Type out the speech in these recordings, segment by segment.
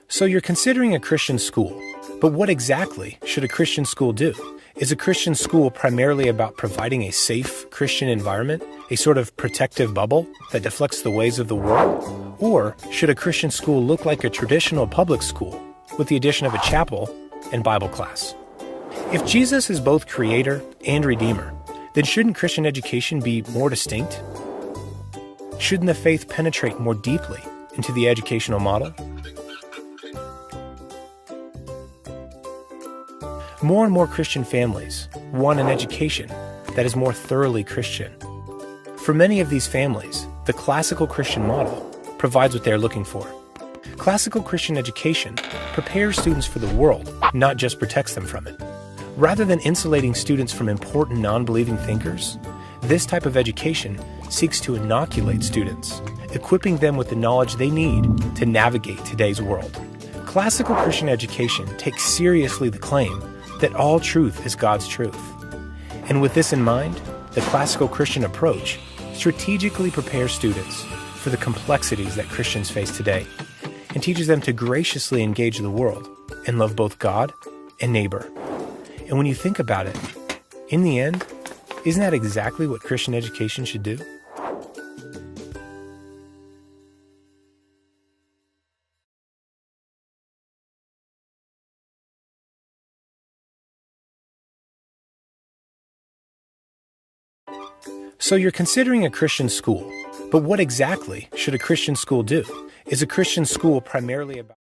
So you're considering a Christian school, but what exactly should a Christian school do? Is a Christian school primarily about providing a safe Christian environment, a sort of protective bubble that deflects the ways of the world? Or should a Christian school look like a traditional public school with the addition of a chapel and Bible class? If Jesus is both creator and redeemer, then shouldn't Christian education be more distinct? Shouldn't the faith penetrate more deeply into the educational model? More and more Christian families want an education that is more thoroughly Christian. For many of these families, the classical Christian model provides what they're looking for. Classical Christian education prepares students for the world, not just protects them from it. Rather than insulating students from important non-believing thinkers, this type of education seeks to inoculate students, equipping them with the knowledge they need to navigate today's world. Classical Christian education takes seriously the claim that all truth is God's truth. And with this in mind, the classical Christian approach strategically prepares students for the complexities that Christians face today and teaches them to graciously engage the world and love both God and neighbor. And when you think about it, in the end, isn't that exactly what Christian education should do? So you're considering a Christian school, but what exactly should a Christian school do? Is a Christian school primarily about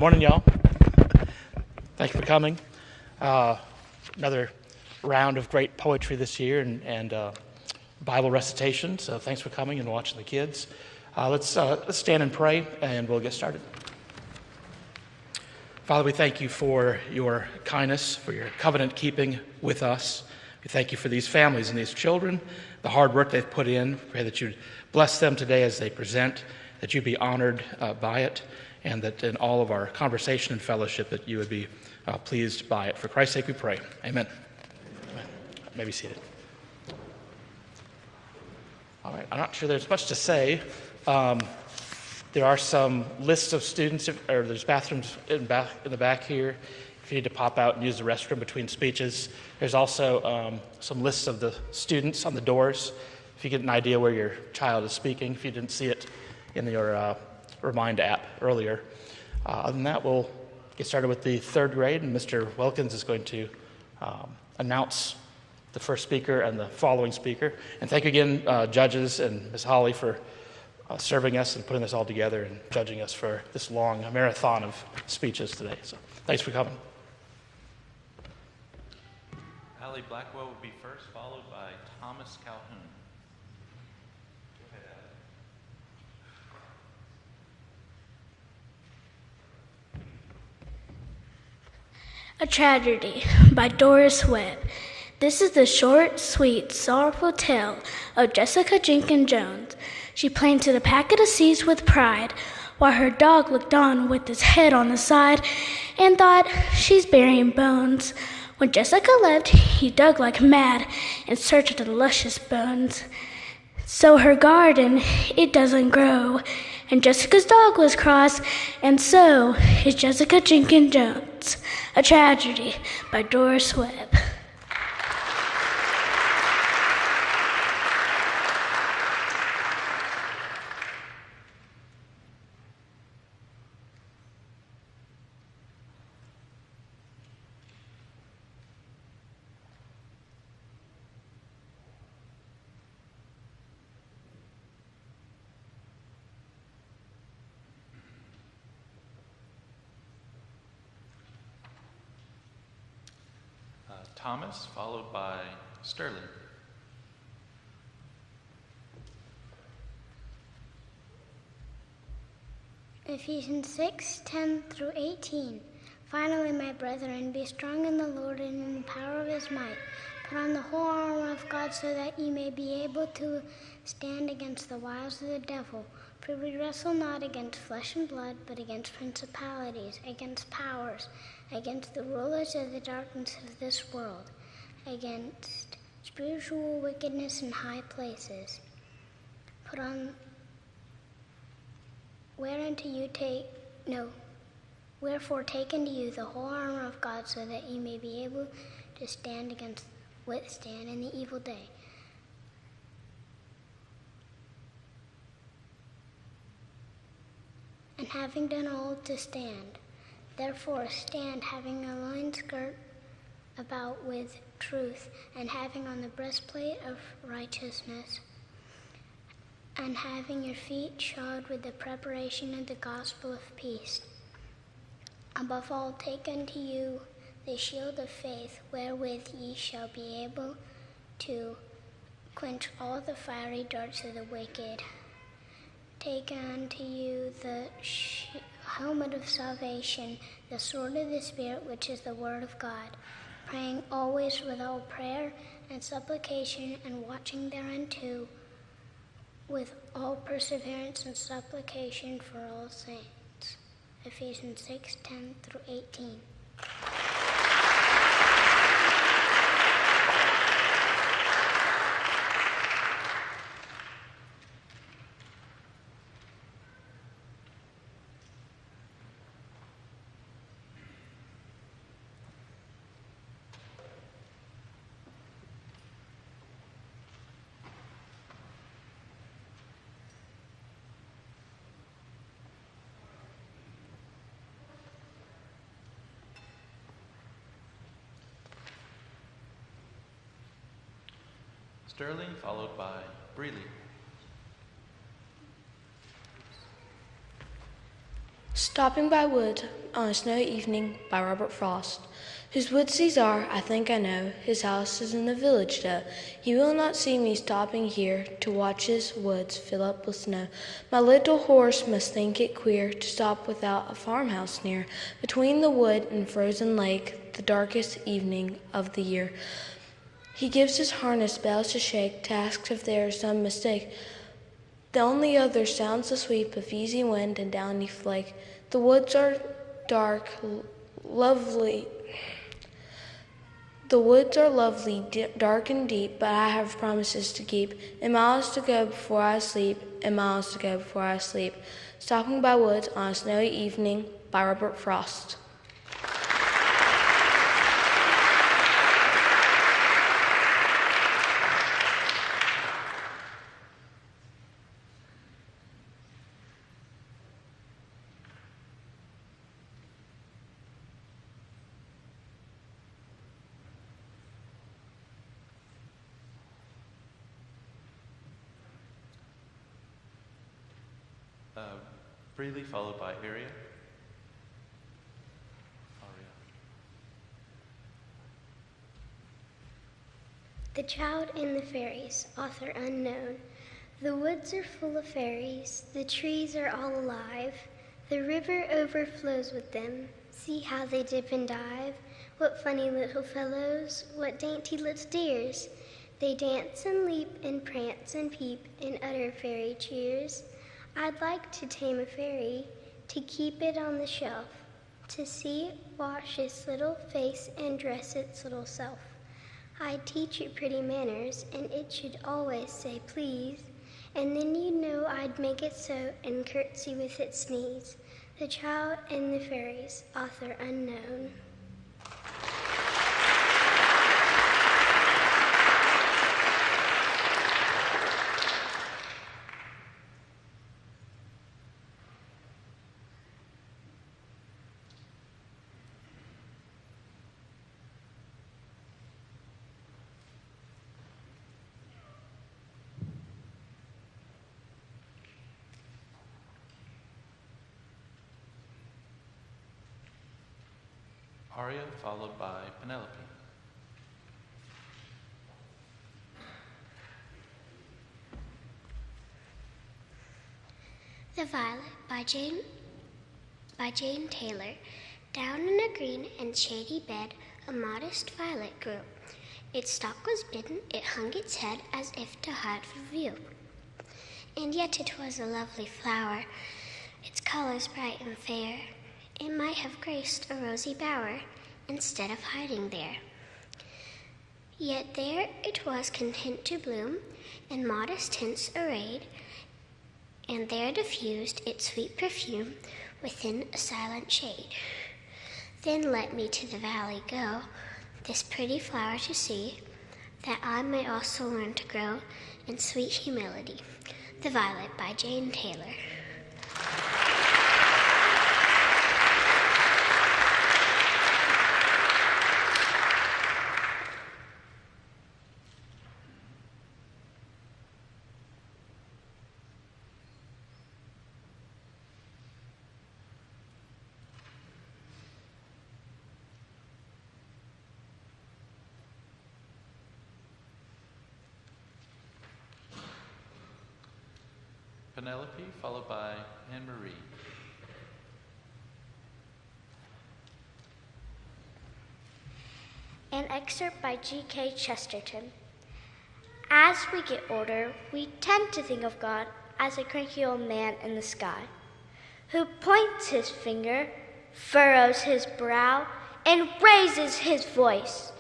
Morning, y'all. Thank you for coming. Another round of great poetry this year and Bible recitation. So thanks for coming and watching the kids. Let's stand and pray, and we'll get started. Father, we thank you for your kindness, for your covenant keeping with us. We thank you for these families and these children, the hard work they've put in. Pray that you'd bless them today as they present, that you'd be honored by it, and that in all of our conversation and fellowship that you would be pleased by it. For Christ's sake we pray. Amen. Amen. You may be seated. All right, I'm not sure there's much to say. There are some lists of students, or there's bathrooms in the back here if you need to pop out and use the restroom between speeches. There's also some lists of the students on the doors if you get an idea where your child is speaking, if you didn't see it in your Remind app earlier. Other than that, we'll get started with the third grade, and Mr. Wilkins is going to announce the first speaker and the following speaker. And thank you again, judges and Ms. Holly, for serving us and putting this all together and judging us for this long marathon of speeches today. So thanks for coming. Allie Blackwell will be first, followed by Thomas Calhoun. A Tragedy by Doris Webb. This is the short, sweet, sorrowful tale of Jessica Jenkins Jones. She planted a packet of seeds with pride, while her dog looked on with his head on the side and thought, she's burying bones. When Jessica left, he dug like mad in search of the luscious bones. So her garden, it doesn't grow, and Jessica's dog was cross, and so is Jessica Jenkins Jones. A Tragedy by Doris Webb. Thomas, followed by Sterling. Ephesians 6:10 through 18. Finally, my brethren, be strong in the Lord and in the power of his might. Put on the whole armor of God so that ye may be able to stand against the wiles of the devil. For we wrestle not against flesh and blood, but against principalities, against powers, against the rulers of the darkness of this world, against spiritual wickedness in high places. Put on, wherefore take unto you the whole armor of God, so that ye may be able to withstand in the evil day. And having done all to stand, therefore stand, having a loins girt about with truth, and having on the breastplate of righteousness, and having your feet shod with the preparation of the gospel of peace. Above all, take unto you the shield of faith, wherewith ye shall be able to quench all the fiery darts of the wicked. Take unto you the helmet of salvation, the sword of the Spirit, which is the word of God, praying always with all prayer and supplication, and watching thereunto with all perseverance and supplication for all saints. Ephesians 6:10 through 18. Sterling, followed by Breeley. Stopping by Woods on a Snowy Evening by Robert Frost. Whose woods these are, I think I know. His house is in the village, though. He will not see me stopping here to watch his woods fill up with snow. My little horse must think it queer to stop without a farmhouse near, between the wood and frozen lake, the darkest evening of the year. He gives his harness bells to shake, to ask if there is some mistake. The only other sounds the sweep of easy wind and downy flake. The woods are dark, lovely. The woods are lovely, dark and deep, but I have promises to keep, and miles to go before I sleep, and miles to go before I sleep. Stopping by woods on a snowy evening by Robert Frost. Freely, followed by Aria. The Child and the Fairies, author unknown. The woods are full of fairies, the trees are all alive. The river overflows with them, see how they dip and dive. What funny little fellows, what dainty little dears. They dance and leap and prance and peep and utter fairy cheers. I'd like to tame a fairy, to keep it on the shelf, to see it wash its little face and dress its little self. I'd teach it pretty manners, and it should always say please, and then you know I'd make it so and curtsy with its knees. The Child and the Fairies, author unknown. Aria, followed by Penelope. The Violet by Jane Taylor. Down in a green and shady bed, a modest violet grew. Its stalk was bitten, it hung its head as if to hide from view. And yet it was a lovely flower, its colors bright and fair. It might have graced a rosy bower instead of hiding there. Yet there it was content to bloom, in modest tints arrayed, and there diffused its sweet perfume within a silent shade. Then let me to the valley go, this pretty flower to see, that I may also learn to grow in sweet humility. The Violet by Jane Taylor. Penelope, followed by Anne-Marie. An excerpt by G.K. Chesterton. As we get older, we tend to think of God as a cranky old man in the sky, who points his finger, furrows his brow, and raises his voice.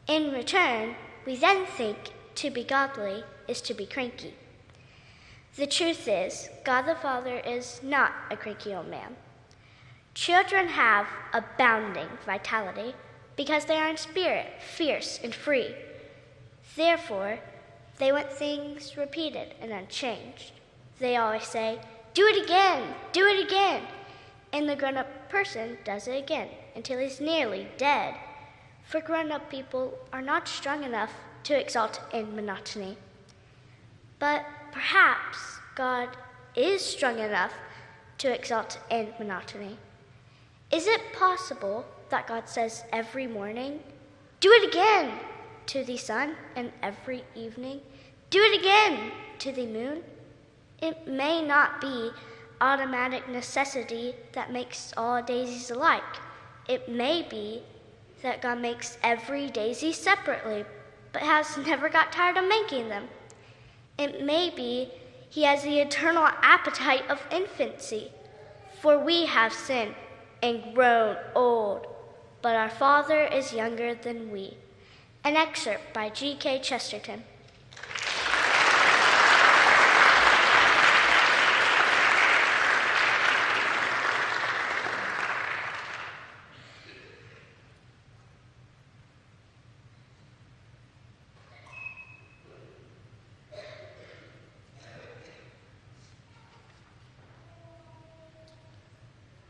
In return, we then think to be godly is to be cranky. The truth is, God the Father is not a cranky old man. Children have abounding vitality because they are in spirit, fierce and free. Therefore, they want things repeated and unchanged. They always say, do it again, do it again. And the grown-up person does it again until he's nearly dead. For grown-up people are not strong enough to exalt in monotony. But perhaps God is strong enough to exalt in monotony. Is it possible that God says every morning, do it again to the sun, and every evening, do it again to the moon? It may not be automatic necessity that makes all daisies alike. It may be that God makes every daisy separately, but has never got tired of making them. It may be he has the eternal appetite of infancy, for we have sinned and grown old, but our Father is younger than we. An excerpt by G.K. Chesterton.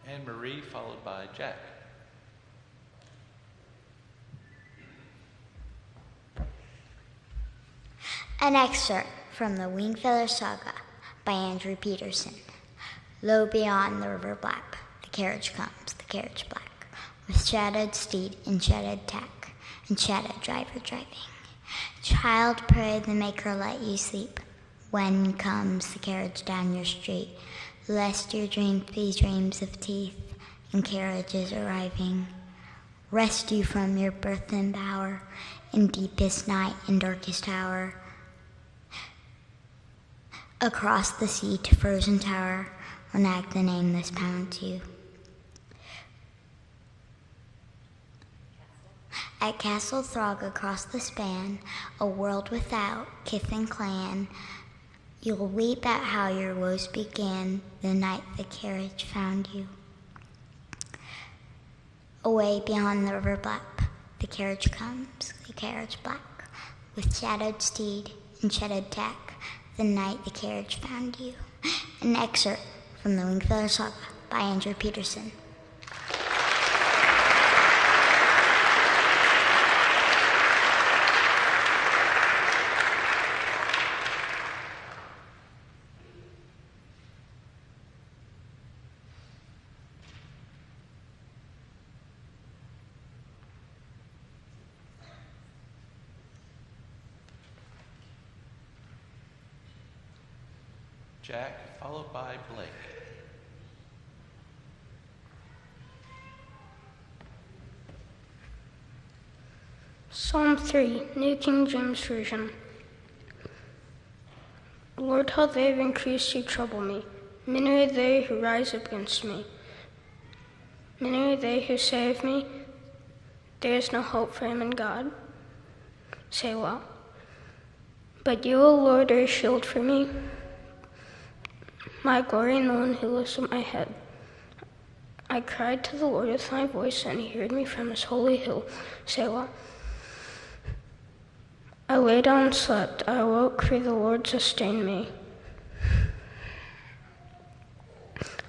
Anne Marie, followed by Jack. An excerpt from the Wingfeather Saga by Andrew Peterson. Low beyond the river black, the carriage comes, the carriage black, with shadowed steed and shadowed tack, and shadowed driver driving. Child, pray the Maker let you sleep, when comes the carriage down your street, lest you drink these dreams of teeth and carriages arriving. Rest you from your burthen bower, in deepest night and darkest hour. Across the sea to frozen tower, when act the nameless pounds you. At Castle Throg across the span, a world without kith and clan, you'll weep at how your woes began the night the carriage found you. Away beyond the river black, the carriage comes, the carriage black, with shadowed steed and shadowed tack, the night the carriage found you. An excerpt from the Wingfeather Saga by Andrew Peterson. Jack, followed by Blake. Psalm 3, New King James Version. Lord, how they have increased who trouble me. Many are they who rise up against me. Many are they who say of me, there is no hope for him in God. Selah. But you, O Lord, are a shield for me, my glory and the one who lifts up my head. I cried to the Lord with my voice, and he heard me from his holy hill. Selah. I lay down and slept. I awoke, for the Lord sustained me.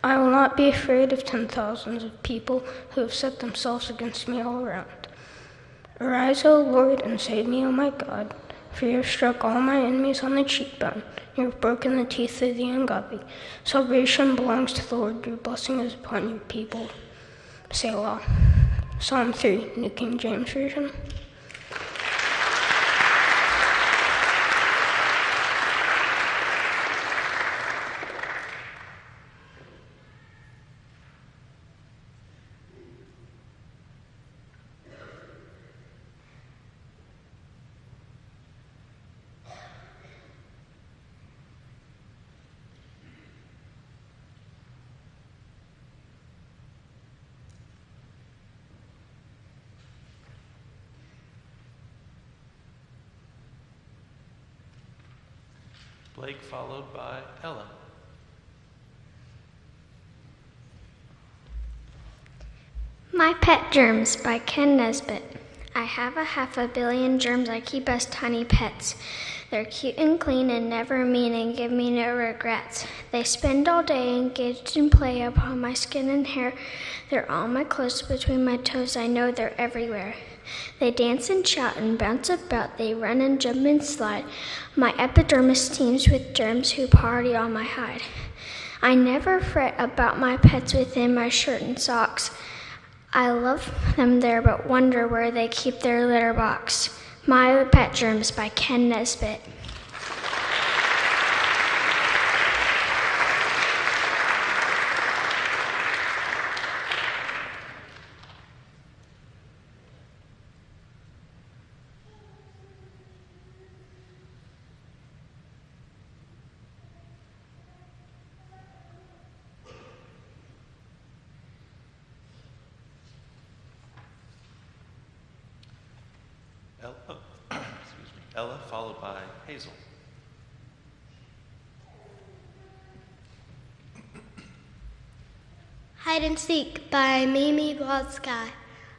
I will not be afraid of 10,000s of people who have set themselves against me all around. Arise, O Lord, and save me, O my God, for you have struck all my enemies on the cheekbone. You have broken the teeth of the ungodly. Salvation belongs to the Lord. Your blessing is upon your people. Selah. Psalm 3, New King James Version. Blake, followed by Ellen. My Pet Germs by Ken Nesbitt. I have 500 million germs I keep as tiny pets. They're cute and clean and never mean and give me no regrets. They spend all day engaged in play upon my skin and hair. They're on my clothes, between my toes, I know they're everywhere. They dance and shout and bounce about, they run and jump and slide. My epidermis teems with germs who party on my hide. I never fret about my pets within my shirt and socks. I love them there, but wonder where they keep their litter box. My Pet Germs by Ken Nesbitt. Ella, followed by Hazel. Hide and Seek by Mimi Broad Sky.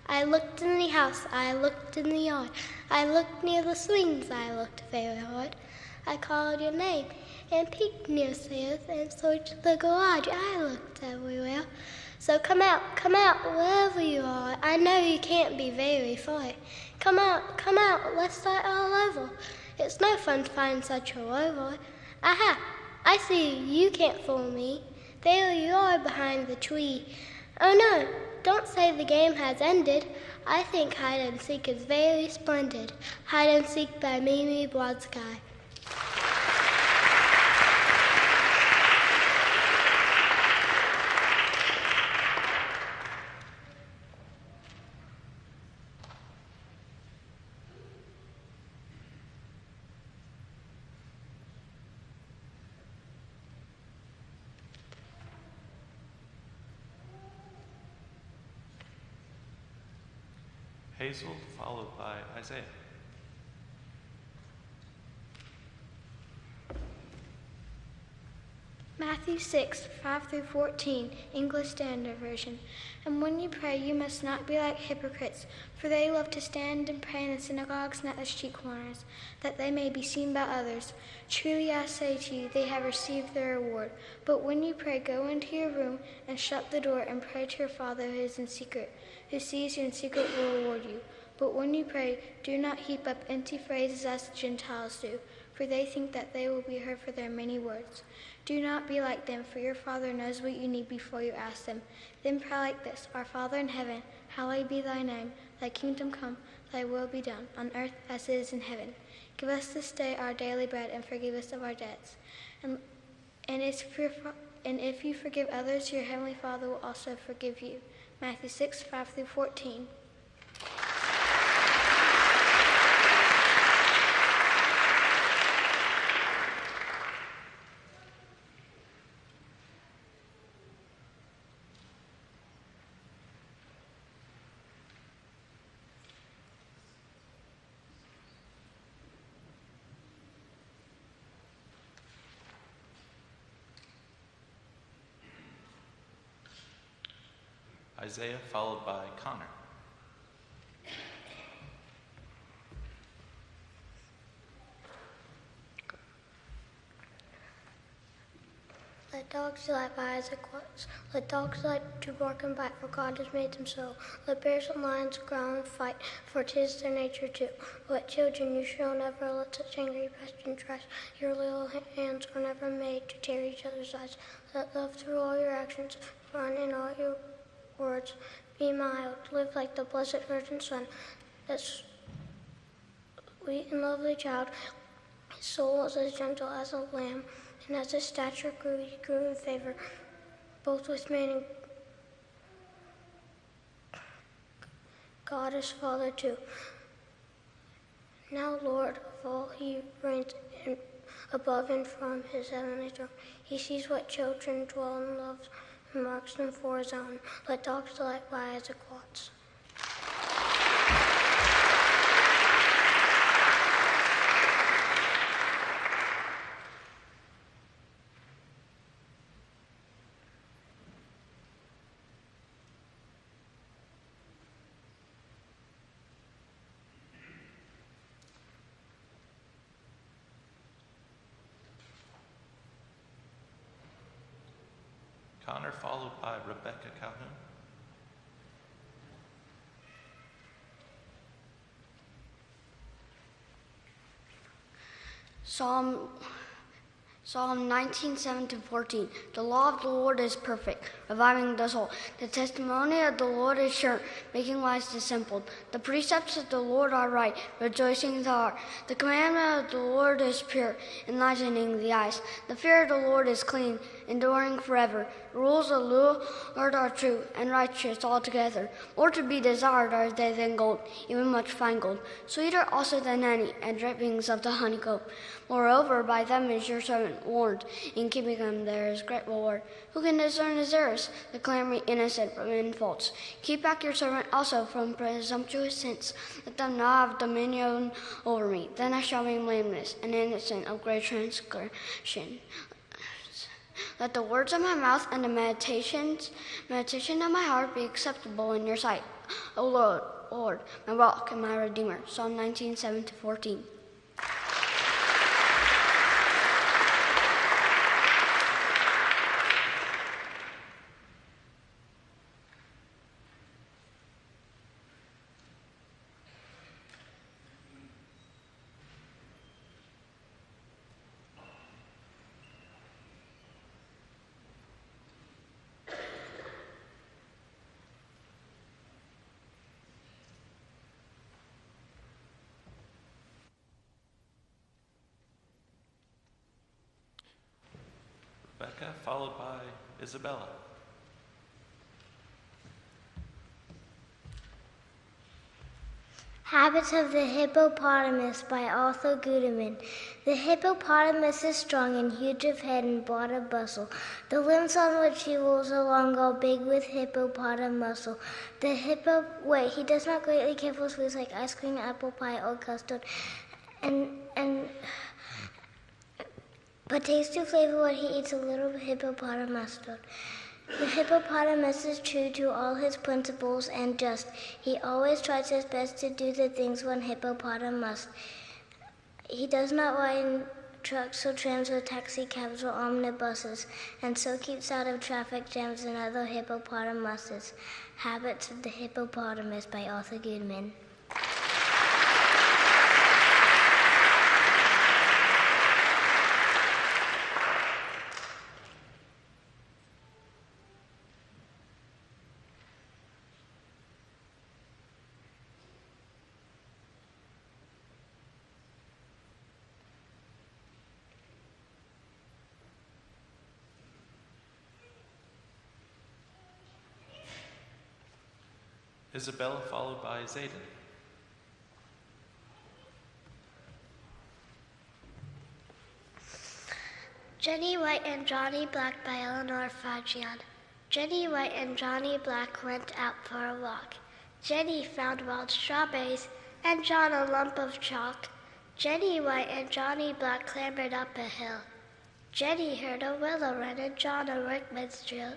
I looked in the house, I looked in the yard, I looked near the swings, I looked very hard. I called your name and peeked near stairs and searched the garage. I looked everywhere. So come out, wherever you are. I know you can't be very far. Come out, let's start all over. It's no fun to find such a rover. Aha, I see you can't fool me. There you are behind the tree. Oh no, don't say the game has ended. I think hide and seek is very splendid. Hide and Seek by Mimi Broad Sky. Hazel, followed by Isaiah. Matthew 6, 5-14, English Standard Version. And when you pray, you must not be like hypocrites, for they love to stand and pray in the synagogues and at the street corners, that they may be seen by others. Truly I say to you, they have received their reward. But when you pray, go into your room and shut the door and pray to your Father who is in secret, who sees you in secret will reward you. But when you pray, do not heap up empty phrases as the Gentiles do, for they think that they will be heard for their many words. Do not be like them, for your Father knows what you need before you ask them. Then pray like this: Our Father in heaven, hallowed be thy name. Thy kingdom come, thy will be done, on earth as it is in heaven. Give us this day our daily bread, and forgive us of our debts. And if you forgive others, your heavenly Father will also forgive you. Matthew 6, 5-14. Isaiah, followed by Connor. Let dogs delight by Isaac Watts. Let dogs delight to bark and bite, for God has made them so. Let bears and lions growl and fight, for 'tis their nature too. Let children, you shall never let such angry passions rise. Your little hands are never made to tear each other's eyes. Let love through all your actions, fun in all your words. Be mild, live like the Blessed Virgin Son, that sweet and lovely child. His soul was as gentle as a lamb, and as his stature grew, he grew in favor, both with man and God his Father too. Now, Lord of all, he reigns above and from his heavenly throne. He sees what children dwell and loves, and marks them for his own. Let dogs delight by Isaac Watts. Connor, followed by Rebecca Calhoun. Psalm 19, 7-14. The law of the Lord is perfect, reviving the soul. The testimony of the Lord is sure, making wise the simple. The precepts of the Lord are right, rejoicing the heart. The commandment of the Lord is pure, enlightening the eyes. The fear of the Lord is clean, enduring forever. The rules of the Lord are true and righteous altogether. More to be desired are they than gold, even much fine gold. Sweeter also than honey, and drippings of the honeycomb. Moreover, by them is your servant warned. In keeping them there is great reward. Who can discern his errors? Declare me innocent from any faults. Keep back your servant also from presumptuous sins. Let them not have dominion over me. Then I shall be blameless and innocent of great transgression. Let the words of my mouth and the meditation of my heart be acceptable in your sight. O Lord, my rock and my redeemer. Psalm 19, 7-14. Rebecca, followed by Isabella. Habits of the Hippopotamus by Arthur Guterman. The hippopotamus is strong and huge of head and broad of bustle. The limbs on which he rolls along are big with hippopotam muscle. He does not greatly care for foods like ice cream, apple pie, or custard, but takes to flavor what he eats a little hippopotam mustard. The hippopotamus is true to all his principles and just. He always tries his best to do the things one hippopotam must. He does not ride in trucks or trams or taxi cabs or omnibuses, and so keeps out of traffic jams and other hippopotamuses. Habits of the Hippopotamus by Arthur Guterman. Isabella, followed by Zayden. Jenny White and Johnny Black by Eleanor Fagian. Jenny White and Johnny Black went out for a walk. Jenny found wild strawberries and John a lump of chalk. Jenny White and Johnny Black clambered up a hill. Jenny heard a willow wren and John a workman's drill.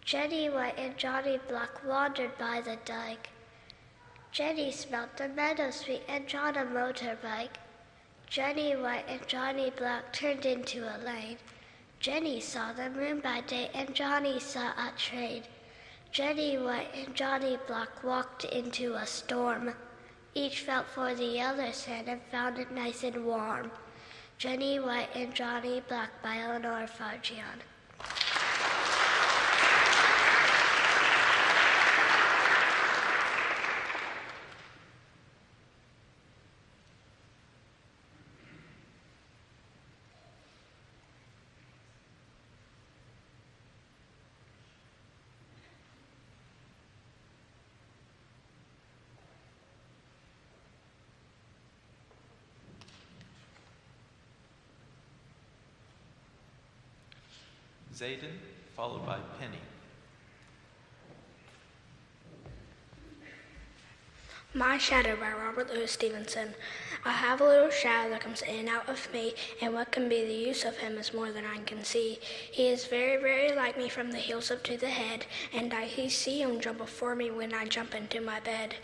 Jenny White and Johnny Black wandered by the dike. Jenny smelt a meadow sweet and John a motorbike. Jenny White and Johnny Black turned into a lane. Jenny saw the moon by day and Johnny saw a train. Jenny White and Johnny Black walked into a storm. Each felt for the other's hand and found it nice and warm. Jenny White and Johnny Black by Eleanor Fagian. Zayden, followed by Penny. My Shadow by Robert Louis Stevenson. I have a little shadow that comes in and out of me, and what can be the use of him is more than I can see. He is very, very like me from the heels up to the head, and I see him jump before me when I jump into my bed.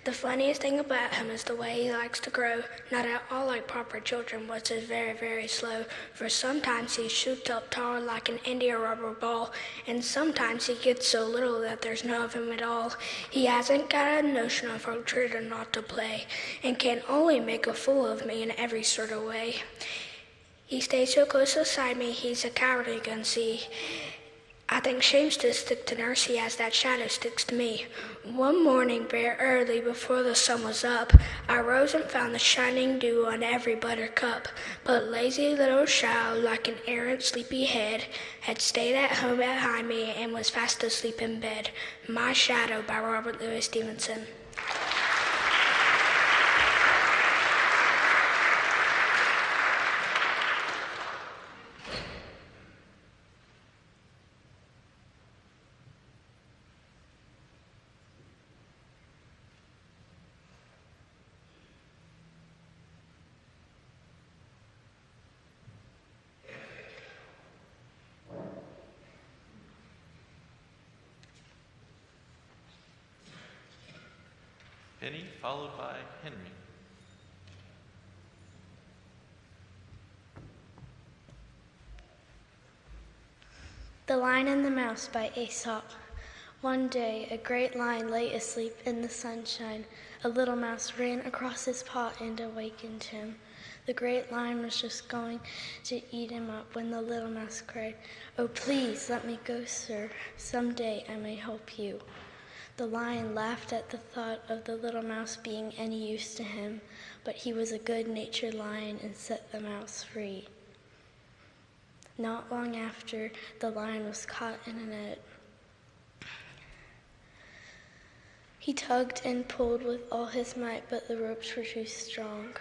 The funniest thing about him is the way he likes to grow, not at all like proper children, which is very, very slow, for sometimes he shoots up tall like an India rubber ball, and sometimes he gets so little that there's no of him at all. He hasn't got a notion of how treat or not to play, and can only make a fool of me in every sort of way. He stays so close beside me, he's a coward you can see. I think shame's to stick to nurse, as that shadow sticks to me. One morning, very early, before the sun was up, I rose and found the shining dew on every buttercup. But lazy little shadow, like an errant sleepy head, had stayed at home behind me and was fast asleep in bed. My Shadow by Robert Louis Stevenson. Vinny, followed by Henry. The Lion and the Mouse by Aesop. One day, a great lion lay asleep in the sunshine. A little mouse ran across his paw and awakened him. The great lion was just going to eat him up when the little mouse cried, "Oh, please let me go, sir. Someday I may help you." The lion laughed at the thought of the little mouse being any use to him, but he was a good-natured lion and set the mouse free. Not long after, the lion was caught in a net. He tugged and pulled with all his might, but the ropes were too strong.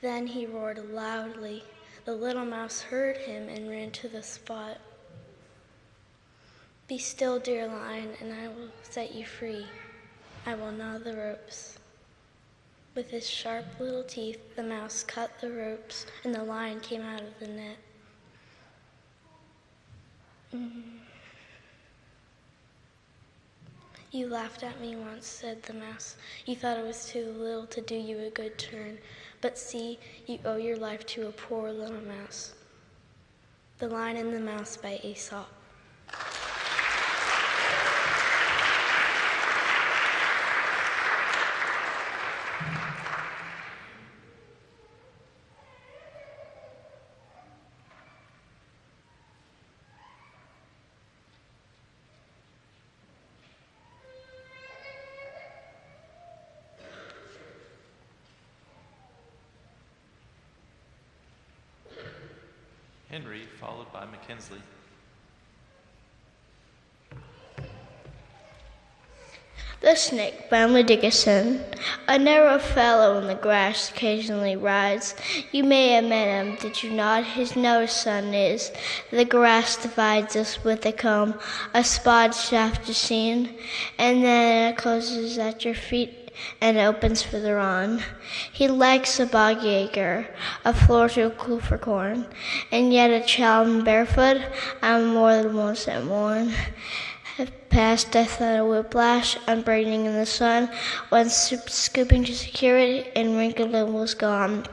Then he roared loudly. The little mouse heard him and ran to the spot. "Be still, dear lion, and I will set you free. I will gnaw the ropes." With his sharp little teeth, the mouse cut the ropes, and the lion came out of the net. "You laughed at me once," said the mouse. "You thought it was too little to do you a good turn. But see, you owe your life to a poor little mouse." The Lion and the Mouse by Aesop. Henry, followed by Mackenzie. The Snake by Emily Dickinson. A narrow fellow in the grass occasionally rides. You may have met him, did you not? His nose sun is. The grass divides us with a comb. A spot shaft is seen, and then it closes at your feet and opens further on. He likes a boggy acre, a floor too cool for corn, and yet a child and barefoot I'm more than once at morn. Past I thought a whiplash, unbrightening in the sun, when scooping to secure it, and wrinkled and was gone.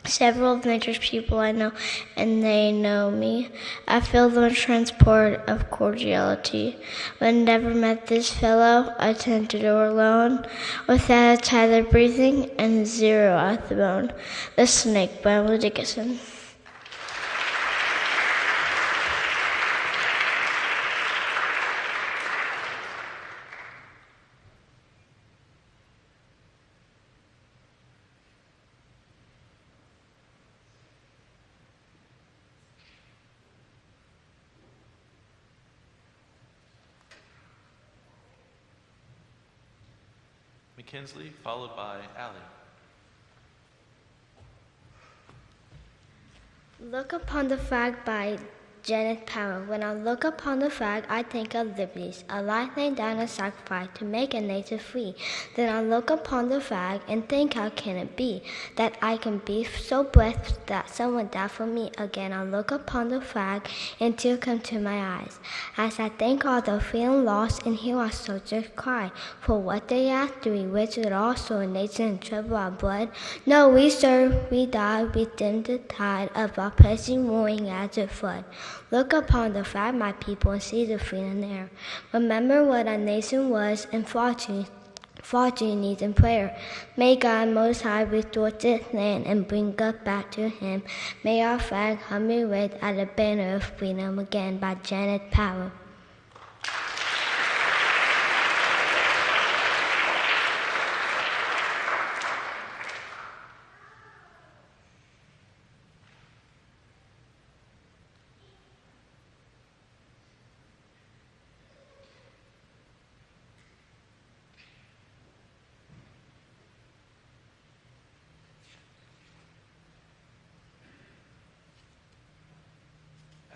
Several of nature's people I know, and they know me. I feel the transport of cordiality. But never met this fellow, I tend to go alone, without a tithe of breathing, and zero at the bone. The Snake by Emily Dickinson. Mackenzie, followed by Allie. Look upon the flag by Janet Power. When I look upon the flag, I think of liberties, a life laid down a sacrifice to make a nation free. Then I look upon the flag and think, how can it be that I can be so blessed that someone died for me? Again, I look upon the flag and tears come to my eyes. As I think all the feeling lost, and hear our soldiers cry for what they asked, do we wish it also a nation in trouble our blood? No, we serve, we die, we dim the tide of our pleasing warring as it flood. Look upon the flag, my people, and see the freedom there. Remember what our nation was, and fortune needs in prayer. May God Most High restore this land and bring us back to Him. May our flag humbly raise at a banner of freedom again by Janet Power.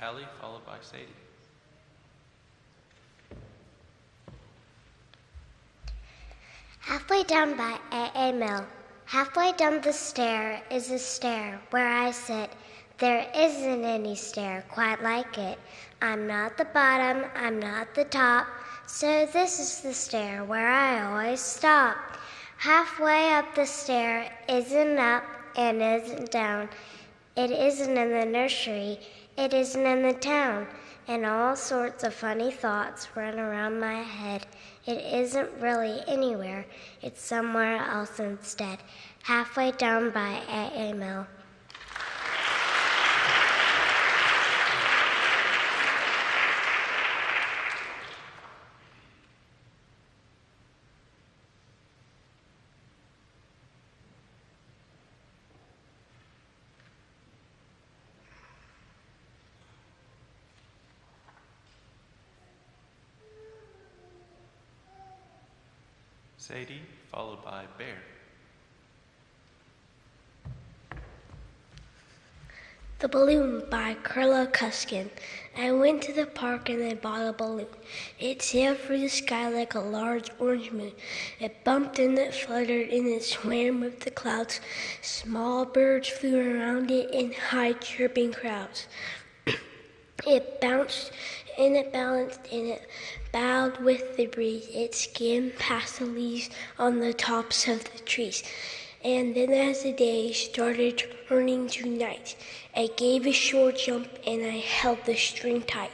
Allie, followed by Sadie. Halfway down by A.A. Mill, halfway down the stair is a stair where I sit. There isn't any stair quite like it. I'm not the bottom, I'm not the top, so this is the stair where I always stop. Halfway up the stair isn't up and isn't down. It isn't in the nursery, it isn't in the town. And all sorts of funny thoughts run around my head. It isn't really anywhere, it's somewhere else instead. Halfway down by A.A. Mill. Sadie, followed by Bear. The Balloon by Carla Cuskin. I went to the park and I bought a balloon. It sailed through the sky like a large orange moon. It bumped and it fluttered and it swam with the clouds. Small birds flew around it in high chirping crowds. It bounced and it balanced and it bowed with the breeze. It skimmed past the leaves on the tops of the trees. And then as the day started turning to night, I gave a short jump and I held the string tight.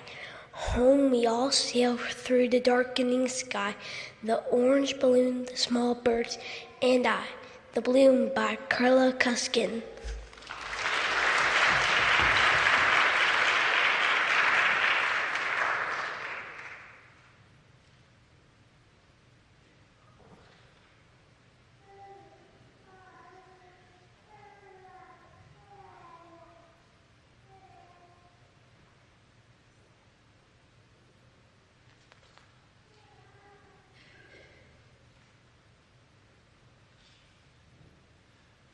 Home we all sailed through the darkening sky, the orange balloon, the small birds, and I. The Balloon by Carla Cuskin.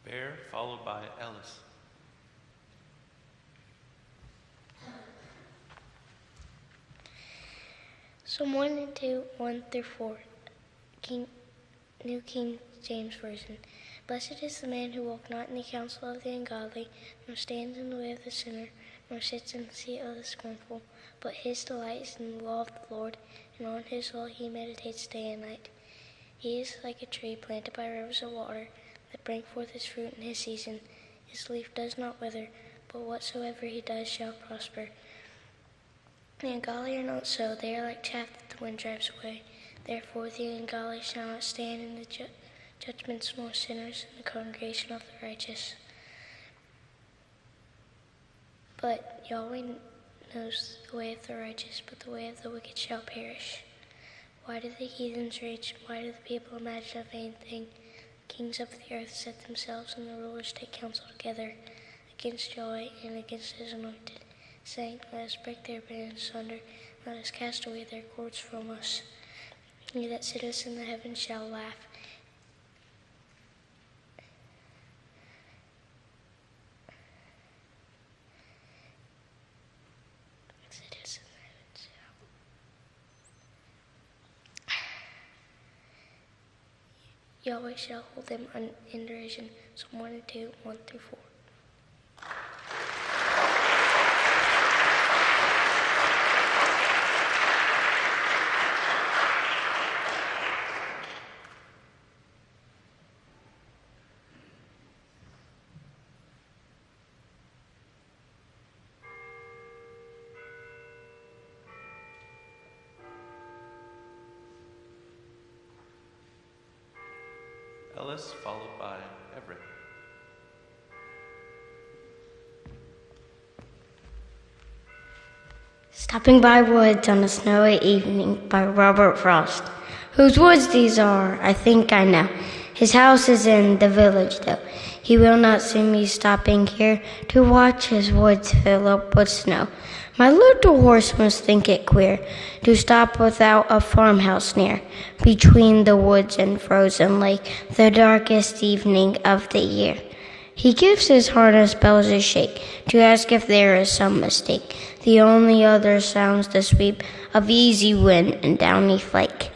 Bear, followed by Ellis. Psalm 1 and 2, 1 through 4, New King James Version. Blessed is the man who walks not in the counsel of the ungodly, nor stands in the way of the sinner, nor sits in the seat of the scornful, but his delight is in the law of the Lord, and on his law he meditates day and night. He is like a tree planted by rivers of water, that bring forth his fruit in his season. His leaf does not wither, but whatsoever he does shall prosper. The ungodly are not so, they are like chaff that the wind drives away. Therefore the ungodly shall not stand in the judgments, nor sinners in the congregation of the righteous. But Yahweh knows the way of the righteous, but the way of the wicked shall perish. Why do the heathens rage? Why do the people imagine a vain thing? Kings of the earth set themselves, and the rulers take counsel together against Yahweh and against his anointed, saying, Let us break their bands asunder, let us cast away their cords from us. He that sitteth in the heavens shall laugh. Yahweh shall hold them in derision. Psalm 1 and 2, 1 through 4. Ellis, followed by Everett. Stopping by woods on a snowy evening by Robert Frost. Whose woods these are, I think I know. His house is in the village, though. He will not see me stopping here to watch his woods fill up with snow. My little horse must think it queer to stop without a farmhouse near, between the woods and frozen lake, the darkest evening of the year. He gives his harness bells a shake to ask if there is some mistake. The only other sounds the sweep of easy wind and downy flake.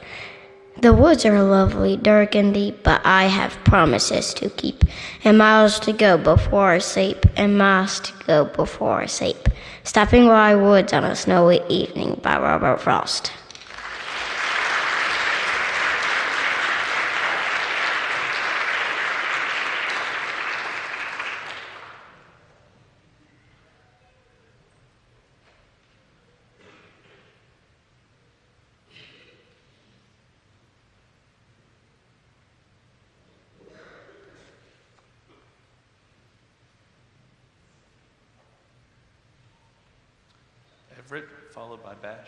The woods are lovely, dark and deep, but I have promises to keep, and miles to go before I sleep, and miles to go before I sleep. Stopping by woods on a snowy evening by Robert Frost. Everett, followed by Bash.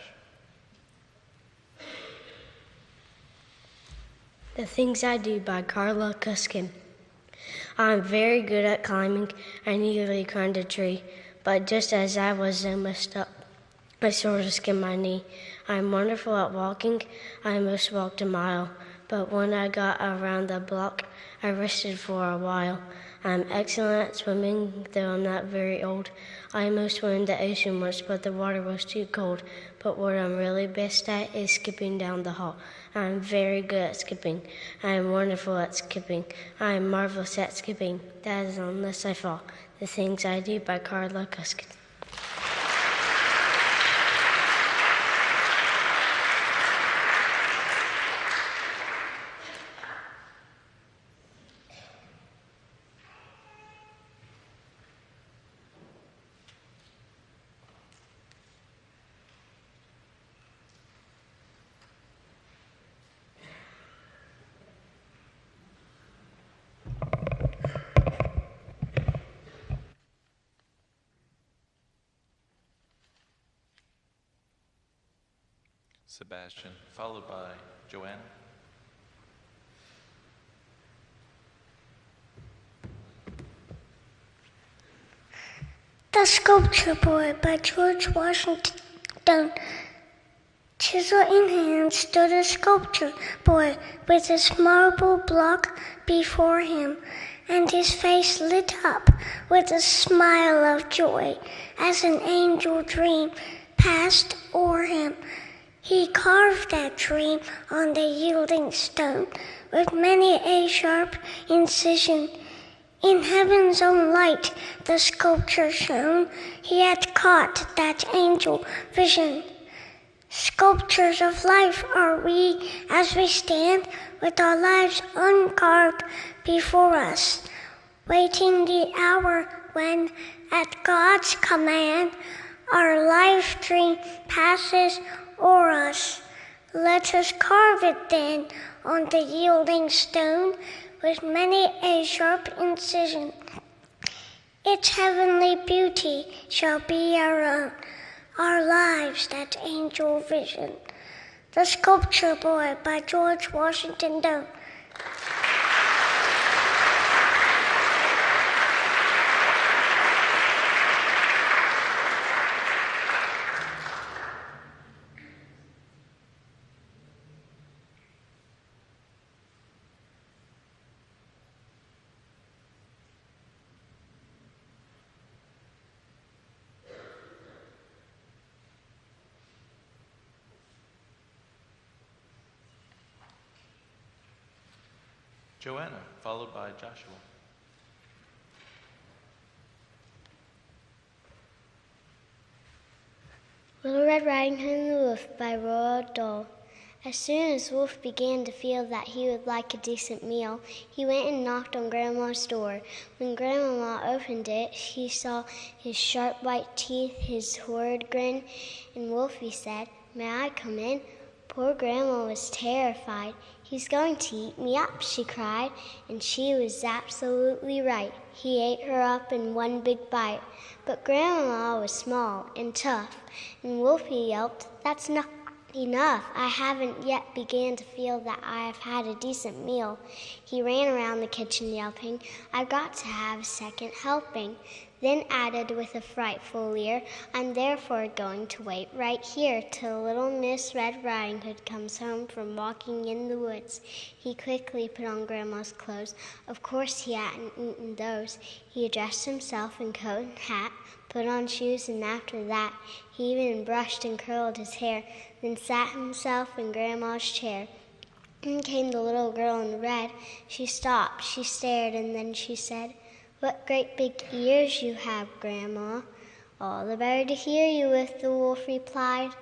The Things I Do by Carla Cuskin. I'm very good at climbing. I nearly climbed a tree, but just as I was almost up, I sort of skinned my knee. I'm wonderful at walking. I almost walked a mile, but when I got around the block, I rested for a while. I'm excellent at swimming, though I'm not very old. I almost swam in the ocean once, but the water was too cold. But what I'm really best at is skipping down the hall. I'm very good at skipping. I am wonderful at skipping. I am marvelous at skipping. That is unless I fall. The Things I Do by Carla Cuskin. Sebastian, followed by Joanna. The Sculpture Boy by George Washington. Chisel in hand stood a sculpture boy with his marble block before him, and his face lit up with a smile of joy as an angel dream passed o'er him. He carved that dream on the yielding stone with many a sharp incision. In heaven's own light the sculpture shone. He had caught that angel vision. Sculptures of life are we as we stand with our lives uncarved before us, waiting the hour when, at God's command, our life dream passes o'er us. Let us carve it then on the yielding stone with many a sharp incision. Its heavenly beauty shall be our own, our lives that angel vision. The Sculpture Boy by George Washington Doe. Joanna, followed by Joshua. Little Red Riding Hood and the Wolf by Roald Dahl. As soon as Wolf began to feel that he would like a decent meal, he went and knocked on Grandma's door. When Grandma opened it, he saw his sharp white teeth, his horrid grin, and Wolfie said, "May I come in?" Poor Grandma was terrified. "He's going to eat me up," she cried, and she was absolutely right. He ate her up in one big bite. But Grandma was small and tough, and Wolfie yelped, "That's not enough. I haven't yet began to feel that I have had a decent meal." He ran around the kitchen yelping, "I've got to have a second helping." Then added with a frightful leer, "I'm therefore going to wait right here till little Miss Red Riding Hood comes home from walking in the woods." He quickly put on Grandma's clothes. Of course he hadn't eaten those. He dressed himself in coat and hat, put on shoes, and after that he even brushed and curled his hair, then sat himself in Grandma's chair. In came the little girl in red. She stopped, she stared, and then she said, "What great big ears you have, Grandma." "All the better to hear you with," the wolf replied.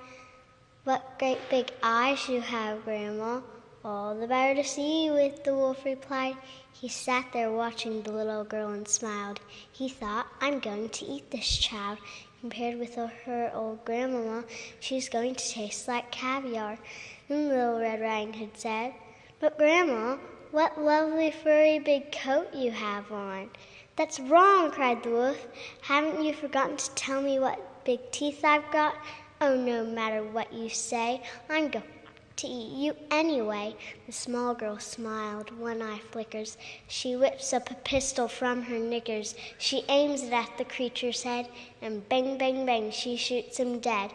"What great big eyes you have, Grandma." "All the better to see you with," the wolf replied. He sat there watching the little girl and smiled. He thought, "I'm going to eat this child. Compared with her old grandmama, she's going to taste like caviar." Then Little Red Riding Hood said, "But Grandma, what lovely furry big coat you have on." "That's wrong," cried the wolf. "Haven't you forgotten to tell me what big teeth I've got?" Oh, no matter what you say, I'm going to eat you anyway. The small girl smiled, one eye flickers. She whips up a pistol from her knickers. She aims it at the creature's head, and bang, bang, bang, she shoots him dead.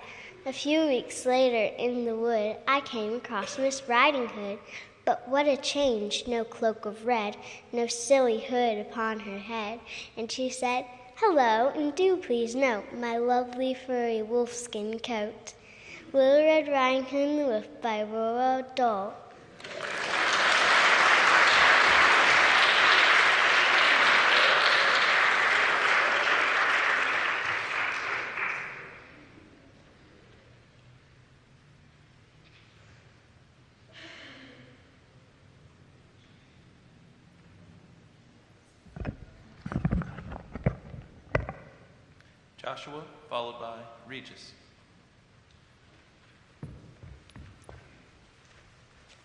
A few weeks later, in the wood, I came across Miss Riding Hood. But what a change, no cloak of red, no silly hood upon her head. And she said, "Hello, and do please note my lovely furry wolfskin coat. Little Red Riding Hood and the Wolf by Roald Dahl." Joshua, followed by Regis.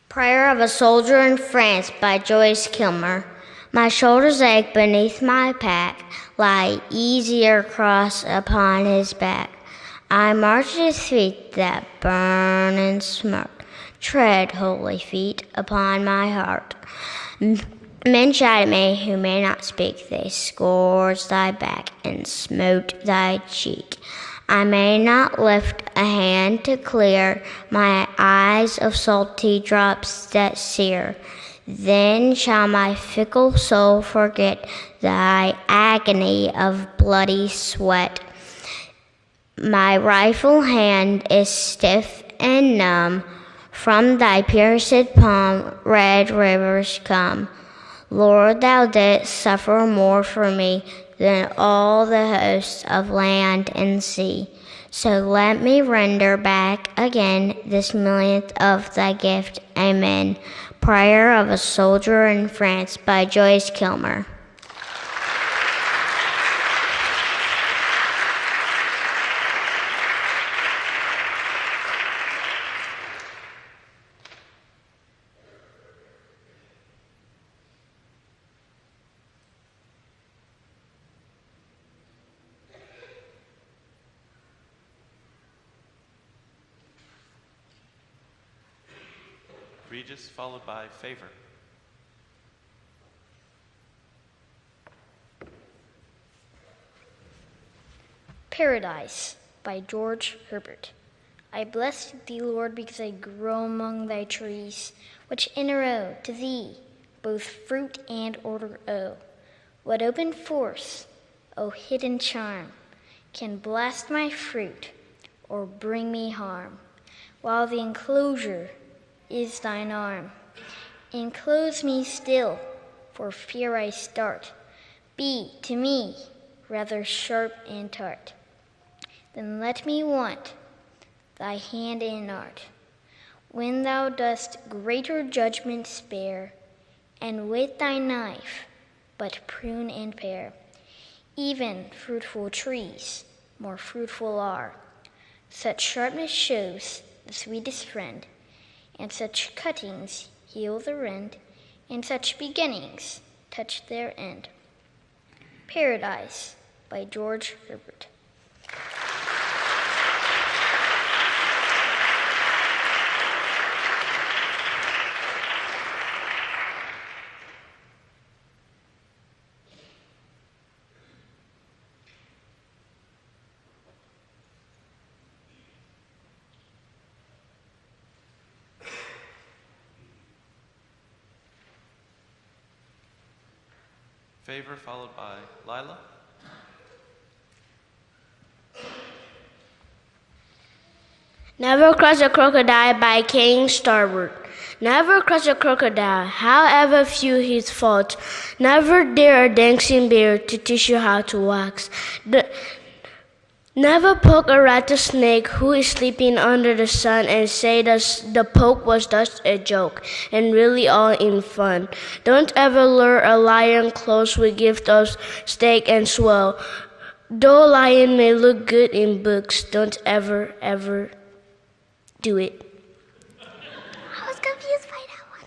Prayer of a Soldier in France by Joyce Kilmer. My shoulders ache beneath my pack, lie easier cross upon his back. I march his feet that burn and smirk. Tread, holy feet, upon my heart. Men shout at me who may not speak. They scourge thy back and smote thy cheek. I may not lift a hand to clear my eyes of salty drops that sear. Then shall my fickle soul forget thy agony of bloody sweat. My rifle hand is stiff and numb. From thy pierced palm red rivers come. Lord, thou didst suffer more for me than all the hosts of land and sea. So let me render back again this millionth of thy gift. Amen. Prayer of a Soldier in France by Joyce Kilmer. Regis, followed by Favor. Paradise by George Herbert. I bless thee, Lord, because I grow among thy trees, which in a row to thee both fruit and order owe. What open force, O hidden charm, can blast my fruit or bring me harm, while the enclosure is thine arm. Enclose me still, for fear I start, be to me rather sharp and tart. Then let me want thy hand in art, when thou dost greater judgment spare, and with thy knife but prune and pare. Even fruitful trees more fruitful are. Such sharpness shows the sweetest friend, and such cuttings heal the rend, and such beginnings touch their end. Paradise by George Herbert. Favor, followed by Lila. Never crush a crocodile by King Starboard. Never crush a crocodile, however few his faults. Never dare a dancing bear to teach you how to wax. Never poke a rattlesnake who is sleeping under the sun and say the poke was just a joke and really all in fun. Don't ever lure a lion close with gift of steak and swell. Though a lion may look good in books, don't ever, ever do it. I was confused by that one.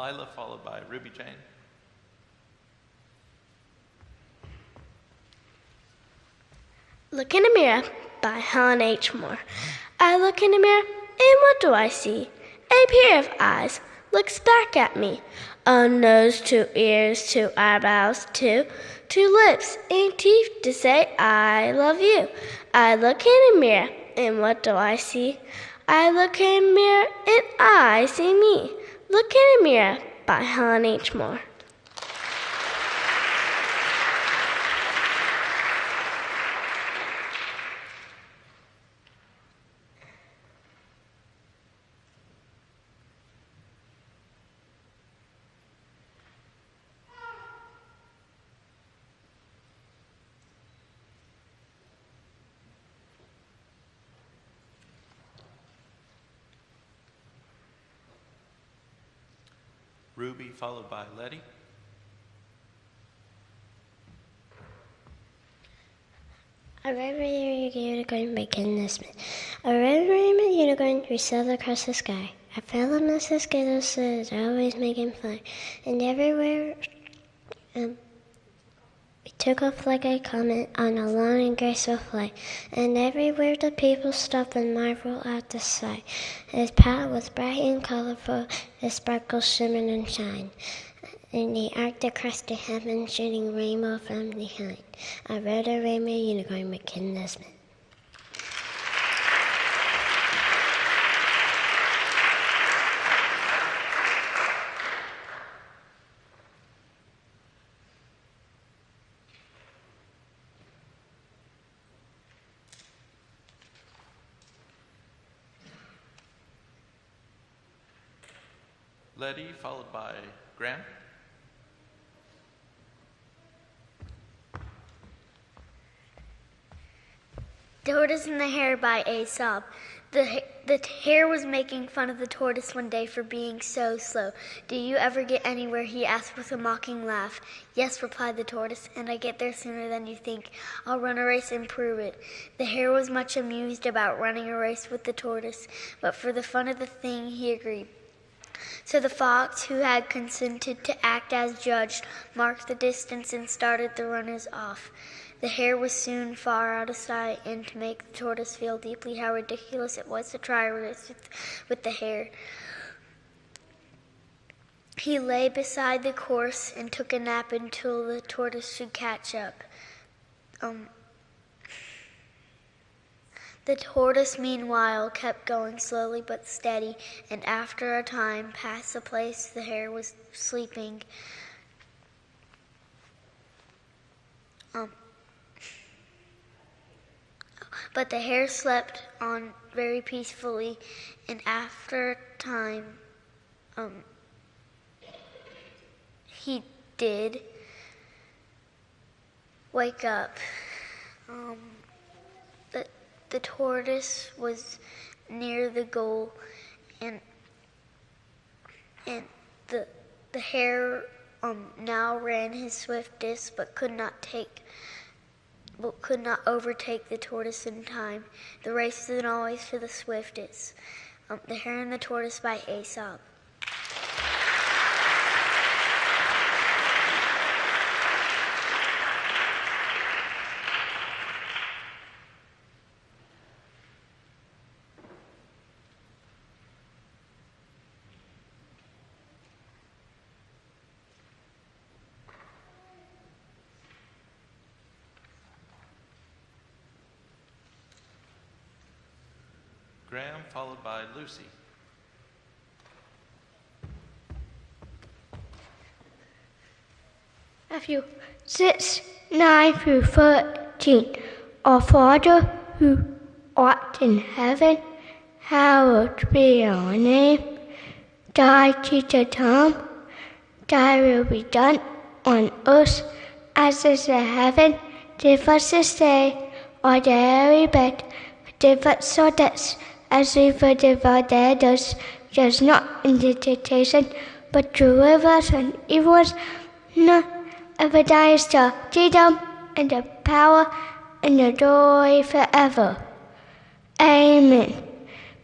Lila, followed by Ruby Jane. Look in a Mirror by Helen H. Moore. I look in a mirror, and what do I see? A pair of eyes looks back at me. A nose, 2 ears, 2 eyebrows, 2 lips and teeth to say I love you. I look in a mirror, and what do I see? I look in a mirror, and I see me. Look in a Mirror by Helen H. Moore. Ruby, followed by Letty. A red unicorn by Ken Nesbitt. A red rainbow unicorn we sailed across the sky. A fellow mosquito is always making fly, and everywhere we took off like a comet on a long and graceful flight, and everywhere the people stop and marvel at the sight. His path was bright and colorful, it sparkled, shimmered, and shine. In the Arctic crusty heaven, shooting rainbow from behind. I rode a rainbow unicorn by Ken Nesbitt. Letty, followed by Graham. The Tortoise and the Hare by Aesop. The hare was making fun of the tortoise one day for being so slow. Do you ever get anywhere? He asked with a mocking laugh. Yes, replied the tortoise, and I get there sooner than you think. I'll run a race and prove it. The hare was much amused about running a race with the tortoise, but for the fun of the thing he agreed. So the fox, who had consented to act as judge, marked the distance and started the runners off. The hare was soon far out of sight, and to make the tortoise feel deeply how ridiculous it was to try a race with the hare, he lay beside the course and took a nap until the tortoise should catch up. The tortoise, meanwhile, kept going slowly but steady, and after a time passed the place the hare was sleeping. But the hare slept on very peacefully, and after a time, he did wake up. The tortoise was near the goal, and the hare now ran his swiftest, but could not overtake the tortoise in time. The race isn't always for the swiftest. The Hare and the Tortoise by Aesop. Graham, followed by Lucy. Matthew 6, 9 through 13. Our Father who art in heaven, hallowed be your name. Thy kingdom come, thy will be done on earth as it is in heaven. Give us this day our daily bread. Forgive us our debts as we forgive our debtors. Get us not into temptation, but deliver us from evil. None ever dies the kingdom and the power and the glory forever. Amen.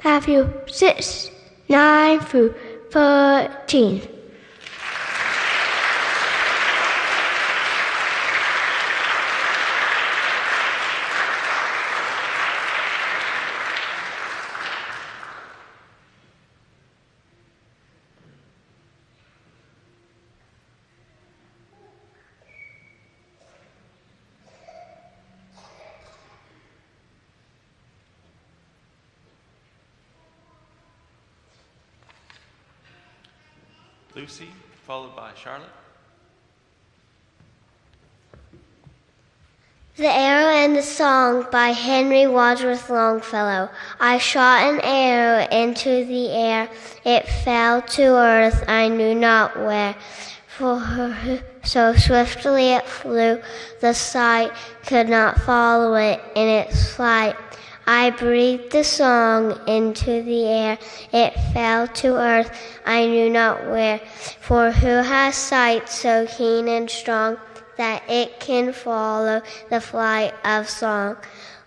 Matthew 6, 9 through 13. Lucy, followed by Charlotte. The Arrow and the Song by Henry Wadsworth Longfellow. I shot an arrow into the air. It fell to earth, I knew not where. For so swiftly it flew, the sight could not follow it in its flight. I breathed the song into the air. It fell to earth, I knew not where. For who has sight so keen and strong that it can follow the flight of song?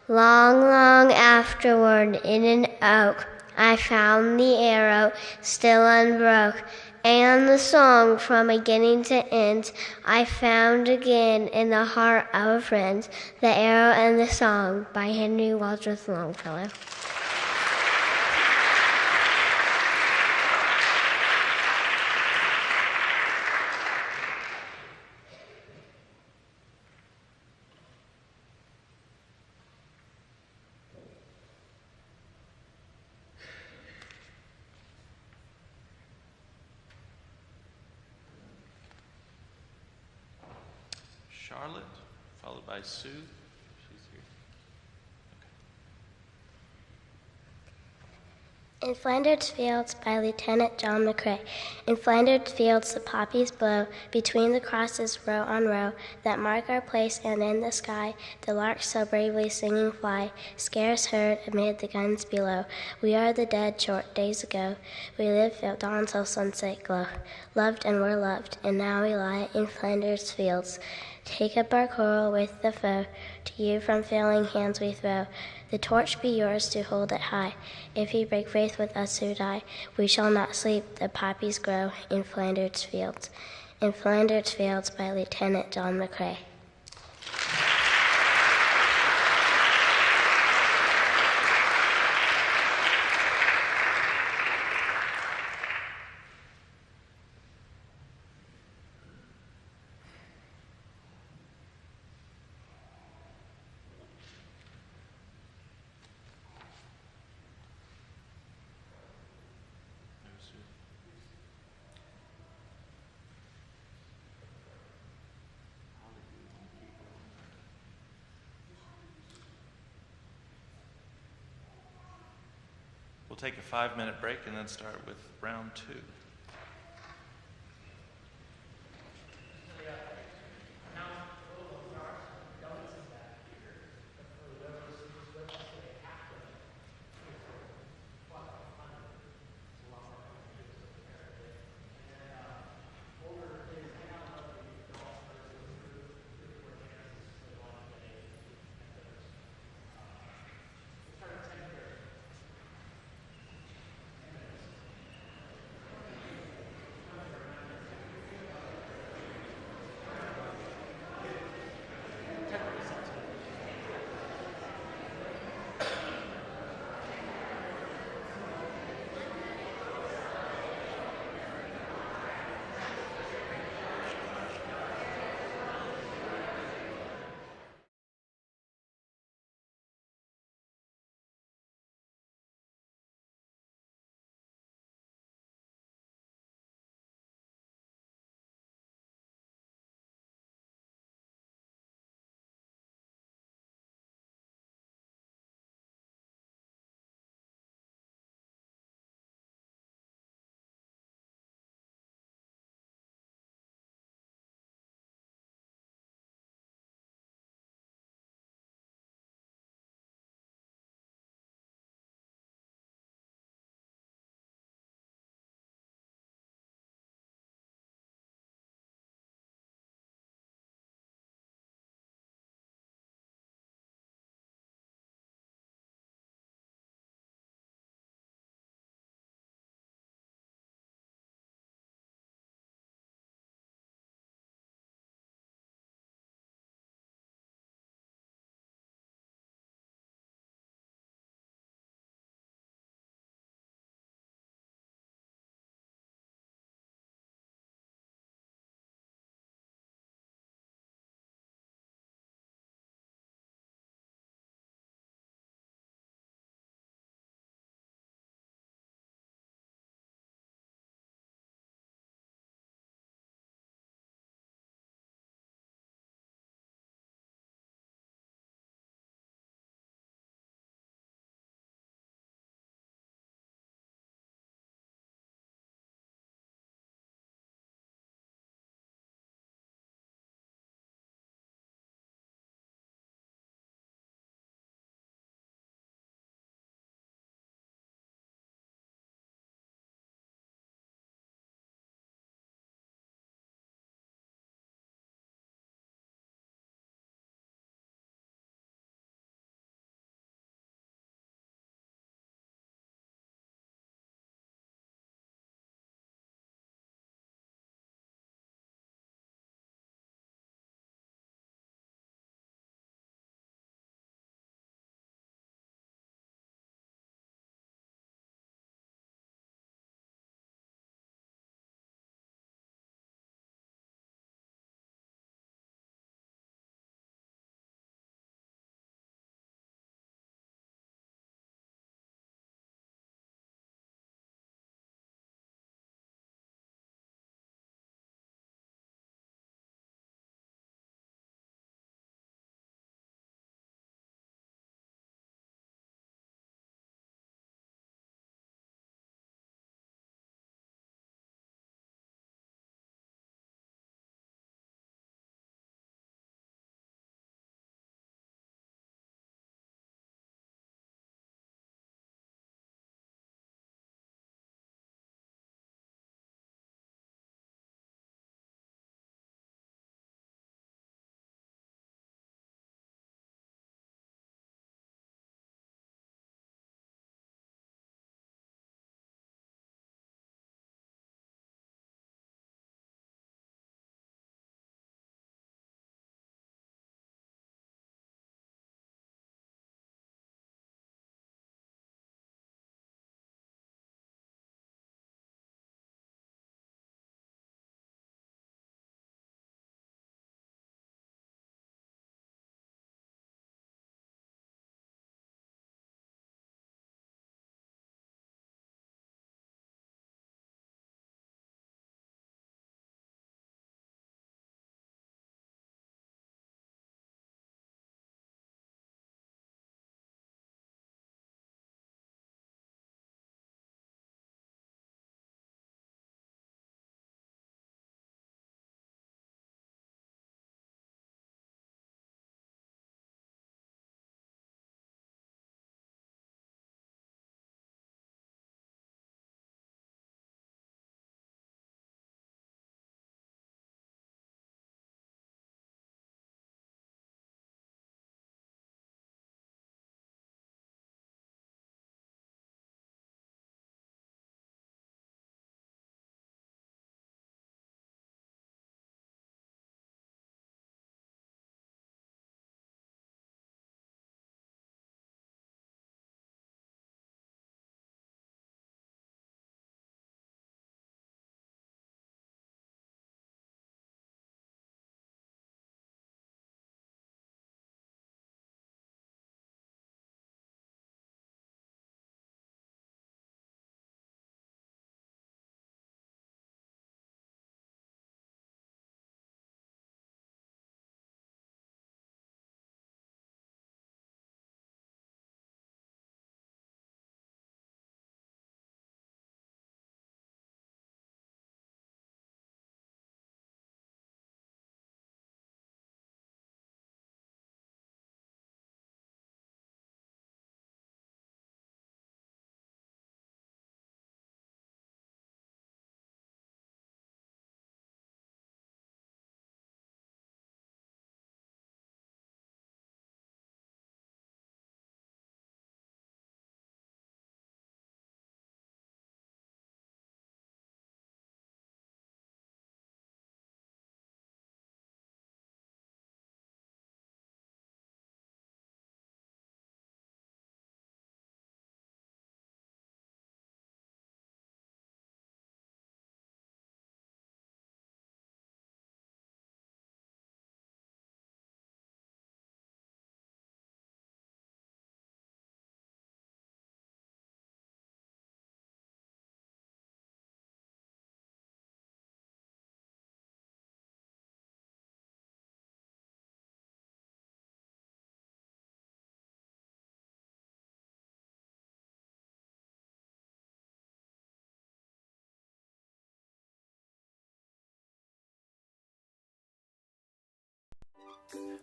Long, long afterward in an oak, I found the arrow still unbroke, and the song from beginning to end I found again in the heart of a friend. The Arrow and the Song by Henry Wadsworth Longfellow. Charlotte, followed by Sue. She's here. In Flanders Fields by Lieutenant John McCrae. In Flanders Fields the poppies blow, between the crosses row on row, that mark our place, and in the sky the larks so bravely singing fly, scarce heard amid the guns below. We are the dead short days ago, we lived till dawn till sunset glow, loved and were loved, and now we lie in Flanders Fields. Take up our quarrel with the foe, to you from failing hands we throw. The torch be yours to hold it high. If you break faith with us who die, we shall not sleep, the poppies grow in Flanders Fields. In Flanders Fields by Lieutenant John McCrae. We'll take a 5-minute break and then start with round 2.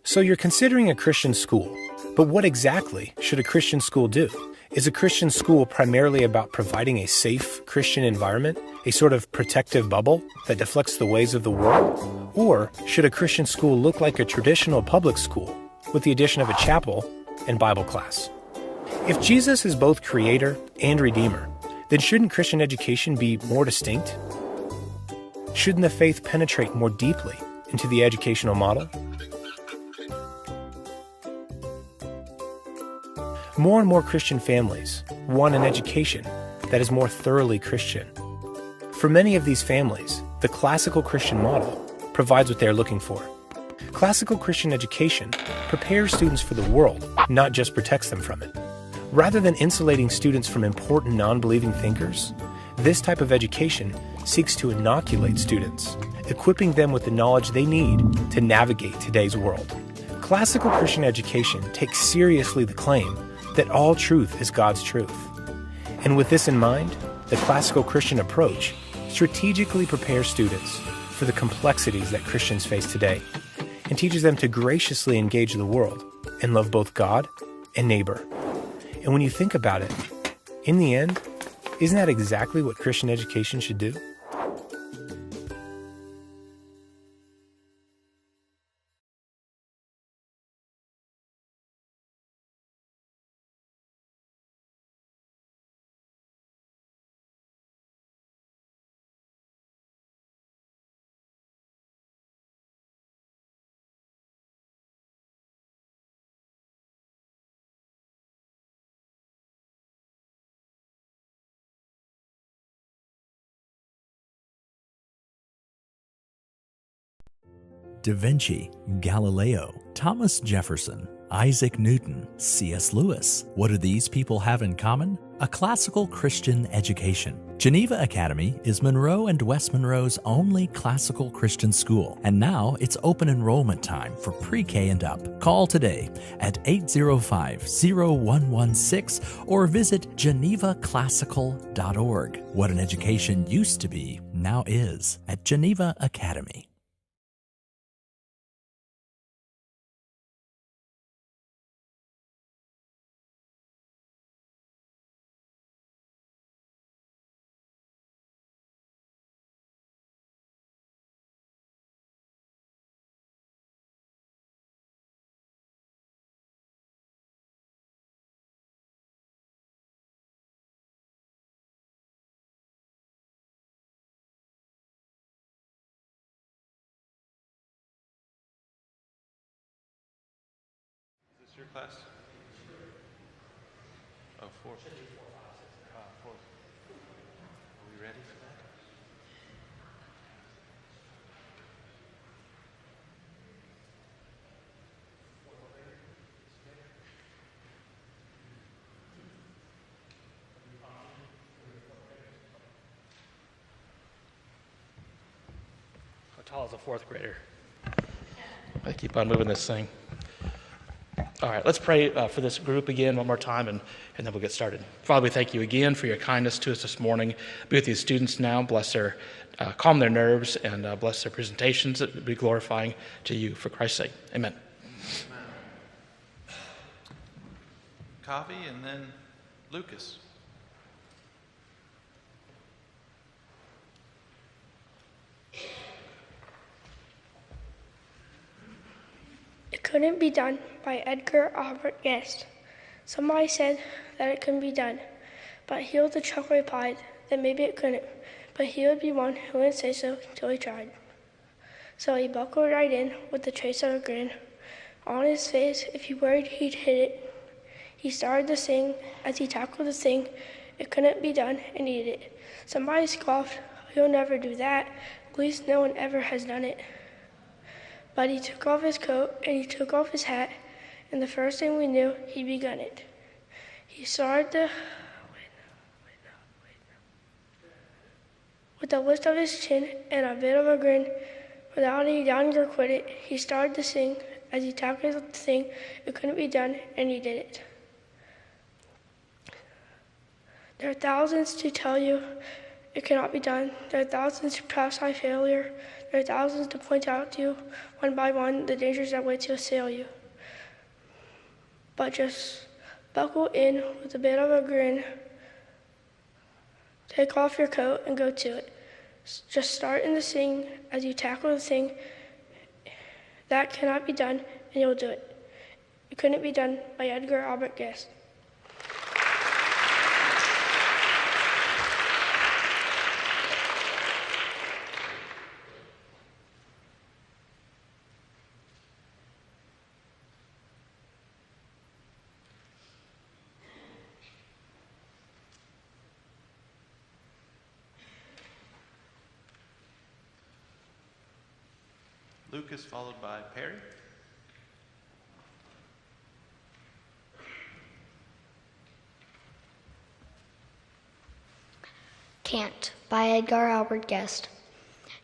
So you're considering a Christian school, but what exactly should a Christian school do? Is a Christian school primarily about providing a safe Christian environment, a sort of protective bubble that deflects the ways of the world? Or should a Christian school look like a traditional public school with the addition of a chapel and Bible class? If Jesus is both creator and redeemer, then shouldn't Christian education be more distinct? Shouldn't the faith penetrate more deeply into the educational model? More and more Christian families want an education that is more thoroughly Christian. For many of these families, the classical Christian model provides what they are looking for. Classical Christian education prepares students for the world, not just protects them from it. Rather than insulating students from important non-believing thinkers, this type of education seeks to inoculate students, equipping them with the knowledge they need to navigate today's world. Classical Christian education takes seriously the claim that all truth is God's truth. And with this in mind, the classical Christian approach strategically prepares students for the complexities that Christians face today and teaches them to graciously engage the world and love both God and neighbor. And when you think about it, in the end, isn't that exactly what Christian education should do? Da Vinci, Galileo, Thomas Jefferson, Isaac Newton, C.S. Lewis. What do these people have in common? A classical Christian education. Geneva Academy is Monroe and West Monroe's only classical Christian school, and now it's open enrollment time for pre-K and up. Call today at 805-0116 or visit genevaclassical.org. What an education used to be, now is at Geneva Academy. Your class? Oh, four. Four. Are we ready for that? How tall is a fourth grader? I keep on moving this thing. All right, let's pray for this group again one more time, and then we'll get started. Father, we thank you again for your kindness to us this morning. Be with these students now. Bless their, calm their nerves, and bless their presentations that be glorifying to you for Christ's sake. Amen. Kavi and then Lucas. It couldn't be done by Edgar Albert Guest. Somebody said that it couldn't be done, but he was the chuck replied that maybe it couldn't, but he would be one who wouldn't say so till he tried. So he buckled right in with the trace of a grin on his face. If he worried he'd hit it, he started to sing as he tackled the thing. It couldn't be done, and he did it. Somebody scoffed, "You'll never do that. At least no one ever has done it." But he took off his coat and he took off his hat, and the first thing we knew, he'd begun it. He started to, with a lift of his chin and a bit of a grin, without any doubting or quit it, he started to sing as he tackled the thing. It couldn't be done, and he did it. There are thousands to tell you It cannot be done. There are thousands to prophesy failure. There are thousands to point out to you, one by one, the dangers that wait to assail you. But just buckle in with a bit of a grin. Take off your coat and go to it. Just start in the thing as you tackle the thing that cannot be done, and you'll do it. It couldn't be done by Edgar Albert Guest. Lucas, followed by Perry. Can't by Edgar Albert Guest.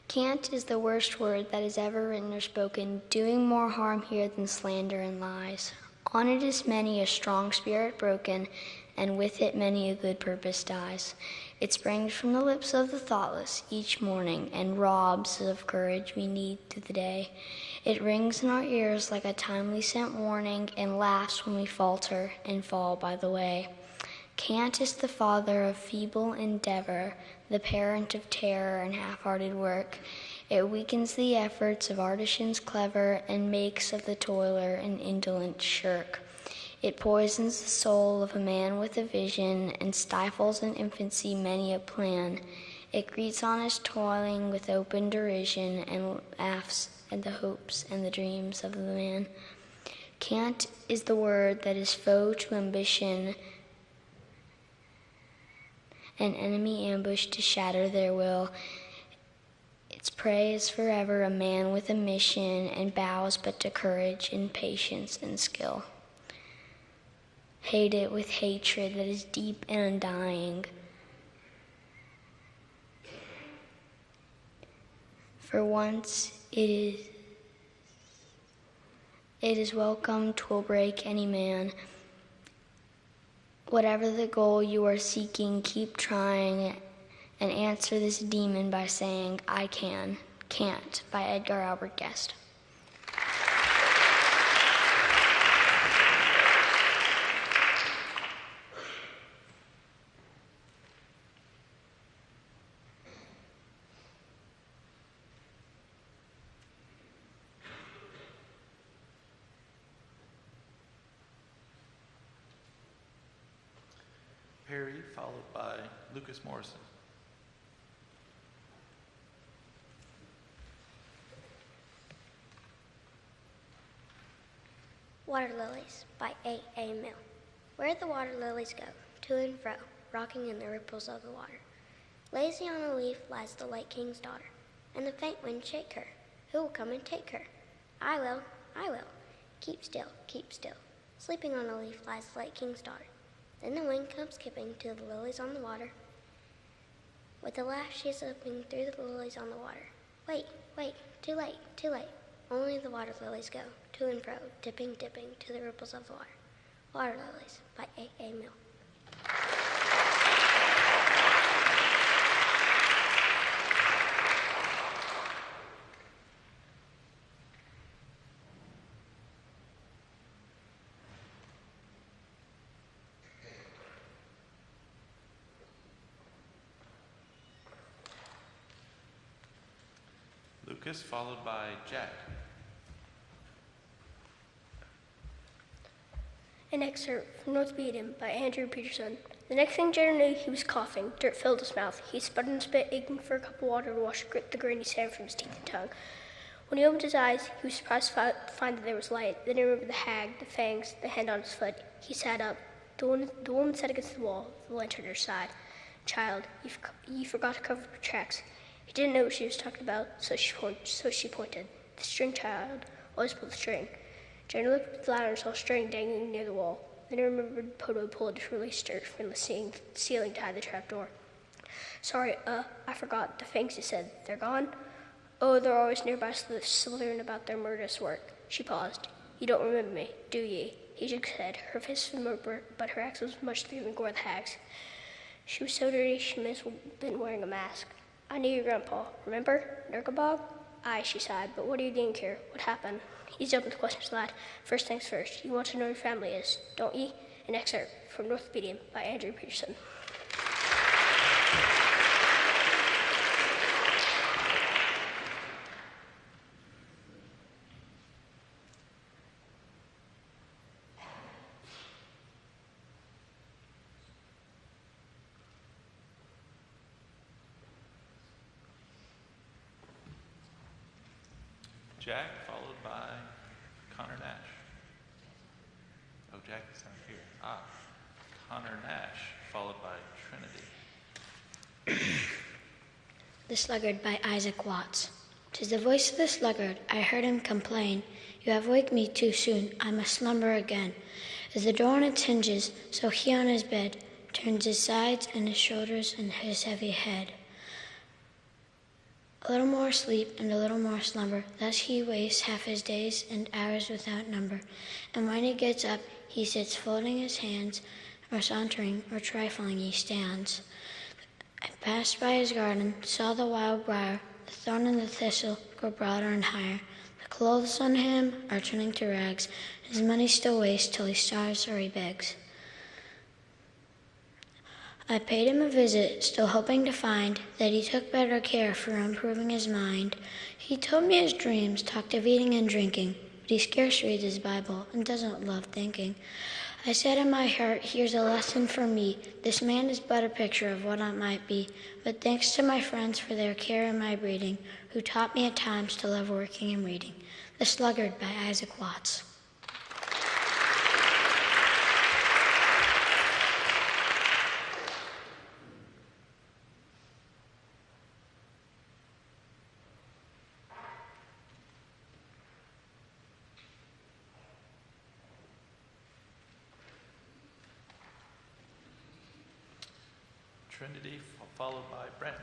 Can't is the worst word that is ever written or spoken, doing more harm here than slander and lies. On it is many a strong spirit broken, and with it many a good purpose dies. It springs from the lips of the thoughtless each morning, and robs of courage we need through the day. It rings in our ears like a timely sent warning, and laughs when we falter and fall by the way. Can't is the father of feeble endeavor, the parent of terror and half-hearted work. It weakens the efforts of artisans clever, and makes of the toiler an indolent shirk. It poisons the soul of a man with a vision, and stifles in infancy many a plan. It greets honest toiling with open derision, and laughs at the hopes and the dreams of the man. Can't is the word that is foe to ambition, an enemy ambushed to shatter their will. Its prey is forever a man with a mission, and bows but to courage and patience and skill. Hate it with hatred that is deep and undying. For once it is welcome, 'twill break any man. Whatever the goal you are seeking, keep trying, and answer this demon by saying, I can. Can't by Edgar Albert Guest. Perry, followed by Lucas Morrison. Water Lilies by A.A. Mill. Where the water lilies go, to and fro, rocking in the ripples of the water. Lazy on a leaf lies the Lake King's daughter, and the faint wind shake her. Who will come and take her? I will, I will. Keep still, sleeping on a leaf lies the Lake King's daughter. Then the wind comes skipping to the lilies on the water. With a laugh she is slipping through the lilies on the water. Wait, wait, too late, too late. Only the water lilies go, to and fro, dipping, dipping, to the ripples of the water. Water Lilies by A.A. Mill. Lucas, followed by Jack. An excerpt from North Beaton by Andrew Peterson. The next thing Jenner knew, he was coughing. Dirt filled his mouth. He sputtered and spit, aching for a cup of water to wash the grainy sand from his teeth and tongue. When he opened his eyes, he was surprised to find that there was light. Then he remembered the hag, the fangs, the hand on his foot. He sat up. The woman sat against the wall, the lantern at her side. Child, you forgot to cover your tracks. He didn't know what she was talking about, so she pointed. The string, child. Always pull the string. Jenny looked at the ladder and saw a string dangling near the wall. Then he remembered Poto pulled a released dirt from the ceiling to hide the trapdoor. Sorry, I forgot. The fangs, he said. They're gone? Oh, they're always nearby, slithering about their murderous work. She paused. You don't remember me, do ye? He shook his head. Her face was murmur, but her accent was much thicker than gore the hag's. She was so dirty she must have been wearing a mask. I knew your grandpa, remember? Nurkabog? Aye, she sighed, but what do you didn't care? What happened? Ease up with the questions, lad. First things first, you want to know who your family is, don't ye? An excerpt from Northpedia by Andrew Peterson. Jack, followed by Connor Nash. Oh, Jack is not here. Connor Nash, followed by Trinity. The Sluggard by Isaac Watts. 'Tis the voice of the sluggard, I heard him complain, you have waked me too soon, I must slumber again. As the door on its hinges, so he on his bed turns his sides and his shoulders and his heavy head. A little more sleep and a little more slumber, thus he wastes half his days and hours without number. And when he gets up, he sits folding his hands, or sauntering, or trifling he stands. I passed by his garden, saw the wild briar, the thorn and the thistle grow broader and higher. The clothes on him are turning to rags, his money still wastes till he starves or he begs. I paid him a visit, still hoping to find that he took better care for improving his mind. He told me his dreams, talked of eating and drinking, but he scarce reads his Bible and doesn't love thinking. I said in my heart, here's a lesson for me. This man is but a picture of what I might be, but thanks to my friends for their care in my breeding, who taught me at times to love working and reading. The Sluggard by Isaac Watts. Trinity, followed by Brantley.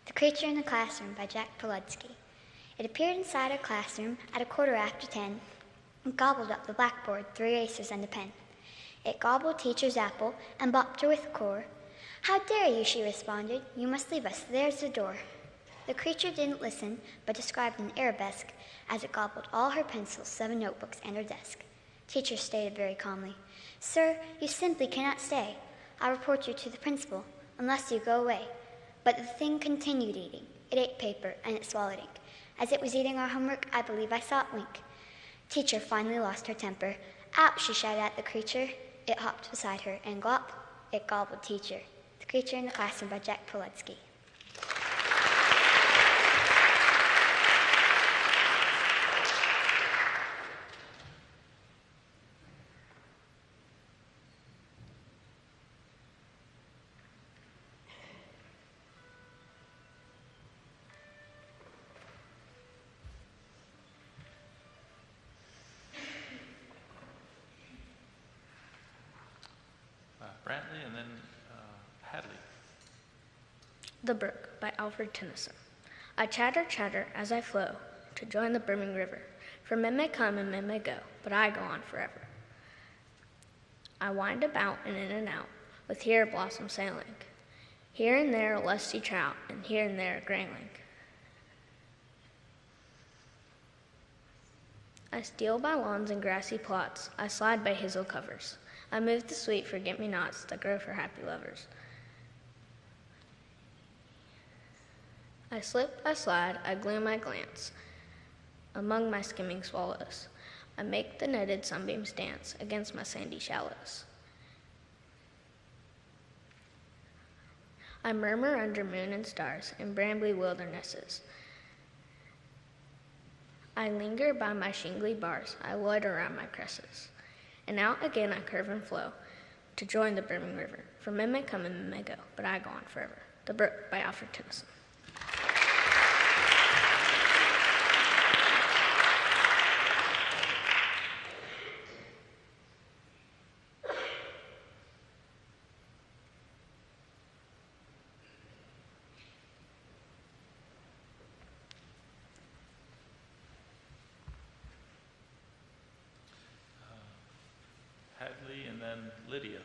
The Creature in the Classroom by Jack Poludsky. It appeared inside our classroom at 10:15 and gobbled up the blackboard, 3 erasers and a pen. It gobbled teacher's apple and bopped her with a core. How dare you, she responded. You must leave us. There's the door. The creature didn't listen, but described an arabesque as it gobbled all her pencils, 7 notebooks, and her desk. Teacher stated very calmly, Sir, you simply cannot stay. I'll report you to the principal, unless you go away. But the thing continued eating. It ate paper, and it swallowed ink. As it was eating our homework, I believe I saw it wink. Teacher finally lost her temper. Out, she shouted at the creature. It hopped beside her, and glop, it gobbled teacher. The Creature in the Classroom by Jack Poludsky. Brantley, and then Hadley. The Brook by Alfred Tennyson. I chatter, chatter as I flow to join the brimming river. For men may come and men may go, but I go on forever. I wind about and in and out with here a blossom sailing, here and there a lusty trout, and here and there a grayling. I steal by lawns and grassy plots, I slide by hazel covers. I move the sweet forget-me-nots that grow for happy lovers. I slip, I slide, I gloom, I glance among my skimming swallows. I make the netted sunbeams dance against my sandy shallows. I murmur under moon and stars in brambly wildernesses. I linger by my shingly bars, I loiter around my cresses. And out again I curve and flow to join the brimming river. For men may come and men may go, but I go on forever. The Brook by Alfred Tennyson. then Lydia.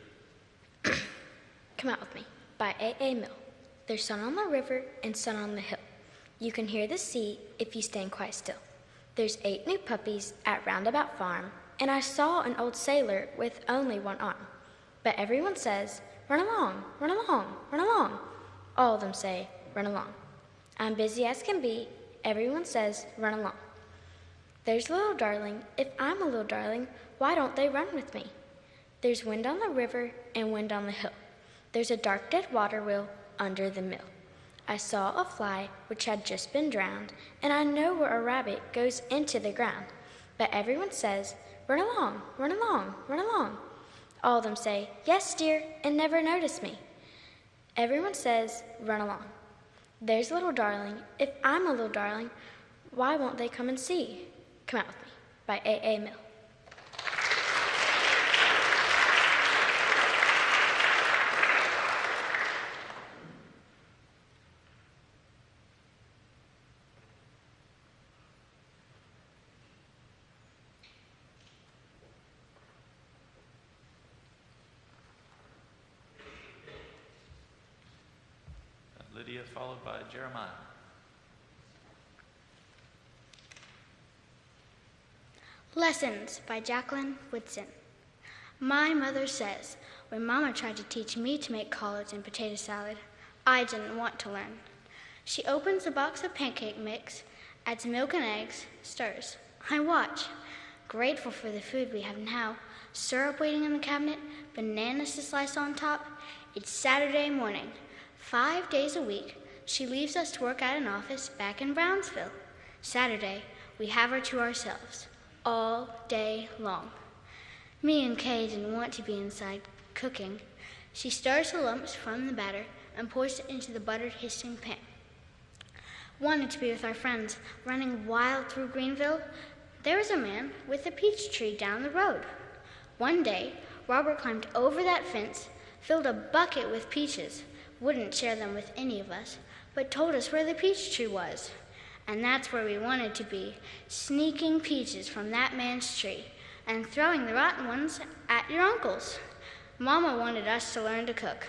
Come Out With Me by A.A. Mill. There's sun on the river and sun on the hill. You can hear the sea if you stand quite still. There's 8 new puppies at Roundabout Farm, and I saw an old sailor with only one arm. But everyone says, run along, run along, run along. All of them say, run along. I'm busy as can be. Everyone says, run along. There's little darling. If I'm a little darling, why don't they run with me? There's wind on the river and wind on the hill. There's a dark dead water wheel under the mill. I saw a fly which had just been drowned, and I know where a rabbit goes into the ground. But everyone says, run along, run along, run along. All of them say, yes, dear, and never notice me. Everyone says, run along. There's a little darling. If I'm a little darling, why won't they come and see? Come Out With Me by A.A. Mill. Lydia, followed by Jeremiah. Lessons by Jacqueline Woodson. My mother says, when Mama tried to teach me to make collards and potato salad, I didn't want to learn. She opens a box of pancake mix, adds milk and eggs, stirs. I watch, grateful for the food we have now. Syrup waiting in the cabinet, bananas to slice on top. It's Saturday morning. 5 days a week, she leaves us to work at an office back in Brownsville. Saturday, we have her to ourselves, all day long. Me and Kay didn't want to be inside cooking. She stirs the lumps from the batter and pours it into the buttered hissing pan. Wanted to be with our friends, running wild through Greenville. There was a man with a peach tree down the road. One day, Robert climbed over that fence, filled a bucket with peaches, wouldn't share them with any of us, but told us where the peach tree was. And that's where we wanted to be, sneaking peaches from that man's tree and throwing the rotten ones at your uncle's. Mama wanted us to learn to cook.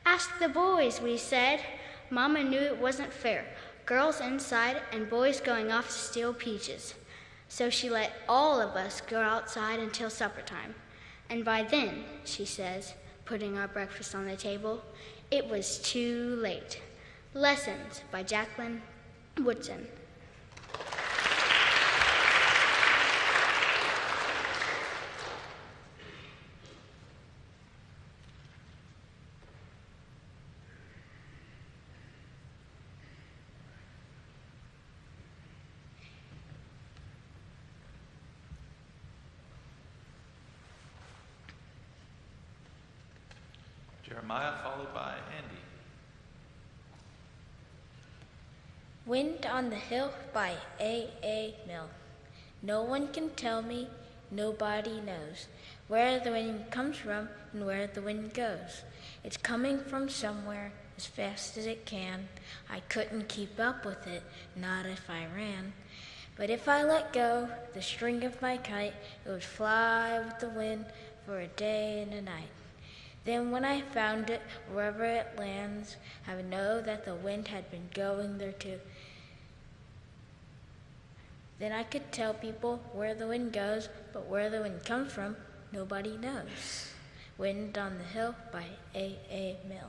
Ask the boys, we said. Mama knew it wasn't fair, girls inside and boys going off to steal peaches. So she let all of us go outside until supper time. And by then, she says, putting our breakfast on the table, it was too late. Lessons by Jacqueline Woodson. Jeremiah, followed by Andy. Wind on the Hill by A.A. Mill. No one can tell me, nobody knows, where the wind comes from and where the wind goes. It's coming from somewhere as fast as it can. I couldn't keep up with it, not if I ran. But if I let go the string of my kite, it would fly with the wind for a day and a night. Then when I found it, wherever it lands, I would know that the wind had been going there too. Then I could tell people where the wind goes, but where the wind comes from, nobody knows. Wind on the Hill by A.A. Mill.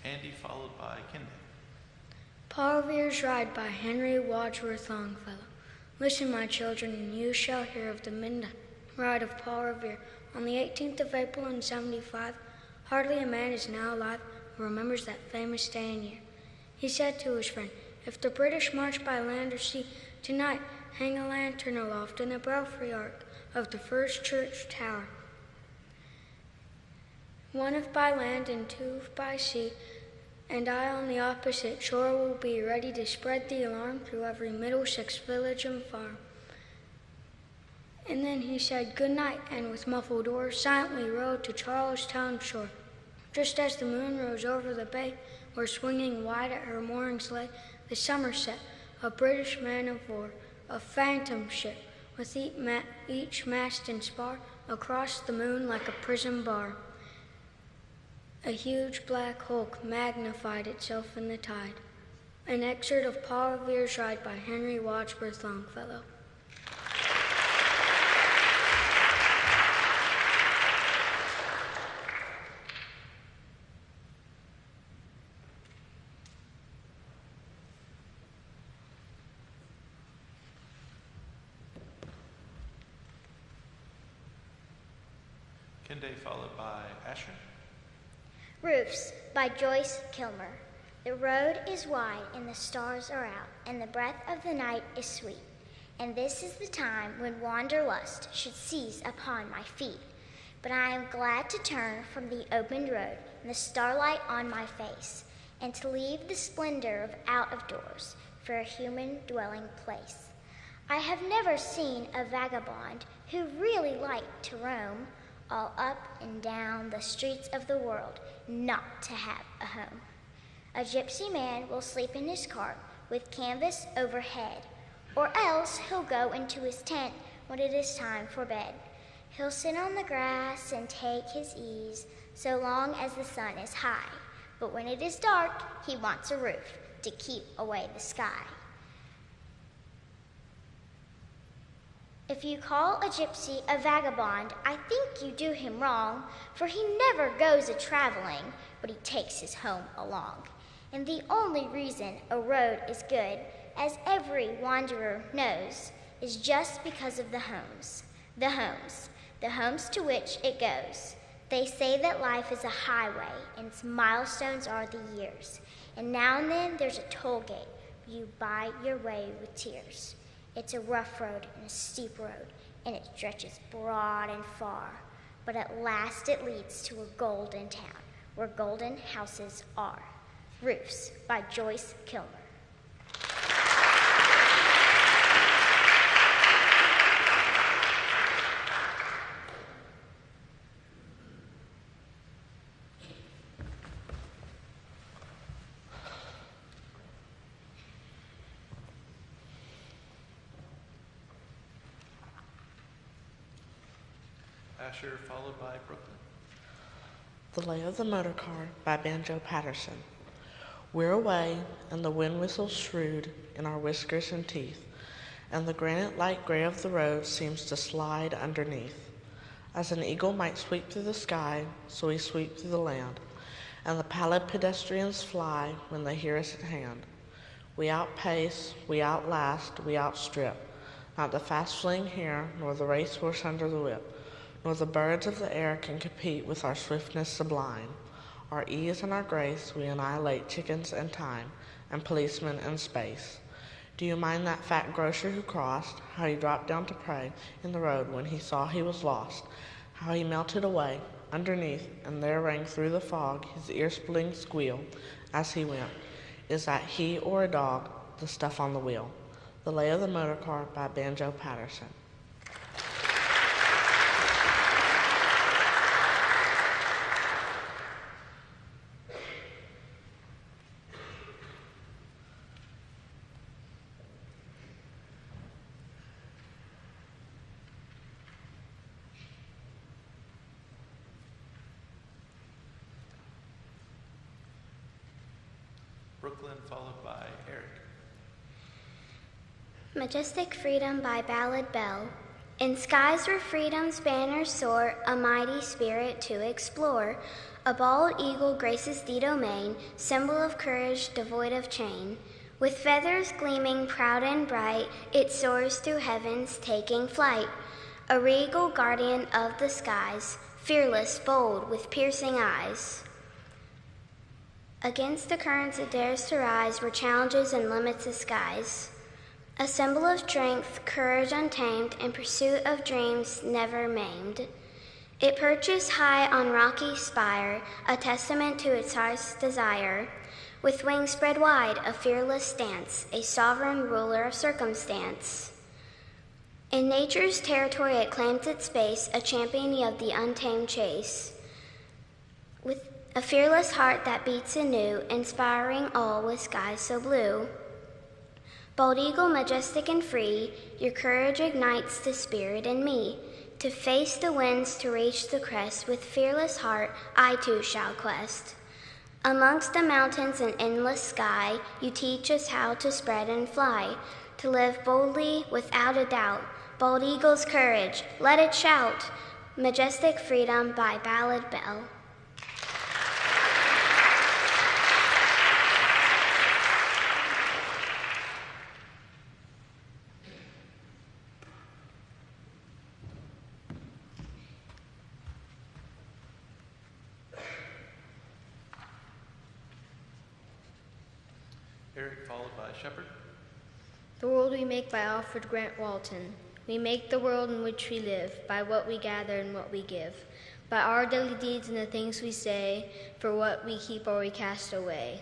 Andy, followed by Kende. Paul Revere's Ride by Henry Wadsworth Longfellow. Listen, my children, and you shall hear of the midnight ride of Paul Revere. On the 18th of April in 75, hardly a man is now alive who remembers that famous day and year. He said to his friend, if the British march by land or sea, tonight hang a lantern aloft in the belfry arch of the first church tower. One if by land and two if by sea, and I on the opposite shore will be ready to spread the alarm through every Middlesex village and farm. And then he said good night, and with muffled oars silently rowed to Charlestown shore. Just as the moon rose over the bay, where swinging wide at her moorings lay the Somerset, a British man of war, a phantom ship, with each mast and spar across the moon like a prison bar. A huge black hulk magnified itself in the tide. An excerpt of Paul Revere's Ride by Henry Wadsworth Longfellow. Kende followed by Asher. Roofs by Joyce Kilmer. The road is wide and the stars are out, and the breath of the night is sweet. And this is the time when wanderlust should seize upon my feet. But I am glad to turn from the opened road and the starlight on my face, and to leave the splendor of out of doors for a human dwelling place. I have never seen a vagabond who really liked to roam all up and down the streets of the world, not to have a home. A gypsy man will sleep in his cart with canvas overhead, or else he'll go into his tent when it is time for bed. He'll sit on the grass and take his ease so long as the sun is high, but when it is dark, he wants a roof to keep away the sky. If you call a gypsy a vagabond, I think you do him wrong, for he never goes a-traveling, but he takes his home along. And the only reason a road is good, as every wanderer knows, is just because of the homes to which it goes. They say that life is a highway, and its milestones are the years. And now and then there's a toll gate where you buy your way with tears. It's a rough road and a steep road, and it stretches broad and far. But at last it leads to a golden town, where golden houses are. Roofs by Joyce Kilmer. Asher followed by Brooklyn. The Lay of the Motor Car by Banjo Patterson. We're away, and the wind whistles shrewd in our whiskers and teeth, and the granite light gray of the road seems to slide underneath. As an eagle might sweep through the sky, so we sweep through the land, and the pallid pedestrians fly when they hear us at hand. We outpace, we outlast, we outstrip, not the fast-fleeing hare, nor the racehorse under the whip, nor the birds of the air can compete with our swiftness sublime. Our ease and our grace, we annihilate chickens and time, and policemen and space. Do you mind that fat grocer who crossed, how he dropped down to pray in the road when he saw he was lost, how he melted away underneath, and there rang through the fog his ear-splitting squeal as he went? Is that he or a dog, the stuff on the wheel? The Lay of the Motor Car by Banjo Patterson. Brooklyn followed by Eric. Majestic Freedom by Ballad Bell. In skies where freedom's banners soar, a mighty spirit to explore, a bald eagle graces the domain, symbol of courage devoid of chain. With feathers gleaming proud and bright, it soars through heavens, taking flight. A regal guardian of the skies, fearless, bold, with piercing eyes. Against the currents it dares to rise, where challenges and limits the skies. A symbol of strength, courage untamed, in pursuit of dreams never maimed. It perches high on rocky spire, a testament to its heart's desire. With wings spread wide, a fearless stance, a sovereign ruler of circumstance. In nature's territory it claims its space, a champion of the untamed chase. With a fearless heart that beats anew, inspiring all with skies so blue. Bold eagle, majestic and free, your courage ignites the spirit in me. To face the winds, to reach the crest, with fearless heart, I too shall quest. Amongst the mountains and endless sky, you teach us how to spread and fly, to live boldly without a doubt. Bold eagle's courage, let it shout, majestic freedom by ballad bell. Eric, followed by Shepherd. The World We Make by Alfred Grant Walton. We make the world in which we live, by what we gather and what we give, by our daily deeds and the things we say, for what we keep or we cast away.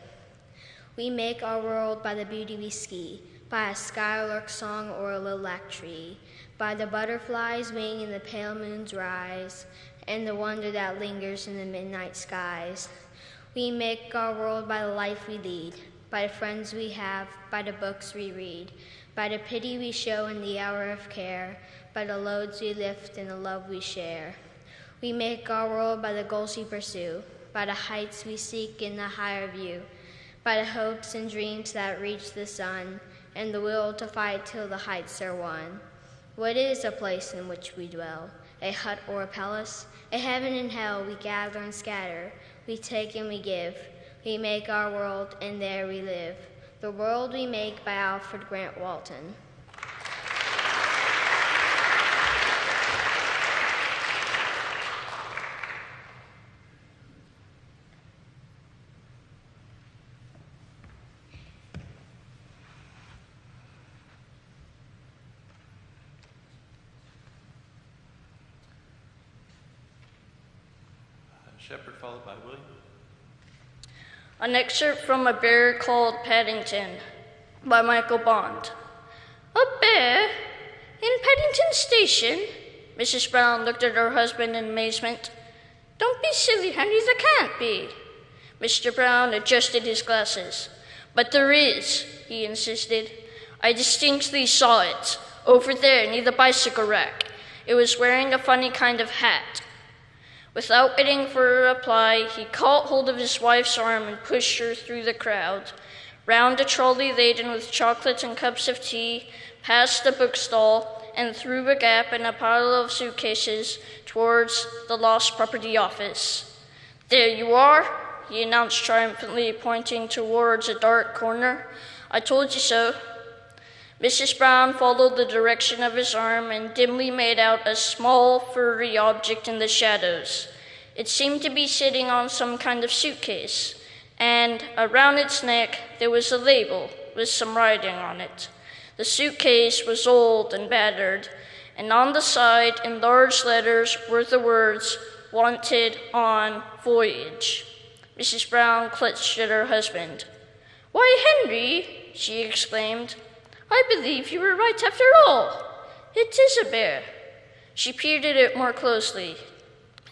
We make our world by the beauty we ski, by a skylark song or a lilac tree, by the butterflies wing in the pale moon's rise, and the wonder that lingers in the midnight skies. We make our world by the life we lead, by the friends we have, by the books we read, by the pity we show in the hour of care, by the loads we lift and the love we share. We make our world by the goals we pursue, by the heights we seek in the higher view, by the hopes and dreams that reach the sun, and the will to fight till the heights are won. What is a place in which we dwell? A hut or a palace? A heaven and hell we gather and scatter, we take and we give. We make our world, and there we live. The World We Make by Alfred Grant Walton. Shepherd, followed by William. An excerpt from A Bear Called Paddington by Michael Bond. A bear? In Paddington Station? Mrs. Brown looked at her husband in amazement. Don't be silly, Henry, there can't be. Mr. Brown adjusted his glasses. But there is, he insisted. I distinctly saw it, over there near the bicycle rack. It was wearing a funny kind of hat. Without waiting for a reply, he caught hold of his wife's arm and pushed her through the crowd, round a trolley laden with chocolates and cups of tea, past the bookstall, and through a gap in a pile of suitcases towards the Lost Property Office. There you are, he announced triumphantly, pointing towards a dark corner. I told you so. Mrs. Brown followed the direction of his arm and dimly made out a small, furry object in the shadows. It seemed to be sitting on some kind of suitcase, and around its neck there was a label with some writing on it. The suitcase was old and battered, and on the side, in large letters, were the words, "Wanted on voyage." Mrs. Brown clutched at her husband. "Why, Henry," she exclaimed, "I believe you were right after all. It is a bear." She peered at it more closely.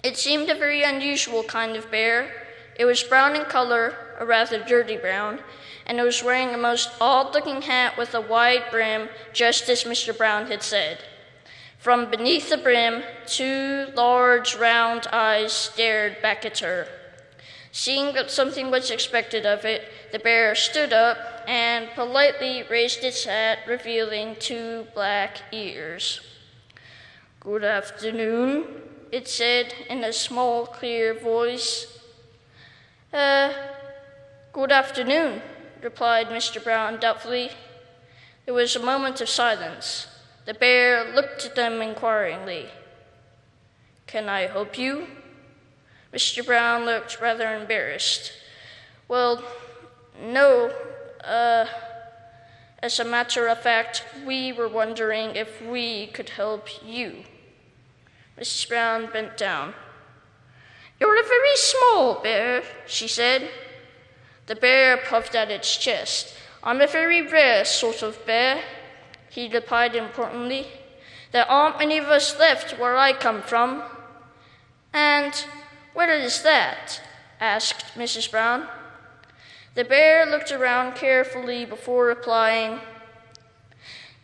It seemed a very unusual kind of bear. It was brown in color, a rather dirty brown, and it was wearing a most odd-looking hat with a wide brim, just as Mr. Brown had said. From beneath the brim, two large, round eyes stared back at her. Seeing that something was expected of it, the bear stood up and politely raised its hat, revealing two black ears. "Good afternoon," it said in a small, clear voice. Good afternoon," replied Mr. Brown doubtfully. There was a moment of silence. The bear looked at them inquiringly. "Can I help you?" Mr. Brown looked rather embarrassed. "Well, no, as a matter of fact, we were wondering if we could help you." Mrs. Brown bent down. "You're a very small bear," she said. The bear puffed at its chest. I'm a very rare sort of bear, he replied importantly. There aren't many of us left where I come from. And where is that? Asked Mrs. Brown. The bear looked around carefully before replying,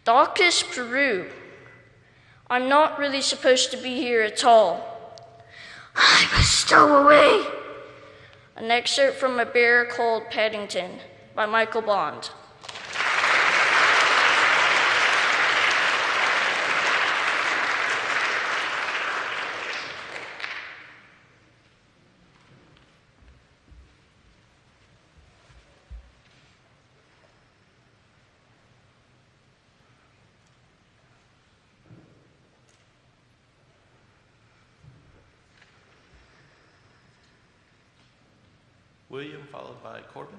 Darkest Peru. I'm not really supposed to be here at all. I'm a stowaway. An excerpt from A Bear Called Paddington by Michael Bond. William, followed by Corbin.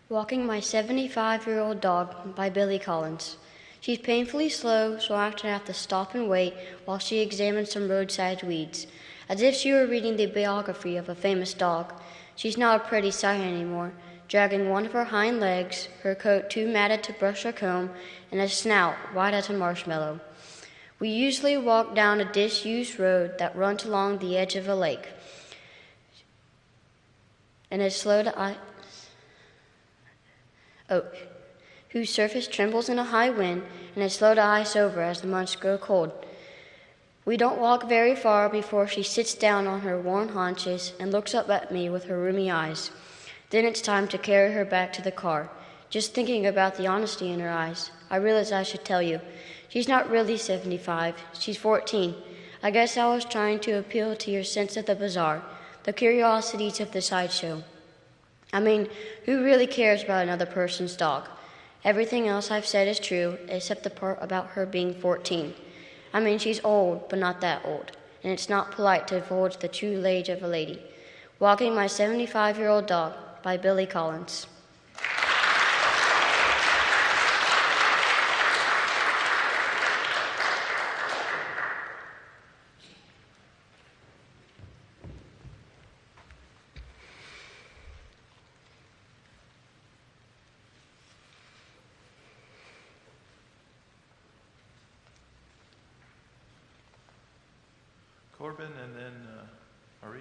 Walking My 75-Year-Old Dog by Billy Collins. She's painfully slow, so I often have to stop and wait while she examines some roadside weeds, as if she were reading the biography of a famous dog. She's not a pretty sight anymore, dragging one of her hind legs, her coat too matted to brush her comb, and a snout white as a marshmallow. We usually walk down a disused road that runs along the edge of a lake, and is slow to ice. Whose surface trembles in a high wind and is slow to ice over as the months grow cold. We don't walk very far before she sits down on her worn haunches and looks up at me with her rheumy eyes. Then it's time to carry her back to the car. Just thinking about the honesty in her eyes, I realize I should tell you. She's not really 75, she's 14. I guess I was trying to appeal to your sense of the bizarre, the curiosities of the sideshow. I mean, who really cares about another person's dog? Everything else I've said is true, except the part about her being 14. I mean, she's old, but not that old, and it's not polite to divulge the true age of a lady. Walking My 75-Year-Old Dog by Billy Collins. Corbin, and then Marie.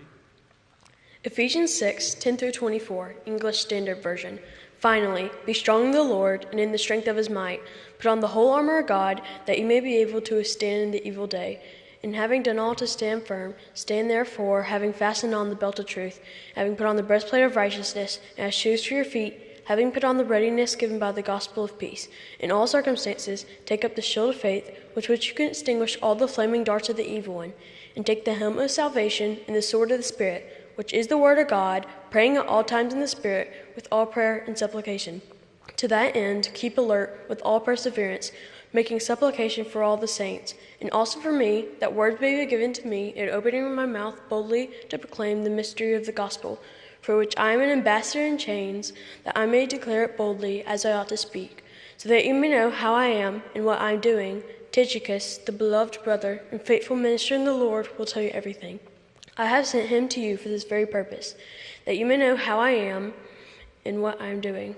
Ephesians 6:10-24, English Standard Version. Finally, be strong in the Lord and in the strength of his might. Put on the whole armor of God, that you may be able to withstand in the evil day. And having done all to stand firm, stand therefore, having fastened on the belt of truth, having put on the breastplate of righteousness, and as shoes for your feet, having put on the readiness given by the gospel of peace. In all circumstances, take up the shield of faith, with which you can extinguish all the flaming darts of the evil one, and take the helmet of salvation and the sword of the Spirit, which is the word of God, praying at all times in the Spirit, with all prayer and supplication. To that end, keep alert with all perseverance, making supplication for all the saints, and also for me, that words may be given to me in opening my mouth boldly to proclaim the mystery of the gospel, for which I am an ambassador in chains, that I may declare it boldly as I ought to speak, so that you may know how I am and what I am doing. Tychicus, the beloved brother and faithful minister in the Lord, will tell you everything. I have sent him to you for this very purpose, that you may know how I am and what I am doing.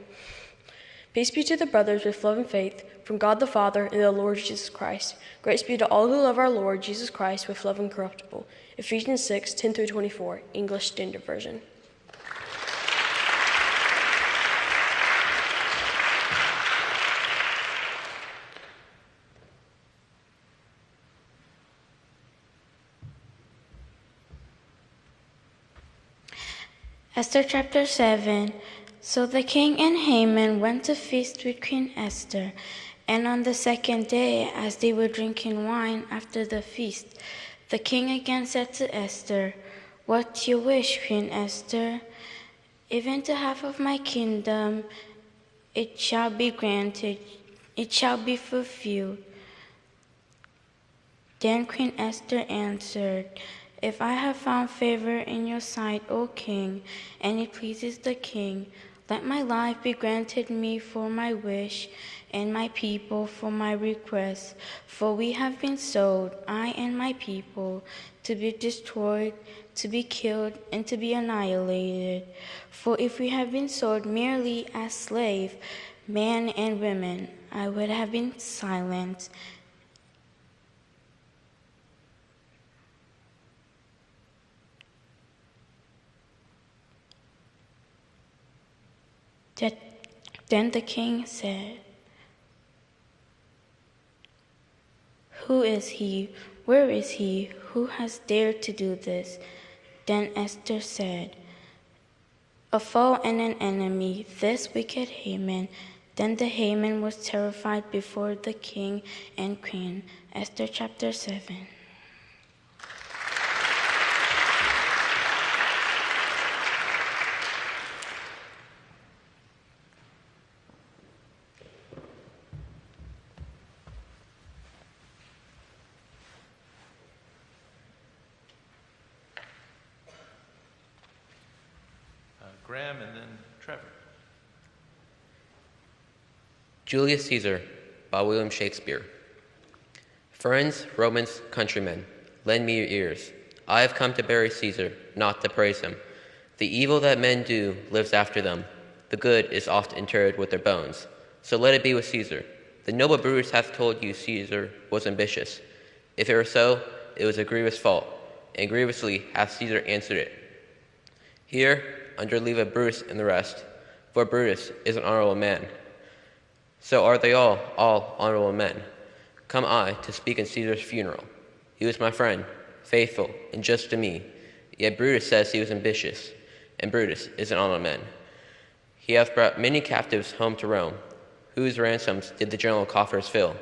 Peace be to the brothers with love and faith, from God the Father and the Lord Jesus Christ. Grace be to all who love our Lord Jesus Christ with love incorruptible. Ephesians 6:10-24, English Standard Version. Esther chapter 7. So the king and Haman went to feast with Queen Esther. And on the second day, as they were drinking wine after the feast, the king again said to Esther, "What do you wish, Queen Esther? Even to half of my kingdom it shall be granted, it shall be fulfilled." Then Queen Esther answered, "If I have found favor in your sight, O king, and it pleases the king, let my life be granted me for my wish, and my people for my request. For we have been sold, I and my people, to be destroyed, to be killed, and to be annihilated. For if we had been sold merely as slaves, men and women, I would have been silent. Then the king said, "Who is he? Where is he? Who has dared to do this?" Then Esther said, "A foe and an enemy, this wicked Haman." Then the Haman was terrified before the king and queen. Esther chapter 7. Graham and then Trevor. Julius Caesar by William Shakespeare. Friends, Romans, countrymen, lend me your ears. I have come to bury Caesar, not to praise him. The evil that men do lives after them. The good is oft interred with their bones. So let it be with Caesar. The noble Brutus hath told you Caesar was ambitious. If it were so, it was a grievous fault, and grievously hath Caesar answered it. Here, under leave of Brutus and the rest, for Brutus is an honorable man. So are they all honorable men. Come I to speak in Caesar's funeral. He was my friend, faithful and just to me. Yet Brutus says he was ambitious, and Brutus is an honorable man. He hath brought many captives home to Rome. Whose ransoms did the general coffers fill?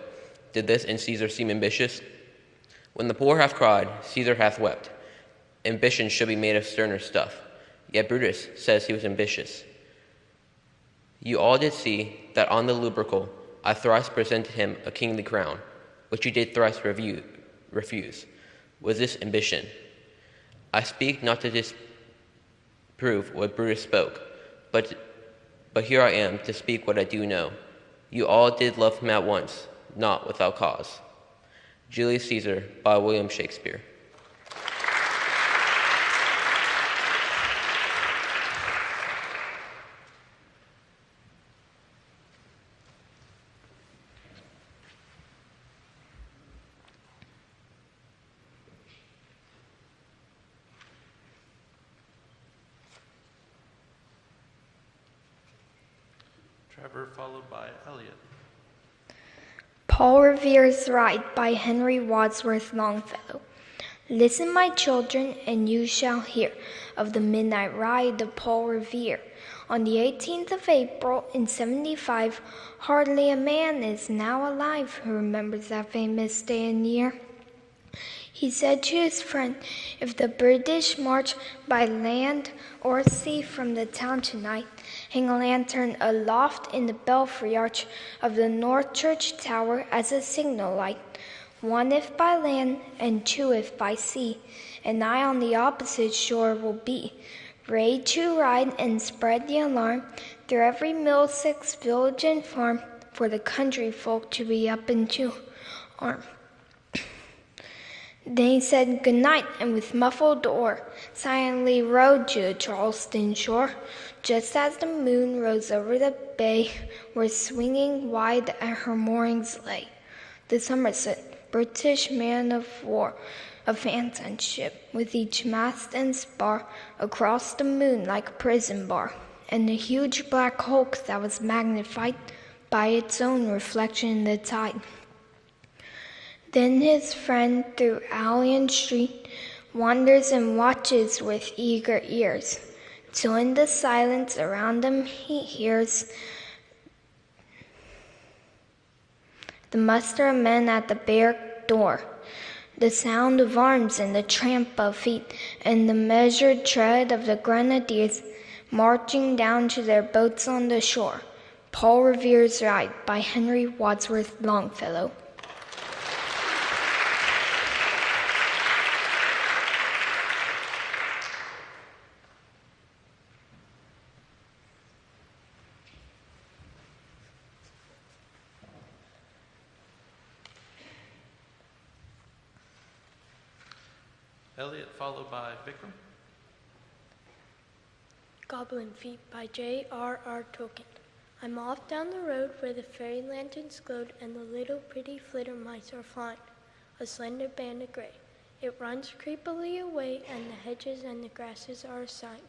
Did this in Caesar seem ambitious? When the poor have cried, Caesar hath wept. Ambition should be made of sterner stuff. Yet Brutus says he was ambitious. You all did see that on the lubrical I thrice presented him a kingly crown, which you did thrice refuse. Was this ambition? I speak not to disprove what Brutus spoke, but here I am to speak what I do know. You all did love him at once, not without cause. Julius Caesar by William Shakespeare. Trevor, followed by Elliot. Paul Revere's Ride by Henry Wadsworth Longfellow. Listen, my children, and you shall hear of the midnight ride of Paul Revere. On the 18th of April in 75, hardly a man is now alive who remembers that famous day and year. He said to his friend, if the British march by land or sea from the town tonight, hang a lantern aloft in the belfry arch of the North Church Tower as a signal light, one if by land and two if by sea, and I on the opposite shore will be, ready to ride and spread the alarm through every Middlesex village and farm, for the country folk to be up into arm. Then he said good night, and with muffled oar silently rowed to the Charleston shore, just as the moon rose over the bay where swinging wide at her moorings lay the Somerset, British man of war, a phantom ship, with each mast and spar across the moon like a prison bar, and a huge black hulk that was magnified by its own reflection in the tide. Then his friend through alley and street wanders and watches with eager ears, till in the silence around him he hears the muster of men at the barrack door, the sound of arms and the tramp of feet, and the measured tread of the grenadiers marching down to their boats on the shore. Paul Revere's Ride by Henry Wadsworth Longfellow. Elliot, followed by Vikram. Goblin Feet by J.R.R. Tolkien. I'm off down the road where the fairy lanterns glowed and the little pretty flitter mice are flying, a slender band of gray. It runs creepily away and the hedges and the grasses are a sign.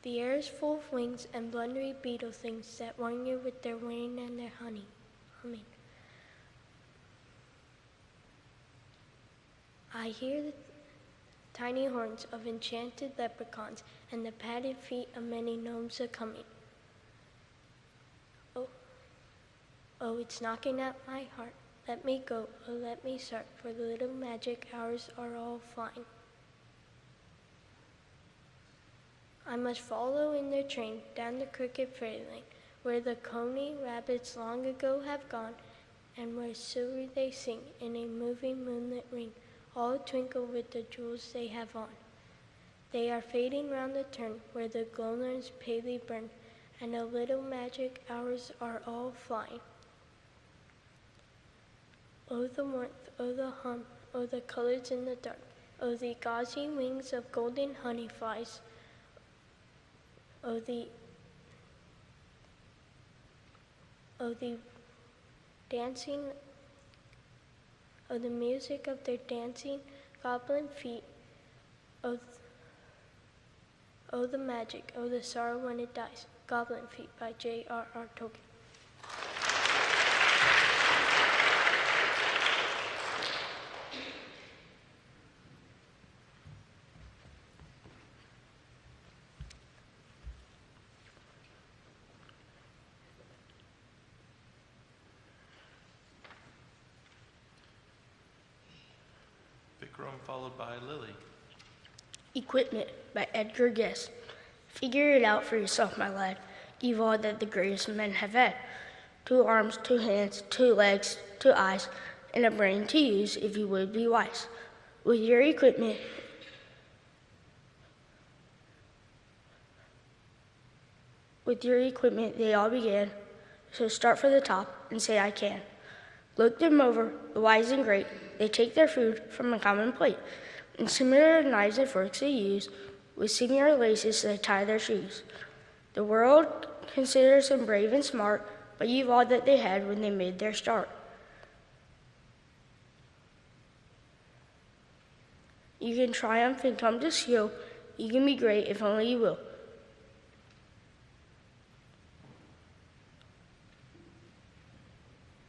The air is full of wings and blundery beetle things that warn you with their wing and their humming. I hear the tiny horns of enchanted leprechauns and the padded feet of many gnomes are coming. Oh, it's knocking at my heart. Let me go, oh, let me start, for the little magic hours are all flying. I must follow in their train down the crooked fairy lane, where the coney rabbits long ago have gone, and where silver they sing in a moving moonlit ring, all twinkle with the jewels they have on. They are fading round the turn, where the glowworms palely burn, and the little magic hours are all flying. Oh, the warmth, oh, the hum, oh, the colors in the dark, oh, the gauzy wings of golden honey flies, oh, the dancing, oh, the music of their dancing goblin feet, oh, the magic, oh, the sorrow when it dies. Goblin Feet by J.R.R. Tolkien. Vikram followed by Lily. Equipment by Edgar Guest. Figure it out for yourself, my lad. You've all that the greatest men have had. 2 arms, 2 hands, 2 legs, 2 eyes, and a brain to use if you would be wise. With your equipment, they all began. So start for the top and say, I can. Look them over, the wise and great. They take their food from a common plate. And similar knives and forks they use, with similar laces they tie their shoes. The world considers them brave and smart, but you've all that they had when they made their start. You can triumph and come to skill. You can be great if only you will.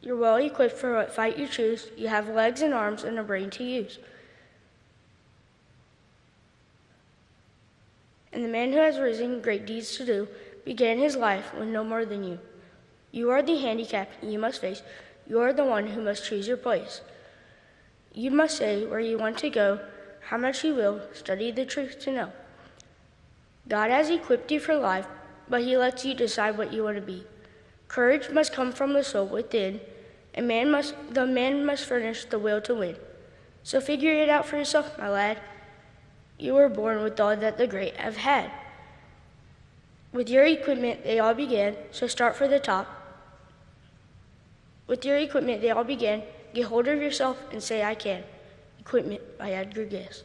You're well equipped for what fight you choose. You have legs and arms and a brain to use. And the man who has risen, great deeds to do, began his life with no more than you. You are the handicap you must face. You are the one who must choose your place. You must say where you want to go, how much you will, study the truth to know. God has equipped you for life, but he lets you decide what you want to be. Courage must come from the soul within, and the man must furnish the will to win. So figure it out for yourself, my lad. You were born with all that the great have had. With your equipment, they all began, so start for the top. With your equipment, they all began. Get hold of yourself and say, I can. Equipment by Edgar Guest.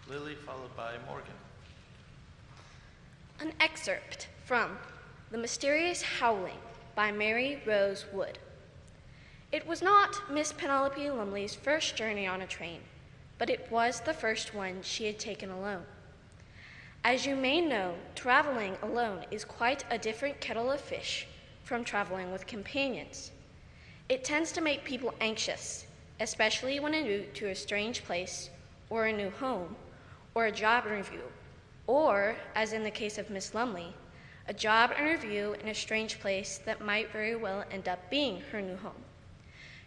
Lily followed by Morgan. An excerpt from The Mysterious Howling by Mary Rose Wood. It was not Miss Penelope Lumley's first journey on a train, but it was the first one she had taken alone. As you may know, traveling alone is quite a different kettle of fish from traveling with companions. It tends to make people anxious, especially when en route to a strange place or a new home, or a job interview, or, as in the case of Miss Lumley, a job interview in a strange place that might very well end up being her new home.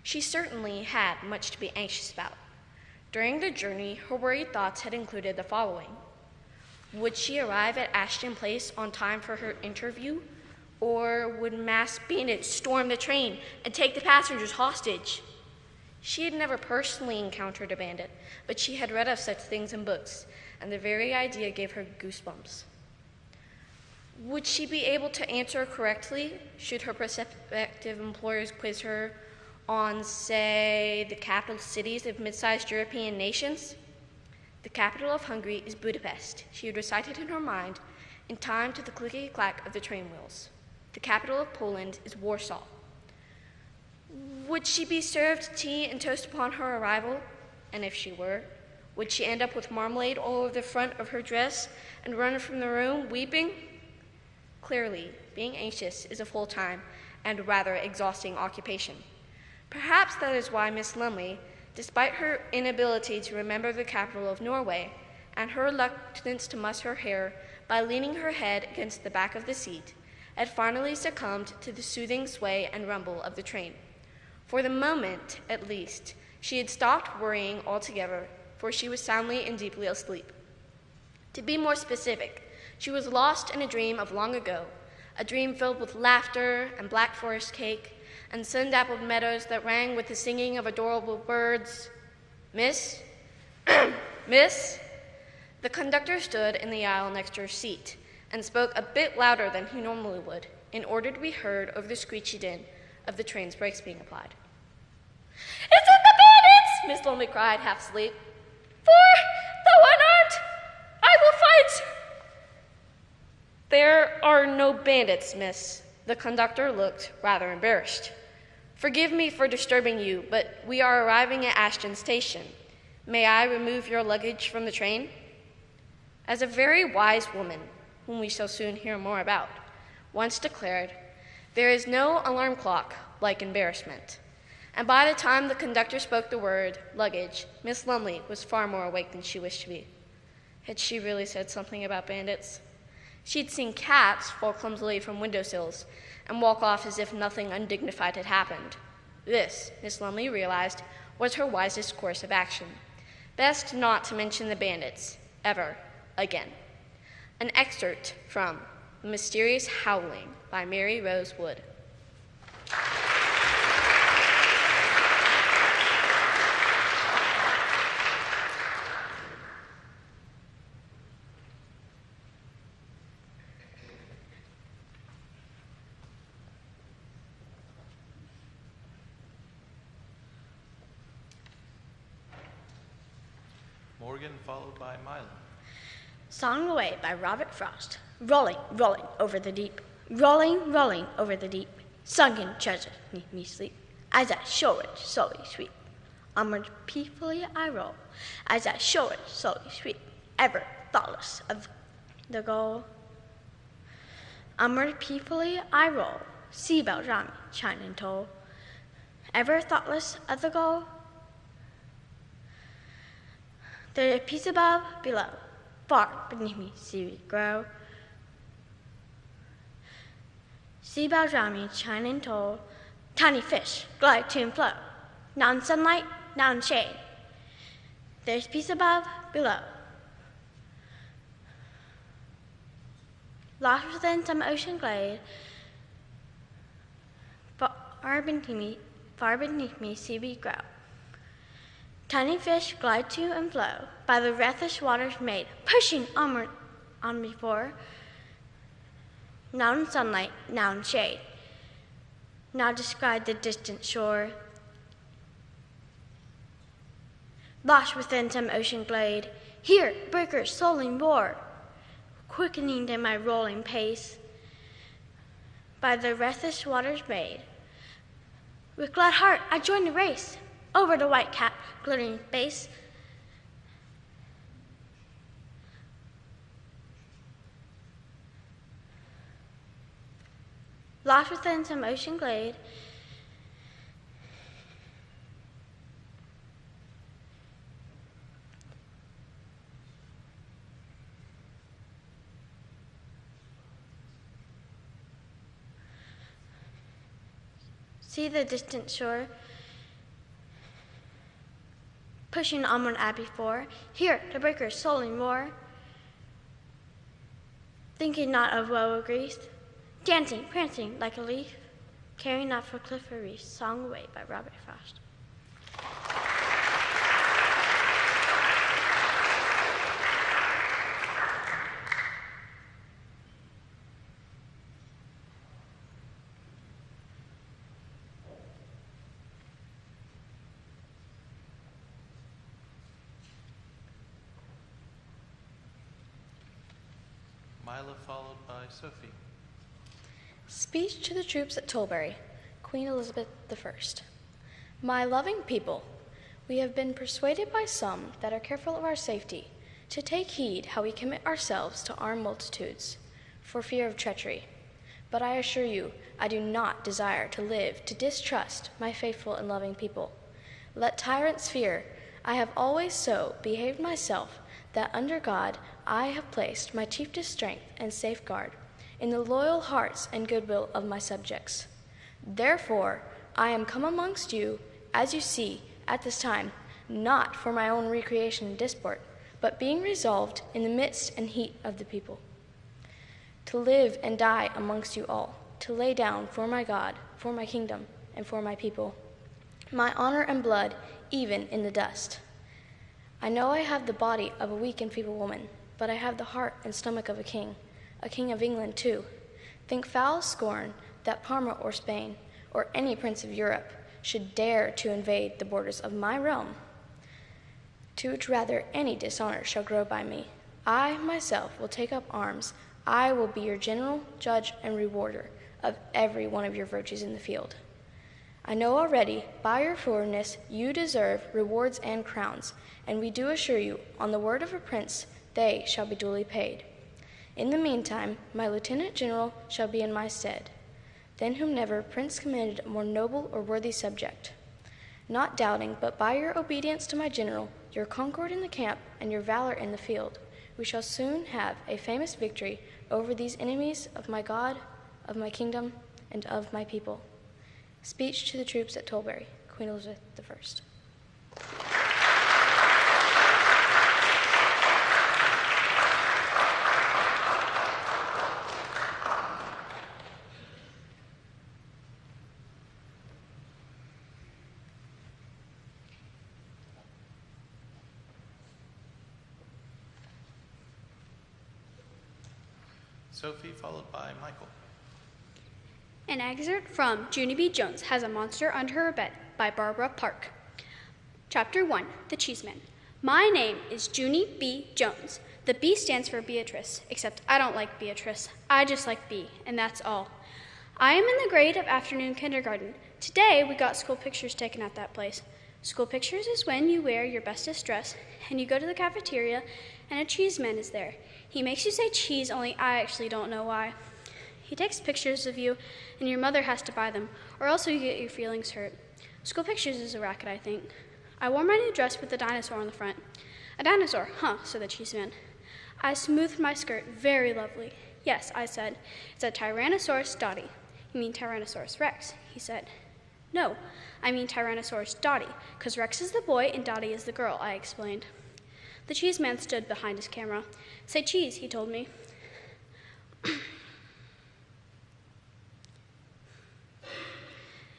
She certainly had much to be anxious about. During the journey, her worried thoughts had included the following. Would she arrive at Ashton Place on time for her interview? Or would masked bandits storm the train and take the passengers hostage? She had never personally encountered a bandit, but she had read of such things in books, and the very idea gave her goosebumps. Would she be able to answer correctly should her prospective employers quiz her on, say, the capital cities of mid-sized European nations? The capital of Hungary is Budapest. She had recited in her mind in time to the clickety-clack of the train wheels. The capital of Poland is Warsaw. Would she be served tea and toast upon her arrival? And if she were, would she end up with marmalade all over the front of her dress and run from the room weeping? Clearly, being anxious is a full-time and rather exhausting occupation. Perhaps that is why Miss Lumley, despite her inability to remember the capital of Norway and her reluctance to muss her hair by leaning her head against the back of the seat, had finally succumbed to the soothing sway and rumble of the train. For the moment, at least, she had stopped worrying altogether, for she was soundly and deeply asleep. To be more specific, she was lost in a dream of long ago, a dream filled with laughter and black forest cake and sun-dappled meadows that rang with the singing of adorable birds. Miss? Miss? The conductor stood in the aisle next to her seat and spoke a bit louder than he normally would, in order to be heard over the screechy din of the train's brakes being applied. "It's in the bandits!" Miss Lumley cried, half asleep. "For, though unarmed, I will fight!" "There are no bandits, miss." The conductor looked rather embarrassed. "Forgive me for disturbing you, but we are arriving at Ashton Station. May I remove your luggage from the train?" As a very wise woman, whom we shall soon hear more about, once declared, there is no alarm clock like embarrassment. And by the time the conductor spoke the word luggage, Miss Lumley was far more awake than she wished to be. Had she really said something about bandits? She'd seen cats fall clumsily from windowsills and walk off as if nothing undignified had happened. This, Miss Lumley realized, was her wisest course of action. Best not to mention the bandits, ever again. An excerpt from The Mysterious Howling by Mary Rose Wood. Morgan, followed by Milo. Song Away by Robert Frost. Rolling, rolling over the deep. Rolling, rolling over the deep. Sunken treasure neath me sleep. As I shoreward slowly sweep. Onward peacefully I roll. As I shoreward slowly sweep. Ever thoughtless of the goal. Onward peacefully I roll. Sea bells round me chime and toll. Ever thoughtless of the goal. There's a peace above, below. Far beneath me seaweed grow. Sea bells round me chime and toll. Tiny fish glide to and flow. Now in sunlight, now in shade. There's peace above, below. Lost within some ocean glade. Far beneath me seaweed grow. Tiny fish glide to and flow by the restless waters made, pushing onward on before. Now in sunlight, now in shade. Now descried the distant shore. Lost within some ocean glade, here breakers sulling roar, quickening in my rolling pace. By the restless waters made, with glad heart I join the race. Over the white cap, glittering space. Lost within some ocean glade. See the distant shore. Pushing onward as before, hear the breakers sulling roar. Thinking not of woe or grief, Dancing, prancing like a leaf, caring not for cliff or reef, song away by Robert Frost. Mila, followed by Sophie. Speech to the troops at Tilbury, Queen Elizabeth I. My loving people, we have been persuaded by some that are careful of our safety to take heed how we commit ourselves to armed multitudes for fear of treachery. But I assure you, I do not desire to live to distrust my faithful and loving people. Let tyrants fear, I have always so behaved myself that under God I have placed my chiefest strength and safeguard in the loyal hearts and goodwill of my subjects. Therefore, I am come amongst you, as you see, at this time, not for my own recreation and disport, but being resolved in the midst and heat of the people, to live and die amongst you all, to lay down for my God, for my kingdom, and for my people, my honor and blood, even in the dust. I know I have the body of a weak and feeble woman, but I have the heart and stomach of a king of England too. Think foul scorn that Parma or Spain, or any prince of Europe, should dare to invade the borders of my realm. To which rather any dishonor shall grow by me. I myself will take up arms. I will be your general, judge, and rewarder of every one of your virtues in the field. I know already, by your forwardness, you deserve rewards and crowns, and we do assure you, on the word of a prince, they shall be duly paid. In the meantime, my lieutenant general shall be in my stead, than whom never prince commanded a more noble or worthy subject. Not doubting, but by your obedience to my general, your concord in the camp, and your valor in the field, we shall soon have a famous victory over these enemies of my God, of my kingdom, and of my people. Speech to the troops at Tilbury, Queen Elizabeth I. Sophie, followed by Michael. An excerpt from Junie B. Jones Has a Monster Under Her Bed by Barbara Park. Chapter 1, The Cheeseman. My name is Junie B. Jones. The B stands for Beatrice, except I don't like Beatrice. I just like B, and that's all. I am in the grade of afternoon kindergarten. Today we got school pictures taken at that place. School pictures is when you wear your bestest dress, and you go to the cafeteria, and a cheeseman is there. He makes you say cheese, only I actually don't know why. He takes pictures of you, and your mother has to buy them, or else you get your feelings hurt. School pictures is a racket, I think. I wore my new dress with the dinosaur on the front. A dinosaur, huh, said the cheeseman. I smoothed my skirt, very lovely. Yes, I said, it's a Tyrannosaurus dotty. You mean Tyrannosaurus rex, he said. No, I mean Tyrannosaurus dotty, 'cause Rex is the boy and Dotty is the girl, I explained. The cheeseman stood behind his camera. Say cheese, he told me.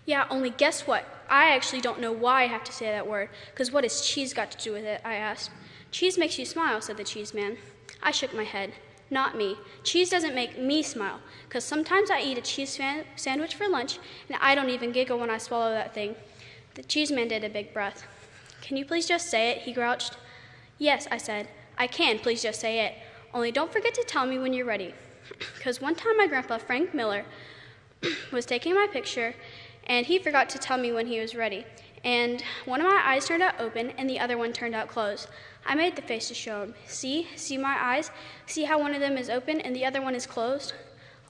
Yeah, only guess what? I actually don't know why I have to say that word, 'cause what has cheese got to do with it, I asked. Cheese makes you smile, said the cheeseman. I shook my head. Not me. Cheese doesn't make me smile, 'cause sometimes I eat a cheese sandwich for lunch, and I don't even giggle when I swallow that thing. The cheeseman did a big breath. Can you please just say it, he grouched. Yes, I said. I can, please just say it. Only don't forget to tell me when you're ready. 'Cause one time my grandpa, Frank Miller, was taking my picture, and he forgot to tell me when he was ready. And one of my eyes turned out open, and the other one turned out closed. I made the face to show him. See my eyes? See how one of them is open and the other one is closed?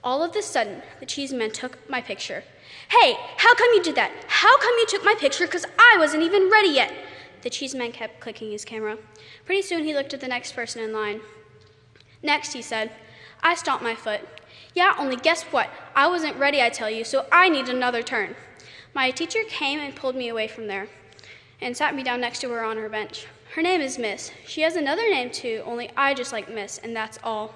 All of a sudden, the cheeseman took my picture. Hey, how come you did that? How come you took my picture? 'Cause I wasn't even ready yet. The cheeseman kept clicking his camera. Pretty soon he looked at the next person in line. Next, he said, I stomped my foot. Yeah, only guess what? I wasn't ready, I tell you, so I need another turn. My teacher came and pulled me away from there and sat me down next to her on her bench. Her name is Miss. She has another name too, only I just like Miss, and that's all.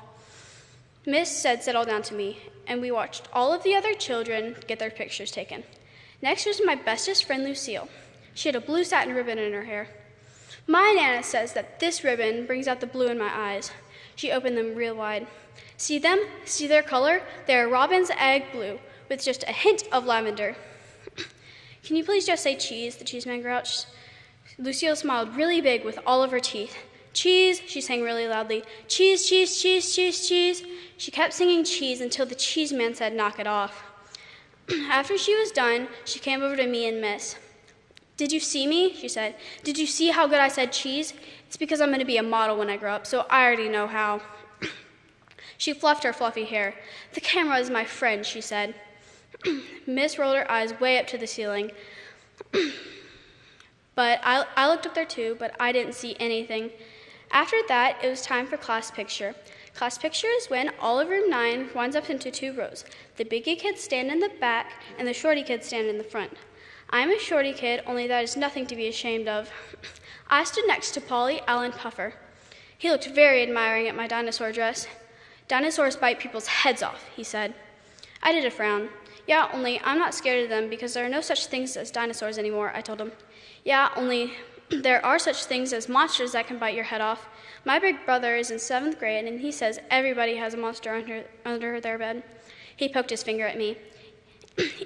Miss said settle down to me, and we watched all of the other children get their pictures taken. Next was my bestest friend, Lucille. She had a blue satin ribbon in her hair. My Nana says that this ribbon brings out the blue in my eyes. She opened them real wide. See them? See their color? They're robin's egg blue, with just a hint of lavender. Can you please just say cheese? The cheeseman grouched. Lucille smiled really big with all of her teeth. Cheese, she sang really loudly. Cheese, cheese, cheese, cheese, cheese. She kept singing cheese until the cheeseman said knock it off. After she was done, she came over to me and Miss. Did you see me? She said. Did you see how good I said cheese? It's because I'm going to be a model when I grow up, so I already know how. She fluffed her fluffy hair. The camera is my friend, she said. Miss rolled her eyes way up to the ceiling. But I looked up there too, but I didn't see anything. After that, it was time for class picture. Class picture is when all of room 9 winds up into 2 rows. The biggie kids stand in the back, and the shorty kids stand in the front. I'm a shorty kid, only that is nothing to be ashamed of. I stood next to Polly Allen Puffer. He looked very admiring at my dinosaur dress. Dinosaurs bite people's heads off, he said. I did a frown. Yeah, only I'm not scared of them because there are no such things as dinosaurs anymore, I told him. Yeah, only there are such things as monsters that can bite your head off. My big brother is in 7th grade, and he says everybody has a monster under their bed. He poked his finger at me.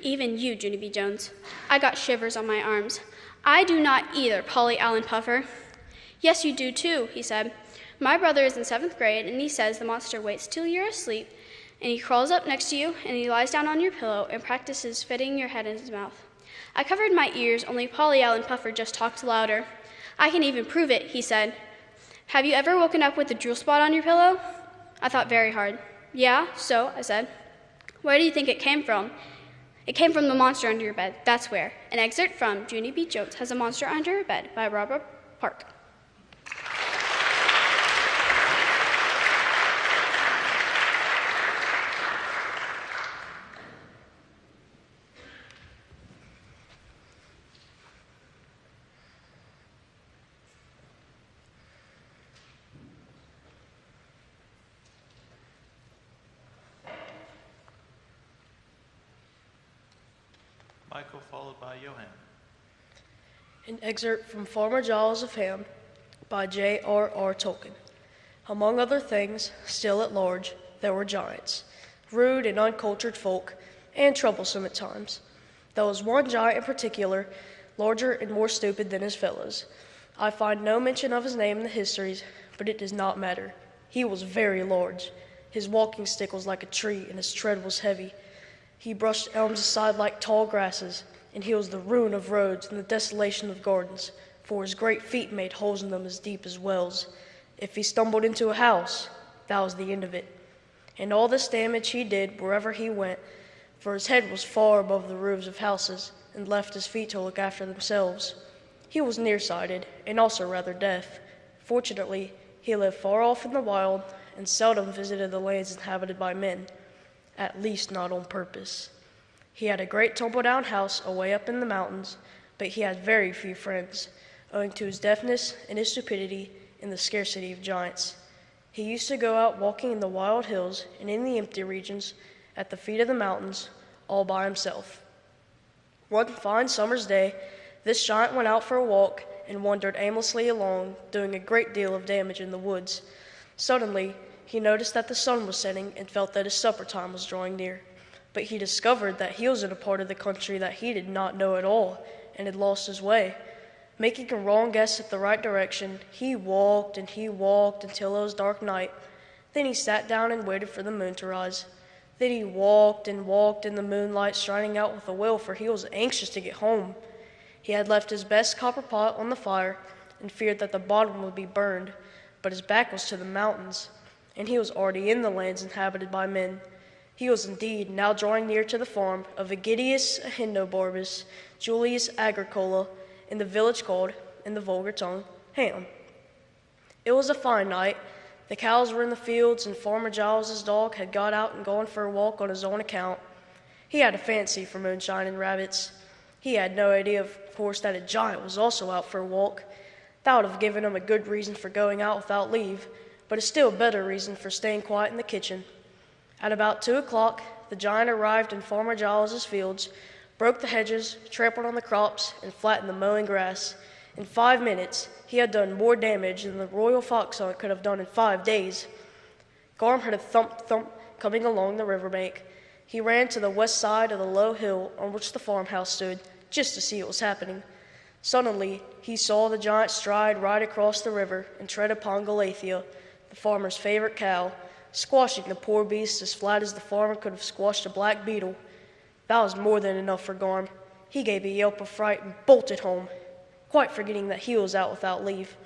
Even you, Junie B. Jones. I got shivers on my arms. I do not either, Polly Allen Puffer. Yes, you do too, he said. My brother is in 7th grade, and he says the monster waits till you're asleep, and he crawls up next to you, and he lies down on your pillow and practices fitting your head in his mouth. I covered my ears, only Polly Allen Puffer just talked louder. I can even prove it, he said. Have you ever woken up with a drool spot on your pillow? I thought very hard. Yeah, so, I said. Where do you think it came from? It came from the monster under your bed, that's where. An excerpt from Junie B. Jones Has a Monster Under Her Bed by Robert Park. Michael, followed by Johan. An excerpt from Farmer Giles of Ham by J.R.R. Tolkien. Among other things, still at large, there were giants, rude and uncultured folk, and troublesome at times. There was one giant in particular, larger and more stupid than his fellows. I find no mention of his name in the histories, but it does not matter. He was very large. His walking stick was like a tree, and his tread was heavy. He brushed elms aside like tall grasses, and he was the ruin of roads and the desolation of gardens, for his great feet made holes in them as deep as wells. If he stumbled into a house, that was the end of it. And all this damage he did wherever he went, for his head was far above the roofs of houses, and left his feet to look after themselves. He was nearsighted, and also rather deaf. Fortunately, he lived far off in the wild, and seldom visited the lands inhabited by men. At least not on purpose. He had a great tumble-down house away up in the mountains, but he had very few friends, owing to his deafness and his stupidity and the scarcity of giants. He used to go out walking in the wild hills and in the empty regions at the feet of the mountains, all by himself. One fine summer's day, this giant went out for a walk and wandered aimlessly along, doing a great deal of damage in the woods. Suddenly, he noticed that the sun was setting and felt that his supper time was drawing near. But he discovered that he was in a part of the country that he did not know at all and had lost his way. Making a wrong guess at the right direction, he walked until it was dark night. Then he sat down and waited for the moon to rise. Then he walked in the moonlight, striding out with a will, for he was anxious to get home. He had left his best copper pot on the fire and feared that the bottom would be burned, but his back was to the mountains, and he was already in the lands inhabited by men. He was indeed now drawing near to the farm of Aegidius Ahenobarbus Julius Agricola, in the village called, in the vulgar tongue, Ham. It was a fine night. The cows were in the fields, and Farmer Giles's dog had got out and gone for a walk on his own account. He had a fancy for moonshine and rabbits. He had no idea, of course, that a giant was also out for a walk. That would have given him a good reason for going out without leave, but a still better reason for staying quiet in the kitchen. At about 2 o'clock, the giant arrived in Farmer Giles's fields, broke the hedges, trampled on the crops, and flattened the mowing grass. In 5 minutes, he had done more damage than the royal fox hunt could have done in 5 days. Gorm heard a thump-thump coming along the riverbank. He ran to the west side of the low hill on which the farmhouse stood, just to see what was happening. Suddenly, he saw the giant stride right across the river and tread upon Galathea, the farmer's favorite cow, squashing the poor beast as flat as the farmer could have squashed a black beetle. That was more than enough for Gorm. He gave a yelp of fright and bolted home, quite forgetting that he was out without leave.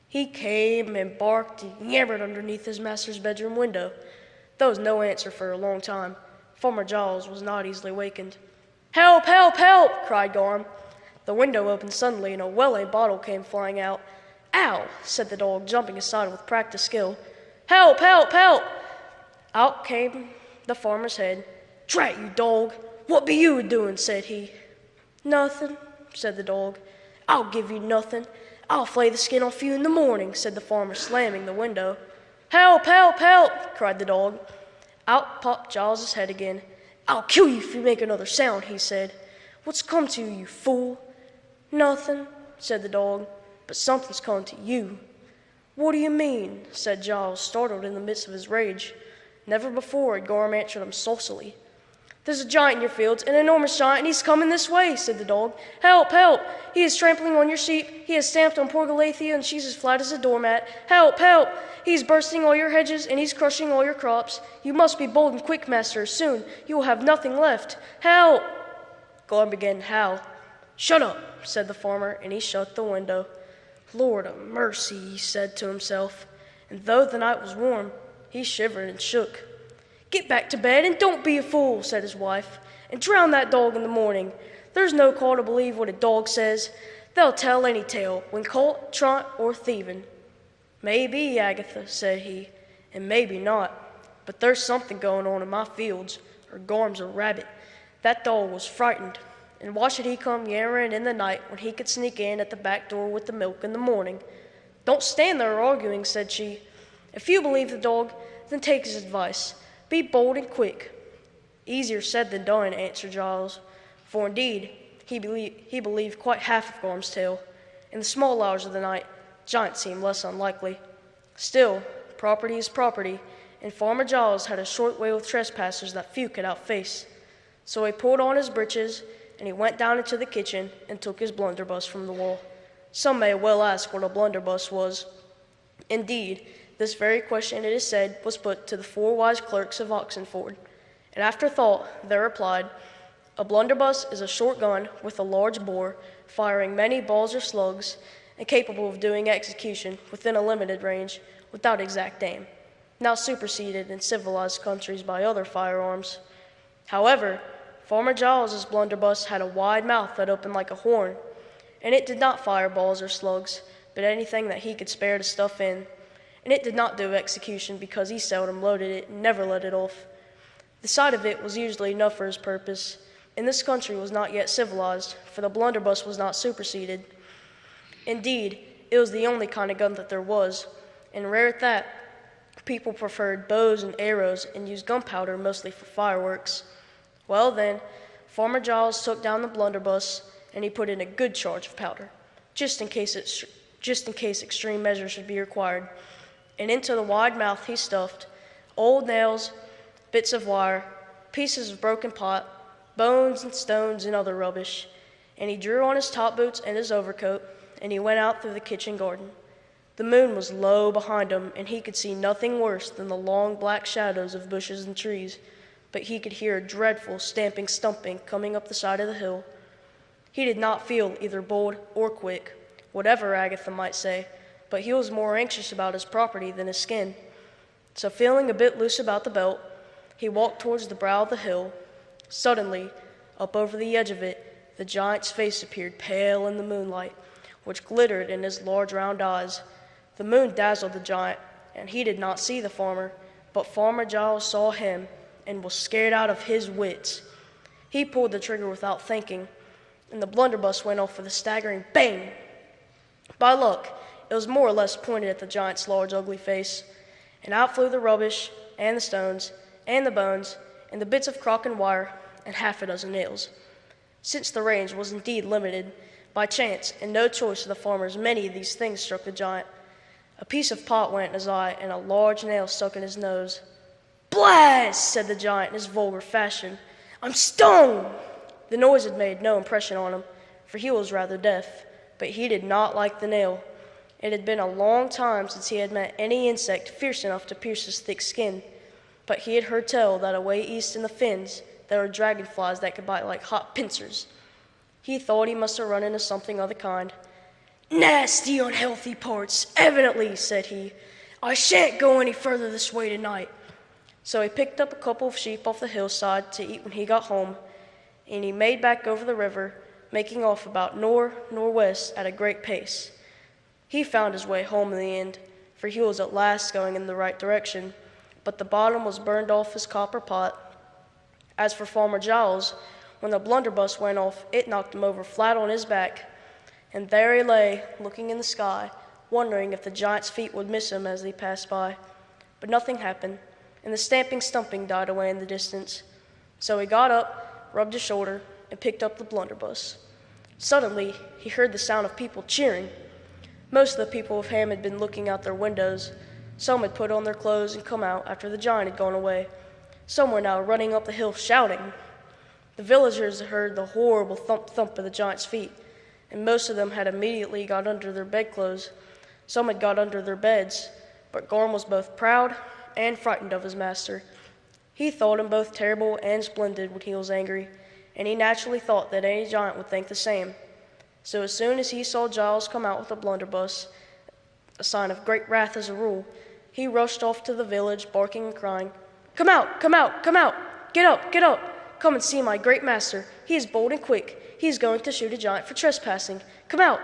He came and barked and yammered underneath his master's bedroom window. There was no answer for a long time. Farmer Giles was not easily wakened. "Help, help, help!" cried Gorm. The window opened suddenly and a well-aimed bottle came flying out. "Ow!" said the dog, jumping aside with practiced skill. "Help, help, help!" Out came the farmer's head. "Drat you, dog! What be you doing?" said he. "Nothing," said the dog. "I'll give you nothing. I'll flay the skin off you in the morning," said the farmer, slamming the window. "Help, help, help!" cried the dog. Out popped Giles's head again. "I'll kill you if you make another sound," he said. "What's come to you, you fool?" "Nothing," said the dog, "but something's come to you." "What do you mean?" said Giles, startled in the midst of his rage. Never before had Gorm answered him saucily. "There's a giant in your fields, an enormous giant, and he's coming this way," said the dog. "Help, help! He is trampling on your sheep. He has stamped on poor Galathea, and she's as flat as a doormat. Help, help! He's bursting all your hedges, and he's crushing all your crops. You must be bold and quick, master, or soon you will have nothing left. Help!" Gorm began to howl. "Shut up," said the farmer, and he shut the window. "Lord of mercy," he said to himself, and though the night was warm, he shivered and shook. "Get back to bed and don't be a fool," said his wife, "and drown that dog in the morning. There's no call to believe what a dog says. They'll tell any tale, when caught, truant, or thieving." "Maybe, Agatha," said he, "and maybe not, but there's something going on in my fields, or Gorm's a rabbit. That dog was frightened, and why should he come yammering in the night when he could sneak in at the back door with the milk in the morning?" "Don't stand there arguing," said she. "If you believe the dog, then take his advice. Be bold and quick." "Easier said than done," answered Giles, for indeed he believed quite half of Gorm's tale. In the small hours of the night, giants seemed less unlikely. Still, property is property, and Farmer Giles had a short way with trespassers that few could outface. So he pulled on his breeches, and he went down into the kitchen and took his blunderbuss from the wall. Some may well ask what a blunderbuss was. Indeed, this very question, it is said, was put to the 4 wise clerks of Oxenford, and after thought they replied, "A blunderbuss is a short gun with a large bore, firing many balls or slugs, and capable of doing execution within a limited range without exact aim, now superseded in civilized countries by other firearms." However, Farmer Giles's blunderbuss had a wide mouth that opened like a horn, and it did not fire balls or slugs, but anything that he could spare to stuff in, and it did not do execution because he seldom loaded it and never let it off. The sight of it was usually enough for his purpose, and this country was not yet civilized, for the blunderbuss was not superseded. Indeed, it was the only kind of gun that there was, and rare at that. People preferred bows and arrows and used gunpowder mostly for fireworks. Well then, Farmer Giles took down the blunderbuss, and he put in a good charge of powder, just in case extreme measures should be required. And into the wide mouth he stuffed old nails, bits of wire, pieces of broken pot, bones and stones and other rubbish. And he drew on his top boots and his overcoat, and he went out through the kitchen garden. The moon was low behind him, and he could see nothing worse than the long black shadows of bushes and trees, but he could hear a dreadful stamping, stumping coming up the side of the hill. He did not feel either bold or quick, whatever Agatha might say, but he was more anxious about his property than his skin. So feeling a bit loose about the belt, he walked towards the brow of the hill. Suddenly, up over the edge of it, the giant's face appeared pale in the moonlight, which glittered in his large round eyes. The moon dazzled the giant, and he did not see the farmer, but Farmer Giles saw him and was scared out of his wits. He pulled the trigger without thinking, and the blunderbuss went off with a staggering bang. By luck, it was more or less pointed at the giant's large, ugly face, and out flew the rubbish and the stones, and the bones, and the bits of crock and wire, and half a dozen nails. Since the range was indeed limited, by chance and no choice of the farmers, many of these things struck the giant. A piece of pot went in his eye, and a large nail stuck in his nose. "Blast!" said the giant in his vulgar fashion. "I'm stung!" The noise had made no impression on him, for he was rather deaf, but he did not like the nail. It had been a long time since he had met any insect fierce enough to pierce his thick skin, but he had heard tell that away east in the fens there were dragonflies that could bite like hot pincers. He thought he must have run into something of the kind. "Nasty, unhealthy parts, evidently," said he. "I shan't go any further this way tonight." So he picked up a couple of sheep off the hillside to eat when he got home, and he made back over the river, making off about northwest at a great pace. He found his way home in the end, for he was at last going in the right direction, but the bottom was burned off his copper pot. As for Farmer Giles, when the blunderbuss went off, it knocked him over flat on his back, and there he lay, looking in the sky, wondering if the giant's feet would miss him as they passed by. But nothing happened, and the stamping stumping died away in the distance. So he got up, rubbed his shoulder, and picked up the blunderbuss. Suddenly, he heard the sound of people cheering. Most of the people of Ham had been looking out their windows. Some had put on their clothes and come out after the giant had gone away. Some were now running up the hill shouting. The villagers heard the horrible thump-thump of the giant's feet, and most of them had immediately got under their bedclothes. Some had got under their beds, but Gorm was both proud and frightened of his master. He thought him both terrible and splendid when he was angry, and he naturally thought that any giant would think the same. So as soon as he saw Giles come out with a blunderbuss, a sign of great wrath as a rule, he rushed off to the village, barking and crying, "Come out, come out, come out! Get up, get up! Come and see my great master. He is bold and quick. He is going to shoot a giant for trespassing. Come out!"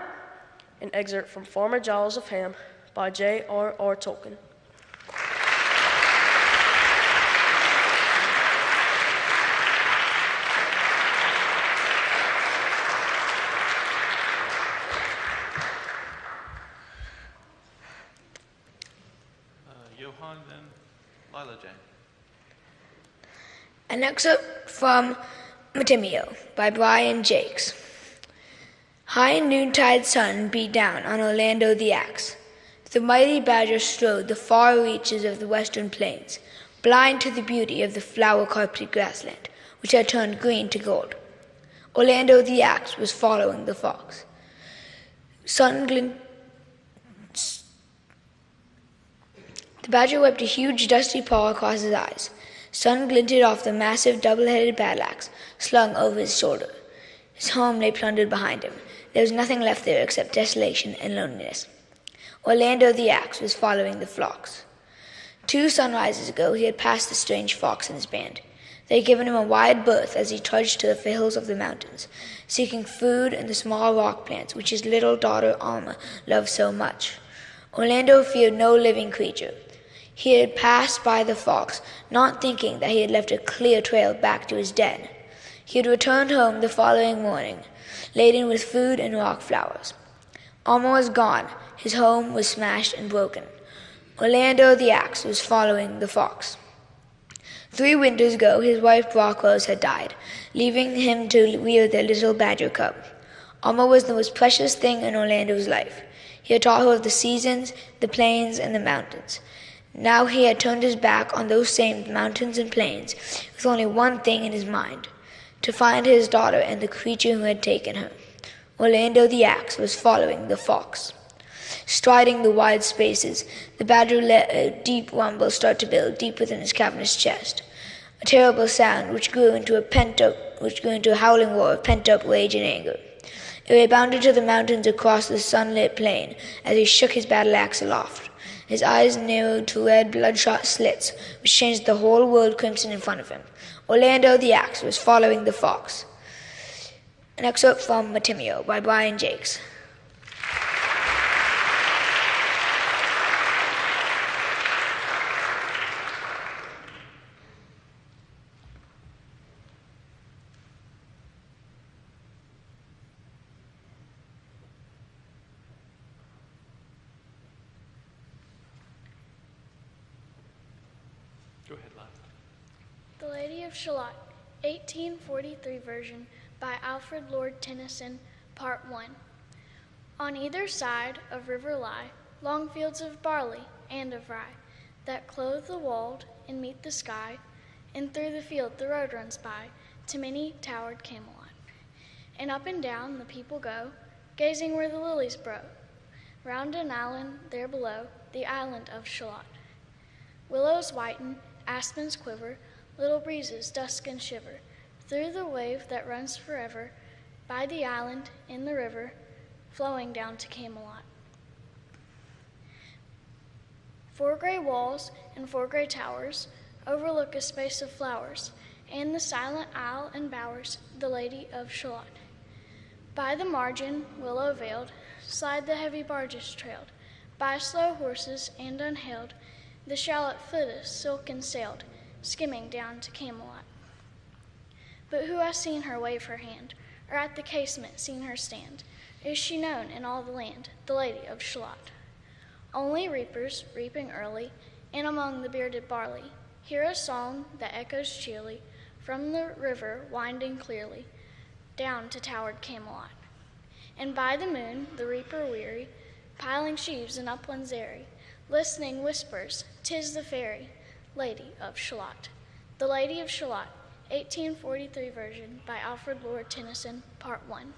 An excerpt from Farmer Giles of Ham by J.R.R. Tolkien. Johan, then Lila Jane. An excerpt from Matimio by Brian Jakes. High noontide sun beat down on Orlando the Axe. The mighty badger strode the far reaches of the western plains, blind to the beauty of the flower-carpeted grassland, which had turned green to gold. Orlando the Axe was following the fox. The badger wiped a huge dusty paw across his eyes. Sun glinted off the massive double-headed battle-axe slung over his shoulder. His home lay plundered behind him. There was nothing left there except desolation and loneliness. Orlando the Axe was following the flocks. 2 sunrises ago he had passed the strange fox and his band. They had given him a wide berth as he trudged to the foothills of the mountains, seeking food in the small rock plants which his little daughter Alma loved so much. Orlando feared no living creature. He had passed by the fox, not thinking that he had left a clear trail back to his den. He had returned home the following morning, laden with food and rock flowers. Alma was gone. His home was smashed and broken. Orlando the Axe was following the fox. 3 winters ago, his wife Brockrose had died, leaving him to rear their little badger cub. Alma was the most precious thing in Orlando's life. He had taught her of the seasons, the plains, and the mountains. Now he had turned his back on those same mountains and plains, with only one thing in his mind, to find his daughter and the creature who had taken her. Orlando the Axe was following the fox. Striding the wide spaces, the badger let a deep rumble start to build deep within his cavernous chest, a terrible sound which grew into a howling roar of pent-up rage and anger. It rebounded to the mountains across the sunlit plain as he shook his battle-axe aloft. His eyes narrowed to red, bloodshot slits, which changed the whole world crimson in front of him. Orlando the Axe was following the fox. An excerpt from Matimio by Brian Jakes. Go ahead, Lila. The Lady of Shalott, 1843 version by Alfred Lord Tennyson, Part 1. On either side of river lie long fields of barley and of rye that clothe the wold and meet the sky, and through the field the road runs by to many towered Camelot. And up and down the people go, gazing where the lilies grow, round an island there below, the island of Shalott. Willows whiten, aspens quiver, little breezes dusk and shiver, through the wave that runs forever, by the island, in the river, flowing down to Camelot. 4 gray walls and 4 gray towers overlook a space of flowers, and the silent isle and bowers, the Lady of Shalott. By the margin, willow veiled, slide the heavy barges trailed, by slow horses and unhailed, the shallop footeth silken sailed, skimming down to Camelot. But who has seen her wave her hand, or at the casement seen her stand? Is she known in all the land, the Lady of Shalott? Only reapers, reaping early, and among the bearded barley, hear a song that echoes cheerly from the river winding clearly down to towered Camelot. And by the moon, the reaper weary, piling sheaves in uplands airy, listening whispers, 'tis the fairy Lady of Shalott. The Lady of Shalott, 1843 version by Alfred Lord Tennyson, Part 1.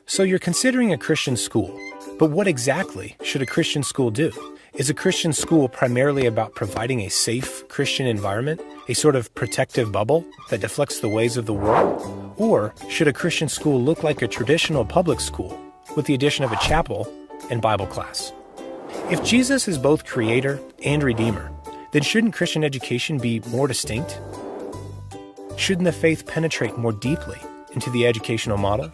So you're considering a Christian school, but what exactly should a Christian school do? Is a Christian school primarily about providing a safe Christian environment, a sort of protective bubble that deflects the ways of the world? Or should a Christian school look like a traditional public school with the addition of a chapel and Bible class? If Jesus is both creator and redeemer, then shouldn't Christian education be more distinct? Shouldn't the faith penetrate more deeply into the educational model?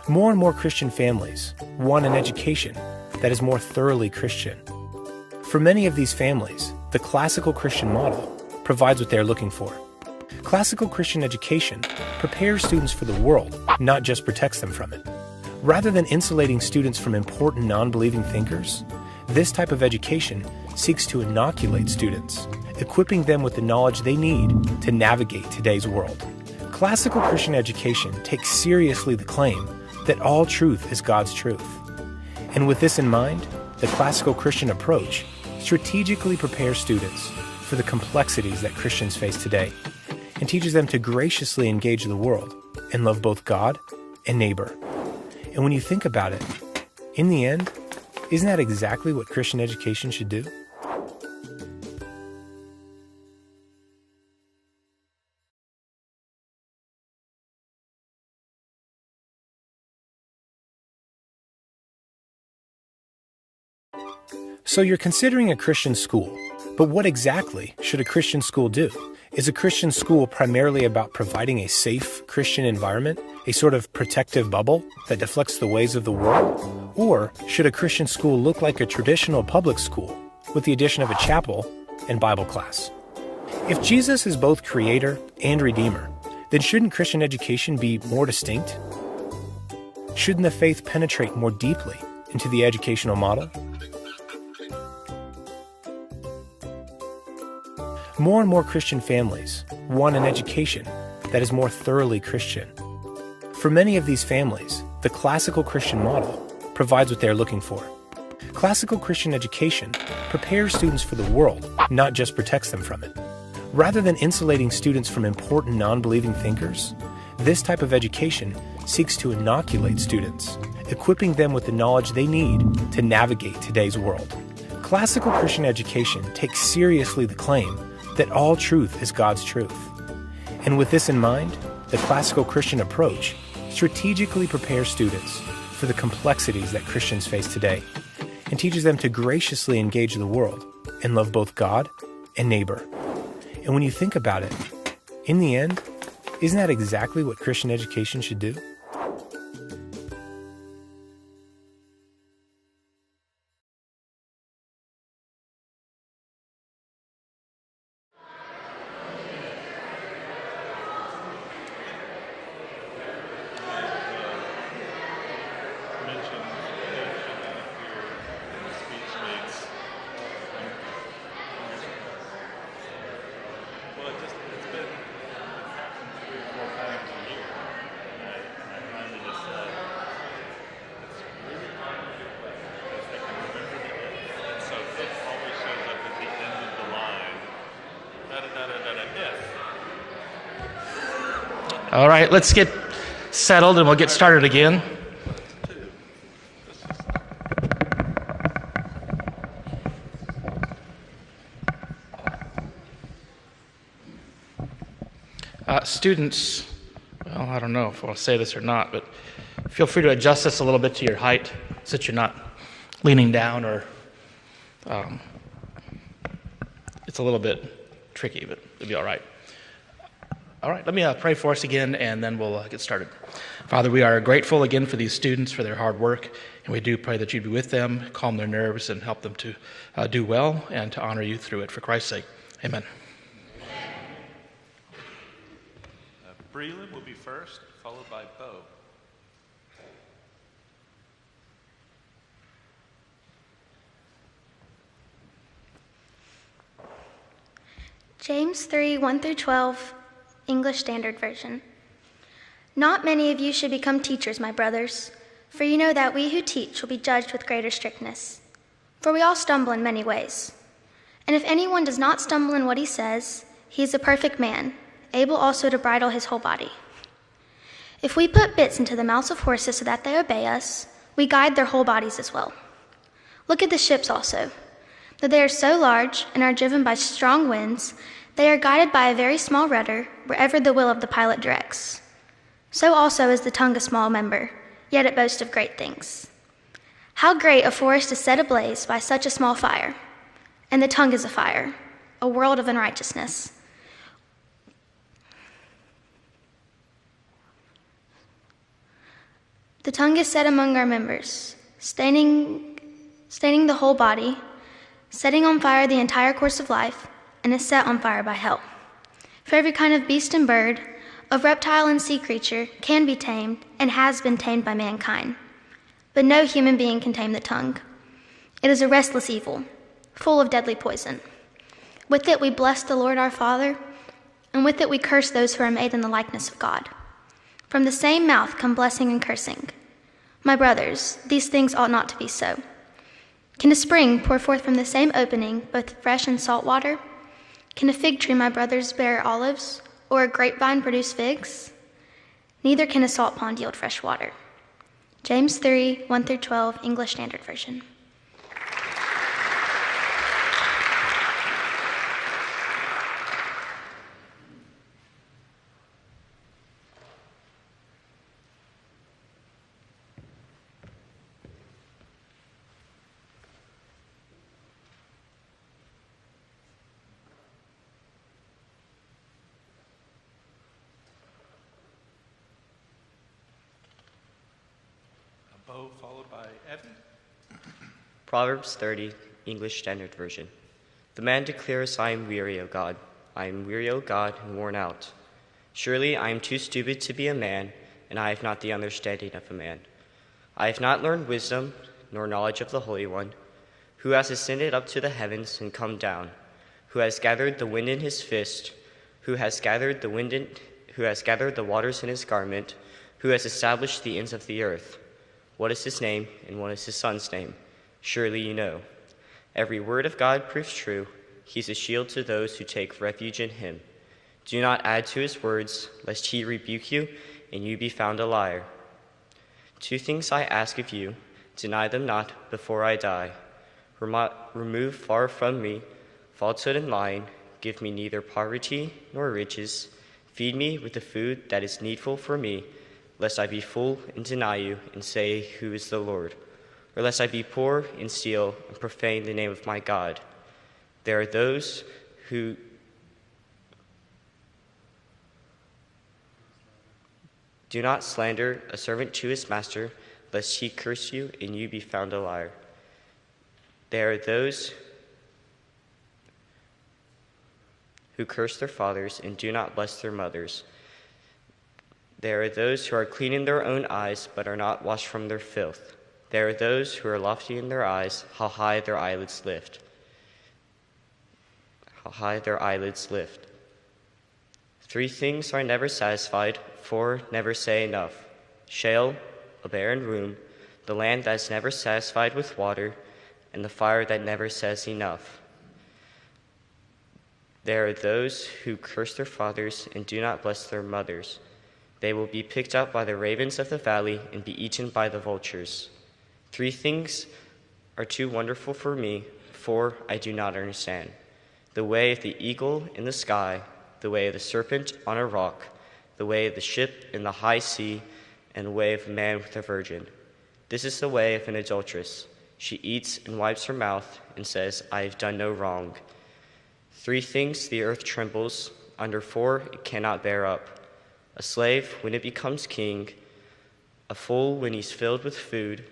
More and more Christian families want an education that is more thoroughly Christian. For many of these families, the classical Christian model provides what they're looking for. Classical Christian education prepares students for the world, not just protects them from it. Rather than insulating students from important non-believing thinkers, this type of education seeks to inoculate students, equipping them with the knowledge they need to navigate today's world. Classical Christian education takes seriously the claim that all truth is God's truth. And with this in mind, the classical Christian approach strategically prepares students for the complexities that Christians face today and teaches them to graciously engage the world and love both God and neighbor. And when you think about it, in the end, isn't that exactly what Christian education should do? So you're considering a Christian school, but what exactly should a Christian school do? Is a Christian school primarily about providing a safe Christian environment, a sort of protective bubble that deflects the ways of the world? Or should a Christian school look like a traditional public school with the addition of a chapel and Bible class? If Jesus is both creator and redeemer, then shouldn't Christian education be more distinct? Shouldn't the faith penetrate more deeply into the educational model? More and more Christian families want an education that is more thoroughly Christian. For many of these families, the classical Christian model provides what they're looking for. Classical Christian education prepares students for the world, not just protects them from it. Rather than insulating students from important non-believing thinkers, this type of education seeks to inoculate students, equipping them with the knowledge they need to navigate today's world. Classical Christian education takes seriously the claim that all truth is God's truth. And with this in mind, the classical Christian approach strategically prepares students for the complexities that Christians face today and teaches them to graciously engage the world and love both God and neighbor. And when you think about it, in the end, isn't that exactly what Christian education should do? All right, let's get settled and we'll get started again. Students, well, I don't know if I'll say this or not, but feel free to adjust this a little bit to your height so that you're not leaning down or it's a little bit tricky, but it'll be all right. All right, let me pray for us again, and then we'll get started. Father, we are grateful again for these students, for their hard work, and we do pray that you'd be with them, calm their nerves, and help them to do well and to honor you through it. For Christ's sake, amen. Breland will be first, followed by Bo. James 3, 1-12, English Standard Version. Not many of you should become teachers, my brothers, for you know that we who teach will be judged with greater strictness. For we all stumble in many ways. And if anyone does not stumble in what he says, he is a perfect man, able also to bridle his whole body. If we put bits into the mouths of horses so that they obey us, we guide their whole bodies as well. Look at the ships also. Though they are so large and are driven by strong winds, they are guided by a very small rudder wherever the will of the pilot directs. So also is the tongue a small member, yet it boasts of great things. How great a forest is set ablaze by such a small fire! And the tongue is a fire, a world of unrighteousness. The tongue is set among our members, staining the whole body, setting on fire the entire course of life, and is set on fire by hell. For every kind of beast and bird, of reptile and sea creature can be tamed and has been tamed by mankind. But no human being can tame the tongue. It is a restless evil, full of deadly poison. With it we bless the Lord our Father, and with it we curse those who are made in the likeness of God. From the same mouth come blessing and cursing. My brothers, these things ought not to be so. Can a spring pour forth from the same opening both fresh and salt water? Can a fig tree, my brothers, bear olives, or a grapevine produce figs? Neither can a salt pond yield fresh water. James 3, 1-12, English Standard Version. Bo, followed by Evan. Proverbs 30, English Standard Version. The man declares, I am weary, O God. I am weary, O God, and worn out. Surely I am too stupid to be a man, and I have not the understanding of a man. I have not learned wisdom, nor knowledge of the Holy One, who has ascended up to the heavens and come down, who has gathered the wind in his fist, who has gathered the waters in his garment, who has established the ends of the earth. What is his name, and what is his son's name? Surely you know. Every word of God proves true. He's a shield to those who take refuge in him. Do not add to his words, lest he rebuke you, and you be found a liar. 2 things I ask of you, deny them not before I die. Remove far from me falsehood and lying. Give me neither poverty nor riches. Feed me with the food that is needful for me, lest I be full and deny you and say, who is the Lord? Or lest I be poor and steal and profane the name of my God. There are those who do not slander a servant to his master, lest he curse you and you be found a liar. There are those who curse their fathers and do not bless their mothers. There are those who are clean in their own eyes, but are not washed from their filth. There are those who are lofty in their eyes, how high their eyelids lift. How high their eyelids lift. 3 things are never satisfied, 4 never say enough. Sheol, a barren room, the land that is never satisfied with water, and the fire that never says enough. There are those who curse their fathers and do not bless their mothers. They will be picked up by the ravens of the valley and be eaten by the vultures. 3 things are too wonderful for me, 4 I do not understand. The way of the eagle in the sky, the way of the serpent on a rock, the way of the ship in the high sea, and the way of a man with a virgin. This is the way of an adulteress. She eats and wipes her mouth and says, I have done no wrong. 3 things the earth trembles, under 4 it cannot bear up. A slave when it becomes king, a fool when he's filled with food,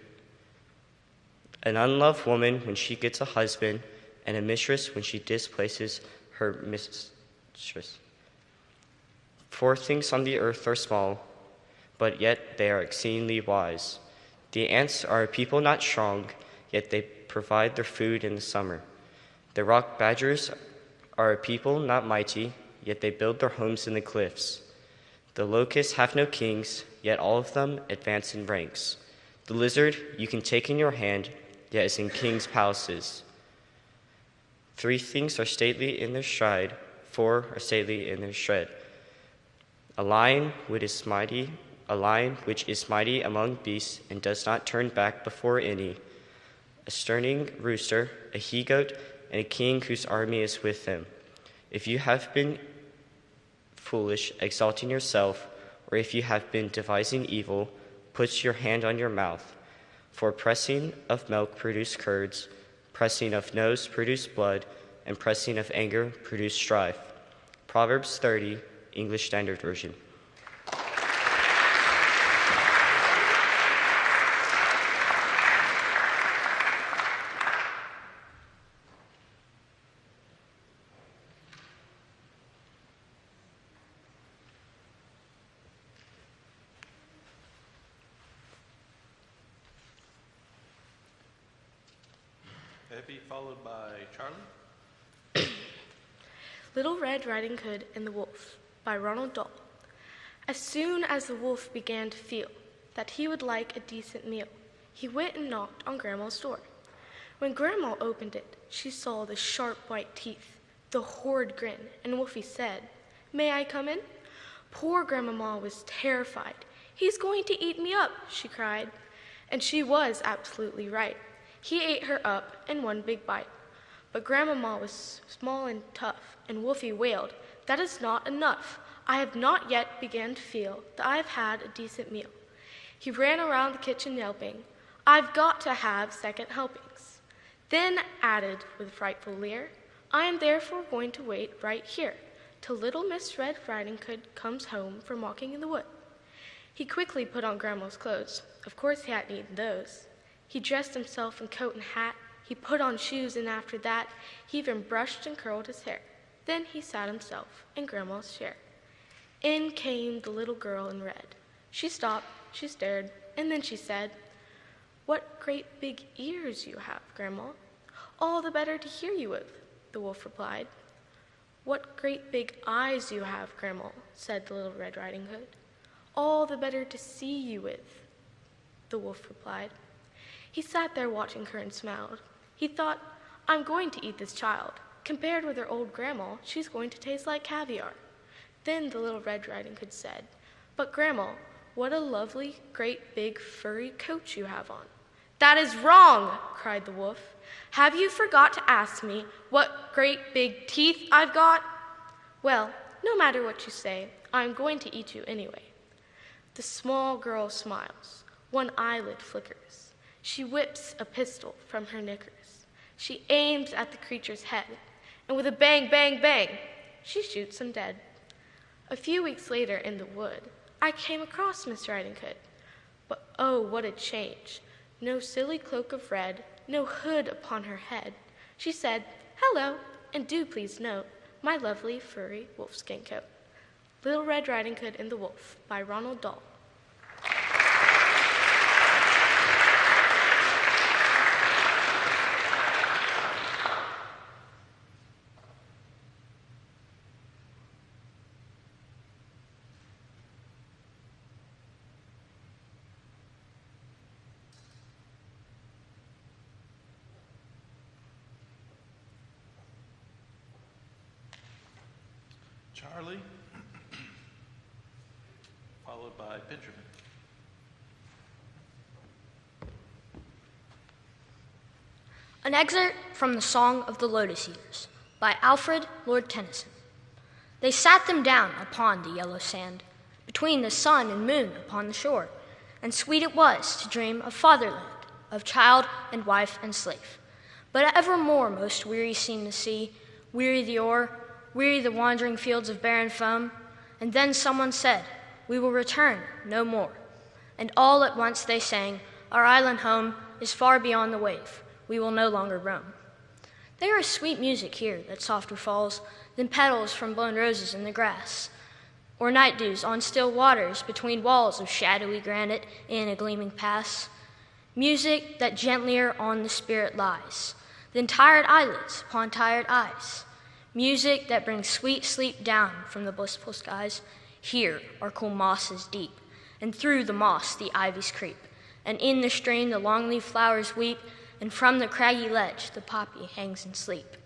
an unloved woman when she gets a husband, and a mistress when she displaces her mistress. 4 things on the earth are small, but yet they are exceedingly wise. The ants are a people not strong, yet they provide their food in the summer. The rock badgers are a people not mighty, yet they build their homes in the cliffs. The locusts have no kings, yet all of them advance in ranks. The lizard you can take in your hand, yet is in kings' palaces. 3 things are stately in their stride, 4 are stately in their tread. A lion which is mighty among beasts and does not turn back before any. A sterning rooster, a he-goat, and a king whose army is with him. If you have been foolish, exalting yourself, or if you have been devising evil, put your hand on your mouth. For pressing of milk produce curds, pressing of nose produce blood, and pressing of anger produce strife. Proverbs 30, English Standard Version. Debbie, followed by Charlie. Little Red Riding Hood and the Wolf by Ronald Dahl. As soon as the wolf began to feel that he would like a decent meal, he went and knocked on Grandma's door. When Grandma opened it, she saw the sharp white teeth, the horrid grin, and Wolfie said, "May I come in?" Poor Grandmama was terrified. "He's going to eat me up," she cried. And she was absolutely right. He ate her up in one big bite. But Grandmama was small and tough, and Wolfie wailed, "That is not enough. I have not yet begun to feel that I have had a decent meal." He ran around the kitchen yelping, "I've got to have second helpings." Then added with a frightful leer, "I am therefore going to wait right here till little Miss Red Riding Hood comes home from walking in the wood." He quickly put on Grandma's clothes. Of course he hadn't eaten those. He dressed himself in coat and hat. He put on shoes, and after that, he even brushed and curled his hair. Then he sat himself in Grandma's chair. In came the little girl in red. She stopped, she stared, and then she said, "What great big ears you have, Grandma." "All the better to hear you with," the wolf replied. "What great big eyes you have, Grandma," said the little Red Riding Hood. "All the better to see you with," the wolf replied. He sat there watching her and smiled. He thought, "I'm going to eat this child. Compared with her old grandma, she's going to taste like caviar." Then the little Red Riding Hood said, "But Grandma, what a lovely, great, big, furry coat you have on." "That is wrong," cried the wolf. "Have you forgot to ask me what great big teeth I've got?" "Well, no matter what you say, I'm going to eat you anyway." The small girl smiles. One eyelid flickers. She whips a pistol from her knickers. She aims at the creature's head, and with a bang, bang, bang, she shoots him dead. A few weeks later in the wood, I came across Miss Riding Hood. But oh, what a change. No silly cloak of red, no hood upon her head. She said, "Hello, and do please note my lovely furry wolfskin coat." Little Red Riding Hood and the Wolf by Ronald Dahl. Charlie, followed by Benjamin. An excerpt from the Song of the Lotus Eaters by Alfred Lord Tennyson. They sat them down upon the yellow sand, between the sun and moon upon the shore, and sweet it was to dream of fatherland, of child and wife and slave. But evermore most weary seemed the sea, weary the oar, weary the wandering fields of barren foam. And then someone said, "We will return no more." And all at once they sang, "Our island home is far beyond the wave. We will no longer roam." There is sweet music here that softer falls than petals from blown roses in the grass, or night dews on still waters between walls of shadowy granite in a gleaming pass. Music that gentlier on the spirit lies than tired eyelids upon tired eyes. Music that brings sweet sleep down from the blissful skies. Here are cool mosses deep, and through the moss the ivies creep, and in the stream the longleaf flowers weep, and from the craggy ledge the poppy hangs in sleep.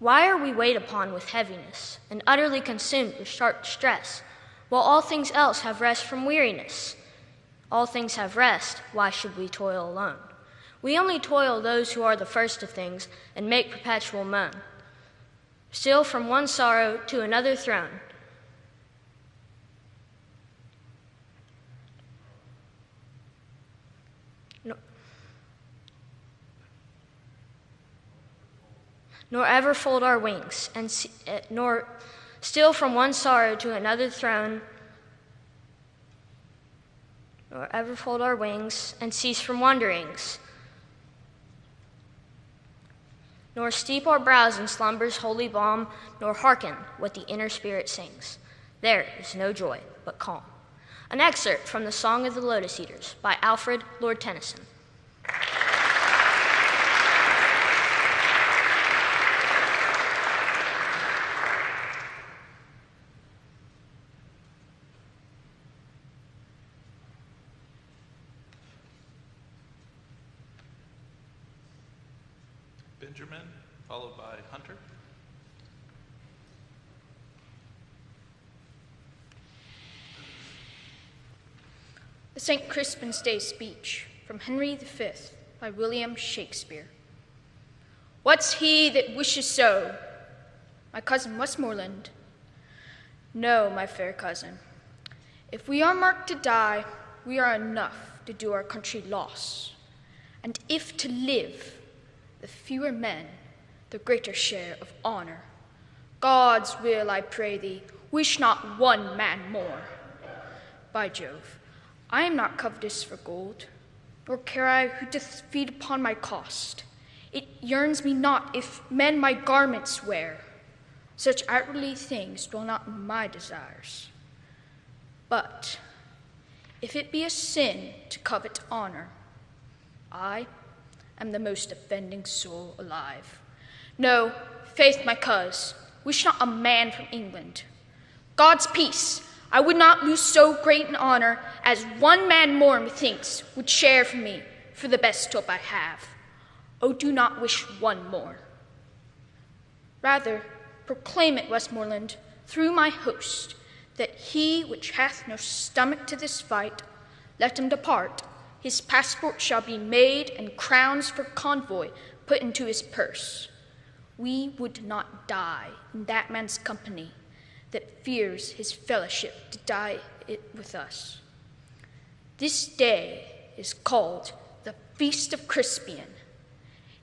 Why are we weighed upon with heaviness, and utterly consumed with sharp distress? while all things else have rest from weariness. All things have rest, why should we toil alone? We only toil those who are the first of things and make perpetual moan. Still from one sorrow to another thrown. Nor ever fold our wings, nor still from one sorrow to another thrown, nor ever fold our wings and cease from wanderings, nor steep our brows in slumber's holy balm, nor hearken what the inner spirit sings. There is no joy but calm. An excerpt from the Song of the Lotus Eaters by Alfred, Lord Tennyson. Benjamin, followed by Hunter. The St. Crispin's Day Speech from Henry V by William Shakespeare. What's he that wishes so? My cousin Westmoreland. No, my fair cousin. If we are marked to die, we are enough to do our country loss. And if to live, the fewer men, the greater share of honor. God's will, I pray thee, wish not one man more. By Jove, I am not covetous for gold, nor care I who doth feed upon my cost. It yearns me not if men my garments wear. Such outwardly things dwell not in my desires. But if it be a sin to covet honor, I am the most offending soul alive. No, faith, my coz, wish not a man from England. God's peace, I would not lose so great an honor as one man more, methinks, would share from me for the best hope I have. Oh, do not wish one more. Rather, proclaim it, Westmoreland, through my host, that he which hath no stomach to this fight, let him depart. His passport shall be made, and crowns for convoy put into his purse. We would not die in that man's company that fears his fellowship to die it with us. This day is called the Feast of Crispian.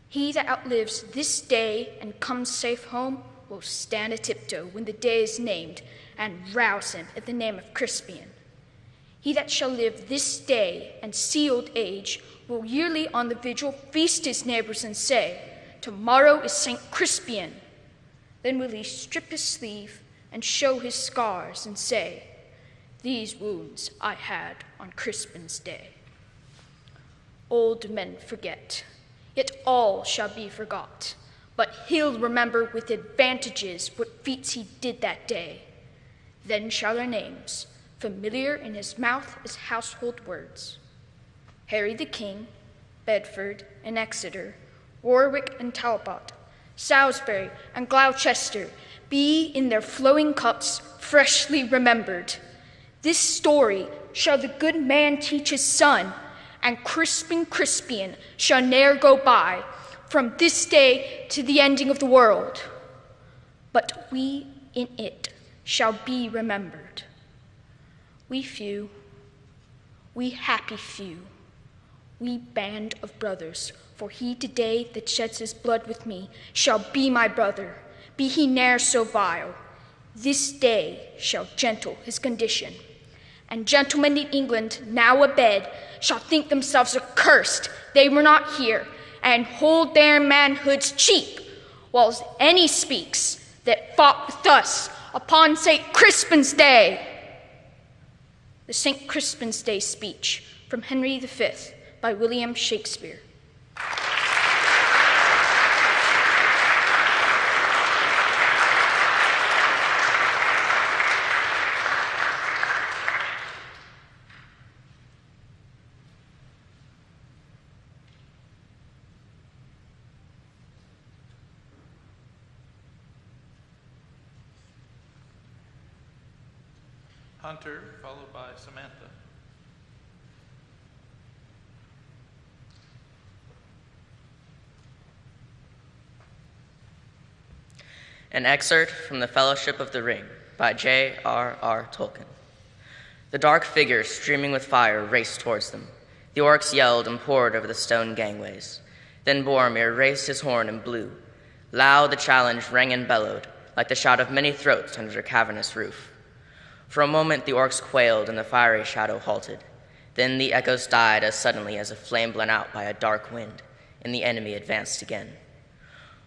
He that outlives this day and comes safe home will stand a tiptoe when the day is named and rouse him at the name of Crispian. He that shall live this day and see old age will yearly on the vigil feast his neighbors and say, tomorrow is St. Crispian. Then will he strip his sleeve and show his scars and say, these wounds I had on Crispin's day. Old men forget, yet all shall be forgot, but he'll remember with advantages what feats he did that day. Then shall their names, familiar in his mouth as household words, Harry the King, Bedford and Exeter, Warwick and Talbot, Salisbury and Gloucester, be in their flowing cups freshly remembered. This story shall the good man teach his son, and Crispian shall ne'er go by, from this day to the ending of the world. But we in it shall be remembered. We few, we happy few, we band of brothers, for he today that sheds his blood with me shall be my brother, be he ne'er so vile. This day shall gentle his condition, and gentlemen in England now abed shall think themselves accursed they were not here, and hold their manhoods cheap, whilst any speaks that fought with us upon St. Crispin's Day. The St. Crispin's Day Speech from Henry V by William Shakespeare. Hunter, followed by Samantha. An excerpt from The Fellowship of the Ring by J.R.R. Tolkien. The dark figures, streaming with fire, raced towards them. The orcs yelled and poured over the stone gangways. Then Boromir raised his horn and blew. Loud the challenge rang and bellowed, like the shout of many throats under a cavernous roof. For a moment the orcs quailed and the fiery shadow halted. Then the echoes died as suddenly as a flame blown out by a dark wind, and the enemy advanced again.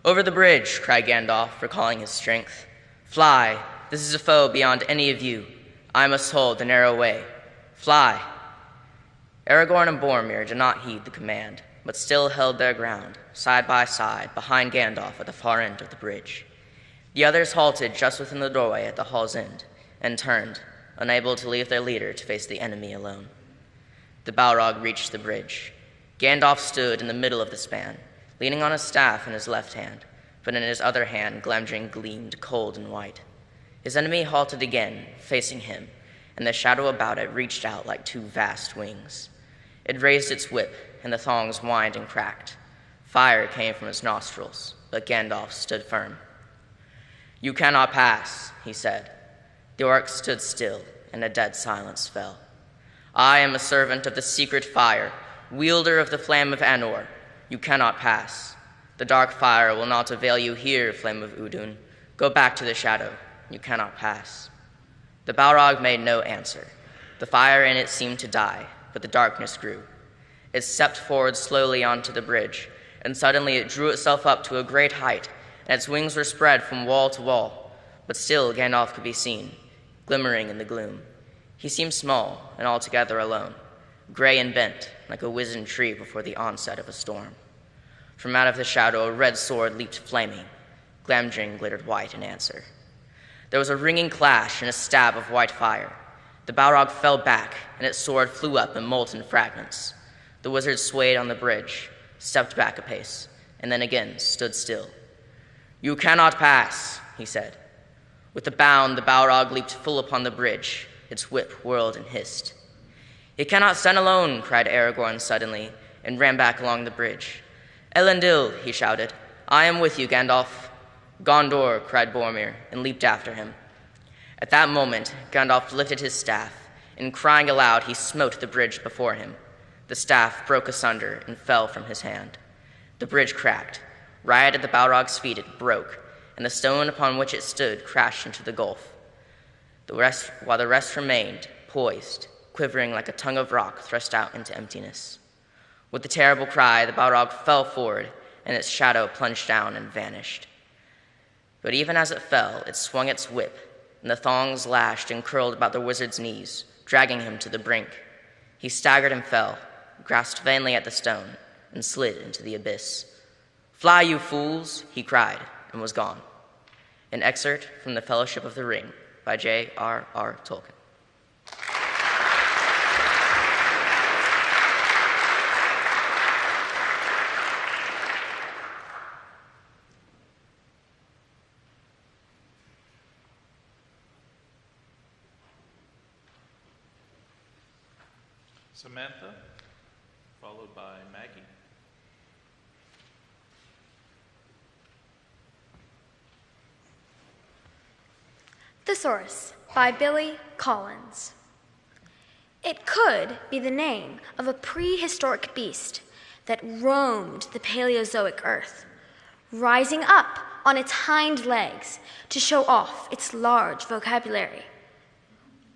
"Over the bridge," cried Gandalf, recalling his strength. "Fly! This is a foe beyond any of you. I must hold the narrow way. Fly!" Aragorn and Boromir did not heed the command, but still held their ground, side by side, behind Gandalf at the far end of the bridge. The others halted just within the doorway at the hall's end, and turned, unable to leave their leader to face the enemy alone. The Balrog reached the bridge. Gandalf stood in the middle of the span, leaning on his staff in his left hand, but in his other hand Glamdring gleamed cold and white. His enemy halted again, facing him, and the shadow about it reached out like two vast wings. It raised its whip, and the thongs whined and cracked. Fire came from its nostrils, but Gandalf stood firm. "You cannot pass," he said. The orcs stood still, and a dead silence fell. "I am a servant of the secret fire, wielder of the flame of Anor. You cannot pass. The dark fire will not avail you here, Flame of Udun. Go back to the shadow. You cannot pass." The Balrog made no answer. The fire in it seemed to die, but the darkness grew. It stepped forward slowly onto the bridge, and suddenly it drew itself up to a great height, and its wings were spread from wall to wall. But still Gandalf could be seen, glimmering in the gloom. He seemed small and altogether alone, gray and bent, like a wizened tree before the onset of a storm. From out of the shadow a red sword leaped flaming. Glamdring glittered white in answer. There was a ringing clash and a stab of white fire. The Balrog fell back, and its sword flew up in molten fragments. The wizard swayed on the bridge, stepped back a pace, and then again stood still. "You cannot pass," he said. With a bound, the Balrog leaped full upon the bridge. Its whip whirled and hissed. "He cannot stand alone," cried Aragorn suddenly, and ran back along the bridge. "Elendil," he shouted, "I am with you, Gandalf." "Gondor," cried Boromir, and leaped after him. At that moment, Gandalf lifted his staff, and crying aloud, he smote the bridge before him. The staff broke asunder and fell from his hand. The bridge cracked. Right at the Balrog's feet it broke, and the stone upon which it stood crashed into the gulf. While the rest remained, poised, quivering like a tongue of rock thrust out into emptiness. With a terrible cry, the Balrog fell forward, and its shadow plunged down and vanished. But even as it fell, it swung its whip, and the thongs lashed and curled about the wizard's knees, dragging him to the brink. He staggered and fell, grasped vainly at the stone, and slid into the abyss. "Fly, you fools!" he cried, and was gone. An excerpt from The Fellowship of the Ring by J.R.R. Tolkien. Samantha, followed by Maggie. Thesaurus by Billy Collins. It could be the name of a prehistoric beast that roamed the Paleozoic earth, rising up on its hind legs to show off its large vocabulary.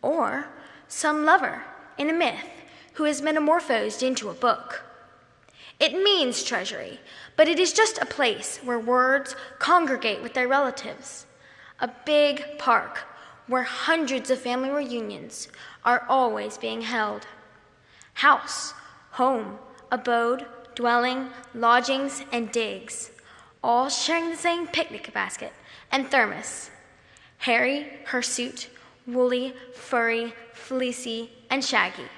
Or some lover in a myth who is metamorphosed into a book. It means treasury, but it is just a place where words congregate with their relatives. A big park where hundreds of family reunions are always being held. House, home, abode, dwelling, lodgings, and digs, all sharing the same picnic basket and thermos. Hairy, hirsute, woolly, furry, fleecy, and shaggy,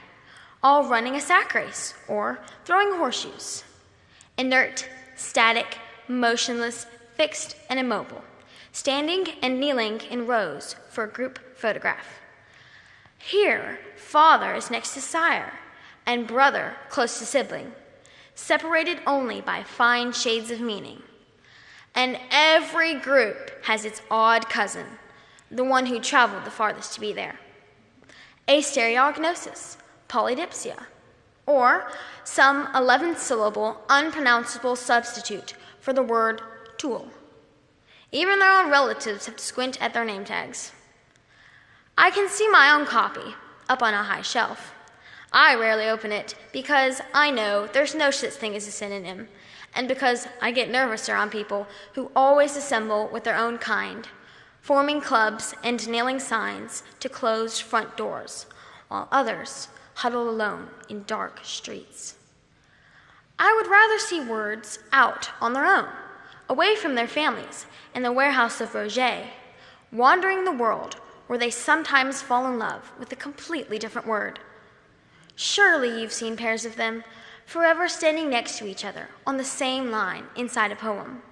all running a sack race or throwing horseshoes. Inert, static, motionless, fixed, and immobile, standing and kneeling in rows for a group photograph. Here, father is next to sire, and brother close to sibling, separated only by fine shades of meaning. And every group has its odd cousin, the one who traveled the farthest to be there. A stereognosis, polydipsia, or some 11th-syllable, unpronounceable substitute for the word tool. Even their own relatives have to squint at their name tags. I can see my own copy up on a high shelf. I rarely open it because I know there's no such thing as a synonym, and because I get nervous around people who always assemble with their own kind, forming clubs and nailing signs to closed front doors, while others huddle alone in dark streets. I would rather see words out on their own, away from their families, in the warehouse of Roget, wandering the world where they sometimes fall in love with a completely different word. Surely you've seen pairs of them, forever standing next to each other on the same line inside a poem.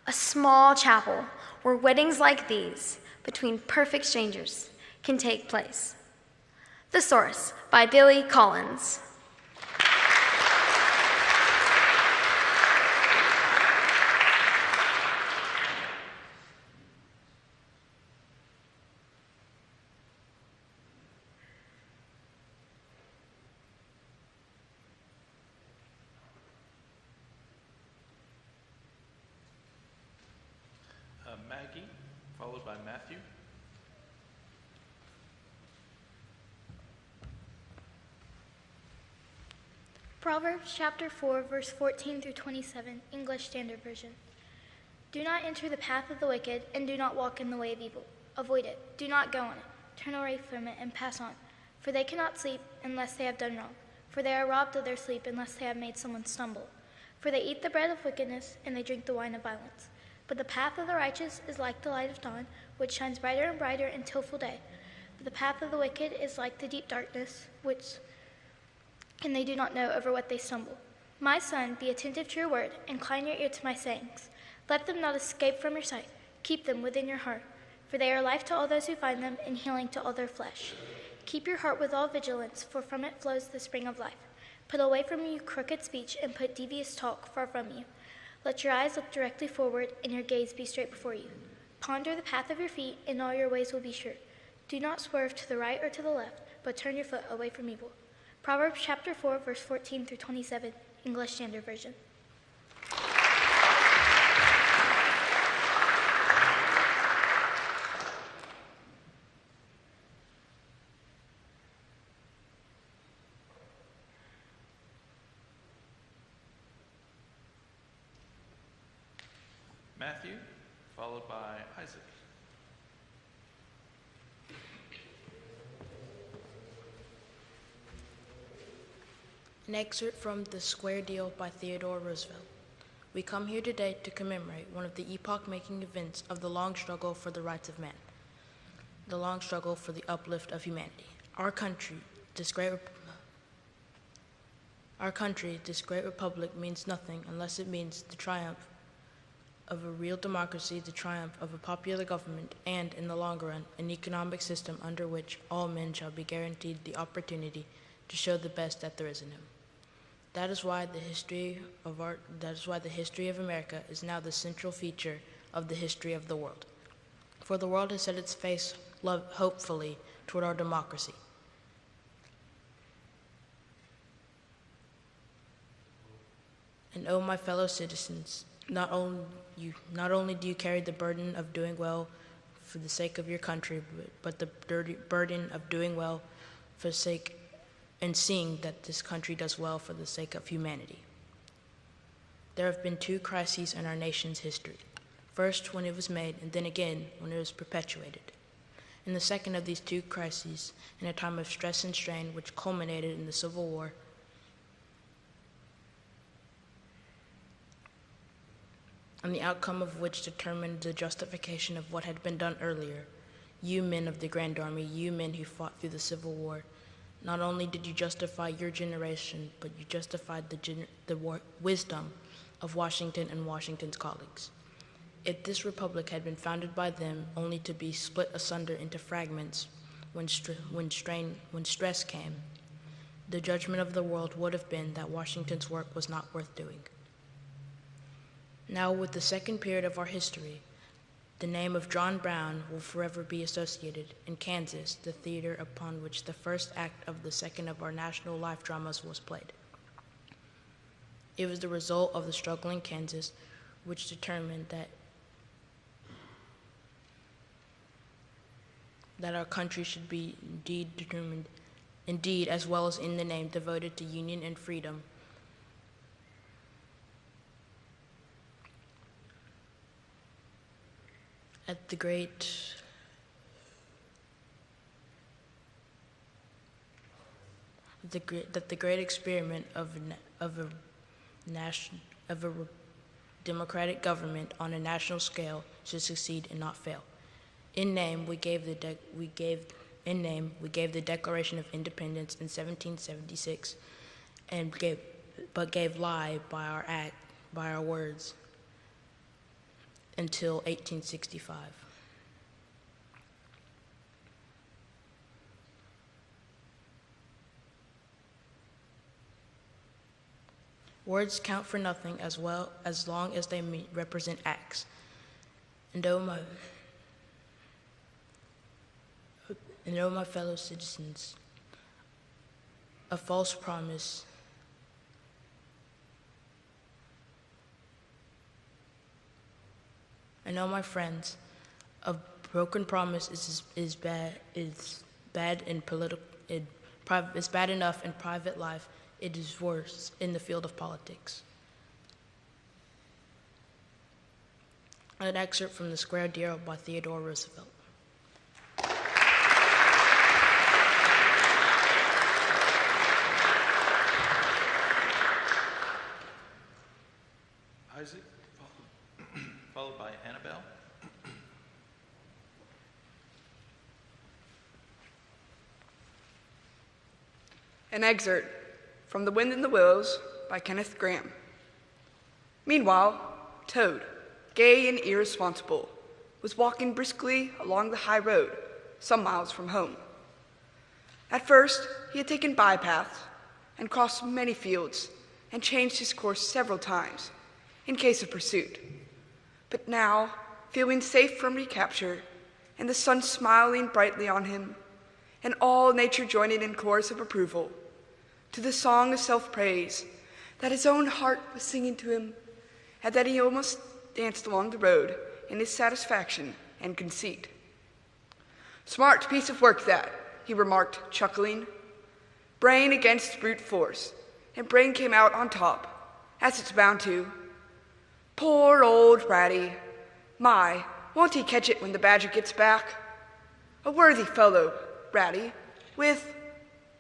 A small chapel where weddings like these, between perfect strangers, can take place. Thesaurus by Billy Collins. Maggie, followed by Matthew. Proverbs chapter 4, verse 14 through 27, English Standard Version. Do not enter the path of the wicked, and do not walk in the way of evil. Avoid it. Do not go on it. Turn away from it and pass on. For they cannot sleep unless they have done wrong. For they are robbed of their sleep unless they have made someone stumble. For they eat the bread of wickedness, and they drink the wine of violence. But the path of the righteous is like the light of dawn, which shines brighter and brighter until full day. But the path of the wicked is like the deep darkness, and they do not know over what they stumble. My son, be attentive to your word, incline your ear to my sayings. Let them not escape from your sight. Keep them within your heart, for they are life to all those who find them, and healing to all their flesh. Keep your heart with all vigilance, for from it flows the spring of life. Put away from you crooked speech, and put devious talk far from you. Let your eyes look directly forward, and your gaze be straight before you. Ponder the path of your feet, and all your ways will be sure. Do not swerve to the right or to the left, but turn your foot away from evil. Proverbs chapter 4, verse 14 through 27, English Standard Version. Matthew, followed by Isaac. An excerpt from The Square Deal by Theodore Roosevelt. We come here today to commemorate one of the epoch-making events of the long struggle for the rights of man, the long struggle for the uplift of humanity. Our country, this great republic means nothing unless it means the triumph of a real democracy, the triumph of a popular government, and, in the long run, an economic system under which all men shall be guaranteed the opportunity to show the best that there is in him. That is why the history of America is now the central feature of the history of the world. For the world has set its face hopefully toward our democracy. And oh, my fellow citizens, not only do you carry the burden of doing well for the sake of your country, but the burden of doing well for the sake and seeing that this country does well for the sake of humanity. There have been two crises in our nation's history. First, when it was made, and then again, when it was perpetuated. In the second of these two crises, in a time of stress and strain which culminated in the Civil War, and the outcome of which determined the justification of what had been done earlier, you men of the Grand Army, you men who fought through the Civil War, not only did you justify your generation, but you justified the wisdom of Washington and Washington's colleagues. If this republic had been founded by them only to be split asunder into fragments when stress came. The judgment of the world would have been that Washington's work was not worth doing. Now, with the second period of our history, the name of John Brown will forever be associated in Kansas, the theater upon which the first act of the second of our national life dramas was played. It was the result of the struggle in Kansas which determined that our country should be indeed, as well as in the name, devoted to union and freedom. That the great experiment of a democratic government on a national scale should succeed and not fail. In name, we gave the Declaration of Independence in 1776, but gave lie by our words until 1865. Words count for nothing as long as they represent acts. And oh my fellow citizens, a false promise I know, my friends, a broken promise is bad enough in private life. It is worse in the field of politics. An excerpt from The Square Deal by Theodore Roosevelt. Isaac, followed by Annabelle. An excerpt from The Wind in the Willows by Kenneth Grahame. Meanwhile, Toad, gay and irresponsible, was walking briskly along the high road, some miles from home. At first, he had taken bypaths and crossed many fields and changed his course several times in case of pursuit. But now, feeling safe from recapture, and the sun smiling brightly on him, and all nature joining in chorus of approval, to the song of self-praise that his own heart was singing to him, and that he almost danced along the road in his satisfaction and conceit. "Smart piece of work that," he remarked, chuckling. "Brain against brute force, and brain came out on top, as it's bound to. Poor old Ratty. My, won't he catch it when the badger gets back? A worthy fellow, Ratty, with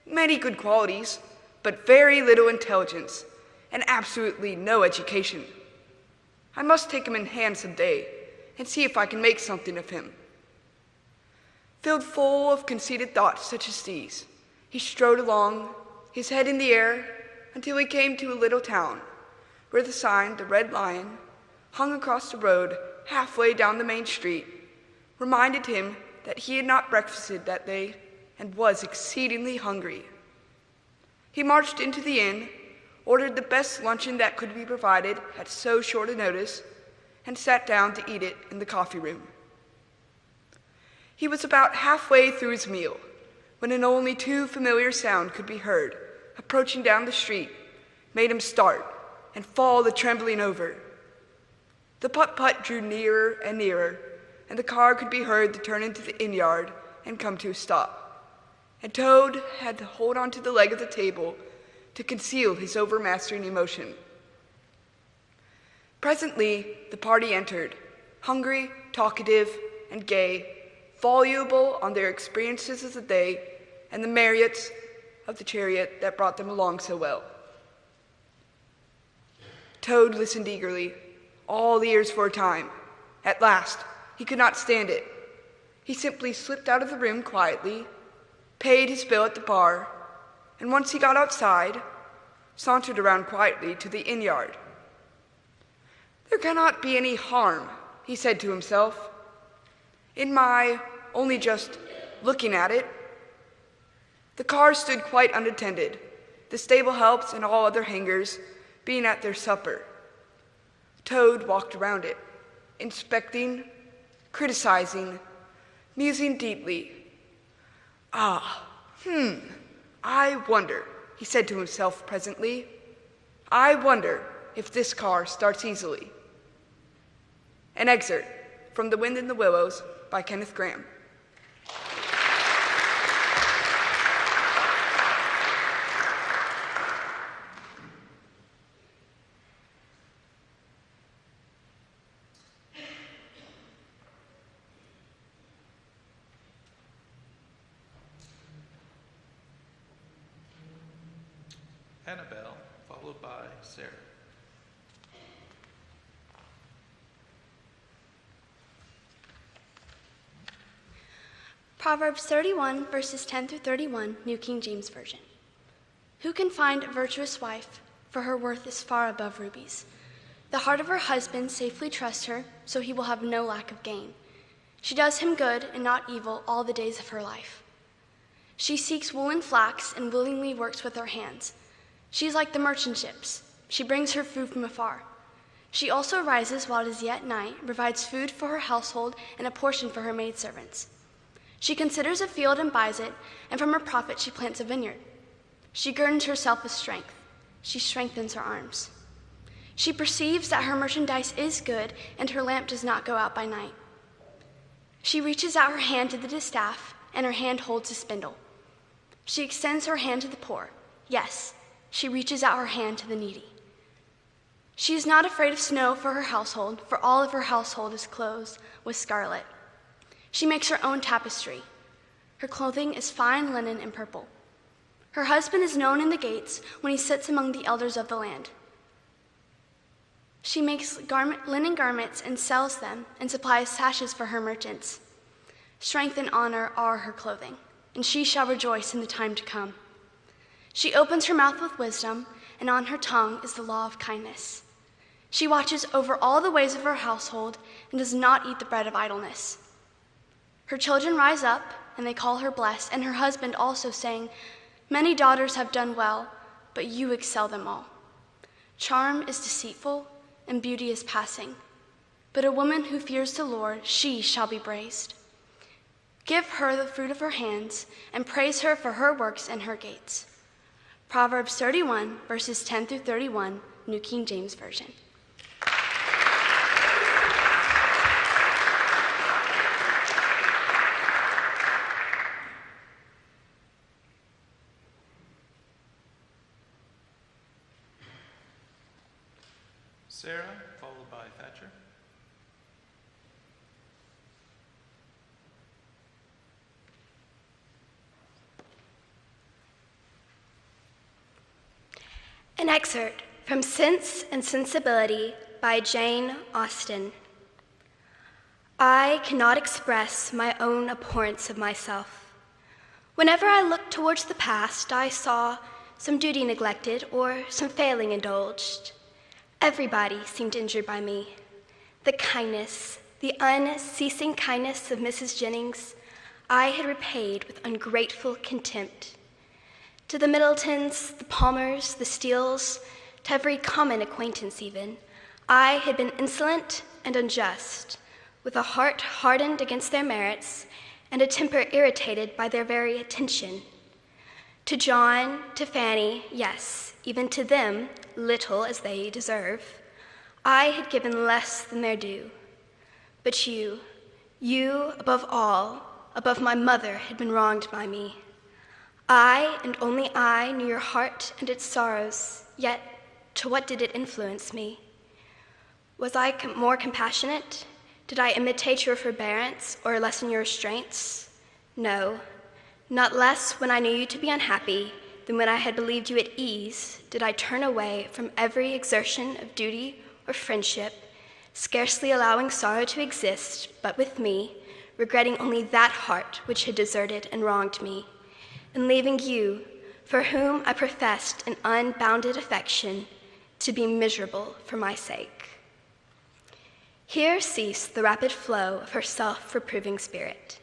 many good qualities, but very little intelligence, and absolutely no education. I must take him in hand some day, and see if I can make something of him." Filled full of conceited thoughts such as these, he strode along, his head in the air, until he came to a little town, where the sign, "The Red Lion," hung across the road halfway down the main street, reminded him that he had not breakfasted that day and was exceedingly hungry. He marched into the inn, ordered the best luncheon that could be provided at so short a notice, and sat down to eat it in the coffee room. He was about halfway through his meal when an only too familiar sound could be heard approaching down the street, made him start and fall the trembling over. The putt-putt drew nearer and nearer, and the car could be heard to turn into the inn yard and come to a stop. And Toad had to hold on to the leg of the table to conceal his overmastering emotion. Presently, the party entered, hungry, talkative, and gay, voluble on their experiences of the day and the merits of the chariot that brought them along so well. Toad listened eagerly, all ears for a time. At last, he could not stand it. He simply slipped out of the room quietly, paid his bill at the bar, and once he got outside, sauntered around quietly to the inn yard. "There cannot be any harm," he said to himself, "in my only just looking at it The car stood quite unattended, the stable helps and all other hangers being at their supper. Toad walked around it, inspecting, criticizing, musing deeply. I wonder, he said to himself presently, I wonder if this car starts easily. An excerpt from The Wind in the Willows by Kenneth Grahame. Annabelle, followed by Sarah. Proverbs 31, verses 10 through 31, New King James Version. Who can find a virtuous wife? For her worth is far above rubies. The heart of her husband safely trusts her, so he will have no lack of gain. She does him good and not evil all the days of her life. She seeks wool and flax and willingly works with her hands. She is like the merchant ships. She brings her food from afar. She also rises while it is yet night, and provides food for her household and a portion for her maidservants. She considers a field and buys it, and from her profit she plants a vineyard. She girdens herself with strength. She strengthens her arms. She perceives that her merchandise is good, and her lamp does not go out by night. She reaches out her hand to the distaff, and her hand holds a spindle. She extends her hand to the poor. Yes, she reaches out her hand to the needy. She is not afraid of snow for her household, for all of her household is clothed with scarlet. She makes her own tapestry. Her clothing is fine linen and purple. Her husband is known in the gates when he sits among the elders of the land. She makes linen garments and sells them, and supplies sashes for her merchants. Strength and honor are her clothing, and she shall rejoice in the time to come. She opens her mouth with wisdom, and on her tongue is the law of kindness. She watches over all the ways of her household and does not eat the bread of idleness. Her children rise up, and they call her blessed, and her husband also, saying, Many daughters have done well, but you excel them all. Charm is deceitful, and beauty is passing, but a woman who fears the Lord, she shall be praised. Give her the fruit of her hands, and praise her for her works and her gates. Proverbs 31, verses 10 through 31, New King James Version. Sarah, followed by Thatcher. An excerpt from Sense and Sensibility by Jane Austen. I cannot express my own abhorrence of myself. Whenever I looked towards the past, I saw some duty neglected or some failing indulged. Everybody seemed injured by me. The kindness, the unceasing kindness of Mrs. Jennings, I had repaid with ungrateful contempt. To the Middletons, the Palmers, the Steeles, to every common acquaintance even, I had been insolent and unjust, with a heart hardened against their merits and a temper irritated by their very attention. To John, to Fanny, yes, even to them, little as they deserve, I had given less than their due. But you, above all, above my mother, had been wronged by me. I, and only I, knew your heart and its sorrows, yet to what did it influence me? Was I more compassionate? Did I imitate your forbearance or lessen your restraints? No, not less when I knew you to be unhappy than when I had believed you at ease did I turn away from every exertion of duty or friendship, scarcely allowing sorrow to exist, but with me, regretting only that heart which had deserted and wronged me, and leaving you, for whom I professed an unbounded affection, to be miserable for my sake. Here ceased the rapid flow of her self-reproving spirit,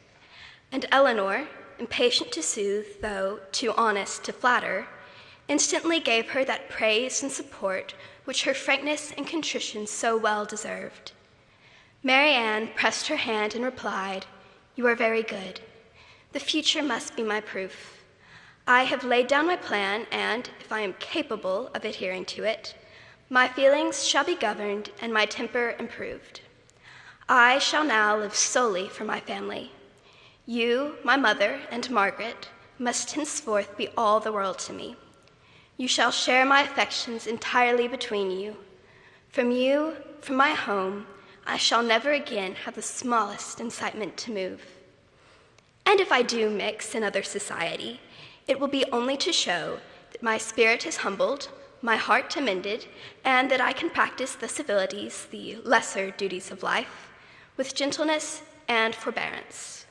and Eleanor, impatient to soothe, though too honest to flatter, instantly gave her that praise and support which her frankness and contrition so well deserved. Mary Ann pressed her hand and replied, "You are very good. The future must be my proof. I have laid down my plan, and if I am capable of adhering to it, my feelings shall be governed and my temper improved. I shall now live solely for my family. You, my mother, and Margaret must henceforth be all the world to me. You shall share my affections entirely between you. From you, from my home, I shall never again have the smallest incitement to move. And if I do mix in other society, it will be only to show that my spirit is humbled, my heart amended, and that I can practice the civilities, the lesser duties of life, with gentleness and forbearance.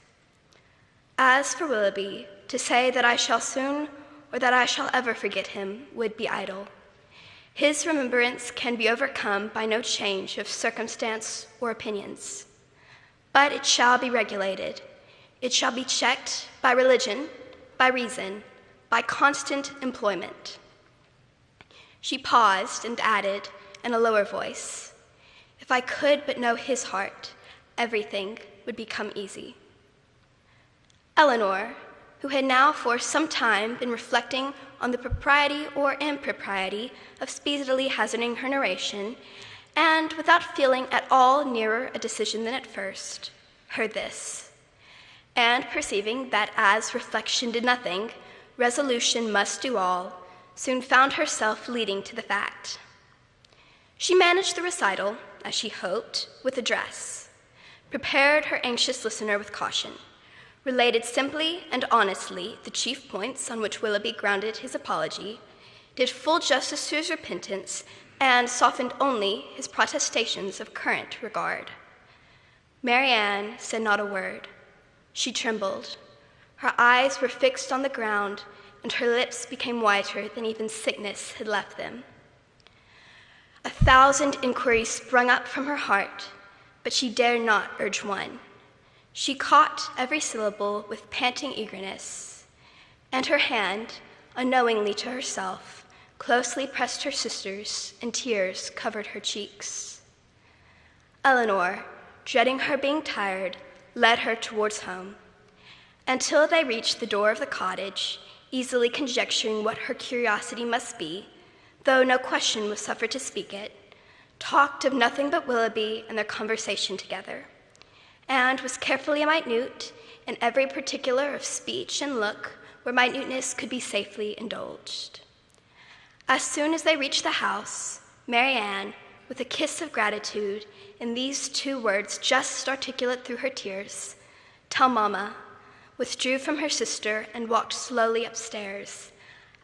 As for Willoughby, to say that I shall soon or that I shall ever forget him would be idle. His remembrance can be overcome by no change of circumstance or opinions. But it shall be regulated. It shall be checked by religion, by reason, by constant employment." She paused and added in a lower voice, "If I could but know his heart, everything would become easy." Eleanor, who had now for some time been reflecting on the propriety or impropriety of speedily hazarding her narration, and without feeling at all nearer a decision than at first, heard this, and perceiving that as reflection did nothing, resolution must do all, soon found herself leading to the fact. She managed the recital, as she hoped, with address, prepared her anxious listener with caution, related simply and honestly the chief points on which Willoughby grounded his apology, did full justice to his repentance, and softened only his protestations of current regard. Mary Ann said not a word. She trembled. Her eyes were fixed on the ground, and her lips became whiter than even sickness had left them. 1,000 inquiries sprung up from her heart, but she dared not urge one. She caught every syllable with panting eagerness, and her hand, unknowingly to herself, closely pressed her sister's, and tears covered her cheeks. Eleanor, dreading her being tired, led her towards home. Until they reached the door of the cottage, easily conjecturing what her curiosity must be, though no question was suffered to speak it, talked of nothing but Willoughby and their conversation together, and was carefully minute in every particular of speech and look where minuteness could be safely indulged. As soon as they reached the house, Mary Ann, with a kiss of gratitude and these 2 words just articulate through her tears, "Tell Mama," withdrew from her sister and walked slowly upstairs.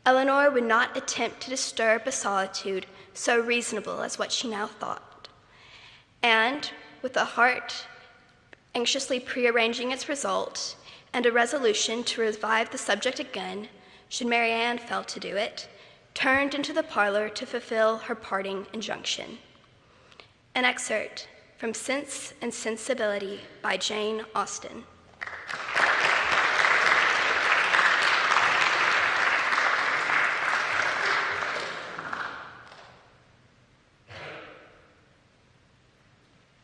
Eleanor would not attempt to disturb a solitude so reasonable as what she now thought. And, with a heart anxiously prearranging its result, and a resolution to revive the subject again, should Mary Ann fail to do it, turned into the parlor to fulfill her parting injunction. An excerpt from Sense and Sensibility by Jane Austen.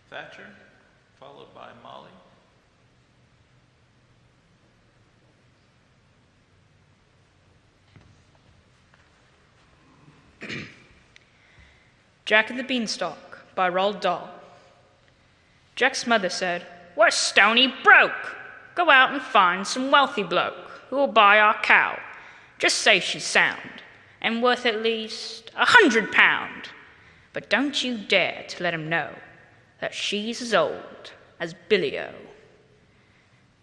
Thatcher, followed by Molly. Jack and the Beanstalk by Roald Dahl. Jack's mother said, "We're stony broke. Go out and find some wealthy bloke who will buy our cow. Just say she's sound and worth at least £100. But don't you dare to let him know that she's as old as Billy-O."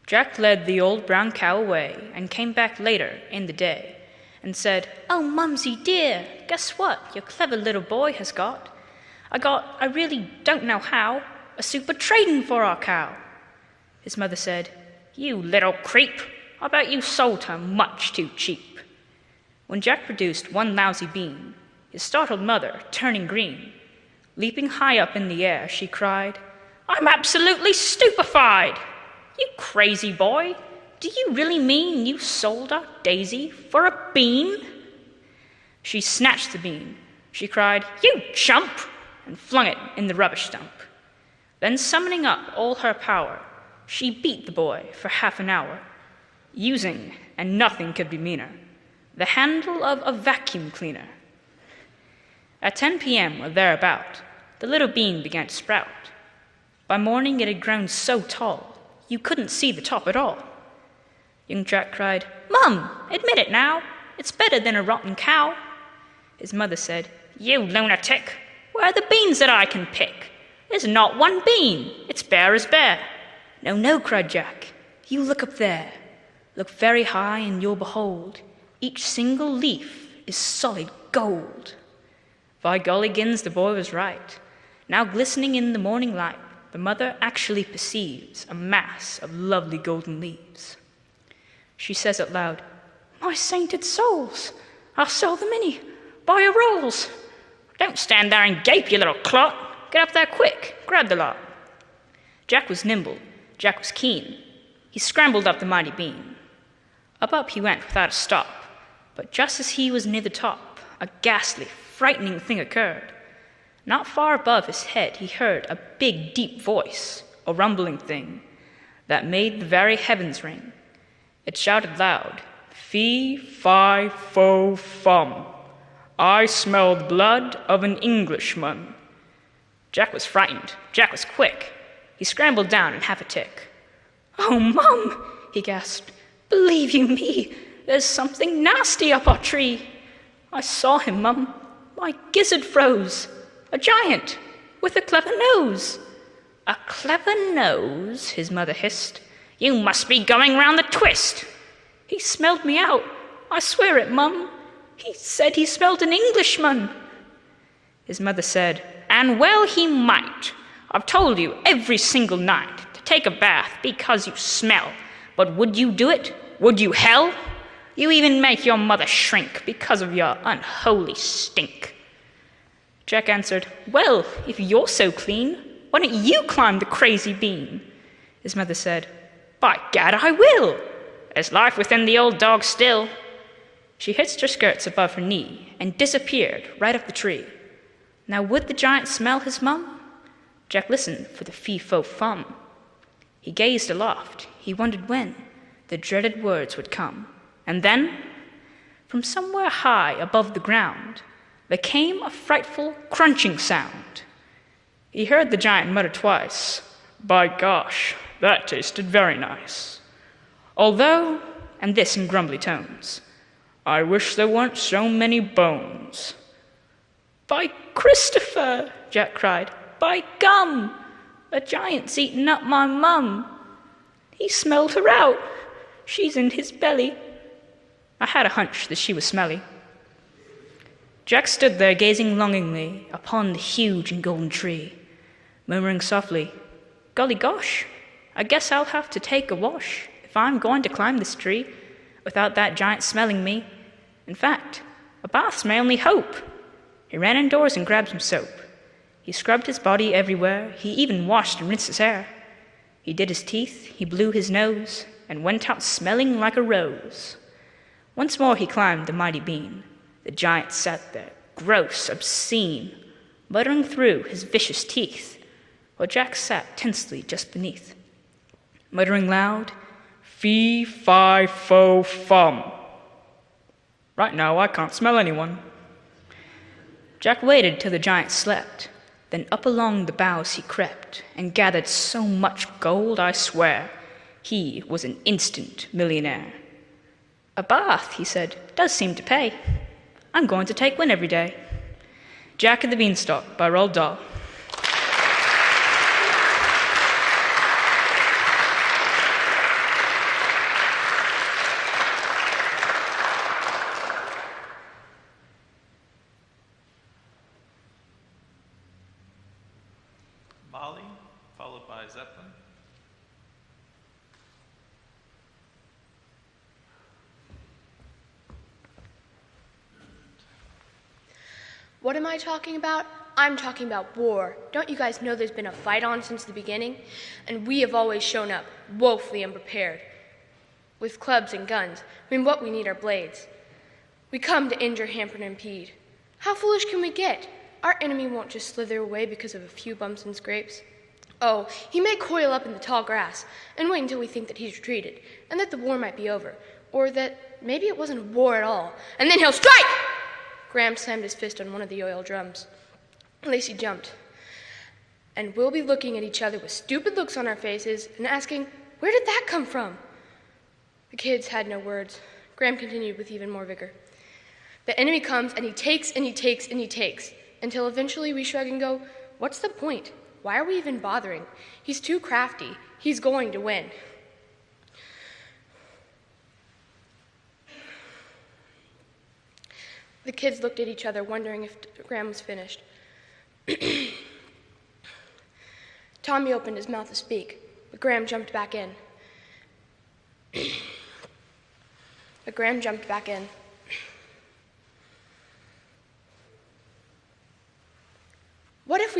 Jack led the old brown cow away and came back later in the day and said, "Oh, Mumsy dear, guess what your clever little boy has got? I really don't know how, a super trading for our cow." His mother said, "You little creep, I bet you sold her much too cheap." When Jack produced one lousy bean, his startled mother, turning green, leaping high up in the air, she cried, "I'm absolutely stupefied! You crazy boy, do you really mean you sold our Daisy for a bean? She snatched the bean. She cried, "You chump!" and flung it in the rubbish dump. Then, summoning up all her power, she beat the boy for half an hour, using, and nothing could be meaner, the handle of a vacuum cleaner. At 10 p.m. or thereabout, the little bean began to sprout. By morning it had grown so tall, you couldn't see the top at all. Young Jack cried, "Mum, admit it now, it's better than a rotten cow." His mother said, "You lunatic, where are the beans that I can pick? There's not one bean, it's bare as bare." "No, no," cried Jack, "you look up there. Look very high and you'll behold, each single leaf is solid gold." By gollygins, the boy was right. Now glistening in the morning light, the mother actually perceives a mass of lovely golden leaves. She says out loud, "My sainted souls, I'll sell the mini, buy your rolls." "Don't stand there and gape, you little clot. Get up there quick, grab the lot." Jack was nimble, Jack was keen. He scrambled up the mighty bean. Up he went without a stop, but just as he was near the top, a ghastly, frightening thing occurred. Not far above his head he heard a big, deep voice, a rumbling thing, that made the very heavens ring. It shouted loud, "Fee, fi, fo, fum. I smell the blood of an Englishman." Jack was frightened. Jack was quick. He scrambled down in half a tick. "Oh, Mum," he gasped, "believe you me, there's something nasty up our tree. I saw him, Mum. My gizzard froze. A giant with a clever nose." "A clever nose?" his mother hissed. "You must be going round the twist." "He smelled me out. I swear it, Mum. He said he smelled an Englishman." His mother said, "And well he might. I've told you every single night to take a bath because you smell. But would you do it? Would you, hell? You even make your mother shrink because of your unholy stink." Jack answered, "Well, if you're so clean, why don't you climb the crazy bean?" His mother said, "By gad, I will. There's life within the old dog still." She hitched her skirts above her knee and disappeared right up the tree. Now would the giant smell his mum? Jack listened for the fee-fo-fum. He gazed aloft. He wondered when the dreaded words would come. And then, from somewhere high above the ground, there came a frightful crunching sound. He heard the giant mutter twice, "By gosh, that tasted very nice. Although," and this in grumbly tones, "I wish there weren't so many bones." "By Christopher," Jack cried, "by gum, a giant's eaten up my mum. He smelled her out. She's in his belly." I had a hunch that she was smelly. Jack stood there gazing longingly upon the huge and golden tree, murmuring softly, "Golly gosh, I guess I'll have to take a wash if I'm going to climb this tree without that giant smelling me. In fact, a bath's my only hope." He ran indoors and grabbed some soap. He scrubbed his body everywhere. He even washed and rinsed his hair. He did his teeth, he blew his nose, and went out smelling like a rose. Once more he climbed the mighty bean. The giant sat there, gross, obscene, muttering through his vicious teeth, while Jack sat tensely just beneath, muttering loud, "Fee, fi, fo, fum. Right now I can't smell anyone." Jack waited till the giant slept. Then up along the boughs he crept, and gathered so much gold, I swear, he was an instant millionaire. "A bath," he said, "does seem to pay. I'm going to take one every day." Jack and the Beanstalk by Roald Dahl. Molly, followed by Zeppelin. What am I talking about? I'm talking about war. Don't you guys know there's been a fight on since the beginning? And we have always shown up, woefully unprepared. with clubs and guns, when what we need are blades. We come to injure, hamper, and impede. How foolish can we get? Our enemy won't just slither away because of a few bumps and scrapes. Oh, he may coil up in the tall grass and wait until we think that he's retreated and that the war might be over, or that maybe it wasn't a war at all, and then he'll strike! Graham slammed his fist on one of the oil drums. Lacey jumped, and we'll be looking at each other with stupid looks on our faces and asking, where did that come from? The kids had no words. Graham continued with even more vigor. The enemy comes, and he takes, and he takes, and he takes, until eventually we shrug and go, what's the point? Why are we even bothering? He's too crafty. He's going to win. The kids looked at each other, wondering if Graham was finished. Tommy opened his mouth to speak, but Graham jumped back in. What if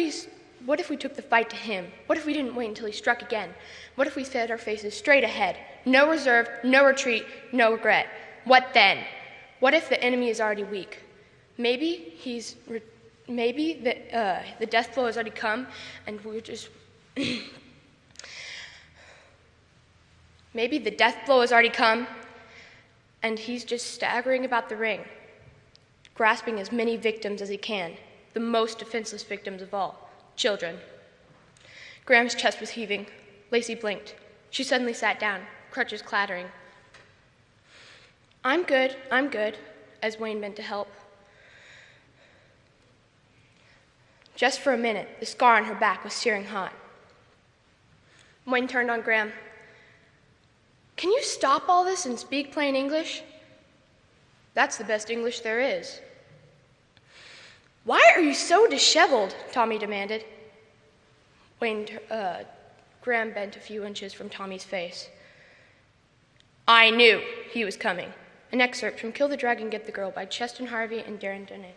we took the fight to him? What if we didn't wait until he struck again? What if we set our faces straight ahead? No reserve, no retreat, no regret. What then? What if the enemy is already weak? Maybe the death blow has already come, and we're just... Maybe the death blow has already come, and he's just staggering about the ring, grasping as many victims as he can, the most defenseless victims of all, children. Graham's chest was heaving. Lacey blinked. She suddenly sat down, crutches clattering. I'm good, as Wayne bent to help. Just for a minute, the scar on her back was searing hot. Wayne turned on Graham. Can you stop all this and speak plain English? That's the best English there is. Why are you so disheveled? Tommy demanded. Graham bent a few inches from Tommy's face. I knew he was coming. An excerpt from Kill the Dragon, Get the Girl by Cheston Harvey and Darren Donay.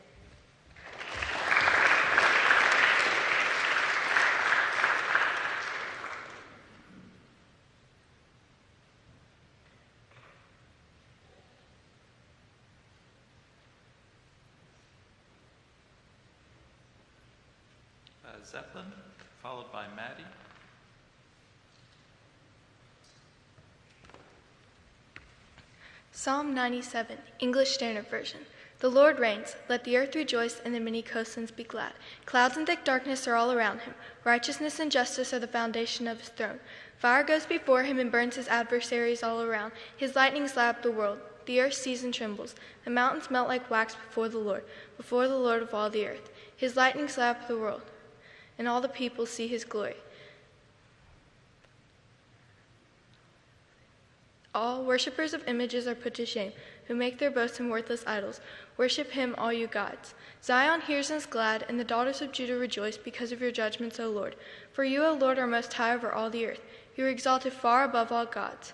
Zeppelin, followed by Maddie. Psalm 97, English Standard Version. The Lord reigns. Let the earth rejoice and the many coastlands be glad. Clouds and thick darkness are all around him. Righteousness and justice are the foundation of his throne. Fire goes before him and burns his adversaries all around. His lightnings light up the world. The earth sees and trembles. The mountains melt like wax before the Lord of all the earth. His lightnings light up the world, and all the people see his glory. All worshippers of images are put to shame, who make their boast in worthless idols. Worship him, all you gods. Zion hears and is glad, and the daughters of Judah rejoice because of your judgments, O Lord. For you, O Lord, are most high over all the earth. You are exalted far above all gods.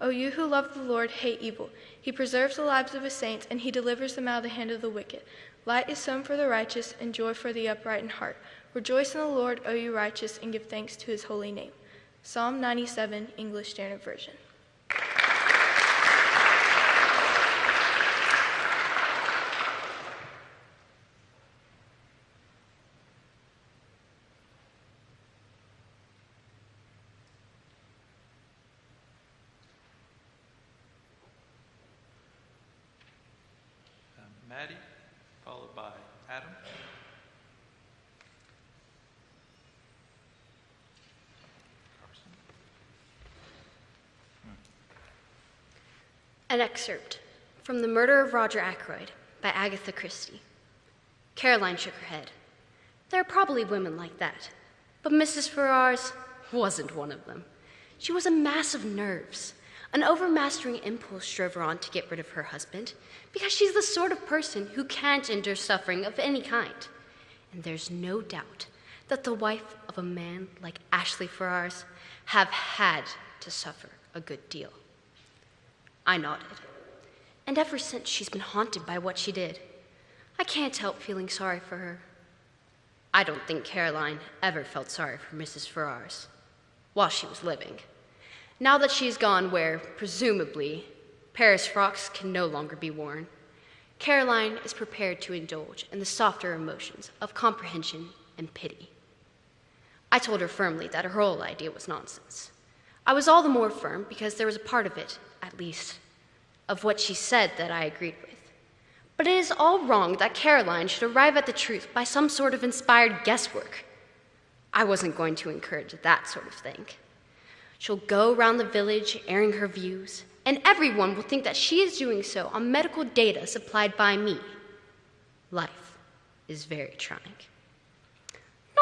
O you who love the Lord, hate evil. He preserves the lives of his saints, and he delivers them out of the hand of the wicked. Light is sown for the righteous, and joy for the upright in heart. Rejoice in the Lord, O you righteous, and give thanks to his holy name. Psalm 97, English Standard Version. Maddie, followed by Adam. An excerpt from The Murder of Roger Ackroyd by Agatha Christie. Caroline shook her head. There are probably women like that, but Mrs. Ferrars wasn't one of them. She was a mass of nerves. An overmastering impulse drove her on to get rid of her husband, because she's the sort of person who can't endure suffering of any kind. And there's no doubt that the wife of a man like Ashley Ferrars have had to suffer a good deal. I nodded. And ever since, she's been haunted by what she did. I can't help feeling sorry for her. I don't think Caroline ever felt sorry for Mrs. Ferrars while she was living. Now that she's gone where, presumably, Paris frocks can no longer be worn, Caroline is prepared to indulge in the softer emotions of comprehension and pity. I told her firmly that her whole idea was nonsense. I was all the more firm because there was a part of it, at least, of what she said that I agreed with. But it is all wrong that Caroline should arrive at the truth by some sort of inspired guesswork. I wasn't going to encourage that sort of thing. She'll go around the village airing her views, and everyone will think that she is doing so on medical data supplied by me. Life is very trying.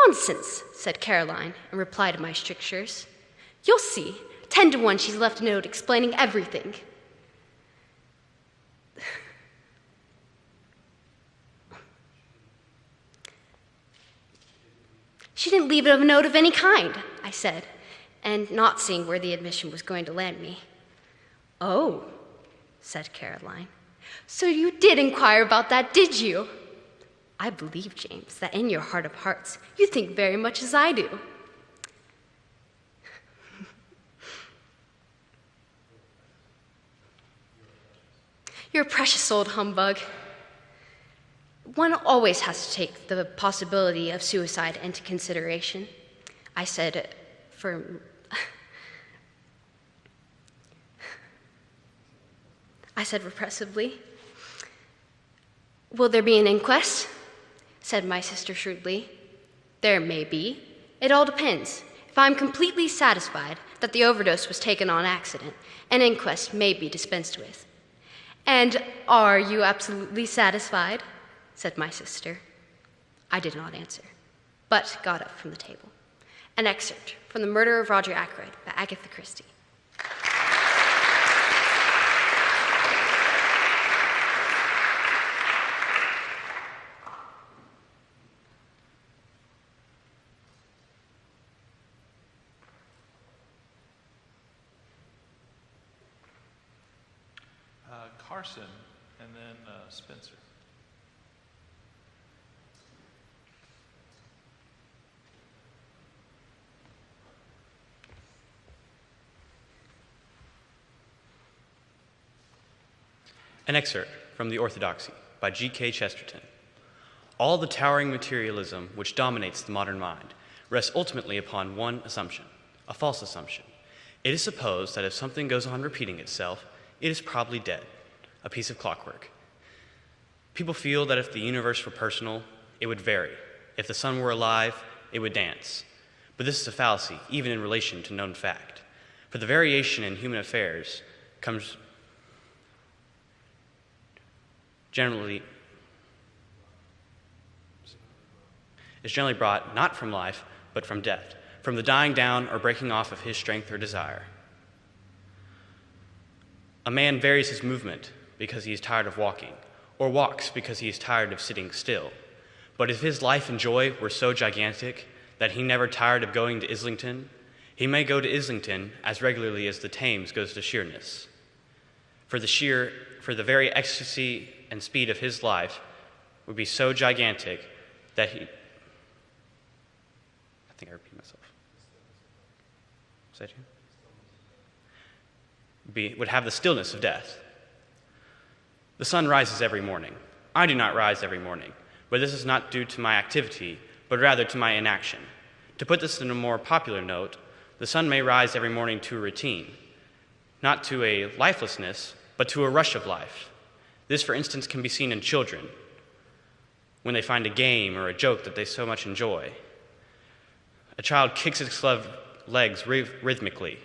Nonsense, said Caroline in reply to my strictures. You'll see. 10 to 1 she's left a note explaining everything. She didn't leave a note of any kind, I said, and not seeing where the admission was going to land me. Oh, said Caroline. So you did inquire about that, did you? I believe, James, that in your heart of hearts, you think very much as I do. You're a precious old humbug. One always has to take the possibility of suicide into consideration, I said repressively. Will there be an inquest? Said my sister shrewdly. There may be. It all depends. If I'm completely satisfied that the overdose was taken on accident, an inquest may be dispensed with. And are you absolutely satisfied? Said my sister. I did not answer, but got up from the table. An excerpt from The Murder of Roger Ackroyd by Agatha Christie. Carson, and then Spencer. An excerpt from The Orthodoxy by G.K. Chesterton. All the towering materialism which dominates the modern mind rests ultimately upon one assumption, a false assumption. It is supposed that if something goes on repeating itself, it is probably dead, a piece of clockwork. People feel that if the universe were personal, it would vary. If the sun were alive, it would dance. But this is a fallacy, even in relation to known fact. For the variation in human affairs is generally brought not from life, but from death, from the dying down or breaking off of his strength or desire. A man varies his movement because he is tired of walking, or walks because he is tired of sitting still. But if his life and joy were so gigantic that he never tired of going to Islington, he may go to Islington as regularly as the Thames goes to Sheerness. For the very ecstasy and speed of his life would be so gigantic that I think I repeat myself. Was that you? Would have the stillness of death. The sun rises every morning. I do not rise every morning, but this is not due to my activity, but rather to my inaction. To put this in a more popular note, the sun may rise every morning to a routine, not to a lifelessness, but to a rush of life. This, for instance, can be seen in children when they find a game or a joke that they so much enjoy. A child kicks its legs rhythmically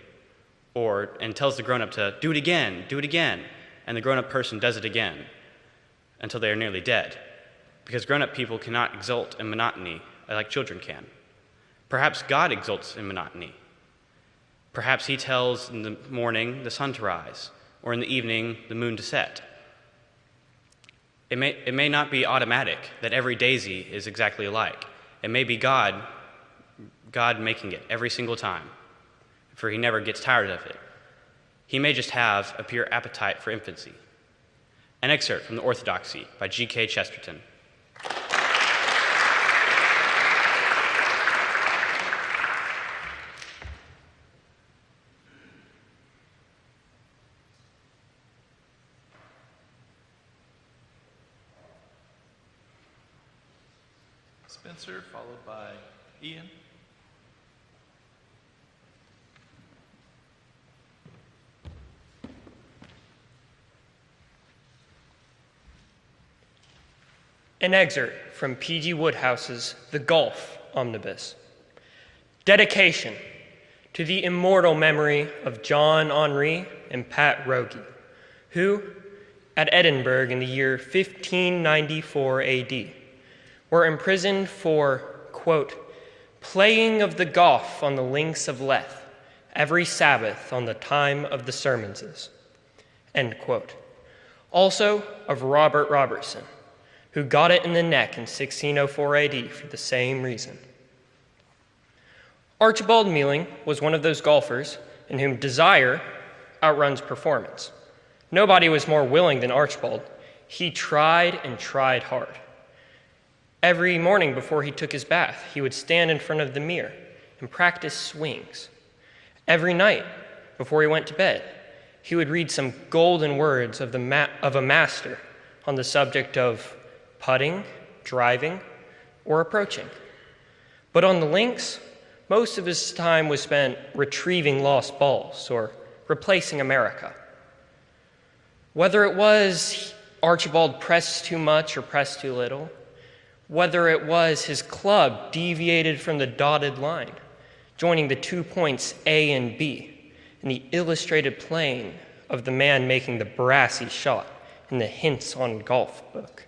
and tells the grown-up to do it again, and the grown-up person does it again until they are nearly dead, because grown-up people cannot exult in monotony like children can. Perhaps God exults in monotony. Perhaps he tells in the morning the sun to rise, or in the evening the moon to set. It may not be automatic that every daisy is exactly alike. It may be God making it every single time, for he never gets tired of it. He may just have a pure appetite for infancy. An excerpt from The Orthodoxy by G.K. Chesterton. Spencer, followed by Ian. An excerpt from P.G. Woodhouse's The Golf Omnibus. Dedication to the immortal memory of John Henry and Pat Rogie, who, at Edinburgh in the year 1594 AD, were imprisoned for, quote, playing of the golf on the links of Lethe every Sabbath on the time of the sermonses, end quote. Also of Robert Robertson, who got it in the neck in 1604 AD for the same reason. Archibald Mealing was one of those golfers in whom desire outruns performance. Nobody was more willing than Archibald. He tried and tried hard. Every morning before he took his bath, he would stand in front of the mirror and practice swings. Every night before he went to bed, he would read some golden words of a master on the subject of putting, driving, or approaching. But on the links, most of his time was spent retrieving lost balls or replacing America. Whether it was Archibald pressed too much or pressed too little, whether it was his club deviated from the dotted line, joining the 2 points A and B in the illustrated playing of the man making the brassy shot in the Hints on Golf book,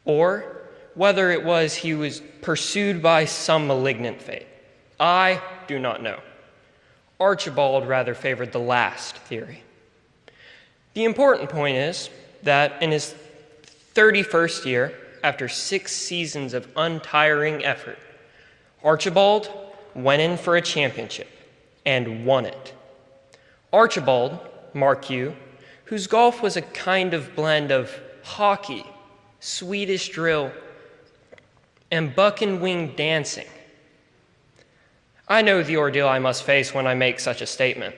or whether it was he was pursued by some malignant fate, I do not know. Archibald rather favored the last theory. The important point is that in his 31st year, after 6 seasons of untiring effort, Archibald went in for a championship and won it. Archibald, mark you, whose golf was a kind of blend of hockey, Swedish drill, and buck and wing dancing. I know the ordeal I must face when I make such a statement.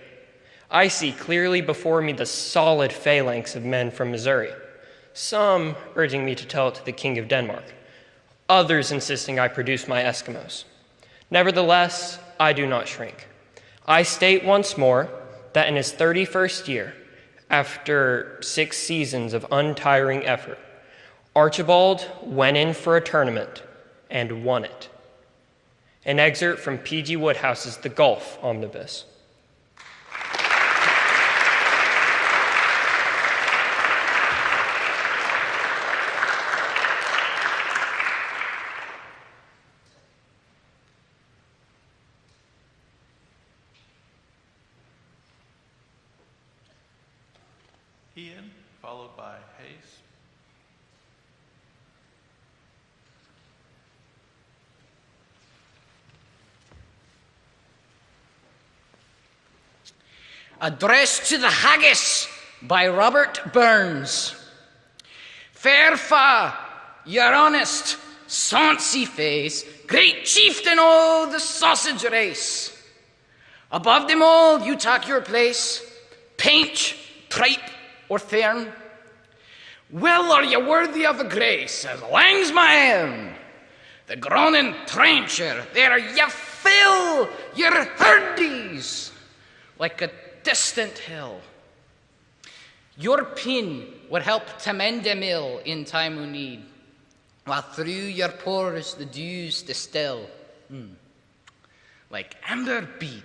I see clearly before me the solid phalanx of men from Missouri, some urging me to tell it to the King of Denmark, others insisting I produce my Eskimos. Nevertheless, I do not shrink. I state once more that in his 31st year, after 6 seasons of untiring effort, Archibald went in for a tournament and won it. An excerpt from P.G. Woodhouse's The Golf Omnibus. Ian, followed by Hayes. Address to the Haggis by Robert Burns. Fair fa, your honest, soncy face, great chieftain o' the sausage race. Above them all you take your place, paint, tripe, or thern. Well are you worthy of a grace as lang's my own. The groaning trencher, there you fill your herdies like a distant hill. Your pin would help to mend a mill in time of need, while through your pores the dews distill. Like amber bead.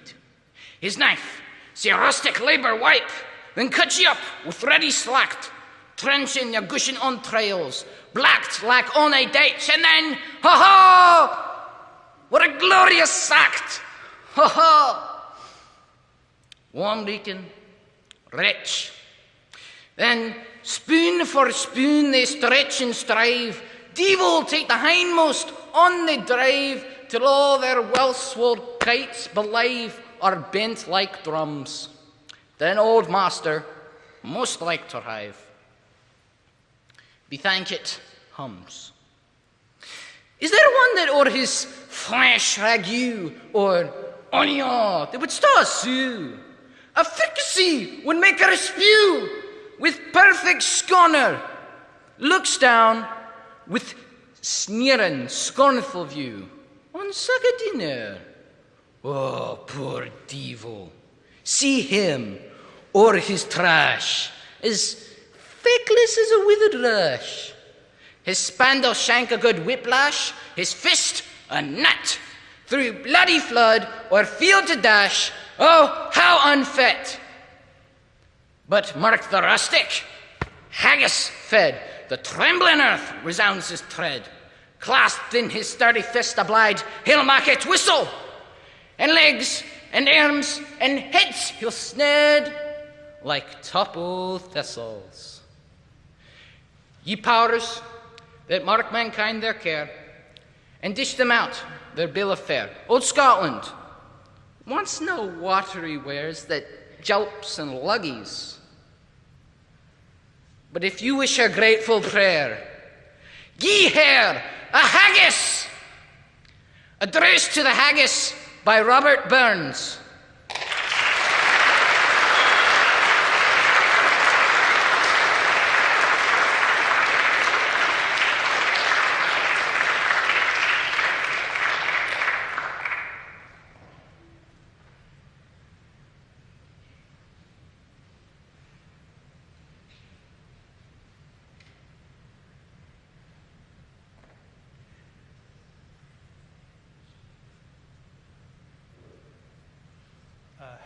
His knife, say rustic labour wipe, then cut you up with ready slacked, trenching your gushing on trails, blacked like on a ditch, and then, ha-ha! What a glorious sacked! Ha-ha! Warm reeking, rich. Then, spoon for spoon, they stretch and strive. Devil take the hindmost on the drive, till all their well-swelled kites belive are bent like drums. Then old master, most like to have, bethank it, hums. Is there one that o'er his flesh ragout or onion that would stir a sou? A fricassee would make her spew with perfect scorner. Looks down with sneering, scornful view, on such a dinner. Oh, poor devil. See him, o'er his trash, as feckless as a withered rush. His spandal shank a good whiplash, his fist a nut. Through bloody flood or field to dash, oh, how unfit! But mark the rustic, haggis fed, the trembling earth resounds his tread. Clasped in his sturdy fist oblige, he'll make it whistle, and legs, and arms, and heads he'll sned like topple thistles. Ye powers that mark mankind their care, and dish them out their bill of fare. Old Scotland wants no watery wares that jelps and luggies. But if you wish a grateful prayer, ye hear a haggis! Addressed to the Haggis by Robert Burns.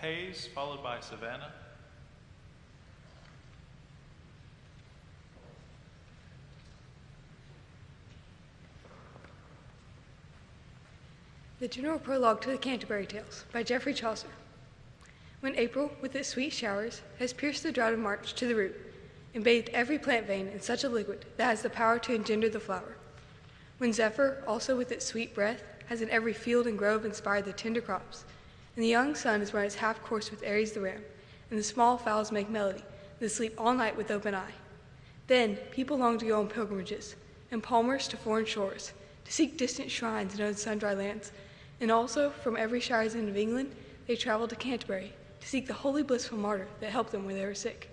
Hayes, followed by Savannah. The General Prologue to the Canterbury Tales by Geoffrey Chaucer. When April, with its sweet showers, has pierced the drought of March to the root, and bathed every plant vein in such a liquid that has the power to engender the flower. When Zephyr, also with its sweet breath, has in every field and grove inspired the tender crops, and the young sun has run its half course with Aries the ram, and the small fowls make melody, and sleep all night with open eye. Then people long to go on pilgrimages, and palmers to foreign shores, to seek distant shrines in own sundry lands, and also from every shire's end of England they traveled to Canterbury to seek the holy blissful martyr that helped them when they were sick.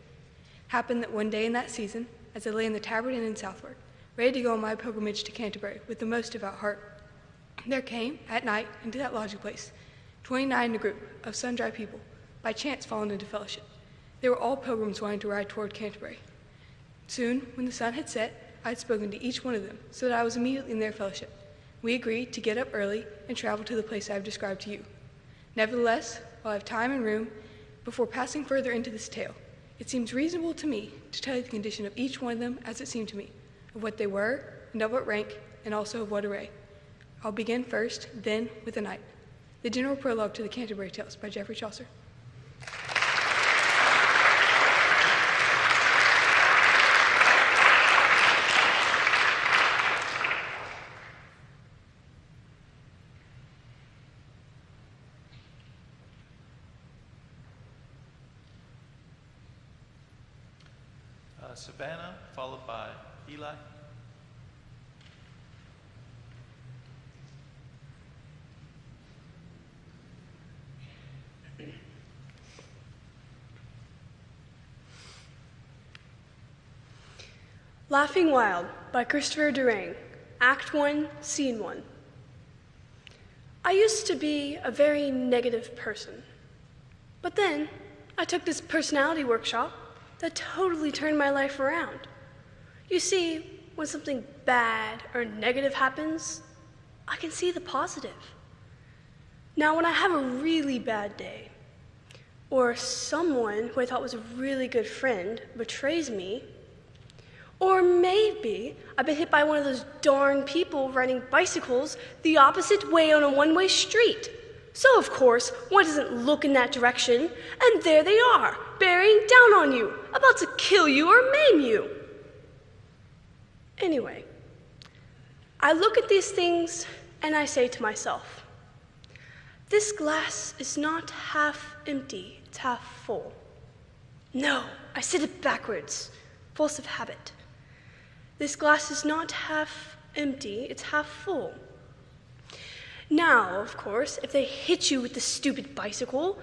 Happened that one day in that season, as I lay in the Tabard Inn in Southwark, ready to go on my pilgrimage to Canterbury with the most devout heart, there came, at night, into that lodging place, 29 in a group of sundry people, by chance fallen into fellowship. They were all pilgrims wanting to ride toward Canterbury. Soon, when the sun had set, I had spoken to each one of them, so that I was immediately in their fellowship. We agreed to get up early and travel to the place I have described to you. Nevertheless, while I have time and room, before passing further into this tale, it seems reasonable to me to tell you the condition of each one of them as it seemed to me, of what they were, and of what rank, and also of what array. I'll begin first, then, with the night. The General Prologue to the Canterbury Tales by Geoffrey Chaucer. Savannah, followed by Eli. Laughing Wild by Christopher Durang, Act 1, Scene 1. I used to be a very negative person, but then I took this personality workshop that totally turned my life around. You see, when something bad or negative happens, I can see the positive. Now, when I have a really bad day, or someone who I thought was a really good friend betrays me, or maybe I've been hit by one of those darn people riding bicycles the opposite way on a one-way street. So, of course, one doesn't look in that direction, and there they are, bearing down on you, about to kill you or maim you. Anyway, I look at these things and I say to myself, this glass is not half empty, it's half full. No, I said it backwards, force of habit. This glass is not half empty, it's half full. Now, of course, if they hit you with the stupid bicycle,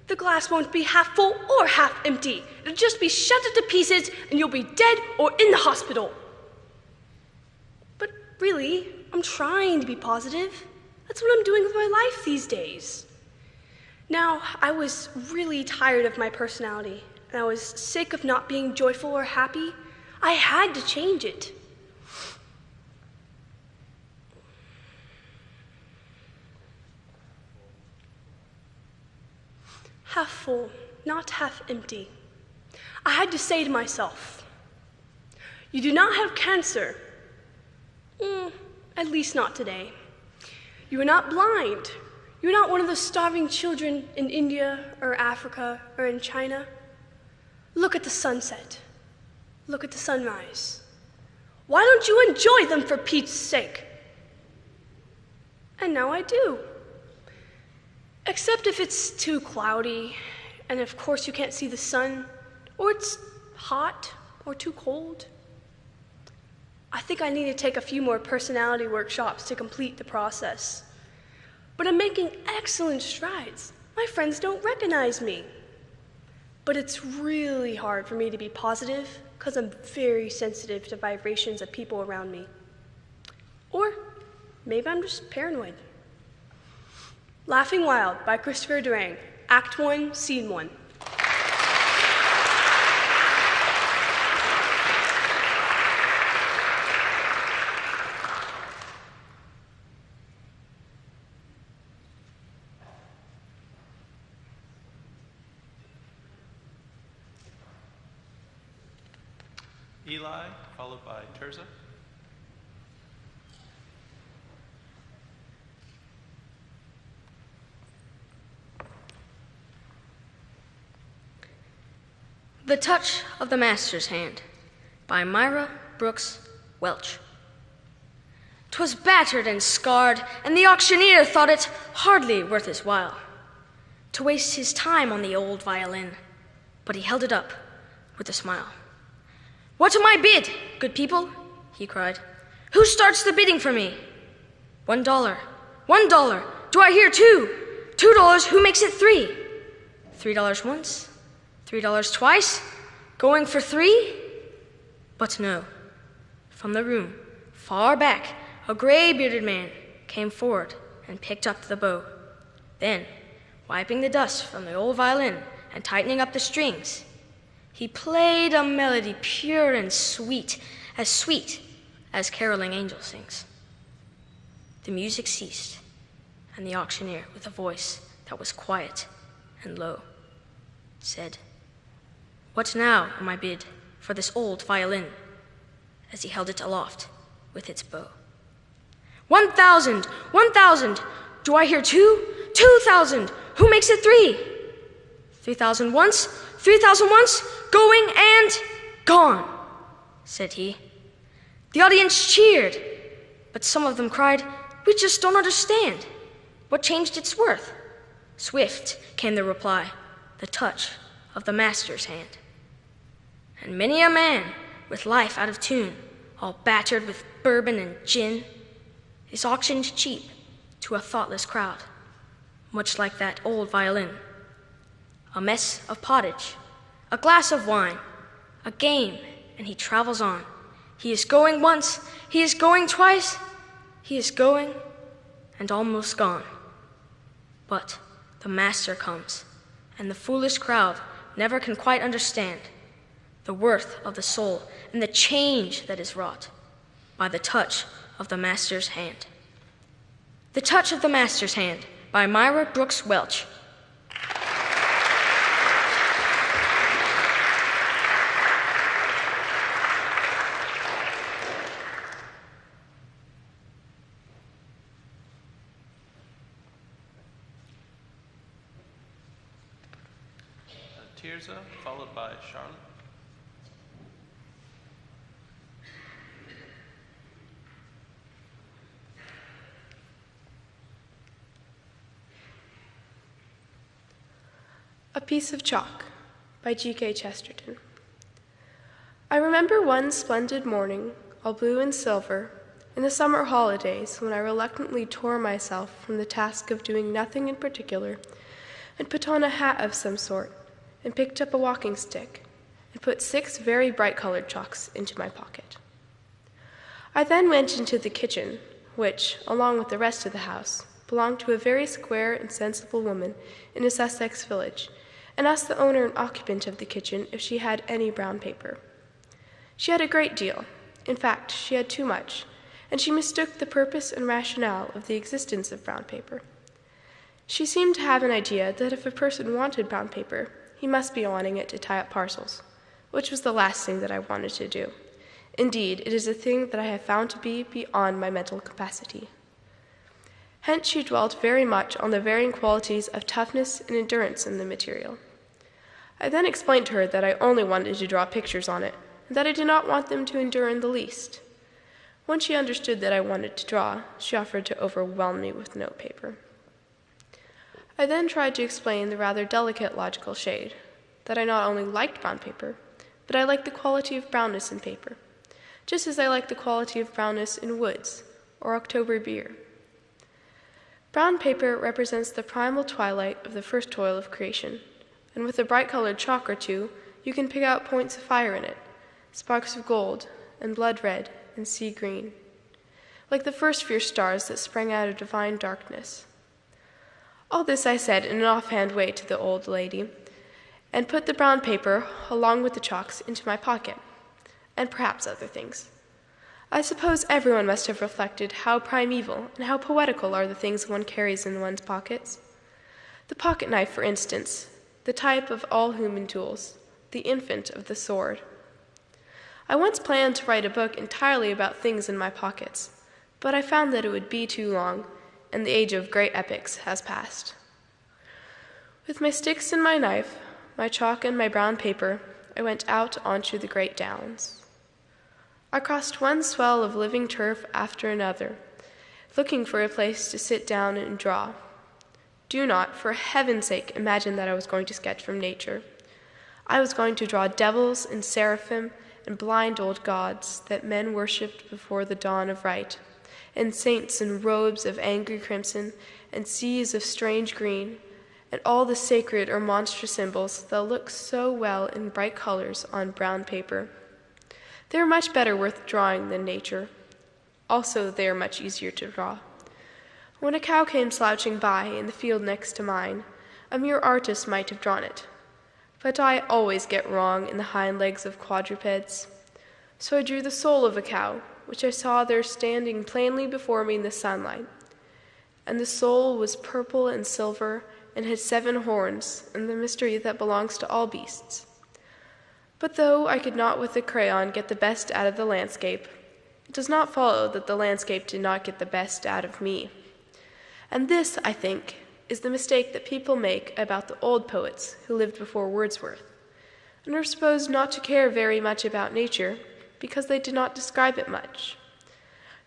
the glass won't be half full or half empty. It'll just be shattered to pieces and you'll be dead or in the hospital. But Really, I'm trying to be positive. That's what I'm doing with my life these days. Now, I was really tired of my personality, and I was sick of not being joyful or happy. I had to change it. Half full, not half empty. I had to say to myself, you do not have cancer. At least not today. You are not blind. You're not one of those starving children in India or Africa or in China. Look at the sunset. Look at the sunrise. Why don't you enjoy them for Pete's sake? And now I do. Except if it's too cloudy, and of course you can't see the sun, or it's hot or too cold. I think I need to take a few more personality workshops to complete the process. But I'm making excellent strides. My friends don't recognize me. But it's really hard for me to be positive because I'm very sensitive to vibrations of people around me. Or maybe I'm just paranoid. Laughing Wild by Christopher Durang, Act 1, Scene 1. Eli, followed by Terza. The Touch of the Master's Hand by Myra Brooks Welch. 'Twas battered and scarred, and the auctioneer thought it hardly worth his while to waste his time on the old violin, but he held it up with a smile. "What am I bid, good people?" he cried. "Who starts the bidding for me?" $1. $1. Do I hear two? $2. Who makes it three? $3 once, $3 twice, going for three? But no. From the room, far back, a gray-bearded man came forward and picked up the bow. Then, wiping the dust from the old violin and tightening up the strings, he played a melody pure and sweet as caroling angel sings. The music ceased, and the auctioneer, with a voice that was quiet and low, said, "What now am I bid for this old violin?" as he held it aloft with its bow. 1,000! 1,000! Do I hear two? 2,000! Who makes it three? 3,000 once, 3,000 once, going and gone, said he. The audience cheered, but some of them cried, "We just don't understand. What changed its worth?" Swift came the reply, "The touch of the master's hand." And many a man with life out of tune, all battered with bourbon and gin, is auctioned cheap to a thoughtless crowd, much like that old violin. A mess of pottage, a glass of wine, a game, and he travels on. He is going once, he is going twice, he is going and almost gone. But the master comes, and the foolish crowd never can quite understand the worth of the soul and the change that is wrought by the touch of the master's hand. The Touch of the Master's Hand by Myra Brooks Welch. Tirza, followed by Charlotte. A Piece of Chalk by G.K. Chesterton. I remember one splendid morning, all blue and silver, in the summer holidays, when I reluctantly tore myself from the task of doing nothing in particular, and put on a hat of some sort, and picked up a walking stick, and put 6 very bright-colored chalks into my pocket. I then went into the kitchen, which, along with the rest of the house, belonged to a very square and sensible woman in a Sussex village, and asked the owner and occupant of the kitchen if she had any brown paper. She had a great deal. In fact, she had too much, and she mistook the purpose and rationale of the existence of brown paper. She seemed to have an idea that if a person wanted brown paper, he must be wanting it to tie up parcels, which was the last thing that I wanted to do. Indeed, it is a thing that I have found to be beyond my mental capacity. Hence she dwelt very much on the varying qualities of toughness and endurance in the material. I then explained to her that I only wanted to draw pictures on it, and that I did not want them to endure in the least. When she understood that I wanted to draw, she offered to overwhelm me with notepaper. I then tried to explain the rather delicate logical shade, that I not only liked brown paper, but I liked the quality of brownness in paper, just as I liked the quality of brownness in woods or October beer. Brown paper represents the primal twilight of the first toil of creation, and with a bright-colored chalk or two, you can pick out points of fire in it, sparks of gold and blood red and sea green, like the first fierce stars that sprang out of divine darkness. All this I said in an offhand way to the old lady, and put the brown paper, along with the chalks, into my pocket, and perhaps other things. I suppose everyone must have reflected how primeval and how poetical are the things one carries in one's pockets. The pocket knife, for instance, the type of all human tools, the infant of the sword. I once planned to write a book entirely about things in my pockets, but I found that it would be too long, and the age of great epics has passed. With my sticks and my knife, my chalk and my brown paper, I went out onto the great downs. I crossed one swell of living turf after another, looking for a place to sit down and draw. Do not, for heaven's sake, imagine that I was going to sketch from nature. I was going to draw devils and seraphim and blind old gods that men worshipped before the dawn of right, and saints in robes of angry crimson and seas of strange green, and all the sacred or monstrous symbols that look so well in bright colors on brown paper. They are much better worth drawing than nature. Also, they are much easier to draw. When a cow came slouching by in the field next to mine, a mere artist might have drawn it. But I always get wrong in the hind legs of quadrupeds. So I drew the soul of a cow, which I saw there standing plainly before me in the sunlight. And the soul was purple and silver, and had 7 horns, and the mystery that belongs to all beasts. But though I could not with the crayon get the best out of the landscape, it does not follow that the landscape did not get the best out of me. And this, I think, is the mistake that people make about the old poets who lived before Wordsworth, and are supposed not to care very much about nature because they did not describe it much.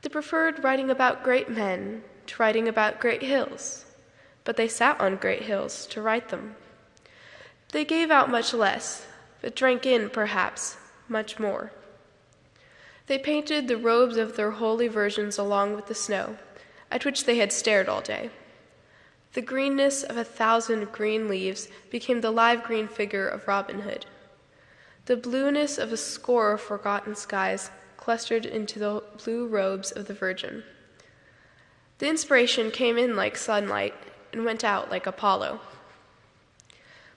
They preferred writing about great men to writing about great hills, but they sat on great hills to write them. They gave out much less, but drank in, perhaps, much more. They painted the robes of their holy virgins along with the snow, at which they had stared all day. The greenness of 1,000 green leaves became the live green figure of Robin Hood. The blueness of a score of forgotten skies clustered into the blue robes of the Virgin. The inspiration came in like sunlight and went out like Apollo.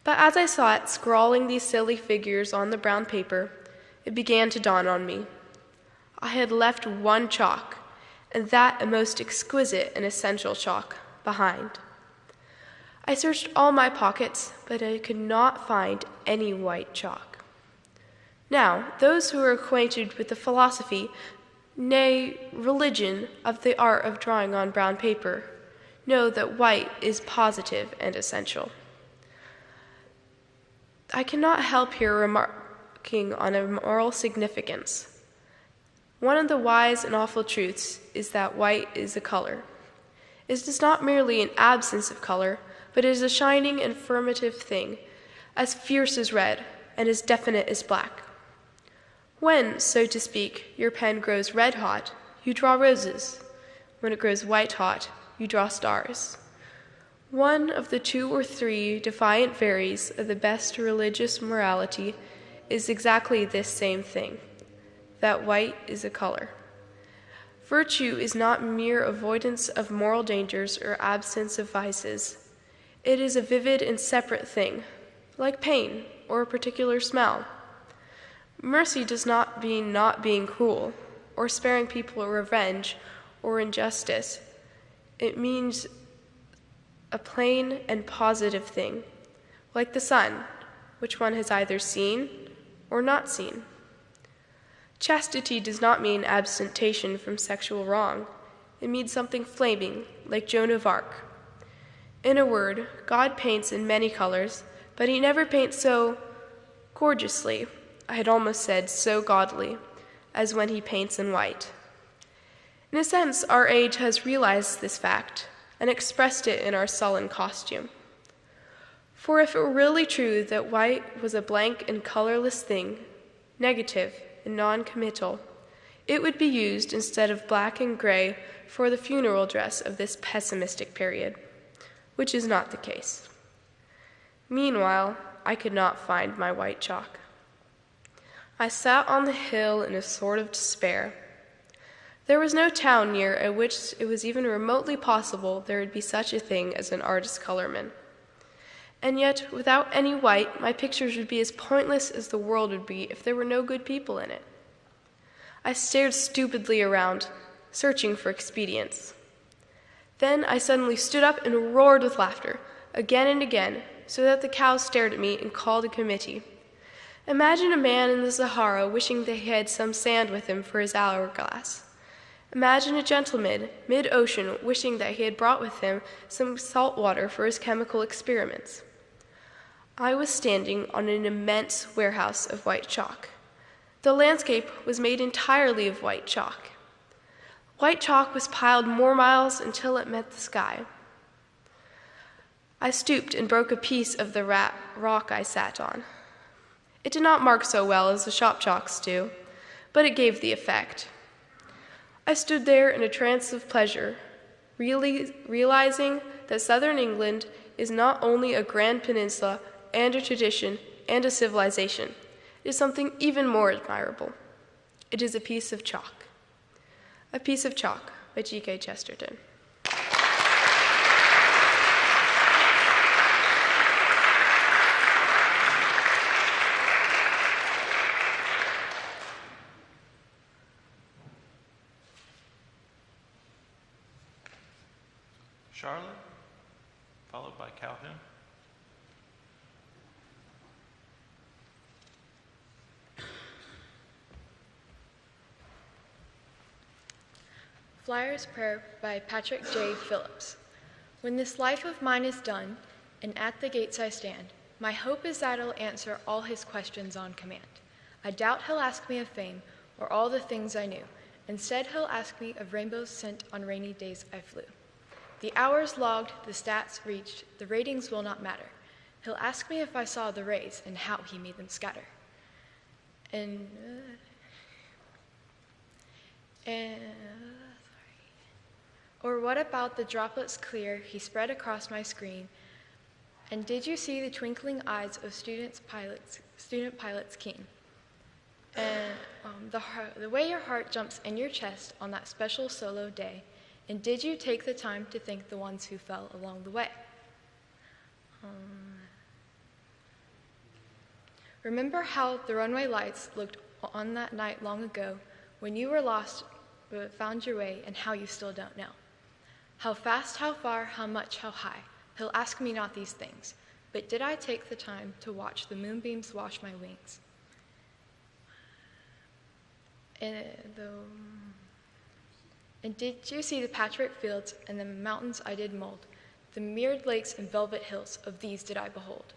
But as I saw it scrawling these silly figures on the brown paper, it began to dawn on me. I had left one chalk, and that a most exquisite and essential chalk, behind. I searched all my pockets, but I could not find any white chalk. Now, those who are acquainted with the philosophy, nay, religion, of the art of drawing on brown paper, know that white is positive and essential. I cannot help here remarking on a moral significance. One of the wise and awful truths is that white is a color. It is not merely an absence of color, but it is a shining and affirmative thing, as fierce as red and as definite as black. When, so to speak, your pen grows red hot, you draw roses. When it grows white hot, you draw stars. One of the 2 or 3 defiant varies of the best religious morality is exactly this same thing, that white is a color. Virtue is not mere avoidance of moral dangers or absence of vices. It is a vivid and separate thing, like pain or a particular smell. Mercy does not mean not being cruel or sparing people revenge or injustice. It means a plain and positive thing, like the sun, which one has either seen or not seen. Chastity does not mean abstention from sexual wrong. It means something flaming, like Joan of Arc. In a word, God paints in many colors, but he never paints so gorgeously, I had almost said so godly, as when he paints in white. In a sense, our age has realized this fact and expressed it in our sullen costume. For if it were really true that white was a blank and colorless thing, negative and non-committal, it would be used instead of black and gray for the funeral dress of this pessimistic period, which is not the case. Meanwhile, I could not find my white chalk. I sat on the hill in a sort of despair. There was no town near at which it was even remotely possible there would be such a thing as an artist colorman. And yet, without any white, my pictures would be as pointless as the world would be if there were no good people in it. I stared stupidly around, searching for expedients. Then I suddenly stood up and roared with laughter, again and again, so that the cows stared at me and called a committee. Imagine a man in the Sahara wishing that he had some sand with him for his hourglass. Imagine a gentleman, mid-ocean, wishing that he had brought with him some salt water for his chemical experiments. I was standing on an immense warehouse of white chalk. The landscape was made entirely of white chalk. White chalk was piled more miles until it met the sky. I stooped and broke a piece of the rock I sat on. It did not mark so well as the shop chalks do, but it gave the effect. I stood there in a trance of pleasure, realizing that southern England is not only a grand peninsula and a tradition and a civilization. It is something even more admirable. It is a piece of chalk. A Piece of Chalk by G.K. Chesterton. Charlotte, followed by Calhoun. Flyer's Prayer by Patrick J. Phillips. When this life of mine is done, and at the gates I stand, my hope is that I'll answer all his questions on command. I doubt he'll ask me of fame, or all the things I knew. Instead, he'll ask me of rainbows sent on rainy days I flew. The hours logged, the stats reached, the ratings will not matter. He'll ask me if I saw the rays and how he made them scatter. Or what about the droplets clear he spread across my screen? And did you see the twinkling eyes of student pilots keen? And the way your heart jumps in your chest on that special solo day. And did you take the time to thank the ones who fell along the way? Remember how the runway lights looked on that night long ago when you were lost but found your way, and how you still don't know. How fast, how far, how much, how high. He'll ask me not these things, but did I take the time to watch the moonbeams wash my wings? And did you see the patchwork fields and the mountains I did mold? The mirrored lakes and velvet hills, of these did I behold.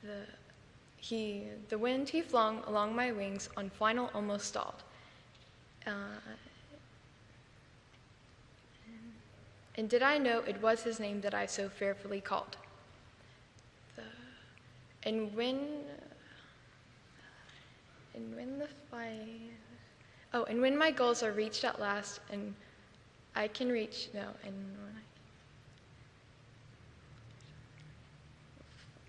The wind he flung along my wings on final almost stalled. And did I know it was his name that I so fearfully called? And when my goals are reached at last, and I can reach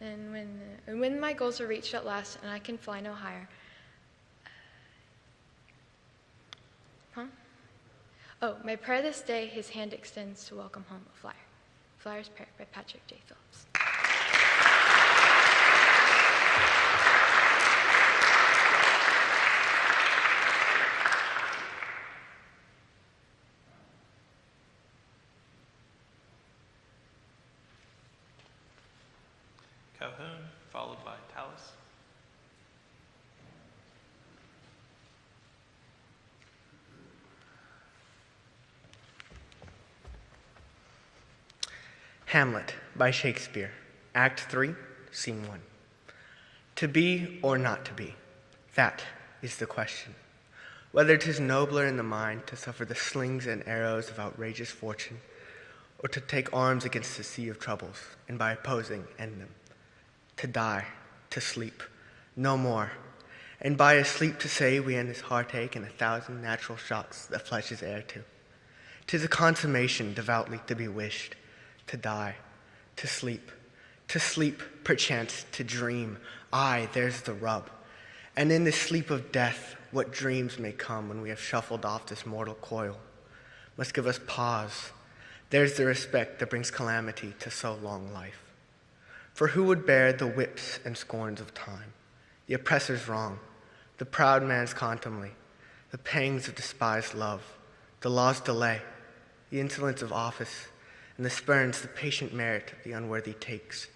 and when my goals are reached at last, and I can fly no higher. Oh, may prayer this day his hand extends to welcome home a flyer. Flyer's Prayer by Patrick J. Phillips. Calhoun, followed by Tallis. Hamlet by Shakespeare, Act 3, Scene 1. To be or not to be, that is the question. Whether 'tis nobler in the mind to suffer the slings and arrows of outrageous fortune, or to take arms against the sea of troubles, and by opposing end them. To die, to sleep, no more, and by a sleep to say we end this heartache and 1,000 natural shocks that flesh is heir to. 'Tis a consummation devoutly to be wished, to die, to sleep, perchance to dream. Aye, there's the rub. And in this sleep of death, what dreams may come when we have shuffled off this mortal coil, must give us pause. There's the respect that brings calamity to so long life. For who would bear the whips and scorns of time, the oppressor's wrong, the proud man's contumely, the pangs of despised love, the law's delay, the insolence of office, and the spurns the patient merit of the unworthy takes,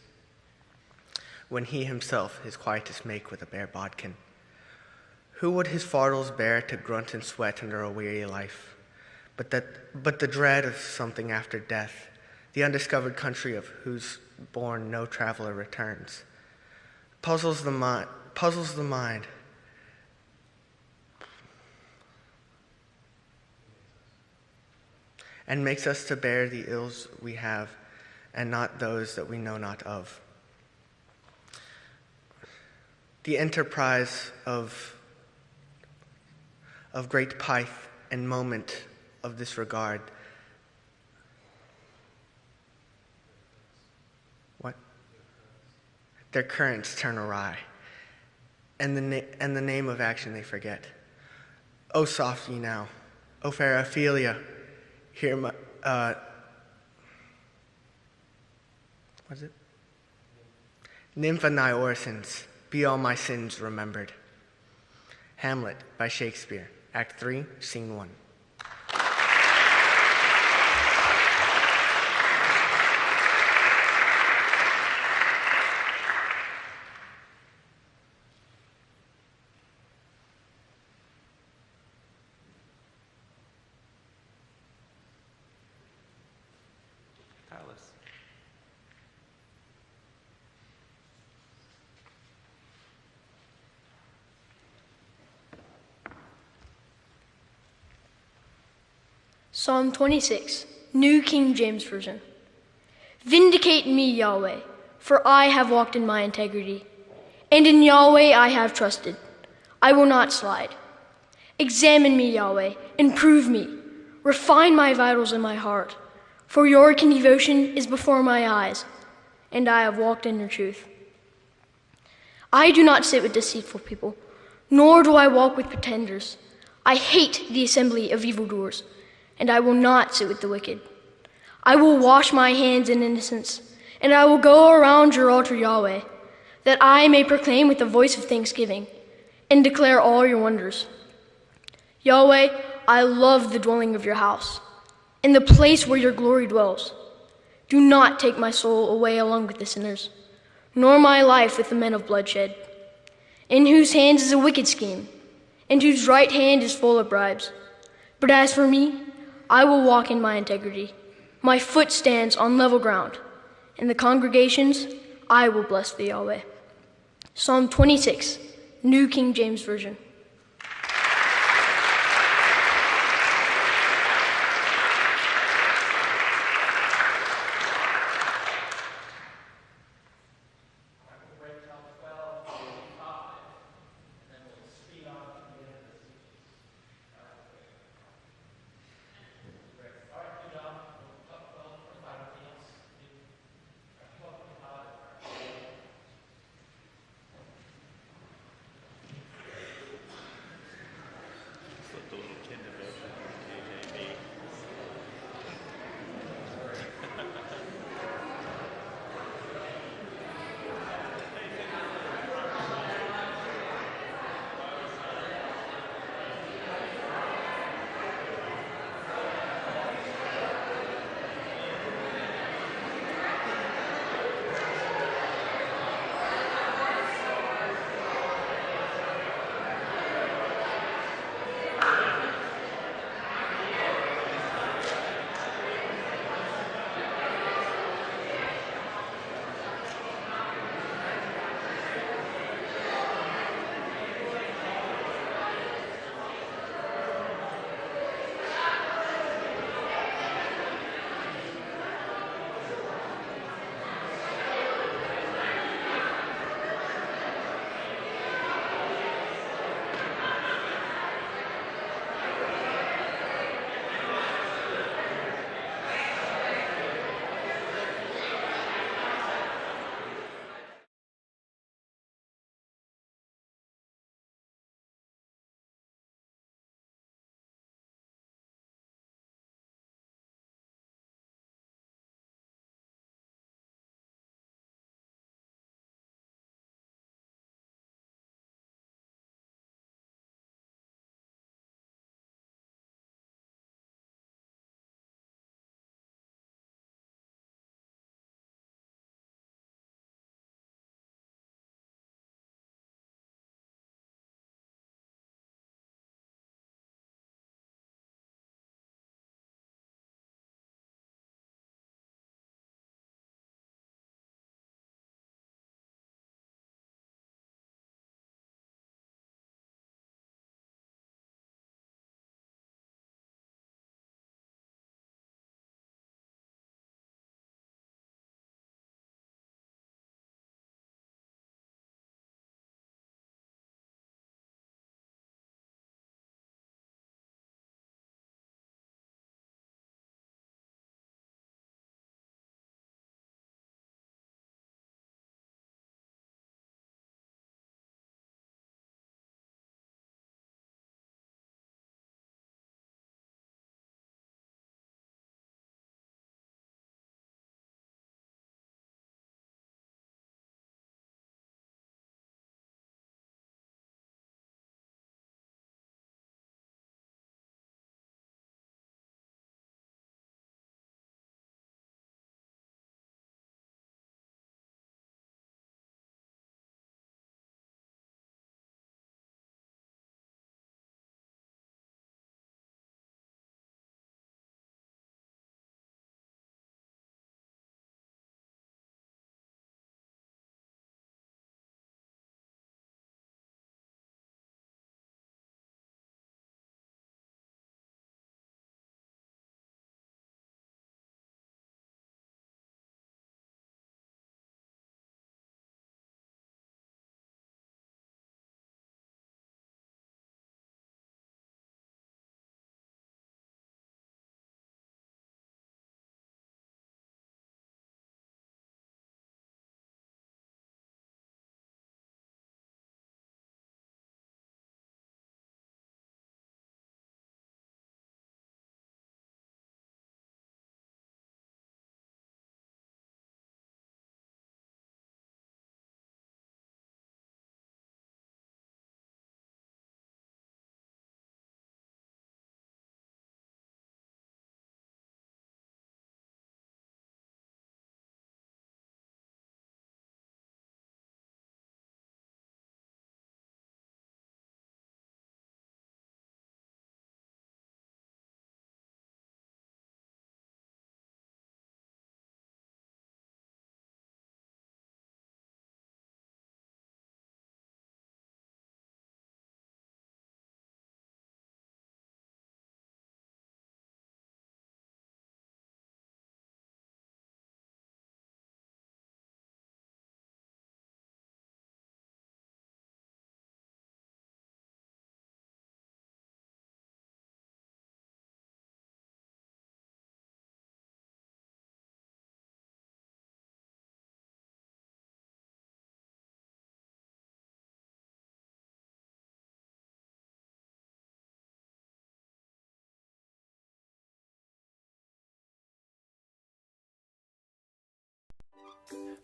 when he himself his quietus make with a bare bodkin? Who would his fardels bear to grunt and sweat under a weary life? But the dread of something after death, the undiscovered country of whose bourne no traveler returns, puzzles the mind, and makes us to bear the ills we have, and not those that we know not of. The enterprise of great pith and moment of this regard. What? Their currents turn awry, and the name of action they forget. O soft ye now, O fair Ophelia, hear my, what is it? Nympha nigh orisons, be all my sins remembered. Hamlet by Shakespeare, Act 3, Scene 1. Tallis. Psalm 26, New King James Version. Vindicate me, Yahweh, for I have walked in my integrity, and in Yahweh I have trusted. I will not slide. Examine me, Yahweh, and prove me. Refine my vitals and my heart, for your devotion is before my eyes, and I have walked in your truth. I do not sit with deceitful people, nor do I walk with pretenders. I hate the assembly of evildoers, and I will not sit with the wicked. I will wash my hands in innocence, and I will go around your altar, Yahweh, that I may proclaim with the voice of thanksgiving and declare all your wonders. Yahweh, I love the dwelling of your house, in the place where your glory dwells. Do not take my soul away along with the sinners, nor my life with the men of bloodshed, in whose hands is a wicked scheme, and whose right hand is full of bribes. But as for me, I will walk in my integrity. My foot stands on level ground. In the congregations, I will bless the Yahweh. Psalm 26, New King James Version.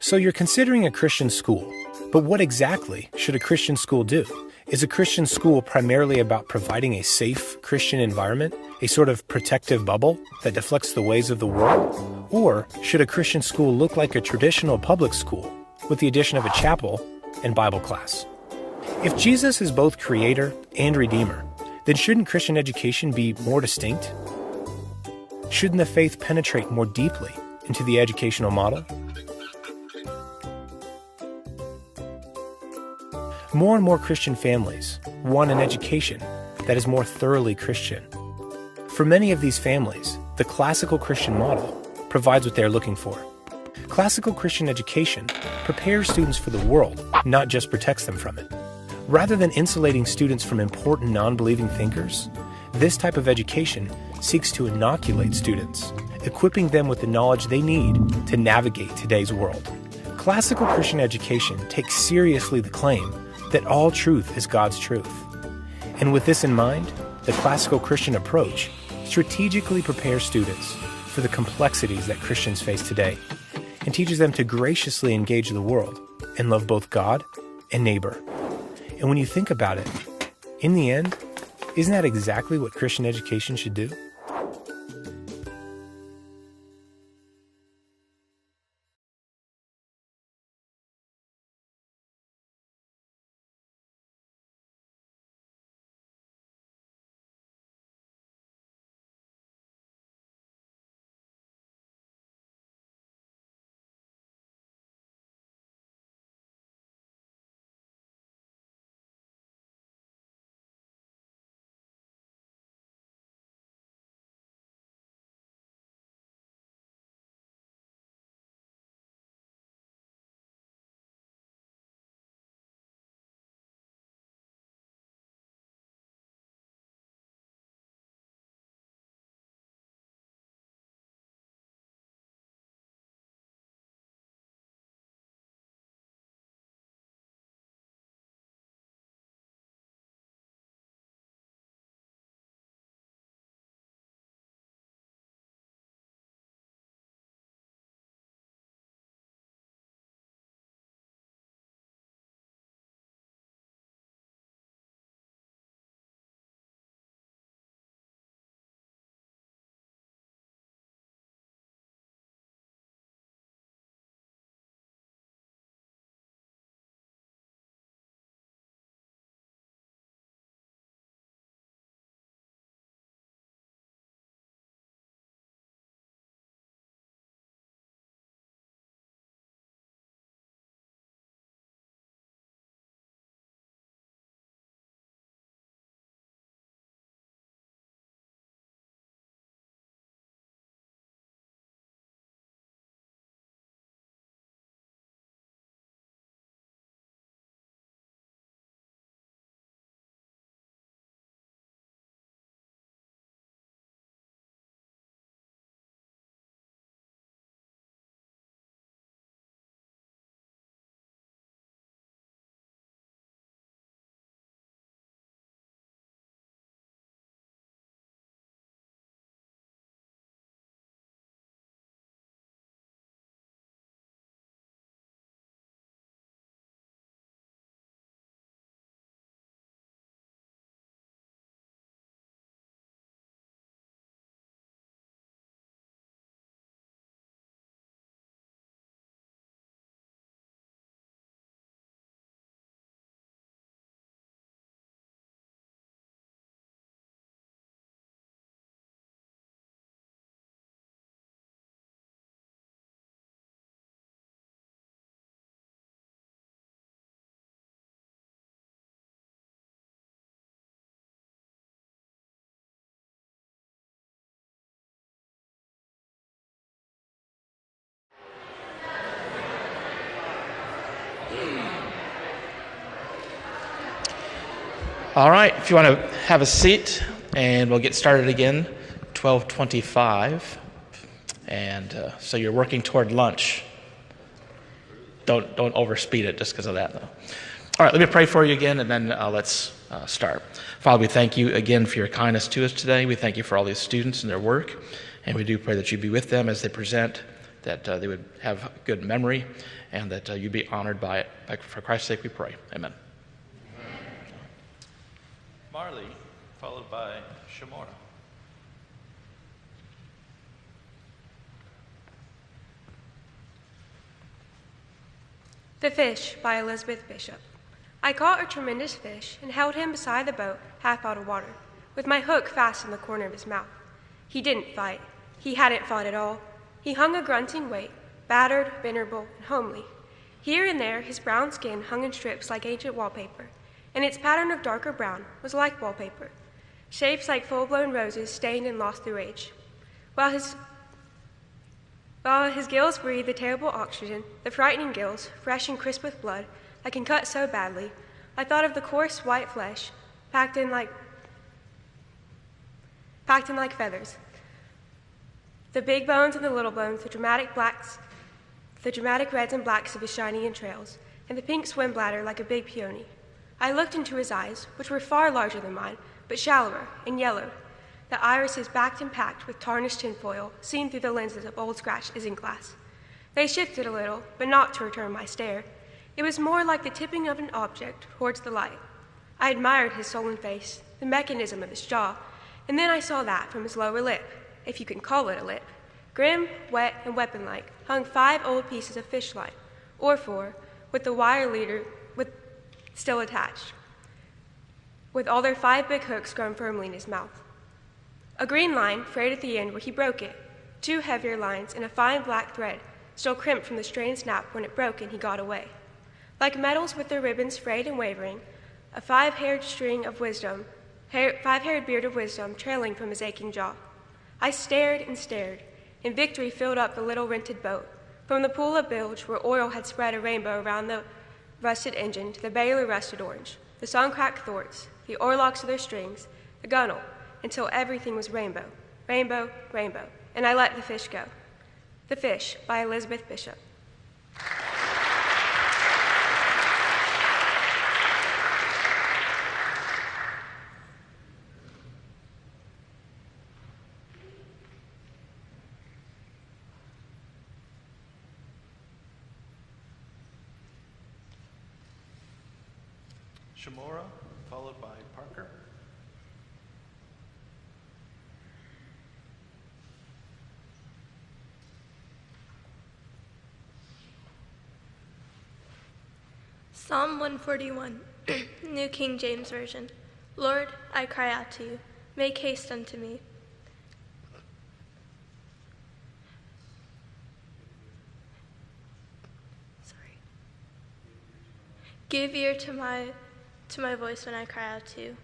So you're considering a Christian school, but what exactly should a Christian school do? Is a Christian school primarily about providing a safe Christian environment, a sort of protective bubble that deflects the ways of the world? Or should a Christian school look like a traditional public school with the addition of a chapel and Bible class? If Jesus is both creator and redeemer, then shouldn't Christian education be more distinct? Shouldn't the faith penetrate more deeply into the educational model? More and more Christian families want an education that is more thoroughly Christian. For many of these families, the classical Christian model provides what they're looking for. Classical Christian education prepares students for the world, not just protects them from it. Rather than insulating students from important non-believing thinkers, this type of education seeks to inoculate students, equipping them with the knowledge they need to navigate today's world. Classical Christian education takes seriously the claim that all truth is God's truth. And with this in mind, the classical Christian approach strategically prepares students for the complexities that Christians face today and teaches them to graciously engage the world and love both God and neighbor. And when you think about it, in the end, isn't that exactly what Christian education should do? All right, if you want to have a seat, and we'll get started again, 12:25. And so you're working toward lunch. Don't overspeed it just because of that, though. All right, let me pray for you again, and then let's start. Father, we thank you again for your kindness to us today. We thank you for all these students and their work, and we do pray that you be with them as they present that they would have good memory, and that you'd be honored by it. For Christ's sake we pray. Amen. Marley, followed by Shamora. The Fish by Elizabeth Bishop. I caught a tremendous fish and held him beside the boat, half out of water, with my hook fast in the corner of his mouth. He didn't fight. He hadn't fought at all. He hung a grunting weight, battered, venerable, and homely. Here and there his brown skin hung in strips like ancient wallpaper, and its pattern of darker brown was like wallpaper. Shapes like full-blown roses stained and lost through age. While his gills breathed the terrible oxygen, the frightening gills, fresh and crisp with blood, that can cut so badly, I thought of the coarse white flesh, packed in like feathers. The big bones and the little bones, the dramatic reds and blacks of his shiny entrails, and the pink swim bladder like a big peony. I looked into his eyes, which were far larger than mine, but shallower and yellowed. The irises backed and packed with tarnished tinfoil, seen through the lenses of old scratched isinglass. They shifted a little, but not to return my stare. It was more like the tipping of an object towards the light. I admired his sullen face, the mechanism of his jaw, and then I saw that from his lower lip, if you can call it a lip, grim, wet, and weapon-like, hung 5 old pieces of fish line, or 4, with the wire leader still attached, with all their 5 big hooks grown firmly in his mouth. A green line frayed at the end where he broke it, 2 heavier lines and a fine black thread, still crimped from the strained snap when it broke and he got away. Like metals with their ribbons frayed and wavering, a 5-haired beard of wisdom trailing from his aching jaw. I stared and stared, and victory filled up the little rented boat. From the pool of bilge where oil had spread a rainbow around the rusted engine to the baler rusted orange, the sun-cracked thwarts, the oarlocks of their strings, the gunwale, until everything was rainbow, rainbow, rainbow, and I let the fish go. The Fish by Elizabeth Bishop. Shamora, followed by Parker. Psalm 141, New King James Version. Lord, I cry out to you. Make haste unto me. Give ear to my voice when I cry out to you.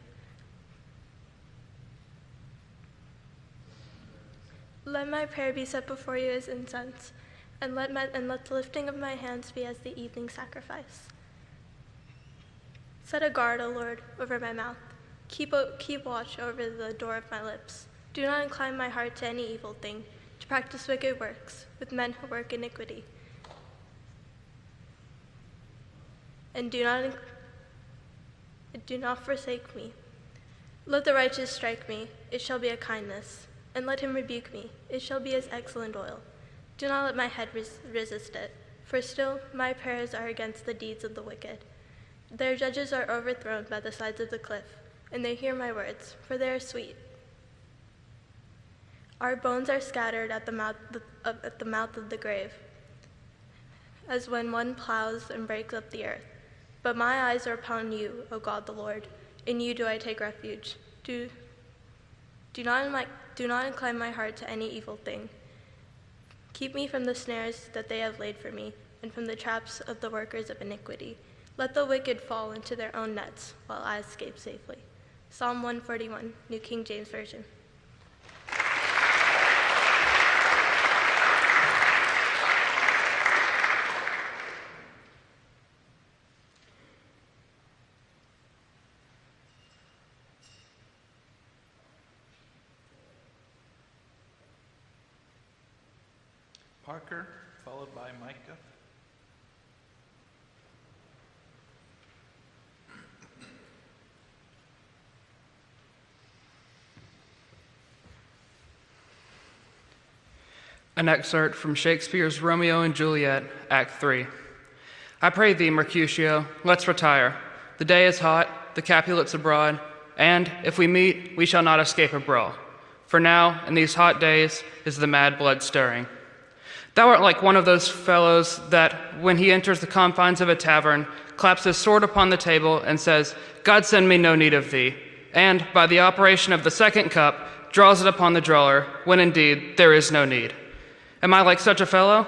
Let my prayer be set before you as incense, and let the lifting of my hands be as the evening sacrifice. Set a guard, O Lord, over my mouth. Keep watch over the door of my lips. Do not incline my heart to any evil thing, to practice wicked works with men who work iniquity. And do not forsake me. Let the righteous strike me, it shall be a kindness, and let him rebuke me, it shall be as excellent oil. Do not let my head resist it, for still my prayers are against the deeds of the wicked. Their judges are overthrown by the sides of the cliff, and they hear my words, for they are sweet. Our bones are scattered at the mouth of the grave, as when one plows and breaks up the earth. But my eyes are upon you, O God the Lord. In you do I take refuge. Do not incline my heart to any evil thing. Keep me from the snares that they have laid for me, and from the traps of the workers of iniquity. Let the wicked fall into their own nets, while I escape safely. Psalm 141, New King James Version. Parker, followed by Micah. An excerpt from Shakespeare's Romeo and Juliet, Act 3. I pray thee, Mercutio, let's retire. The day is hot, the Capulets abroad, and, if we meet, we shall not escape a brawl. For now, in these hot days, is the mad blood stirring. Thou art like one of those fellows that, when he enters the confines of a tavern, claps his sword upon the table and says, God send me no need of thee, and, by the operation of the second cup, draws it upon the drawer, when indeed there is no need. Am I like such a fellow?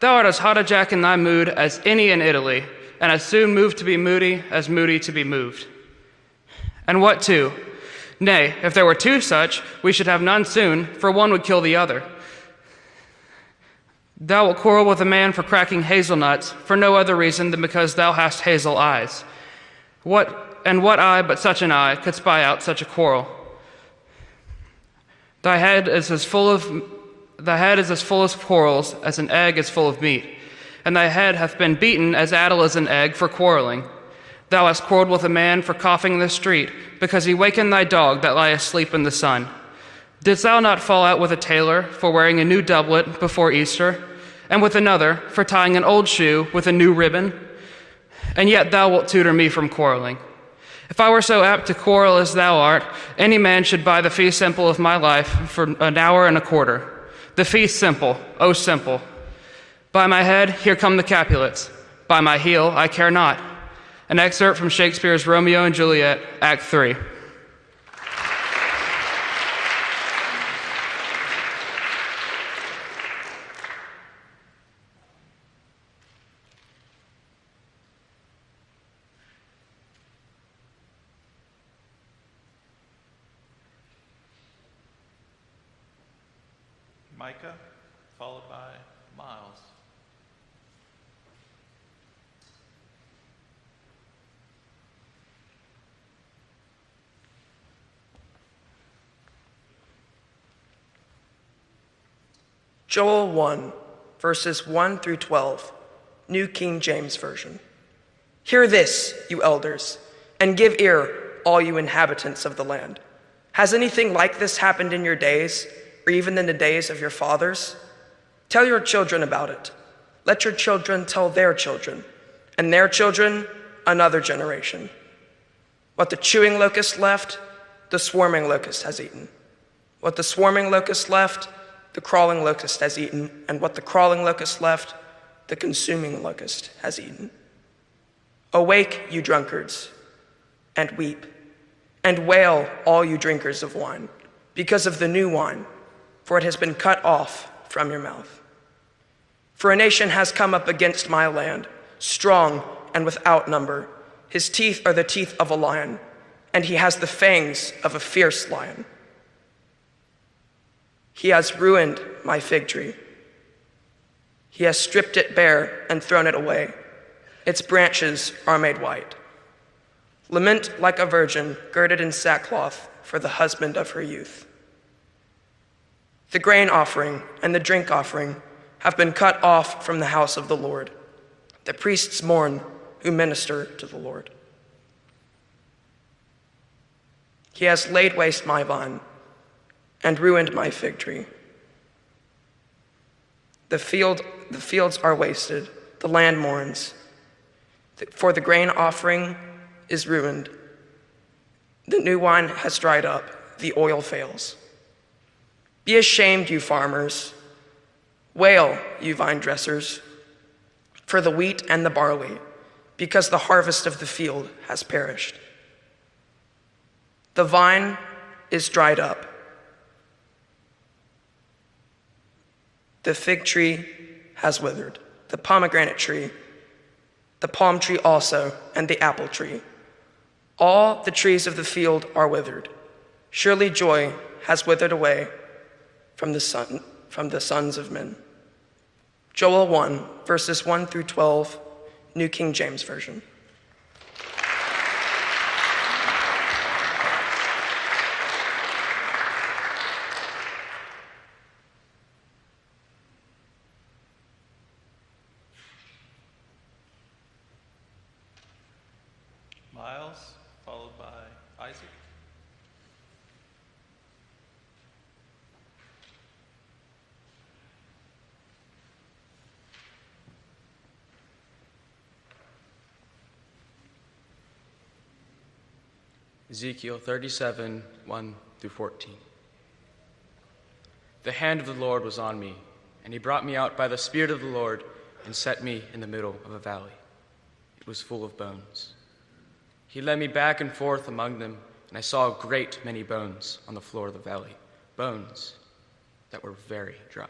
Thou art as hot a jack in thy mood as any in Italy, and as soon moved to be moody as moody to be moved. And what two? Nay, if there were two such, we should have none soon, for one would kill the other. Thou wilt quarrel with a man for cracking hazelnuts, for no other reason than because thou hast hazel eyes. What eye but such an eye could spy out such a quarrel? Thy head is as full of quarrels as an egg is full of meat, and thy head hath been beaten as addle is an egg for quarreling. Thou hast quarreled with a man for coughing in the street, because he wakened thy dog that lay asleep in the sun. Didst thou not fall out with a tailor for wearing a new doublet before Easter, and with another for tying an old shoe with a new ribbon? And yet thou wilt tutor me from quarreling. If I were so apt to quarrel as thou art, any man should buy the fee simple of my life for an hour and a quarter. The fee simple, oh simple. By my head, here come the Capulets. By my heel, I care not. An excerpt from Shakespeare's Romeo and Juliet, Act 3. Micah, followed by Miles. Joel 1, verses 1 through 12, New King James Version. Hear this, you elders, and give ear, all you inhabitants of the land. Has anything like this happened in your days, or even in the days of your fathers? Tell your children about it. Let your children tell their children, and their children another generation. What the chewing locust left, the swarming locust has eaten. What the swarming locust left, the crawling locust has eaten, and what the crawling locust left, the consuming locust has eaten. Awake, you drunkards, and weep, and wail, all you drinkers of wine, because of the new wine, for it has been cut off from your mouth. For a nation has come up against my land, strong and without number. His teeth are the teeth of a lion, and he has the fangs of a fierce lion. He has ruined my fig tree. He has stripped it bare and thrown it away. Its branches are made white. Lament like a virgin girded in sackcloth for the husband of her youth. The grain offering and the drink offering have been cut off from the house of the Lord. The priests mourn who minister to the Lord. He has laid waste my vine and ruined my fig tree. The fields are wasted, the land mourns, for the grain offering is ruined. The new wine has dried up, the oil fails. Be ashamed, you farmers. Wail, you vine dressers, for the wheat and the barley, because the harvest of the field has perished. The vine is dried up. The fig tree has withered, the pomegranate tree, the palm tree also, and the apple tree. All the trees of the field are withered. Surely joy has withered away from the sons of men. Joel 1, verses 1 through 12, New King James Version. Miles, followed by Isaac. Ezekiel 37, 1 through 14. The hand of the Lord was on me, and he brought me out by the Spirit of the Lord and set me in the middle of a valley. It was full of bones. He led me back and forth among them, and I saw a great many bones on the floor of the valley, bones that were very dry.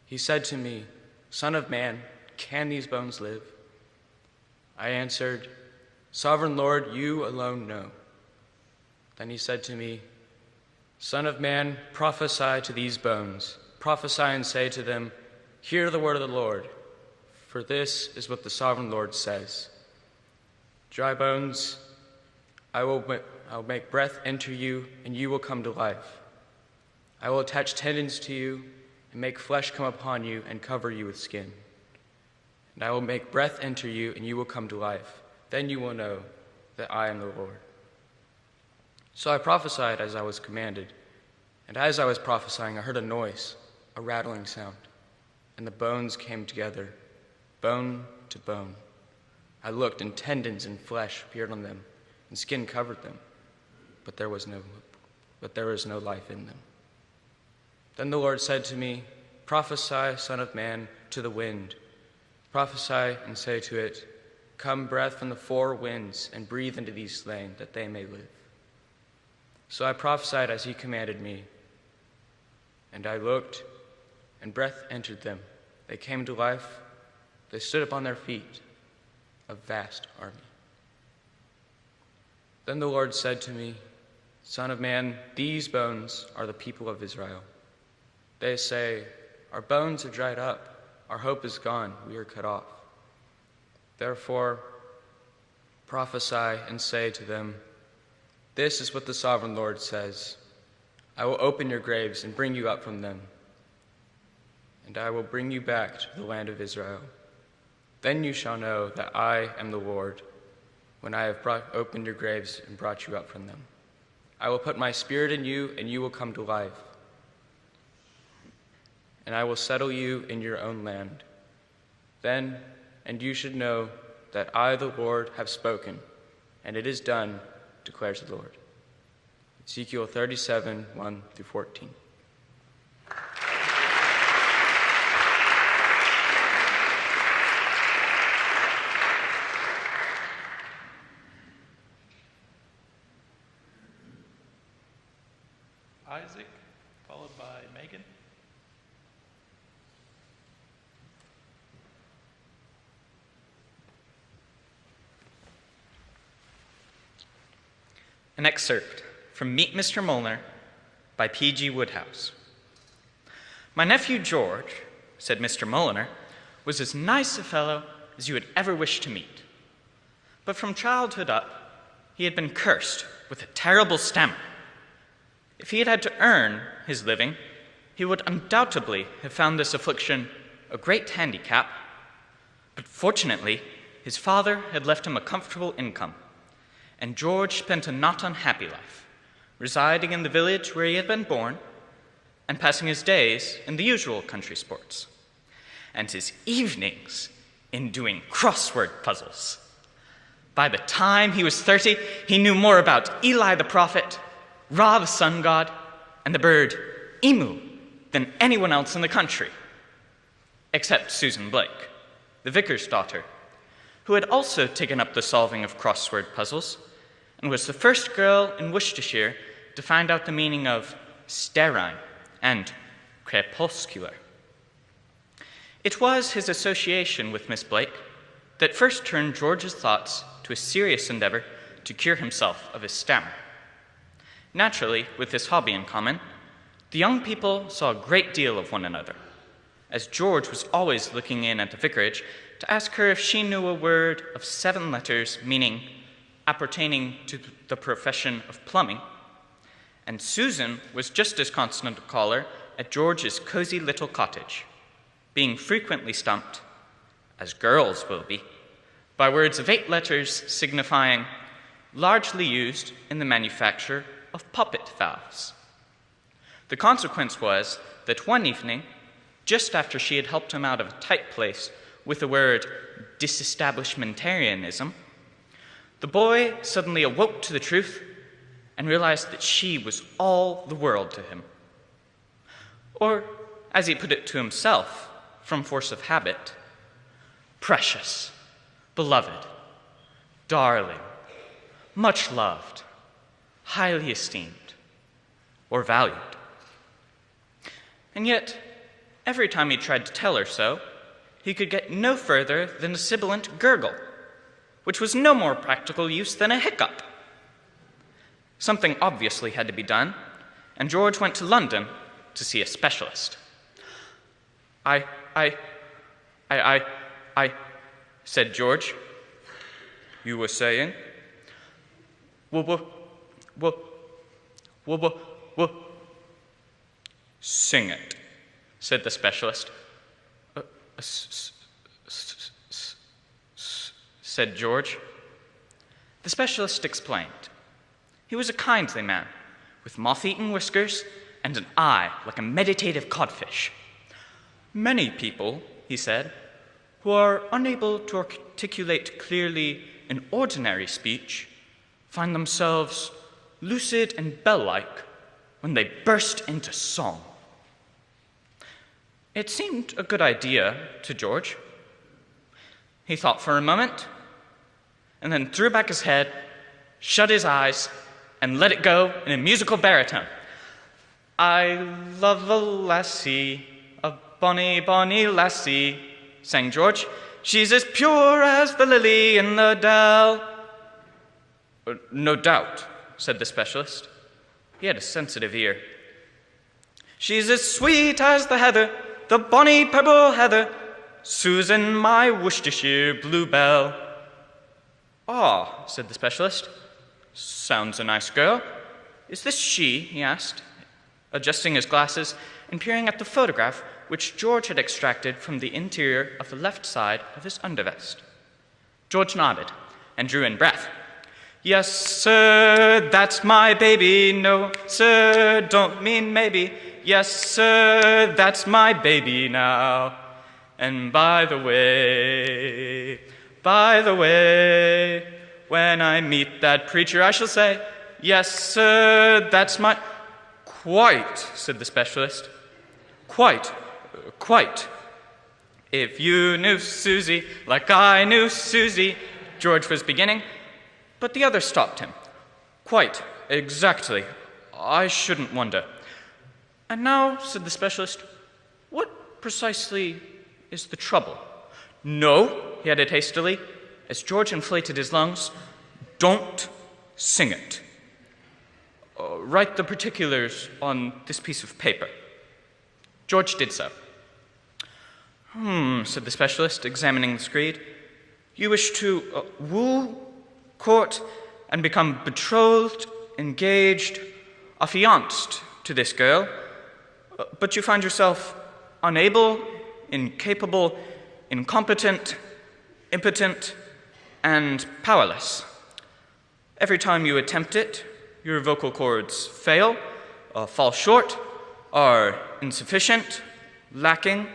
He said to me, Son of man, can these bones live? I answered, Sovereign Lord, you alone know. Then he said to me, Son of man, prophesy to these bones. Prophesy and say to them, Hear the word of the Lord, for this is what the sovereign Lord says. Dry bones, I will make breath enter you, and you will come to life. I will attach tendons to you, and make flesh come upon you, and cover you with skin. And I will make breath enter you, and you will come to life. Then you will know that I am the Lord. So I prophesied as I was commanded, and as I was prophesying, I heard a noise, a rattling sound, and the bones came together, bone to bone. I looked, and tendons and flesh appeared on them, and skin covered them, but there was no life in them. Then the Lord said to me, Prophesy, Son of man, to the wind. Prophesy and say to it, Come, breath from the four winds, and breathe into these slain, that they may live. So I prophesied as he commanded me, and I looked, and breath entered them. They came to life. They stood up on their feet, a vast army. Then the Lord said to me, Son of man, these bones are the people of Israel. They say, Our bones have dried up. Our hope is gone. We are cut off. Therefore, prophesy and say to them, This is what the sovereign Lord says. I will open your graves and bring you up from them, and I will bring you back to the land of Israel. Then you shall know that I am the Lord, when I have opened your graves and brought you up from them. I will put my spirit in you, and you will come to life. And I will settle you in your own land. Then, and you should know that I, the Lord, have spoken, and it is done, declares the Lord. Ezekiel 37, 1 through 14. Isaac, followed by Megan. An excerpt from Meet Mr. Molnar by P.G. Woodhouse. My nephew George, said Mr. Molnar, was as nice a fellow as you would ever wish to meet. But from childhood up, he had been cursed with a terrible stammer. If he had had to earn his living, he would undoubtedly have found this affliction a great handicap. But fortunately, his father had left him a comfortable income, and George spent a not unhappy life, residing in the village where he had been born, and passing his days in the usual country sports, and his evenings in doing crossword puzzles. By the time he was 30, he knew more about Eli the prophet, Ra the sun god, and the bird emu than anyone else in the country, except Susan Blake, the vicar's daughter, who had also taken up the solving of crossword puzzles and was the first girl in Worcestershire to find out the meaning of sterine and crepuscular. It was his association with Miss Blake that first turned George's thoughts to a serious endeavor to cure himself of his stammer. Naturally, with this hobby in common, the young people saw a great deal of one another, as George was always looking in at the vicarage to ask her if she knew a word of 7 letters meaning appertaining to the profession of plumbing, and Susan was just as constant a caller at George's cozy little cottage, being frequently stumped, as girls will be, by words of 8 letters signifying largely used in the manufacture of poppet valves. The consequence was that one evening, just after she had helped him out of a tight place with the word disestablishmentarianism, The boy suddenly awoke to the truth and realized that she was all the world to him. Or, as he put it to himself, from force of habit, precious, beloved, darling, much loved, highly esteemed, or valued. And yet, every time he tried to tell her so, he could get no further than a sibilant gurgle, which was no more practical use than a hiccup. Something obviously had to be done, and George went to London to see a specialist. I, said George. You were saying? Sing it, said the specialist. Said George. The specialist explained. He was a kindly man, with moth-eaten whiskers and an eye like a meditative codfish. Many people, he said, who are unable to articulate clearly in ordinary speech, find themselves lucid and bell-like when they burst into song. It seemed a good idea to George. He thought for a moment, and then threw back his head, shut his eyes, and let it go in a musical baritone. I love a lassie, a bonny, bonny lassie, sang George. She's as pure as the lily in the dell. No doubt, said the specialist. He had a sensitive ear. She's as sweet as the heather, the bonny purple heather, Susan, my Worcestershire bluebell. Ah, said the specialist. Sounds a nice girl. Is this she? He asked, adjusting his glasses and peering at the photograph which George had extracted from the interior of the left side of his undervest. George nodded and drew in breath. Yes, sir, that's my baby. No, sir, don't mean maybe. Yes, sir, that's my baby now. And by the way, when I meet that preacher, I shall say, yes, sir, that's my... Quite, said the specialist. Quite. If you knew Susie like I knew Susie, George was beginning, but the other stopped him. Quite, exactly. I shouldn't wonder. And now, said the specialist, what precisely is the trouble? No, he added hastily, as George inflated his lungs, don't sing it. Write the particulars on this piece of paper. George did so. Said the specialist, examining the screed. You wish to woo, court, and become betrothed, engaged, affianced to this girl, but you find yourself unable, incapable, incompetent, impotent, and powerless. Every time you attempt it, your vocal cords fail, fall short, are insufficient, lacking,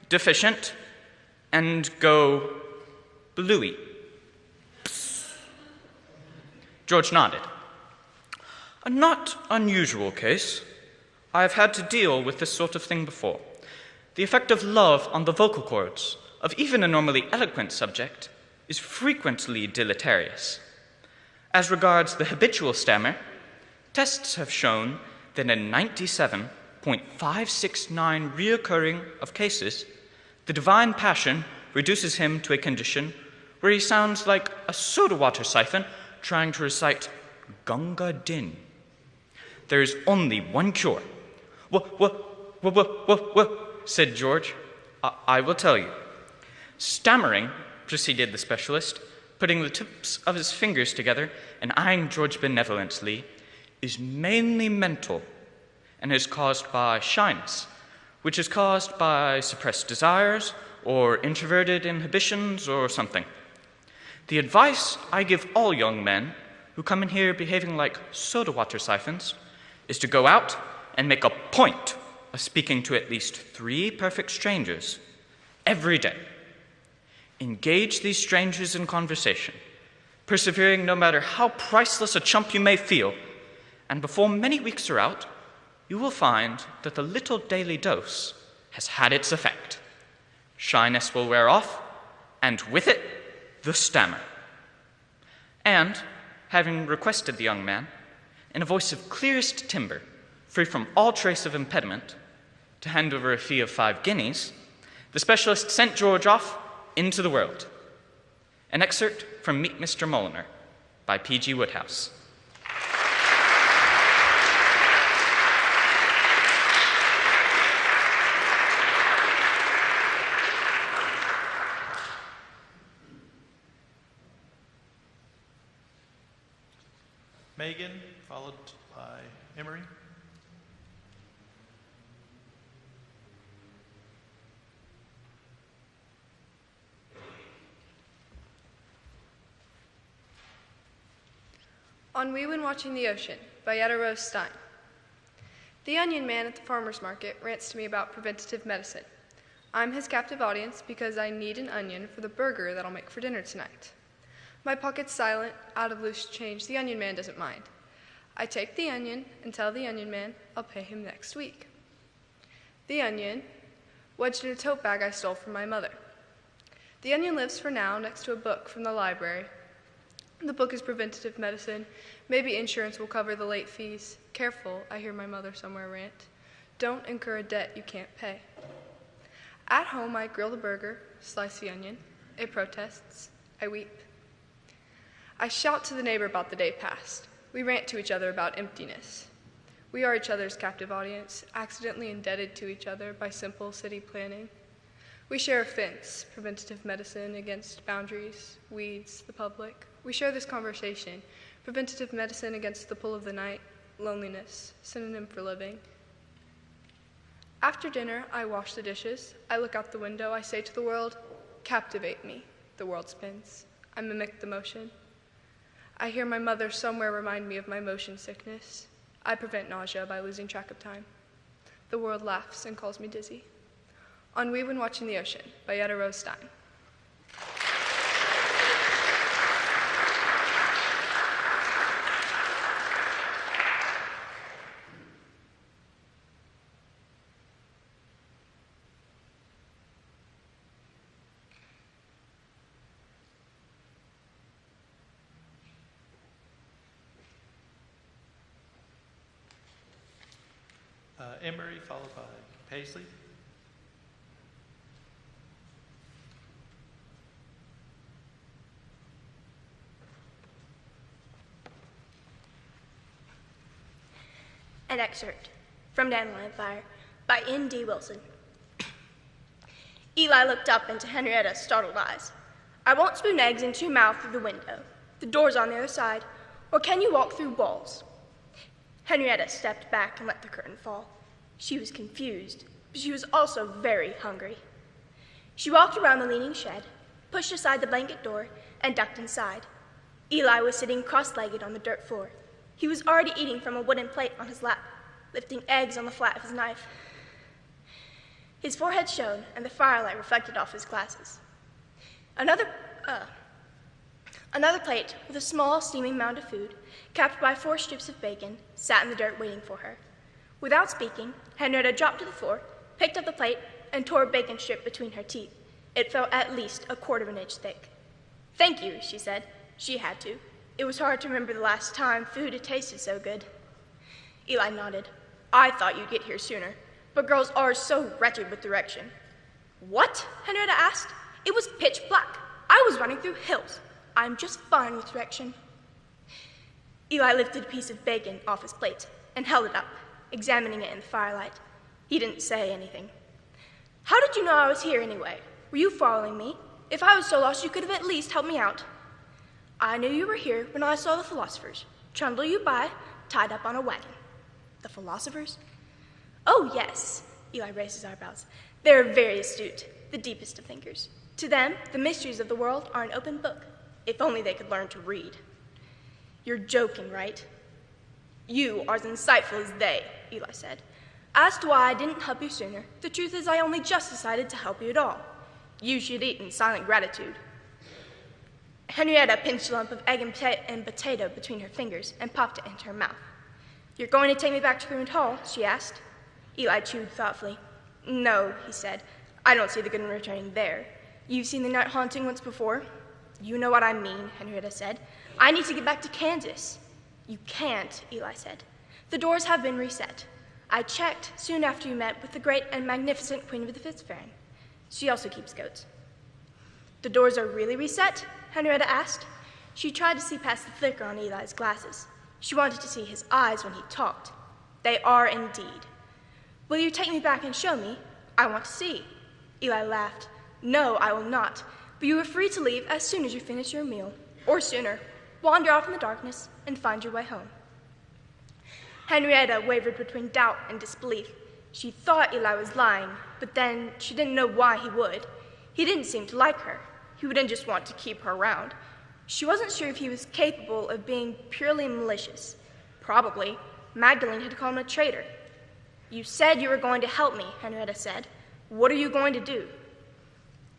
deficient, and go bluey. George nodded. A not unusual case. I have had to deal with this sort of thing before. The effect of love on the vocal cords of even a normally eloquent subject is frequently deleterious. As regards the habitual stammer, tests have shown that in 97.569 reoccurring of cases, the divine passion reduces him to a condition where he sounds like a soda water siphon trying to recite Gunga Din. There is only one cure. Said George. I will tell you. Stammering, proceeded the specialist, putting the tips of his fingers together and eyeing George benevolently, is mainly mental and is caused by shyness, which is caused by suppressed desires or introverted inhibitions or something. The advice I give all young men who come in here behaving like soda water siphons is to go out and make a point of speaking to at least 3 perfect strangers every day. Engage these strangers in conversation. persevering no matter how priceless a chump you may feel, and before many weeks are out, you will find that the little daily dose has had its effect. Shyness will wear off, and with it, the stammer. And, having requested the young man, in a voice of clearest timbre, free from all trace of impediment, to hand over a fee of 5 guineas, the specialist sent George off into the world. An excerpt from Meet Mr. Molyneux by P.G. Wodehouse. Megan, followed by Emery. Ennui When Watching the Ocean by Etta Rose Stein. The onion man at the farmer's market rants to me about preventative medicine. I'm his captive audience because I need an onion for the burger that I'll make for dinner tonight. My pocket's silent, out of loose change. The onion man doesn't mind. I take the onion and tell the onion man I'll pay him next week. The onion, wedged in a tote bag I stole from my mother. The onion lives for now next to a book from the library. The book is preventative medicine. Maybe insurance will cover the late fees. Careful, I hear my mother somewhere rant. Don't incur a debt you can't pay. At home, I grill the burger, slice the onion. It protests. I weep. I shout to the neighbor about the day past. We rant to each other about emptiness. We are each other's captive audience, accidentally indebted to each other by simple city planning. We share a fence, preventative medicine against boundaries, weeds, the public. We share this conversation, preventative medicine against the pull of the night, loneliness, synonym for living. After dinner, I wash the dishes. I look out the window. I say to the world, captivate me. The world spins. I mimic the motion. I hear my mother somewhere remind me of my motion sickness. I prevent nausea by losing track of time. The world laughs and calls me dizzy. Ennui When Watching the Ocean by Etta Rose Stein. Emery, followed by Paisley. An excerpt from Dandelion Fire by N.D. Wilson. Eli looked up into Henrietta's startled eyes. I won't spoon eggs into your mouth through the window. The door's on the other side. Or can you walk through walls? Henrietta stepped back and let the curtain fall. She was confused, but she was also very hungry. She walked around the leaning shed, pushed aside the blanket door, and ducked inside. Eli was sitting cross-legged on the dirt floor. He was already eating from a wooden plate on his lap, lifting eggs on the flat of his knife. His forehead shone, and the firelight reflected off his glasses. Another plate with a small, steaming mound of food, capped by 4 strips of bacon, sat in the dirt waiting for her. Without speaking, Henrietta dropped to the floor, picked up the plate, and tore a bacon strip between her teeth. It felt at least 1/4 inch thick. Thank you, she said. She had to. It was hard to remember the last time food had tasted so good. Eli nodded. I thought you'd get here sooner, but girls are so wretched with direction. What? Henrietta asked. It was pitch black. I was running through hills. I'm just fine with direction. Eli lifted a piece of bacon off his plate and held it up, examining it in the firelight. He didn't say anything. How did you know I was here anyway? Were you following me? If I was so lost, you could have at least helped me out. I knew you were here when I saw the philosophers trundle you by, tied up on a wagon. The philosophers? Oh, yes, Eli raised his eyebrows. They're very astute, the deepest of thinkers. To them, the mysteries of the world are an open book, if only they could learn to read. You're joking, right? You are as insightful as they, Eli said. As to why I didn't help you sooner, the truth is I only just decided to help you at all. You should eat in silent gratitude. Henrietta pinched a lump of egg and potato between her fingers and popped it into her mouth. "You're going to take me back to Ruined Hall?" she asked. Eli chewed thoughtfully. "No," he said. "I don't see the good in returning there. You've seen the night haunting once before?" "You know what I mean," Henrietta said. "I need to get back to Kansas." "You can't," Eli said. "The doors have been reset. I checked soon after you met with the great and magnificent Queen of the Fitzbaron. She also keeps goats." "The doors are really reset?" Henrietta asked. She tried to see past the flicker on Eli's glasses. She wanted to see his eyes when he talked. "They are indeed." "Will you take me back and show me? I want to see." Eli laughed. "No, I will not, but you are free to leave as soon as you finish your meal, or sooner. Wander off in the darkness and find your way home." Henrietta wavered between doubt and disbelief. She thought Eli was lying, but then she didn't know why he would. He didn't seem to like her. He wouldn't just want to keep her around. She wasn't sure if he was capable of being purely malicious. Probably. Magdalene had called him a traitor. "You said you were going to help me," Henrietta said. "What are you going to do?"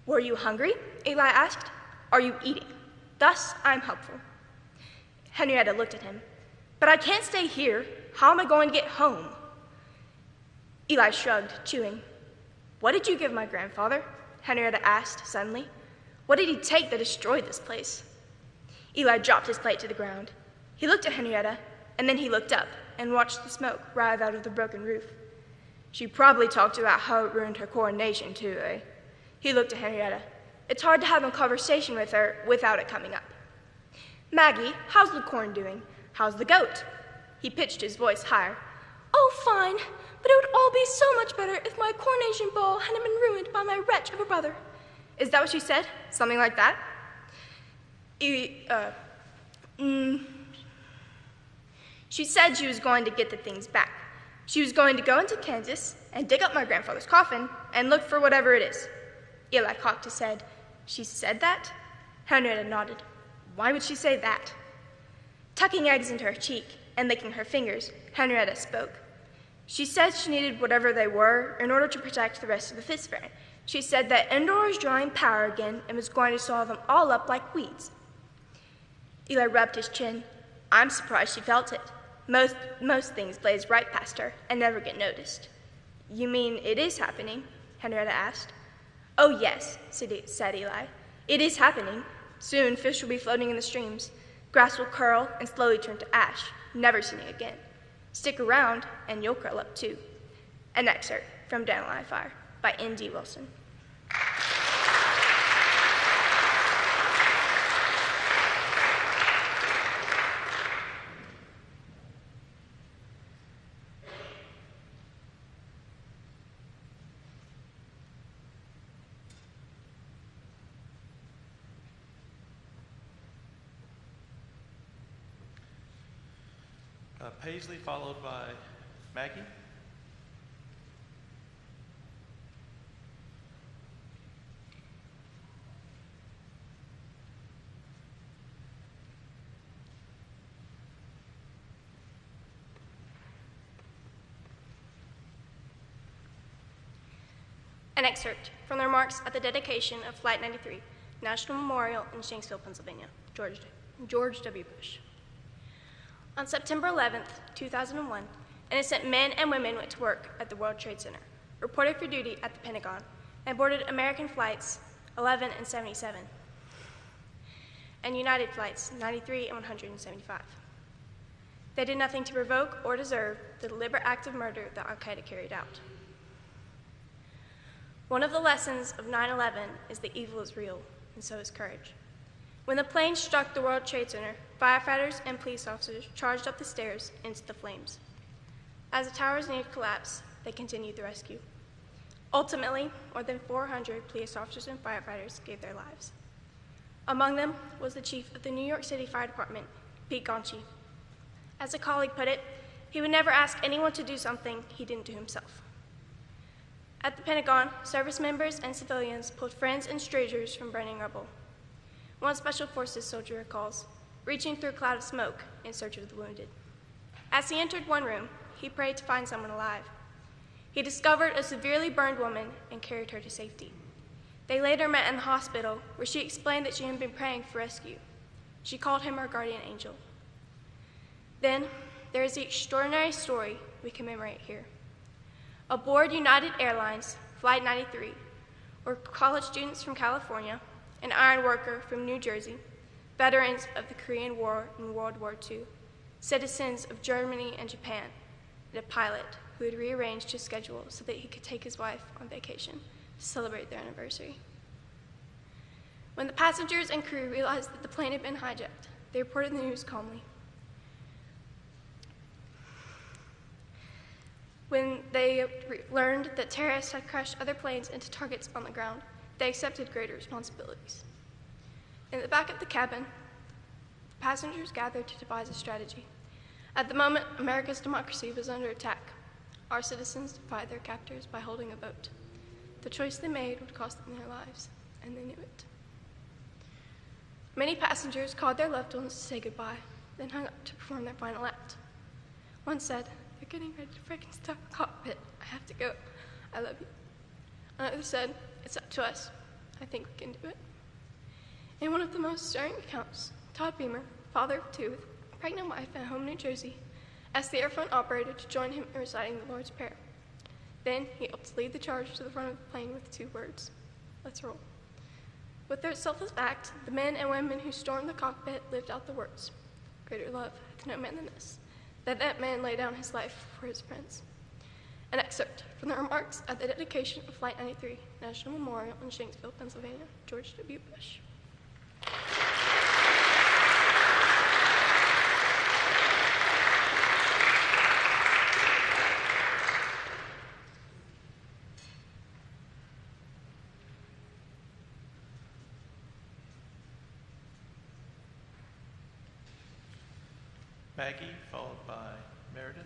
"Were you hungry?" Eli asked. "Are you eating? Thus, I'm helpful." Henrietta looked at him. "But I can't stay here. How am I going to get home?" Eli shrugged, chewing. "What did you give my grandfather?" Henrietta asked suddenly. "What did he take that destroyed this place?" Eli dropped his plate to the ground. He looked at Henrietta, and then he looked up and watched the smoke writhe out of the broken roof. "She probably talked about how it ruined her coronation, too, eh?" He looked at Henrietta. It's hard to have a conversation with her without it coming up. "Maggie, how's the corn doing? How's the goat?" He pitched his voice higher. "Oh, fine, but it would all be so much better if my coronation ball hadn't been ruined by my wretch of a brother." "Is that what she said? Something like that?" She said she was going to get the things back. She was going to go into Kansas and dig up my grandfather's coffin and look for whatever it is. Eli cocked his head. "She said that?" Henrietta nodded. "Why would she say that?" Tucking eggs into her cheek and licking her fingers, Henrietta spoke. "She said she needed whatever they were in order to protect the rest of the Fitzbaron. She said that Endor was drawing power again and was going to swallow them all up like weeds." Eli rubbed his chin. "I'm surprised she felt it. Most things blaze right past her and never get noticed." "You mean it is happening?" Henrietta asked. "Oh, yes," said Eli. "It is happening. Soon fish will be floating in the streams. Grass will curl and slowly turn to ash, never seen it again. Stick around and you'll curl up too." An excerpt from Dandelion Fire by N.D. Wilson. Paisley, followed by Maggie. An excerpt from the remarks at the dedication of Flight 93, National Memorial in Shanksville, Pennsylvania, George W. Bush. On September 11th, 2001, innocent men and women went to work at the World Trade Center, reported for duty at the Pentagon, and boarded American flights 11 and 77, and United flights 93 and 175. They did nothing to provoke or deserve the deliberate act of murder that al-Qaeda carried out. One of the lessons of 9/11 is that evil is real, and so is courage. When the plane struck the World Trade Center, firefighters and police officers charged up the stairs into the flames. As the towers neared collapse, they continued the rescue. Ultimately, more than 400 police officers and firefighters gave their lives. Among them was the chief of the New York City Fire Department, Pete Gonchi. As a colleague put it, he would never ask anyone to do something he didn't do himself. At the Pentagon, service members and civilians pulled friends and strangers from burning rubble. One Special Forces soldier recalls, reaching through a cloud of smoke in search of the wounded. As he entered one room, he prayed to find someone alive. He discovered a severely burned woman and carried her to safety. They later met in the hospital, where she explained that she had been praying for rescue. She called him her guardian angel. Then there is the extraordinary story we commemorate here. Aboard United Airlines Flight 93 were college students from California, an iron worker from New Jersey, veterans of the Korean War and World War II, citizens of Germany and Japan, and a pilot who had rearranged his schedule so that he could take his wife on vacation to celebrate their anniversary. When the passengers and crew realized that the plane had been hijacked, they reported the news calmly. When they learned that terrorists had crashed other planes into targets on the ground, they accepted greater responsibilities. In the back of the cabin, the passengers gathered to devise a strategy. At the moment, America's democracy was under attack. Our citizens defied their captors by holding a vote. The choice they made would cost them their lives, and they knew it. Many passengers called their loved ones to say goodbye, then hung up to perform their final act. One said, "They're getting ready to frickin' start the cockpit. I have to go. I love you." Another said, "It's up to us. I think we can do it." In one of the most stirring accounts, Todd Beamer, father of two with a pregnant wife at home in New Jersey, asked the airphone operator to join him in reciting the Lord's Prayer. Then he helped to lead the charge to the front of the plane with 2 words: "Let's roll." With their selfless act, the men and women who stormed the cockpit lived out the words, "Greater love hath no man than this, that man lay down his life for his friends." An excerpt from the remarks at the dedication of Flight 93, National Memorial in Shanksville, Pennsylvania, George W. Bush. Maggie, followed by Meredith.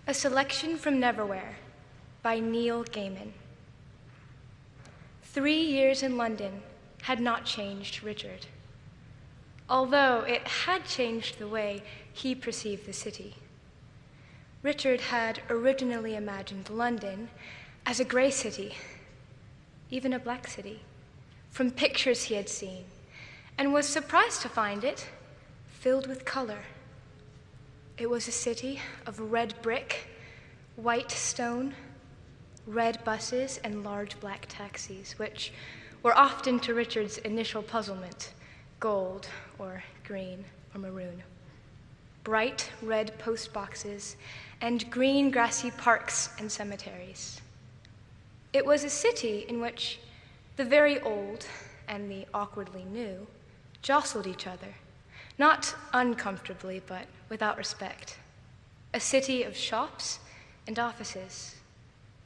A selection from Neverwhere by Neil Gaiman. 3 years in London had not changed Richard, although it had changed the way he perceived the city. Richard had originally imagined London as a gray city, even a black city, from pictures he had seen, and was surprised to find it filled with color. It was a city of red brick, white stone, red buses, and large black taxis, which were often, to Richard's initial puzzlement, gold or green or maroon. Bright red post boxes and green grassy parks and cemeteries. It was a city in which the very old and the awkwardly new jostled each other, not uncomfortably, but without respect. A city of shops and offices,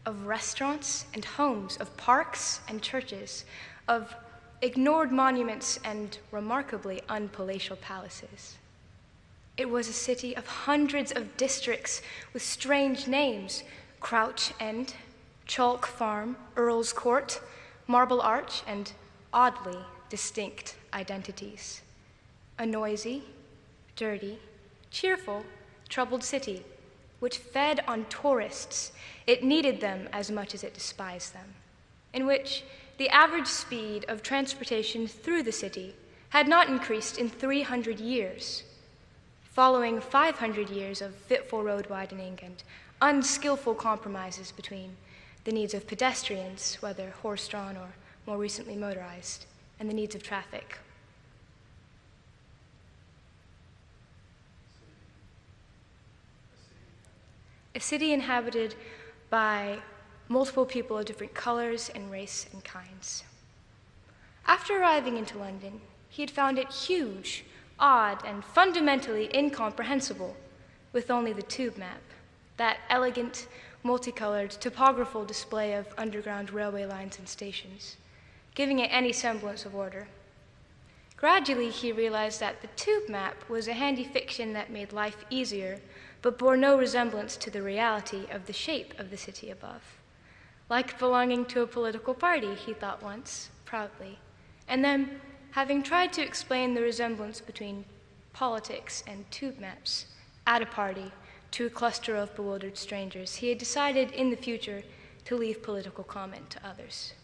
of restaurants and homes, of parks and churches, of ignored monuments and remarkably unpalatial palaces. It was a city of hundreds of districts with strange names: Crouch End, Chalk Farm, Earl's Court, Marble Arch, and oddly distinct identities. A noisy, dirty, cheerful, troubled city, which fed on tourists. It needed them as much as it despised them, in which the average speed of transportation through the city had not increased in 300 years, following 500 years of fitful road widening and unskillful compromises between the needs of pedestrians, whether horse-drawn or more recently motorized, and the needs of traffic. A city inhabited by multiple people of different colors and race and kinds. After arriving into London, he had found it huge, odd, and fundamentally incomprehensible, with only the tube map, that elegant, multicolored, topographical display of underground railway lines and stations, giving it any semblance of order. Gradually, he realized that the tube map was a handy fiction that made life easier, but bore no resemblance to the reality of the shape of the city above. Like belonging to a political party, he thought once, proudly. And then, Having tried to explain the resemblance between politics and tube maps at a party to a cluster of bewildered strangers, he had decided in the future to leave political comment to others.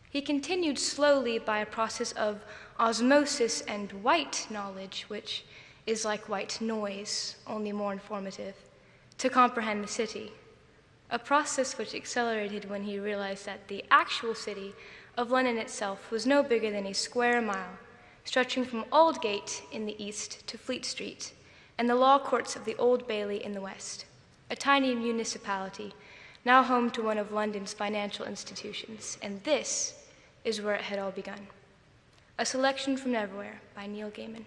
He continued slowly by a process of osmosis and white knowledge, which is like white noise, only more informative, to comprehend the city, a process which accelerated when he realized that the actual city of London itself was no bigger than a square mile, stretching from Aldgate in the east to Fleet Street, and the law courts of the Old Bailey in the west, a tiny municipality now home to one of London's financial institutions, and this is where it had all begun. A selection from Neverwhere by Neil Gaiman.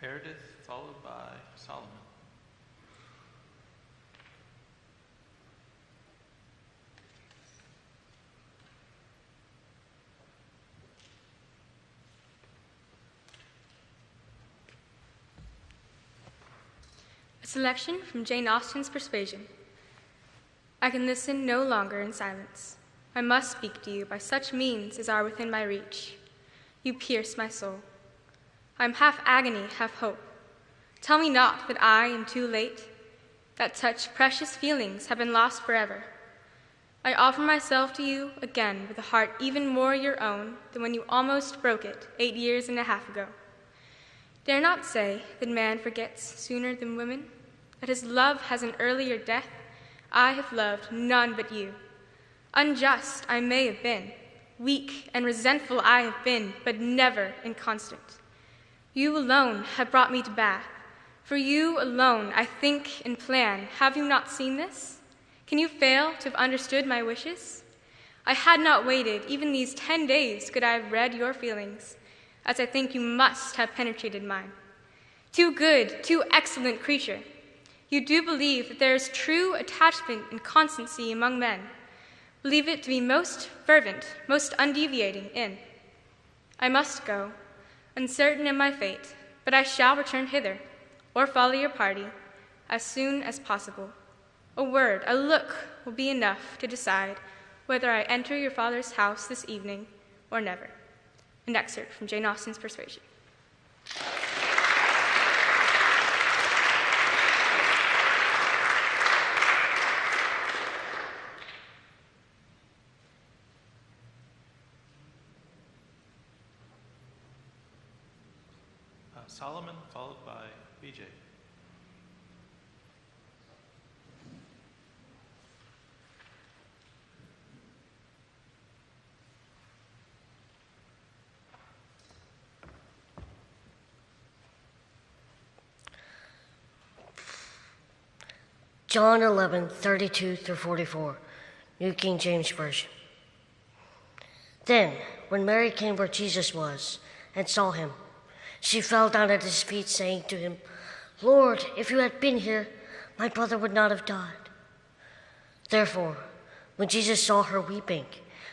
Meredith, followed by Solomon. A selection from Jane Austen's Persuasion. I can listen no longer in silence. I must speak to you by such means as are within my reach. You pierce my soul. I am half agony, half hope. Tell me not that I am too late, that such precious feelings have been lost forever. I offer myself to you again with a heart even more your own than when you almost broke it 8 years and a half ago. Dare not say that man forgets sooner than women, that his love has an earlier death. I have loved none but you. Unjust I may have been, weak and resentful I have been, but never inconstant. You alone have brought me to Bath. For you alone I think and plan. Have you not seen this? Can you fail to have understood my wishes? I had not waited even these 10 days could I have read your feelings, as I think you must have penetrated mine. Too good, too excellent creature, you do believe that there is true attachment and constancy among men. Believe it to be most fervent, most undeviating in. I must go, uncertain in my fate, but I shall return hither, or follow your party, as soon as possible. A word, a look will be enough to decide whether I enter your father's house this evening or never. An excerpt from Jane Austen's Persuasion. Solomon, followed by BJ. John 11:32-44, New King James Version. Then, when Mary came where Jesus was and saw him, she fell down at his feet, saying to him, Lord, if you had been here, my brother would not have died. Therefore, when Jesus saw her weeping,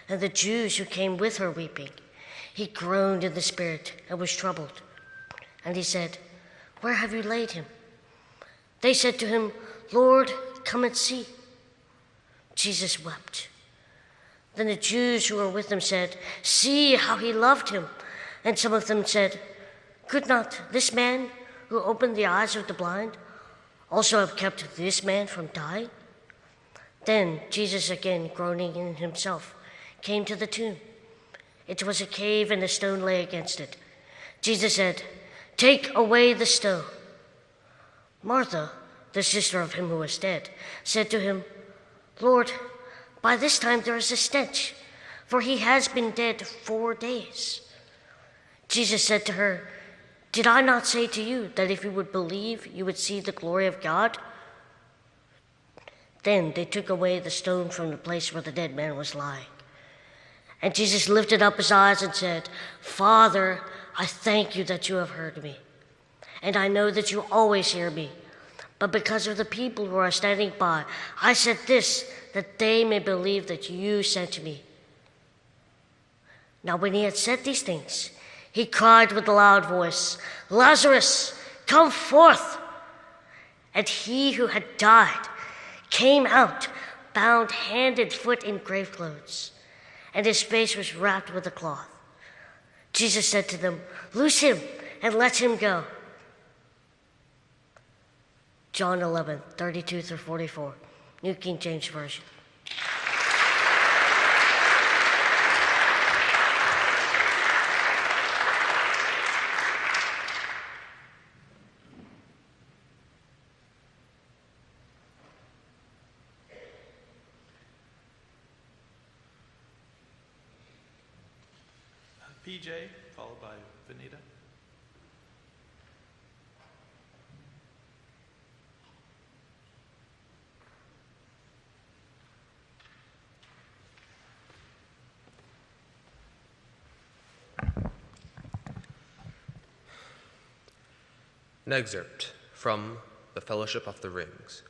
and the Jews who came with her weeping, he groaned in the spirit and was troubled. And he said, Where have you laid him? They said to him, Lord, come and see. Jesus wept. Then the Jews who were with him said, See how he loved him. And some of them said, Could not this man who opened the eyes of the blind also have kept this man from dying? Then Jesus, again groaning in himself, came to the tomb. It was a cave, and a stone lay against it. Jesus said, Take away the stone. Martha, the sister of him who was dead, said to him, Lord, by this time there is a stench, for he has been dead 4 days. Jesus said to her, Did I not say to you that if you would believe, you would see the glory of God? Then they took away the stone from the place where the dead man was lying. And Jesus lifted up his eyes and said, Father, I thank you that you have heard me. And I know that you always hear me. But because of the people who are standing by, I said this, that they may believe that you sent me. Now when he had said these things, He cried with a loud voice, "Lazarus, come forth!" And he who had died came out, bound hand and foot in grave clothes, and his face was wrapped with a cloth. Jesus said to them, "Loose him and let him go." John 11:32-44, New King James Version. PJ, followed by Vanita. An excerpt from The Fellowship of the Rings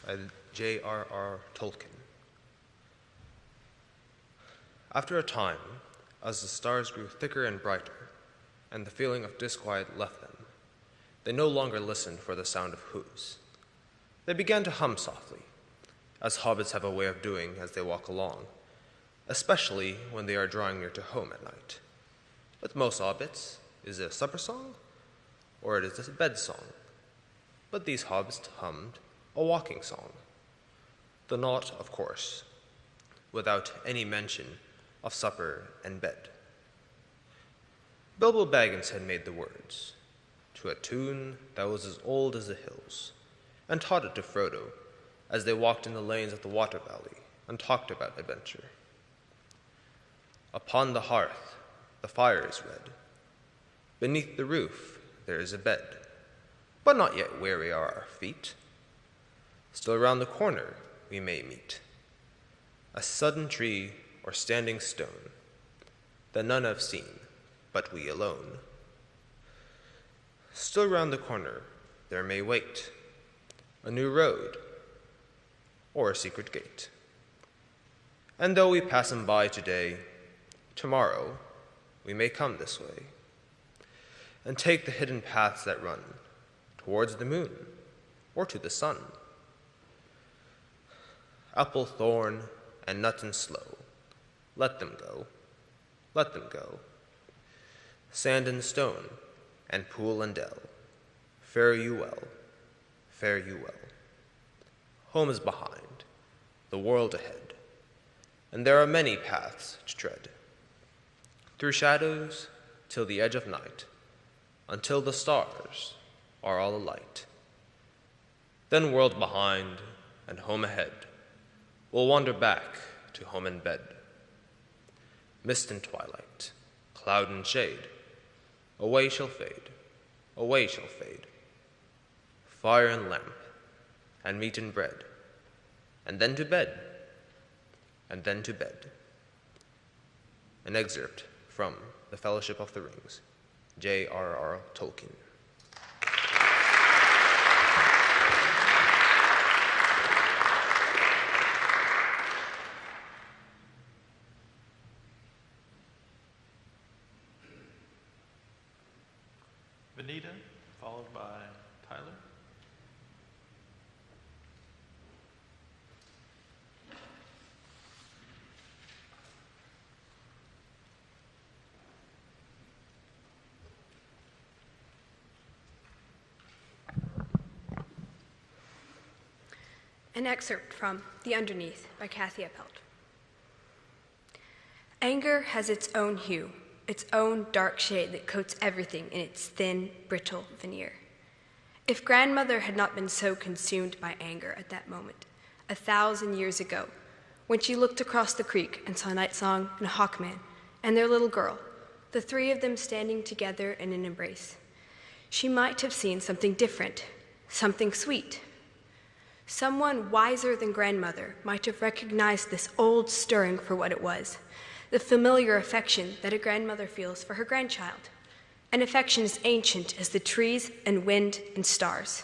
by J.R.R. Tolkien. After a time, as the stars grew thicker and brighter, and the feeling of disquiet left them, they no longer listened for the sound of hooves. They began to hum softly, as hobbits have a way of doing as they walk along, especially when they are drawing near to home at night. With most hobbits, is it a supper song, or it is a bed song? But these hobbits hummed a walking song, though not, of course, without any mention of supper and bed. Bilbo Baggins had made the words, to a tune that was as old as the hills, and taught it to Frodo as they walked in the lanes of the Water Valley and talked about adventure. Upon the hearth the fire is red. Beneath the roof there is a bed, but not yet weary are our feet. Still around the corner we may meet a sudden tree or standing stone that none have seen but we alone. Still round the corner there may wait a new road or a secret gate. And though we pass them by today, tomorrow we may come this way and take the hidden paths that run towards the moon or to the sun. Apple, thorn, and nut and sloe, let them go, let them go. Sand and stone, and pool and dell, fare you well, fare you well. Home is behind, the world ahead, and there are many paths to tread. Through shadows, till the edge of night, until the stars are all alight. Then world behind and home ahead, we'll wander back to home and bed. Mist and twilight, cloud and shade, away shall fade, away shall fade. Fire and lamp, and meat and bread, and then to bed, and then to bed. An excerpt from The Fellowship of the Rings, J.R.R. Tolkien. Vanita, followed by Tyler. An excerpt from The Underneath by Kathy Appelt. Anger has its own hue, its own dark shade that coats everything in its thin, brittle veneer. If grandmother had not been so consumed by anger at that moment, 1,000 years ago, when she looked across the creek and saw Night Song and Hawkman and their little girl, the three of them standing together in an embrace, she might have seen something different, something sweet. Someone wiser than grandmother might have recognized this old stirring for what it was, the familiar affection that a grandmother feels for her grandchild, an affection as ancient as the trees and wind and stars.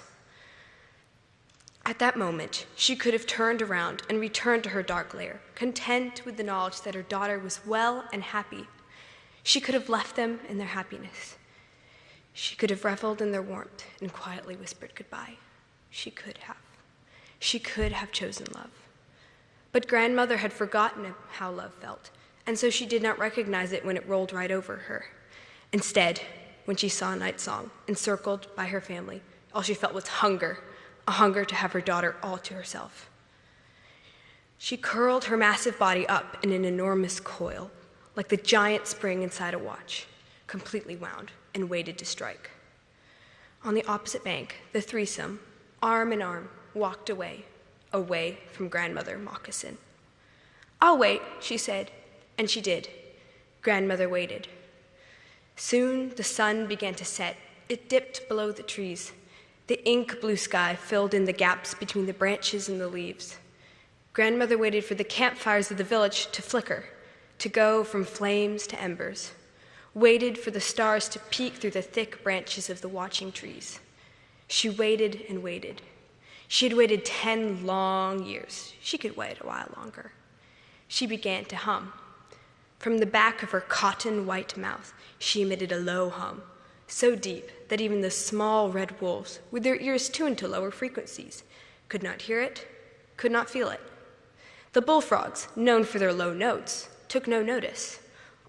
At that moment, she could have turned around and returned to her dark lair, content with the knowledge that her daughter was well and happy. She could have left them in their happiness. She could have reveled in their warmth and quietly whispered goodbye. She could have. She could have chosen love. But grandmother had forgotten how love felt, and so she did not recognize it when it rolled right over her. Instead, when she saw Night Song encircled by her family, all she felt was hunger, a hunger to have her daughter all to herself. She curled her massive body up in an enormous coil, like the giant spring inside a watch, completely wound, and waited to strike. On the opposite bank, the threesome, arm in arm, walked away from Grandmother Moccasin. "I'll wait," she said, and she did. Grandmother waited. Soon the sun began to set. It dipped below the trees. The ink blue sky filled in the gaps between the branches and the leaves. Grandmother waited for the campfires of the village to flicker, to go from flames to embers, waited for the stars to peek through the thick branches of the watching trees. She waited and waited. She had waited 10 long years. She could wait a while longer. She began to hum. From the back of her cotton white mouth, she emitted a low hum, so deep that even the small red wolves, with their ears tuned to lower frequencies, could not hear it, could not feel it. The bullfrogs, known for their low notes, took no notice.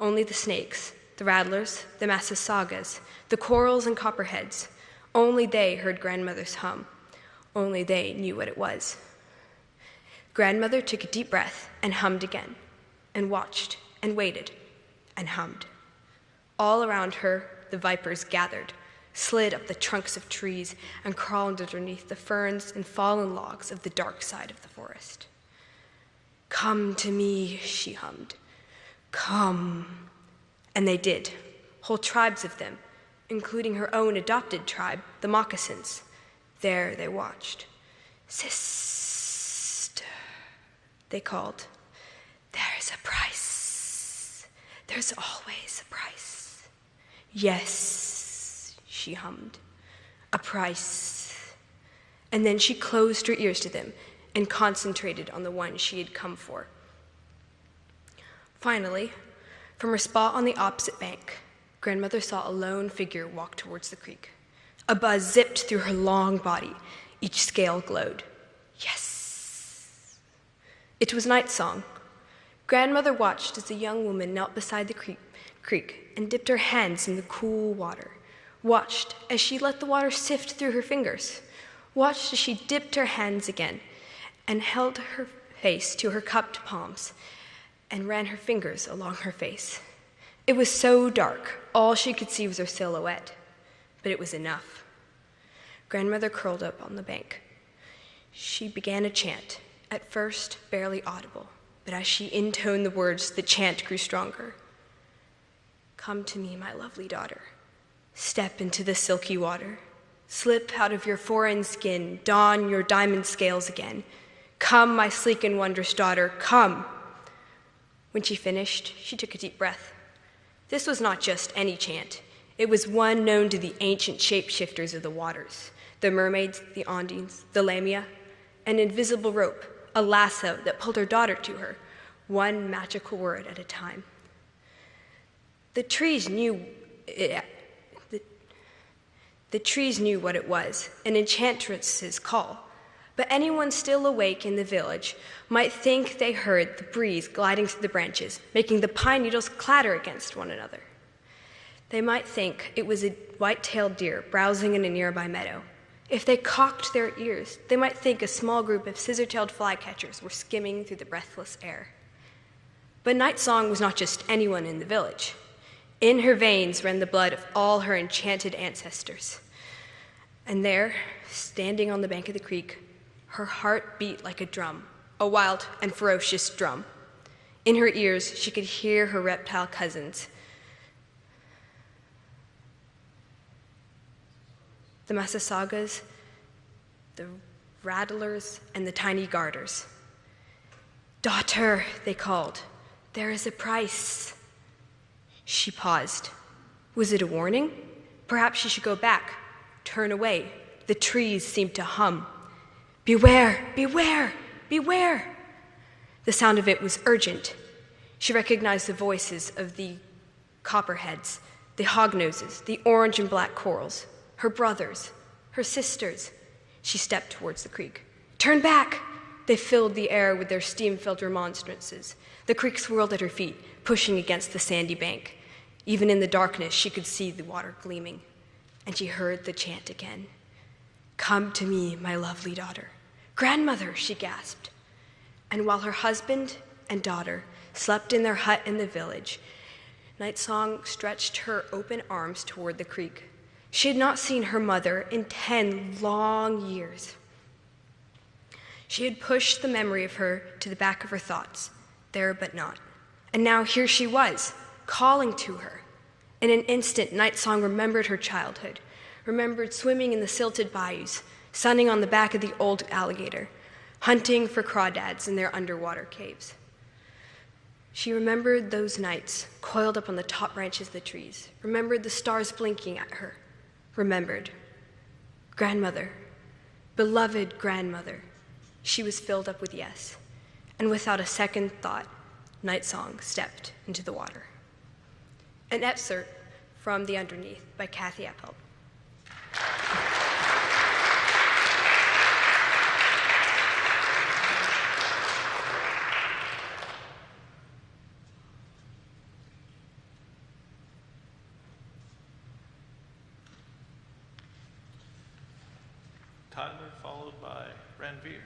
Only the snakes, the rattlers, the massasaugas, the corals and copperheads, only they heard grandmother's hum. Only they knew what it was. Grandmother took a deep breath and hummed again, and watched and waited and hummed. All around her, the vipers gathered, slid up the trunks of trees, and crawled underneath the ferns and fallen logs of the dark side of the forest. "Come to me," she hummed. "Come." And they did, whole tribes of them, including her own adopted tribe, the Moccasins. There they watched. "Sister," they called. "There's a price. There's always a price." "Yes," she hummed, "a price." And then she closed her ears to them and concentrated on the one she had come for. Finally, from her spot on the opposite bank, grandmother saw a lone figure walk towards the creek. A buzz zipped through her long body. Each scale glowed. Yes. It was Night Song. Grandmother watched as the young woman knelt beside the creek and dipped her hands in the cool water. Watched as she let the water sift through her fingers. Watched as she dipped her hands again and held her face to her cupped palms and ran her fingers along her face. It was so dark, all she could see was her silhouette, but it was enough. Grandmother curled up on the bank. She began a chant, at first barely audible, but as she intoned the words, the chant grew stronger. "Come to me, my lovely daughter. Step into the silky water. Slip out of your foreign skin, don your diamond scales again. Come, my sleek and wondrous daughter, come." When she finished, she took a deep breath. This was not just any chant. It was one known to the ancient shapeshifters of the waters, the mermaids, the ondines, the lamia, an invisible rope, a lasso that pulled her daughter to her, one magical word at a time. The trees knew what it was, an enchantress's call. But anyone still awake in the village might think they heard the breeze gliding through the branches, making the pine needles clatter against one another. They might think it was a white-tailed deer browsing in a nearby meadow. If they cocked their ears, they might think a small group of scissor-tailed flycatchers were skimming through the breathless air. But Night Song was not just anyone in the village. In her veins ran the blood of all her enchanted ancestors. And there, standing on the bank of the creek, her heart beat like a drum, a wild and ferocious drum. In her ears, she could hear her reptile cousins, the massasaugas, the rattlers, and the tiny garters. "Daughter," they called, "there is a price." She paused. Was it a warning? Perhaps she should go back, turn away. The trees seemed to hum. "Beware, beware, beware." The sound of it was urgent. She recognized the voices of the copperheads, the hognoses, the orange and black corals, her brothers, her sisters. She stepped towards the creek. "Turn back!" They filled the air with their steam-filled remonstrances. The creek swirled at her feet, pushing against the sandy bank. Even in the darkness, she could see the water gleaming, and she heard the chant again. "Come to me, my lovely daughter." "Grandmother," she gasped. And while her husband and daughter slept in their hut in the village, Night Song stretched her open arms toward the creek. She had not seen her mother in 10 long years. She had pushed the memory of her to the back of her thoughts, there but not. And now here she was, calling to her. In an instant, Night Song remembered her childhood, remembered swimming in the silted bayous, sunning on the back of the old alligator, hunting for crawdads in their underwater caves. She remembered those nights, coiled up on the top branches of the trees, remembered the stars blinking at her, remembered. Grandmother, beloved grandmother. She was filled up with yes, and without a second thought, Night Song stepped into the water. An excerpt from The Underneath by Kathy Appel. Tyler, followed by Ranveer.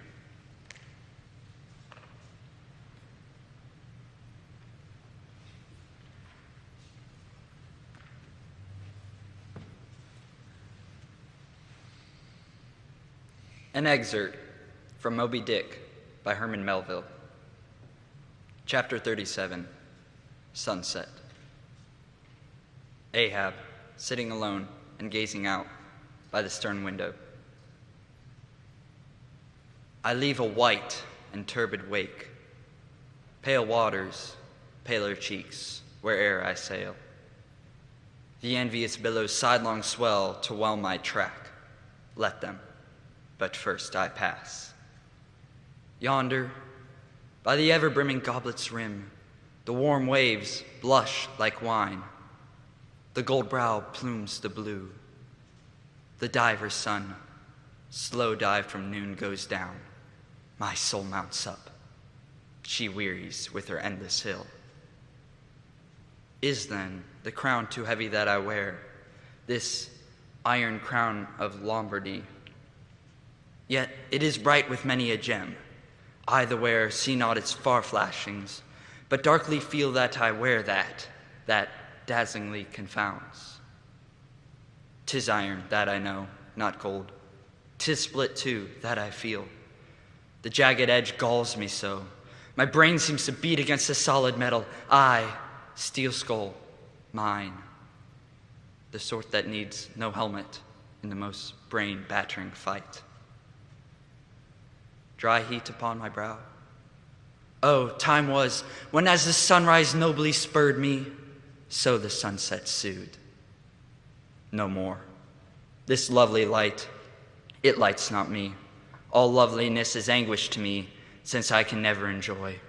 An excerpt from Moby Dick by Herman Melville. Chapter 37, Sunset. Ahab, sitting alone and gazing out by the stern window. I leave a white and turbid wake, pale waters, paler cheeks, where'er I sail. The envious billows sidelong swell to whelm my track. Let them, but first I pass. Yonder, by the ever-brimming goblet's rim, the warm waves blush like wine. The gold brow plumes the blue. The diver's sun, slow dive from noon, goes down. My soul mounts up. She wearies with her endless hill. Is then the crown too heavy that I wear, this iron crown of Lombardy? Yet it is bright with many a gem. I, the wearer, see not its far flashings, but darkly feel that I wear that dazzlingly confounds. 'Tis iron, that I know, not gold. 'Tis split too, that I feel. The jagged edge galls me so. My brain seems to beat against the solid metal. I, steel skull, mine. The sort that needs no helmet in the most brain-battering fight. Dry heat upon my brow. Oh, time was when as the sunrise nobly spurred me, so the sunset soothed. No more. This lovely light, it lights not me. All loveliness is anguish to me, since I can never enjoy.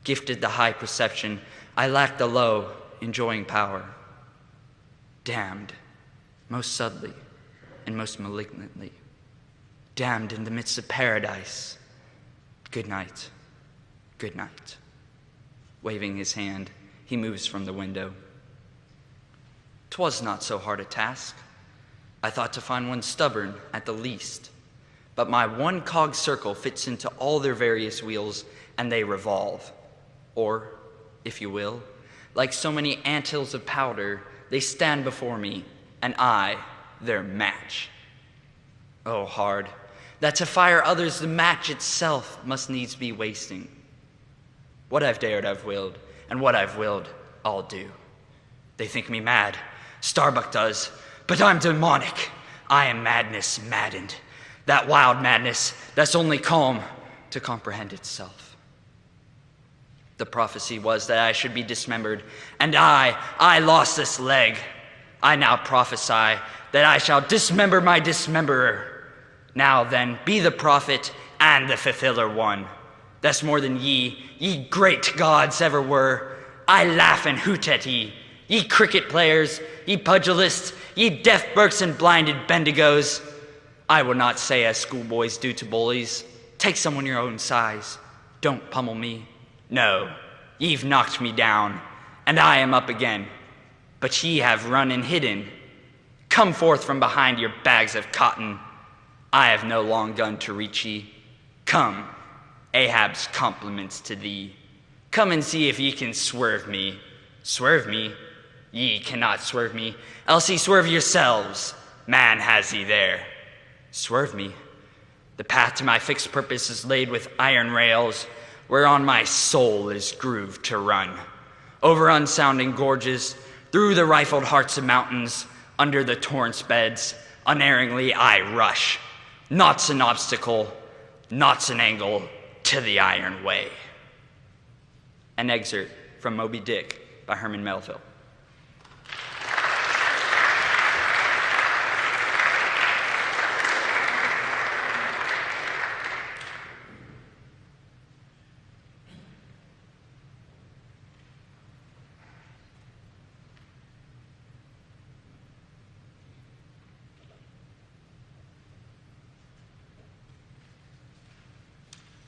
Gifted the high perception, I lack the low, enjoying power. Damned, most subtly and most malignantly. Damned in the midst of paradise. Good night, good night. Waving his hand, he moves from the window. 'Twas not so hard a task. I thought to find one stubborn at the least. But my one cog circle fits into all their various wheels, and they revolve. Or, if you will, like so many anthills of powder, they stand before me, and I, their match. Oh, hard, that to fire others the match itself must needs be wasting. What I've dared I've willed, and what I've willed I'll do. They think me mad, Starbuck does, but I'm demonic. I am madness maddened. That wild madness that's only calm to comprehend itself. The prophecy was that I should be dismembered, and I lost this leg. I now prophesy that I shall dismember my dismemberer. Now then, be the prophet and the fulfiller one. That's more than ye great gods ever were. I laugh and hoot at ye, ye cricket players, ye pugilists, ye deaf Burkes and blinded Bendigos. I will not say as schoolboys do to bullies, take someone your own size, don't pummel me. No, ye've knocked me down, and I am up again, but ye have run and hidden. Come forth from behind your bags of cotton. I have no long gun to reach ye. Come, Ahab's compliments to thee. Come and see if ye can swerve me. Swerve me? Ye cannot swerve me, else ye swerve yourselves. Man has ye there. Swerve me? The path to my fixed purpose is laid with iron rails, whereon my soul is grooved to run. Over unsounding gorges, through the rifled hearts of mountains, under the torrent's beds, unerringly I rush. Naught's an obstacle, naught's an angle to the iron way. An excerpt from Moby Dick by Herman Melville.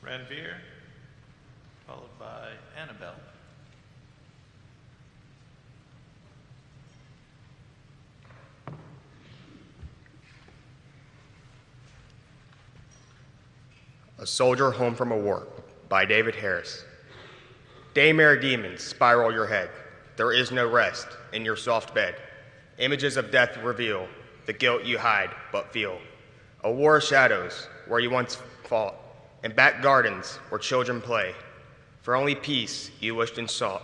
Ranveer, followed by Annabelle. A Soldier Home from a War by David Harris. Daymare demons spiral your head. There is no rest in your soft bed. Images of death reveal the guilt you hide but feel. A war of shadows where you once fought, and back gardens where children play. For only peace you wished and sought.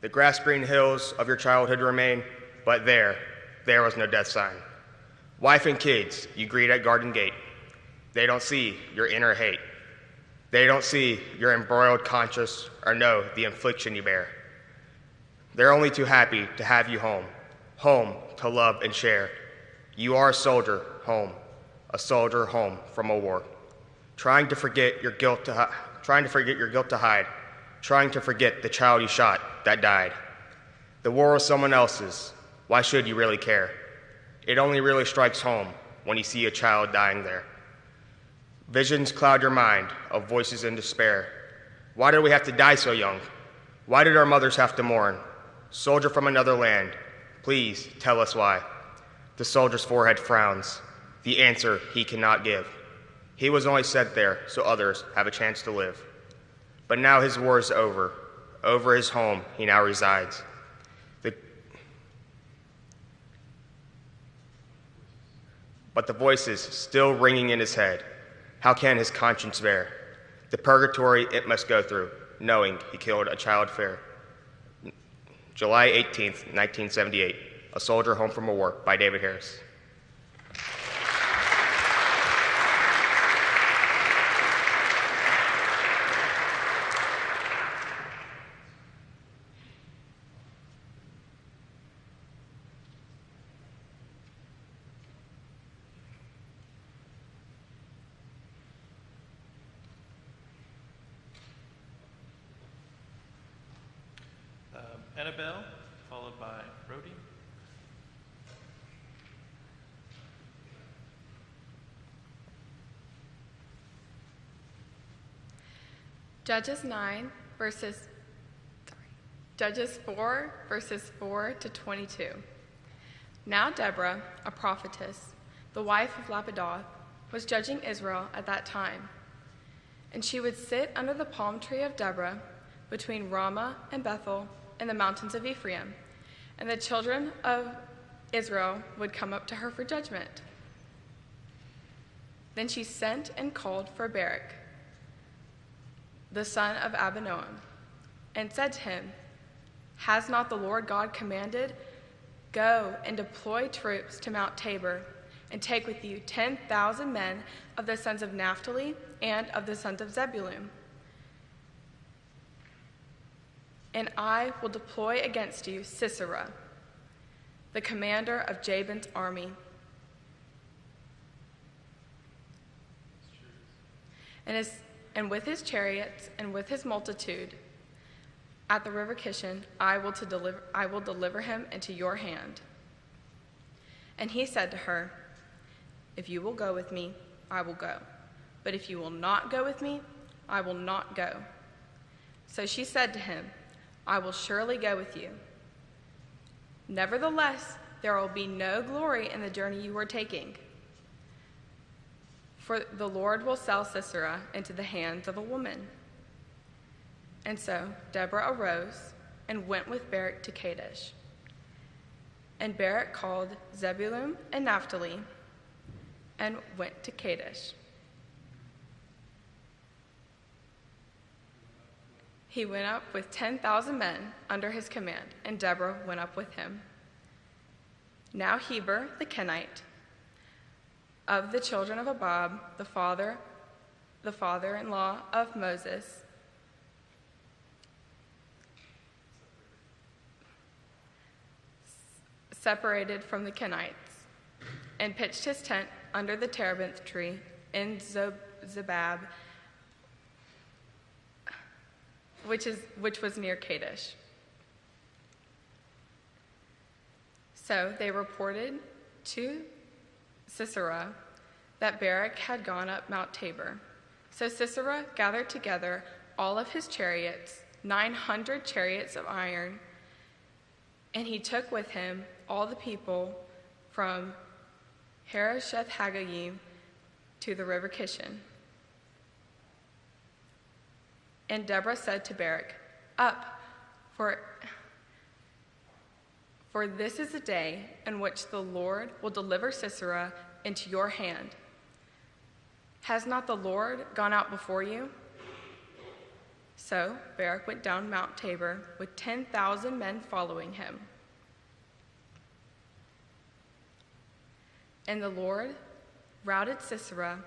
The grass-green hills of your childhood remain, but there was no death sign. Wife and kids you greet at garden gate. They don't see your inner hate. They don't see your embroiled conscience or know the infliction you bear. They're only too happy to have you home, home to love and share. You are a soldier home from a war. Trying to forget your guilt to hide, trying to forget the child you shot that died. The war was someone else's. Why should you really care? It only really strikes home when you see a child dying there. Visions cloud your mind of voices in despair. Why did we have to die so young? Why did our mothers have to mourn? Soldier from another land, please tell us why. The soldier's forehead frowns. The answer he cannot give. He was only sent there so others have a chance to live. But now his war is over. Over his home he now resides. But the voices still ringing in his head. How can his conscience bear the purgatory it must go through, knowing he killed a child fair? July 18th, 1978, A Soldier Home from a War by David Harris. Annabelle, followed by Rhodey. Judges 4, verses 4 to 22. Now Deborah, a prophetess, the wife of Lapidoth, was judging Israel at that time. And she would sit under the palm tree of Deborah between Ramah and Bethel in the mountains of Ephraim, and the children of Israel would come up to her for judgment. Then she sent and called for Barak, the son of Abinoam, and said to him, "Has not the Lord God commanded? Go and deploy troops to Mount Tabor, and take with you 10,000 men of the sons of Naphtali and of the sons of Zebulun. And I will deploy against you Sisera, the commander of Jabin's army. And with his chariots and with his multitude, at the river Kishon, I will deliver him into your hand." And he said to her, "If you will go with me, I will go. But if you will not go with me, I will not go." So she said to him, "I will surely go with you. Nevertheless, there will be no glory in the journey you are taking. For the Lord will sell Sisera into the hands of a woman." And so Deborah arose and went with Barak to Kadesh. And Barak called Zebulun and Naphtali and went to Kadesh. He went up with 10,000 men under his command, and Deborah went up with him. Now Heber the Kenite, of the children of Abab, the father-in-law of Moses, separated from the Kenites, and pitched his tent under the terebinth tree in Zebab, which was near Kadesh. So they reported to Sisera that Barak had gone up Mount Tabor. So Sisera gathered together all of his chariots, 900 chariots of iron, and he took with him all the people from Harosheth Haggayim to the river Kishon. And Deborah said to Barak, "Up, for this is the day in which the Lord will deliver Sisera into your hand. Has not the Lord gone out before you?" So Barak went down Mount Tabor with 10,000 men following him. And the Lord routed Sisera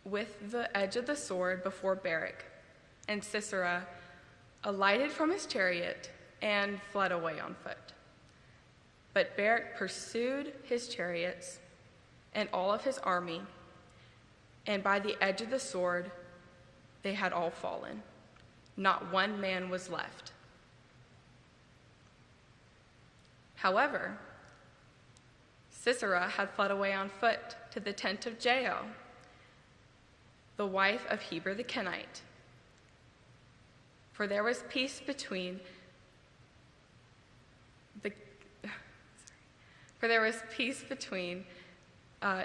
with the edge of the sword before Barak. And Sisera alighted from his chariot and fled away on foot. But Barak pursued his chariots and all of his army, and by the edge of the sword they had all fallen. Not one man was left. However, Sisera had fled away on foot to the tent of Jael, the wife of Heber the Kenite. For there was peace between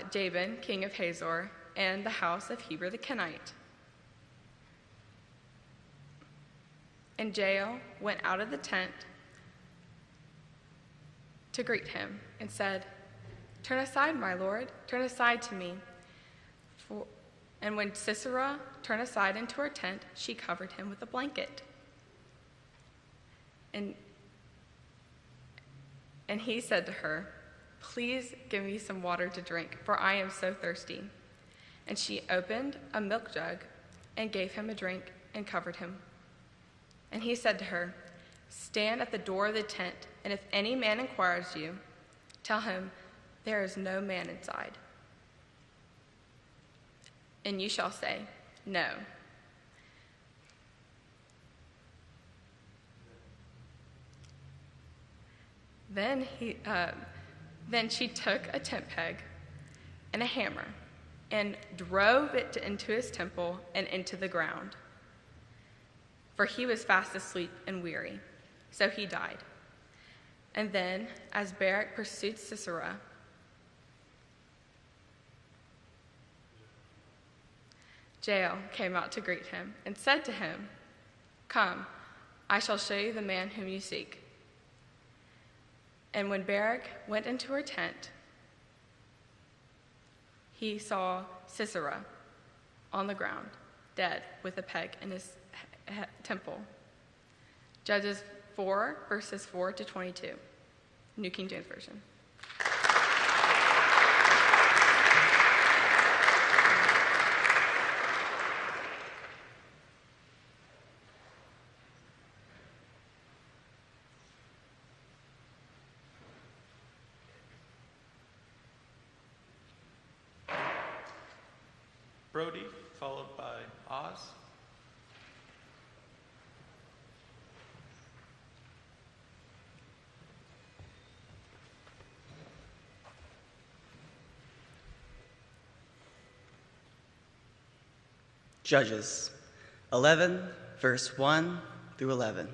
Jabin, king of Hazor, and the house of Heber the Kenite. And Jael went out of the tent to greet him and said, "Turn aside, my lord, turn aside to me." And when Sisera turned aside into her tent, she covered him with a blanket. And he said to her, "Please give me some water to drink, for I am so thirsty." And she opened a milk jug and gave him a drink and covered him. And he said to her, "Stand at the door of the tent, and if any man inquires you, tell him, 'There is no man inside.' And you shall say, 'No.'" Then she took a tent peg and a hammer and drove it into his temple and into the ground. For he was fast asleep and weary, so he died. And then, as Barak pursued Sisera, Jael came out to greet him and said to him, "Come, I shall show you the man whom you seek." And when Barak went into her tent, he saw Sisera on the ground, dead, with a peg in his temple. Judges 4, verses 4 to 22, New King James Version. Brody, followed by Oz. Judges 11, verse 1 through 11.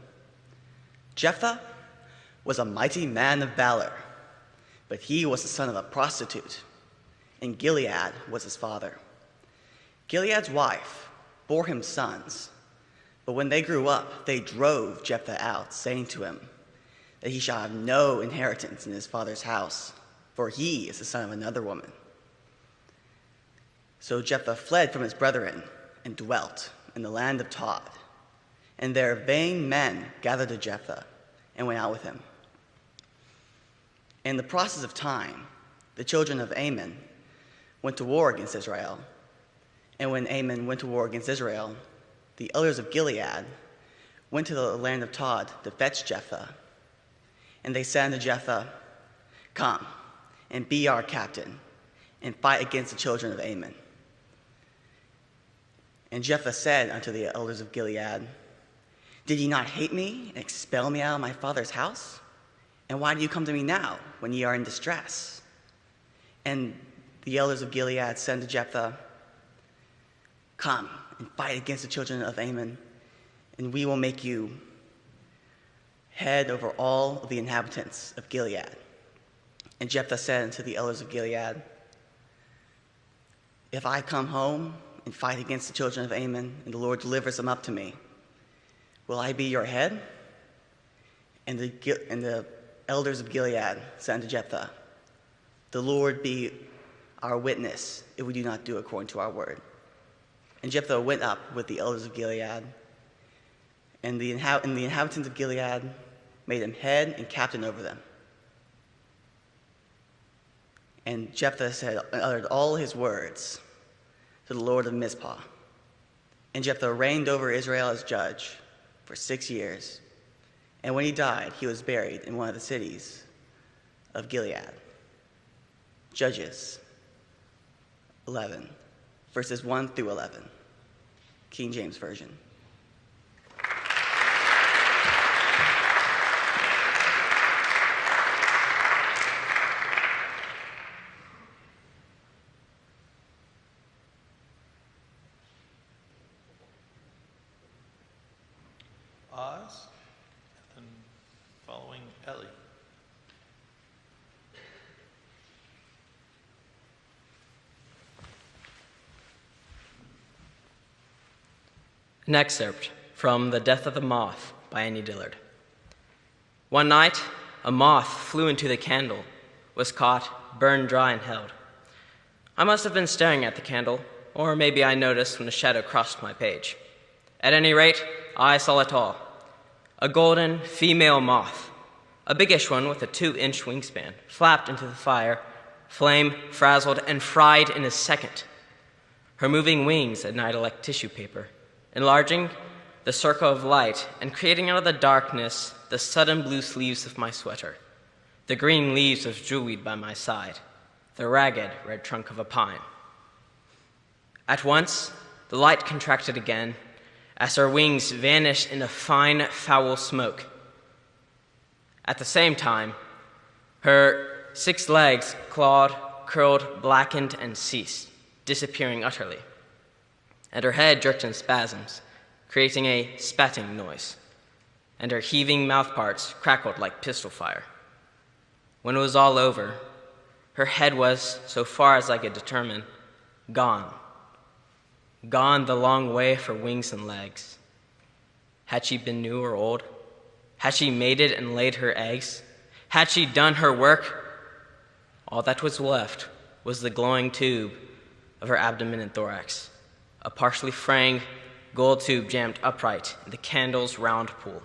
Jephthah was a mighty man of valor, but he was the son of a prostitute, and Gilead was his father. Gilead's wife bore him sons, but when they grew up, they drove Jephthah out, saying to him that he shall have no inheritance in his father's house, for he is the son of another woman. So Jephthah fled from his brethren and dwelt in the land of Tob. And there vain men gathered to Jephthah and went out with him. In the process of time, the children of Ammon went to war against Israel. And when Ammon went to war against Israel, the elders of Gilead went to the land of Tob to fetch Jephthah. And they said unto Jephthah, "Come and be our captain, and fight against the children of Ammon." And Jephthah said unto the elders of Gilead, "Did ye not hate me and expel me out of my father's house? And why do you come to me now, when ye are in distress?" And the elders of Gilead said to Jephthah, "Come and fight against the children of Ammon, and we will make you head over all of the inhabitants of Gilead." And Jephthah said unto the elders of Gilead, "If I come home and fight against the children of Ammon, and the Lord delivers them up to me, will I be your head?" And the elders of Gilead said unto Jephthah, "The Lord be our witness if we do not do according to our word." And Jephthah went up with the elders of Gilead, and the inhabitants of Gilead made him head and captain over them. And Jephthah uttered all his words to the Lord of Mizpah. And Jephthah reigned over Israel as judge for 6 years. And when he died, he was buried in one of the cities of Gilead. Judges 11, verses 1 through 11, King James Version. Oz, and following Ellie. An excerpt from The Death of the Moth by Annie Dillard. One night, a moth flew into the candle, was caught, burned dry, and held. I must have been staring at the candle, or maybe I noticed when a shadow crossed my page. At any rate, I saw it all. A golden female moth, a biggish one with a 2-inch wingspan, flapped into the fire, flame, frazzled, and fried in a second. Her moving wings ignited like tissue paper, enlarging the circle of light and creating out of the darkness the sudden blue sleeves of my sweater, the green leaves of jewelweed by my side, the ragged red trunk of a pine. At once, the light contracted again as her wings vanished in a fine, foul smoke. At the same time, her 6 legs clawed, curled, blackened, and ceased, disappearing utterly. And her head jerked in spasms, creating a spatting noise, and her heaving mouthparts crackled like pistol fire. When it was all over, her head was, so far as I could determine, gone. Gone the long way for wings and legs. Had she been new or old? Had she mated and laid her eggs? Had she done her work? All that was left was the glowing tube of her abdomen and thorax, a partially fraying gold tube jammed upright in the candle's round pool.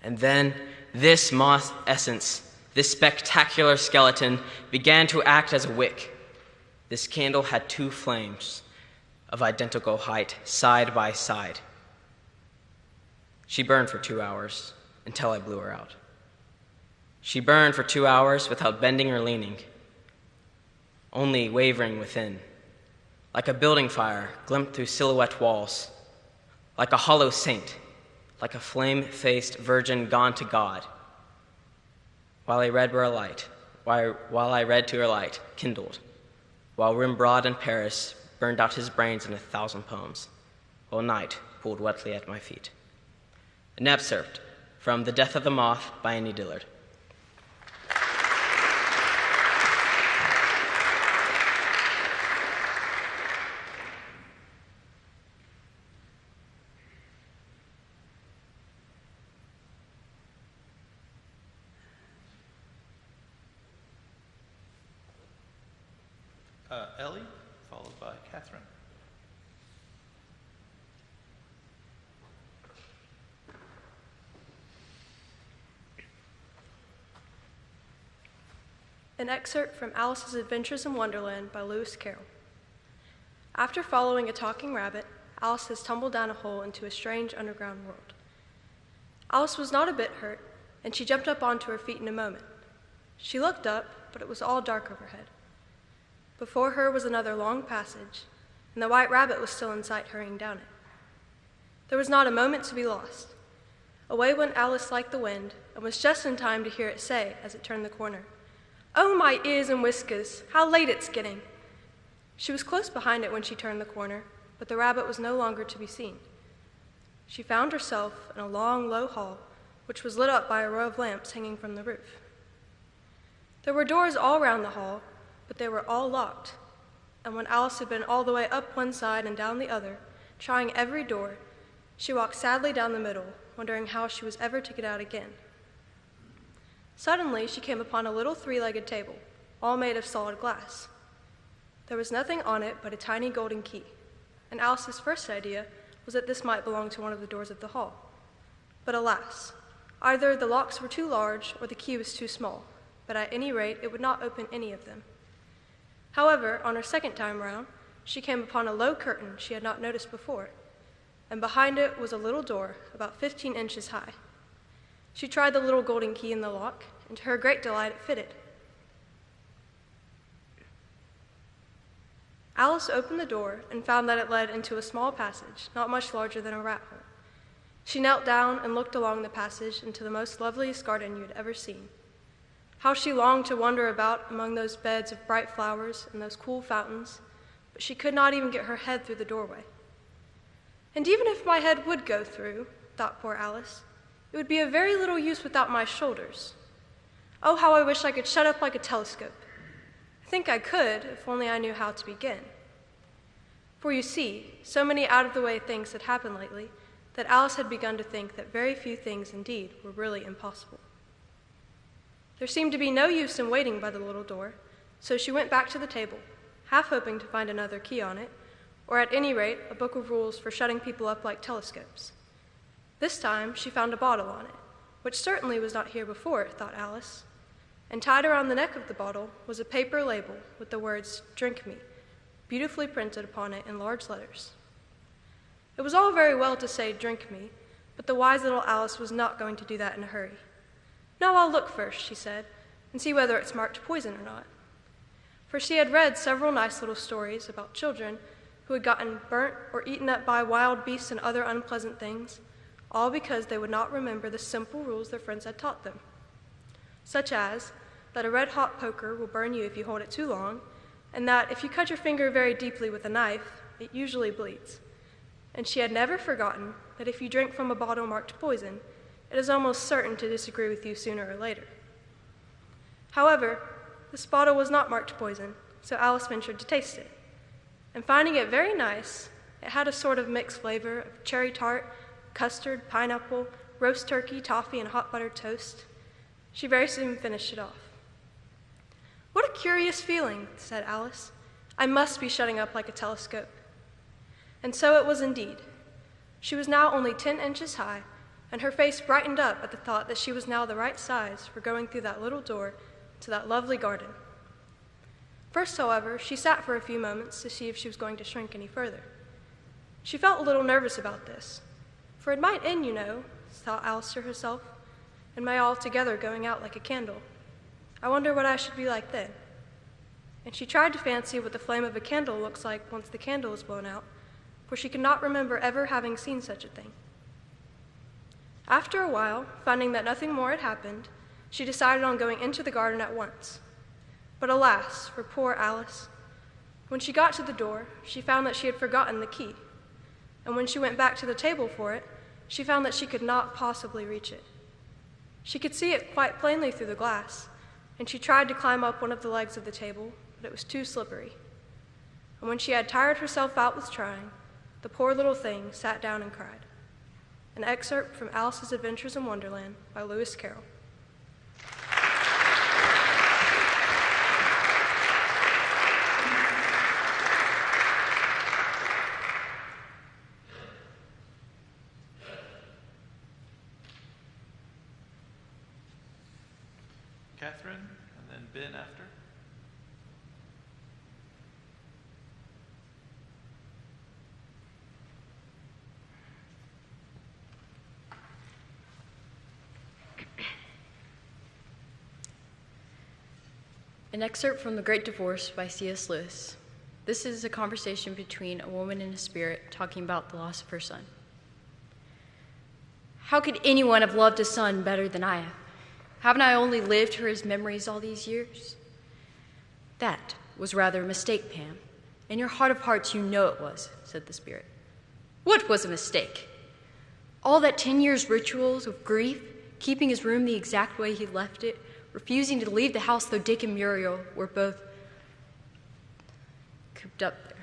And then this moth essence, this spectacular skeleton, began to act as a wick. This candle had 2 flames of identical height, side by side. She burned for 2 hours until I blew her out. She burned for 2 hours without bending or leaning, only wavering within, like a building fire glimpsed through silhouette walls, like a hollow saint, like a flame-faced virgin gone to God. While I read to her light kindled, while Rembrandt and Paris burned out his brains in 1,000 poems, while night pooled wetly at my feet. An excerpt from The Death of the Moth by Annie Dillard. Ellie, followed by Catherine. An excerpt from Alice's Adventures in Wonderland by Lewis Carroll. After following a talking rabbit, Alice has tumbled down a hole into a strange underground world. Alice was not a bit hurt, and she jumped up onto her feet in a moment. She looked up, but it was all dark overhead. Before her was another long passage, and the white rabbit was still in sight, hurrying down it. There was not a moment to be lost. Away went Alice like the wind, and was just in time to hear it say, as it turned the corner, "Oh, my ears and whiskers, how late it's getting!" She was close behind it when she turned the corner, but the rabbit was no longer to be seen. She found herself in a long, low hall, which was lit up by a row of lamps hanging from the roof. There were doors all round the hall, but they were all locked, and when Alice had been all the way up one side and down the other, trying every door, she walked sadly down the middle, wondering how she was ever to get out again. Suddenly, she came upon a little three-legged table, all made of solid glass. There was nothing on it but a tiny golden key, and Alice's first idea was that this might belong to one of the doors of the hall. But alas, either the locks were too large or the key was too small, but at any rate, it would not open any of them. However, on her second time round, she came upon a low curtain she had not noticed before, and behind it was a little door about 15 inches high. She tried the little golden key in the lock, and to her great delight it fitted. Alice opened the door and found that it led into a small passage, not much larger than a rat hole. She knelt down and looked along the passage into the most loveliest garden you had ever seen. How she longed to wander about among those beds of bright flowers and those cool fountains, but she could not even get her head through the doorway. And even if my head would go through, thought poor Alice, it would be of very little use without my shoulders. Oh, how I wish I could shut up like a telescope. I think I could, if only I knew how to begin. For you see, so many out-of-the-way things had happened lately that Alice had begun to think that very few things indeed were really impossible. There seemed to be no use in waiting by the little door, so she went back to the table, half hoping to find another key on it, or at any rate, a book of rules for shutting people up like telescopes. This time, she found a bottle on it, which certainly was not here before, thought Alice, and tied around the neck of the bottle was a paper label with the words, "Drink me," beautifully printed upon it in large letters. It was all very well to say, "Drink me," but the wise little Alice was not going to do that in a hurry. "No, I'll look first," she said, "and see whether it's marked poison or not." For she had read several nice little stories about children who had gotten burnt or eaten up by wild beasts and other unpleasant things, all because they would not remember the simple rules their friends had taught them, such as that a red-hot poker will burn you if you hold it too long, and that if you cut your finger very deeply with a knife, it usually bleeds. And she had never forgotten that if you drink from a bottle marked poison, it is almost certain to disagree with you sooner or later. However, this bottle was not marked poison, so Alice ventured to taste it. And finding it very nice, it had a sort of mixed flavor of cherry tart, custard, pineapple, roast turkey, toffee, and hot buttered toast. She very soon finished it off. "What a curious feeling," said Alice. "I must be shutting up like a telescope." And so it was indeed. She was now only 10 inches high, and her face brightened up at the thought that she was now the right size for going through that little door to that lovely garden. First, however, she sat for a few moments to see if she was going to shrink any further. She felt a little nervous about this, for it might end, you know, thought Alice to herself, and my altogether going out like a candle. I wonder what I should be like then. And she tried to fancy what the flame of a candle looks like once the candle is blown out, for she could not remember ever having seen such a thing. After a while, finding that nothing more had happened, she decided on going into the garden at once. But alas, for poor Alice, When she got to the door, she found that she had forgotten the key. And when she went back to the table for it, she found that she could not possibly reach it. She could see it quite plainly through the glass, and she tried to climb up one of the legs of the table, but it was too slippery. And when she had tired herself out with trying, the poor little thing sat down and cried. An excerpt from Alice's Adventures in Wonderland by Lewis Carroll. Catherine, and then Ben after. An excerpt from The Great Divorce by C.S. Lewis. This is a conversation between a woman and a spirit talking about the loss of her son. How could anyone have loved a son better than I have? Haven't I only lived for his memories all these years? That was rather a mistake, Pam. In your heart of hearts, you know it was, said the spirit. What was a mistake? All that 10 years' rituals of grief, keeping his room the exact way he left it, refusing to leave the house though Dick and Muriel were both cooped up there.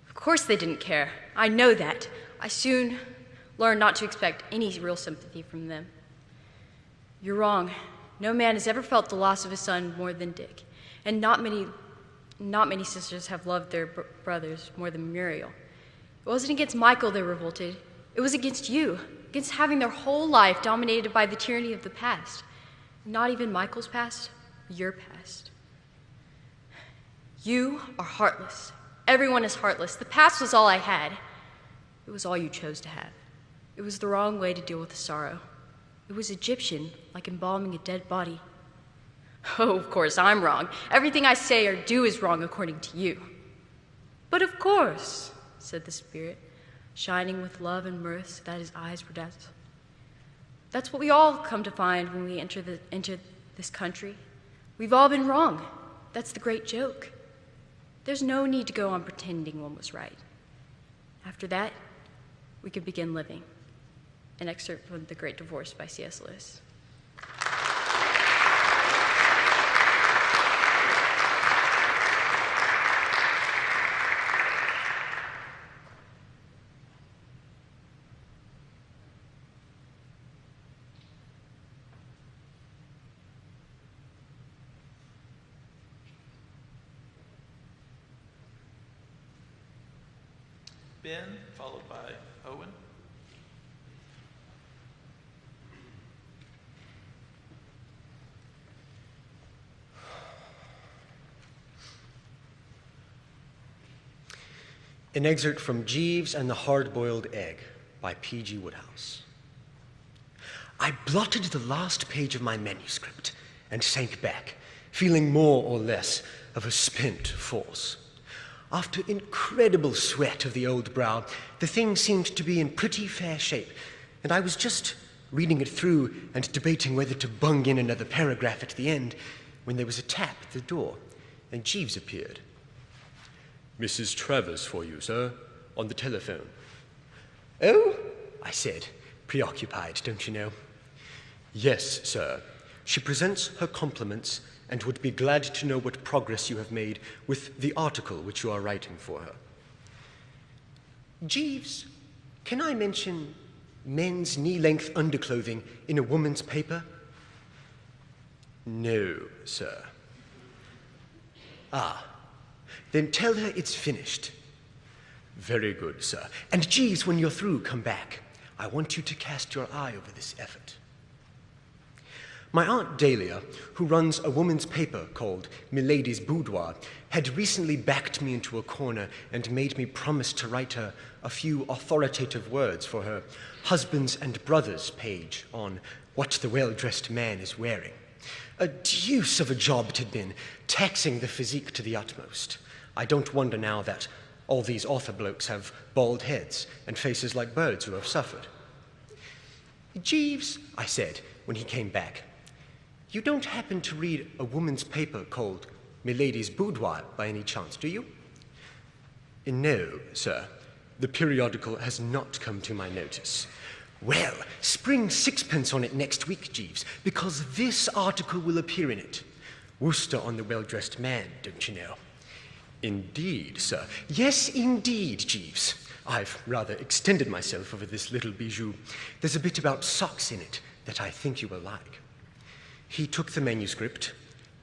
Of course they didn't care. I know that. I soon learned not to expect any real sympathy from them. You're wrong. No man has ever felt the loss of his son more than Dick, and not many sisters have loved their brothers more than Muriel. It wasn't against Michael they revolted. It was against you, against having their whole life dominated by the tyranny of the past. Not even Michael's past, your past. You are heartless. Everyone is heartless. The past was all I had. It was all you chose to have. It was the wrong way to deal with the sorrow. It was Egyptian, like embalming a dead body. Oh, of course, I'm wrong. Everything I say or do is wrong according to you. But of course, said the spirit, shining with love and mirth so that his eyes were dazzled. That's what we all come to find when we enter this country. We've all been wrong. That's the great joke. There's no need to go on pretending one was right. After that, we can begin living. An excerpt from The Great Divorce by C.S. Lewis. Ben, followed by Owen. An excerpt from Jeeves and the Hard-Boiled Egg by P.G. Wodehouse. I blotted the last page of my manuscript and sank back, feeling more or less of a spent force. After incredible sweat of the old brow, the thing seemed to be in pretty fair shape, and I was just reading it through and debating whether to bung in another paragraph at the end when there was a tap at the door, and Jeeves appeared. Mrs. Travers for you, sir, on the telephone. Oh, I said, preoccupied, don't you know? Yes, sir. She presents her compliments and would be glad to know what progress you have made with the article which you are writing for her. Jeeves, can I mention men's knee-length underclothing in a woman's paper? No, sir. Ah, then tell her it's finished. Very good, sir. And Jeeves, when you're through, come back. I want you to cast your eye over this effort. My Aunt Dahlia, who runs a woman's paper called Milady's Boudoir, had recently backed me into a corner and made me promise to write her a few authoritative words for her husbands and brothers page on what the well-dressed man is wearing. A deuce of a job it had been, taxing the physique to the utmost. I don't wonder now that all these author blokes have bald heads and faces like birds who have suffered. Jeeves, I said when he came back, you don't happen to read a woman's paper called Milady's Boudoir by any chance, do you? No, sir. The periodical has not come to my notice. Well, spring sixpence on it next week, Jeeves, because this article will appear in it. Worcester on the well-dressed man, don't you know? Indeed, sir. Yes, indeed, Jeeves. I've rather extended myself over this little bijou. There's a bit about socks in it that I think you will like. He took the manuscript,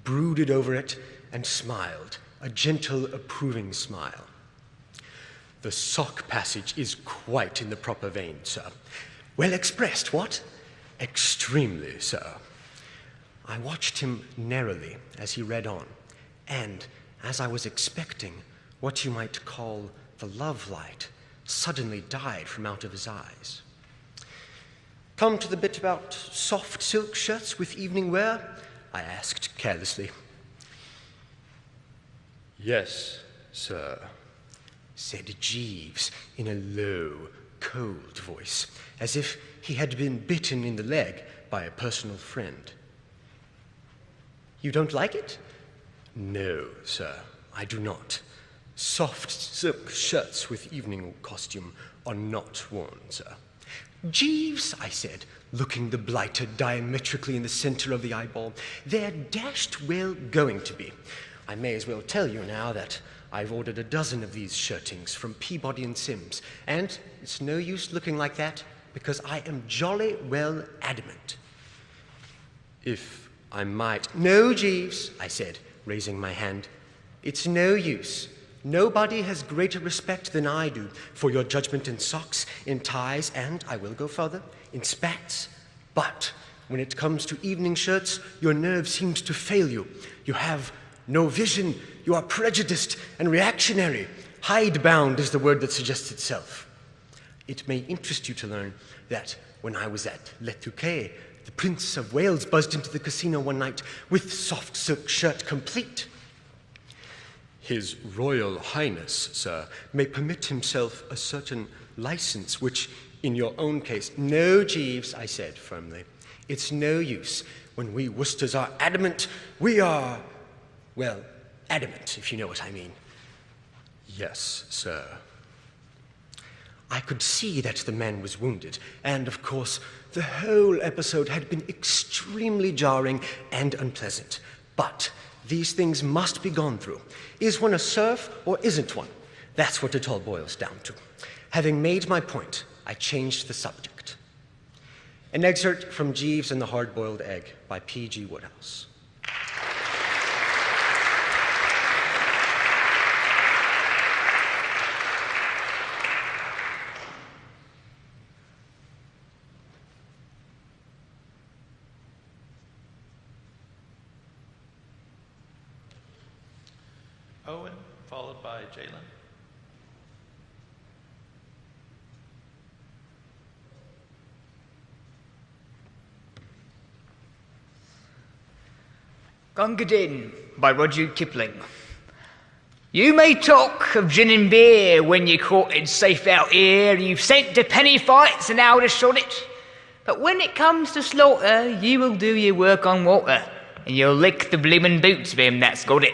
brooded over it, and smiled, a gentle, approving smile. The sock passage is quite in the proper vein, sir. Well expressed, what? Extremely, sir. I watched him narrowly as he read on, and, as I was expecting, what you might call the love light suddenly died from out of his eyes. Come to the bit about soft silk shirts with evening wear? I asked carelessly. Yes, sir, said Jeeves in a low, cold voice, as if he had been bitten in the leg by a personal friend. You don't like it? No, sir, I do not. Soft silk shirts with evening costume are not worn, sir. Jeeves, I said, looking the blighter diametrically in the center of the eyeball, they're dashed well going to be. I may as well tell you now that I've ordered a dozen of these shirtings from Peabody and Sims, and it's no use looking like that because I am jolly well adamant. If I might... No, Jeeves, I said, raising my hand. It's no use. Nobody has greater respect than I do for your judgment in socks, in ties, and, I will go further, in spats. But when it comes to evening shirts, your nerve seems to fail you. You have no vision. You are prejudiced and reactionary. Hidebound is the word that suggests itself. It may interest you to learn that when I was at Le Touquet, the Prince of Wales buzzed into the casino one night with soft silk shirt complete. His Royal Highness, sir, may permit himself a certain license, which, in your own case... No, Jeeves, I said firmly. It's no use. When we Worcesters are adamant, we are... well, adamant, if you know what I mean. Yes, sir. I could see that the man was wounded, and, of course, the whole episode had been extremely jarring and unpleasant. But these things must be gone through. Is one a serf or isn't one? That's what it all boils down to. Having made my point, I changed the subject. An excerpt from Jeeves and the Hard-Boiled Egg by P.G. Wodehouse. Owen, followed by Jalen. Gunga Din by Rudyard Kipling. You may talk of gin and beer when you're courted safe out here, you've sent to penny fights and how to shot it. But when it comes to slaughter, you will do your work on water, and you'll lick the bloomin' boots of him that's got it.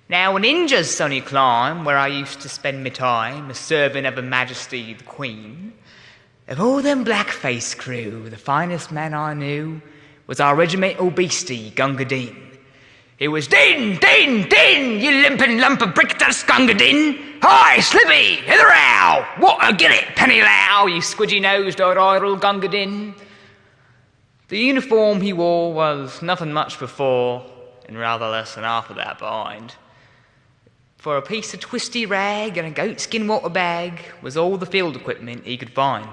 Now, in India's sunny clime, where I used to spend my time, a servant of Her Majesty the Queen, of all them black-faced crew, the finest man I knew was our regimental beastie, Gunga Din. It was Din, Din, Din, you limpin' lump of brick, that's Gunga Din. Hi, Slippy, hither ow, what a get it, penny low, you squidgy-nosed old idle Gunga Din. The uniform he wore was nothing much before, and rather less than half of that behind. For a piece of twisty rag and a goatskin water bag was all the field equipment he could find.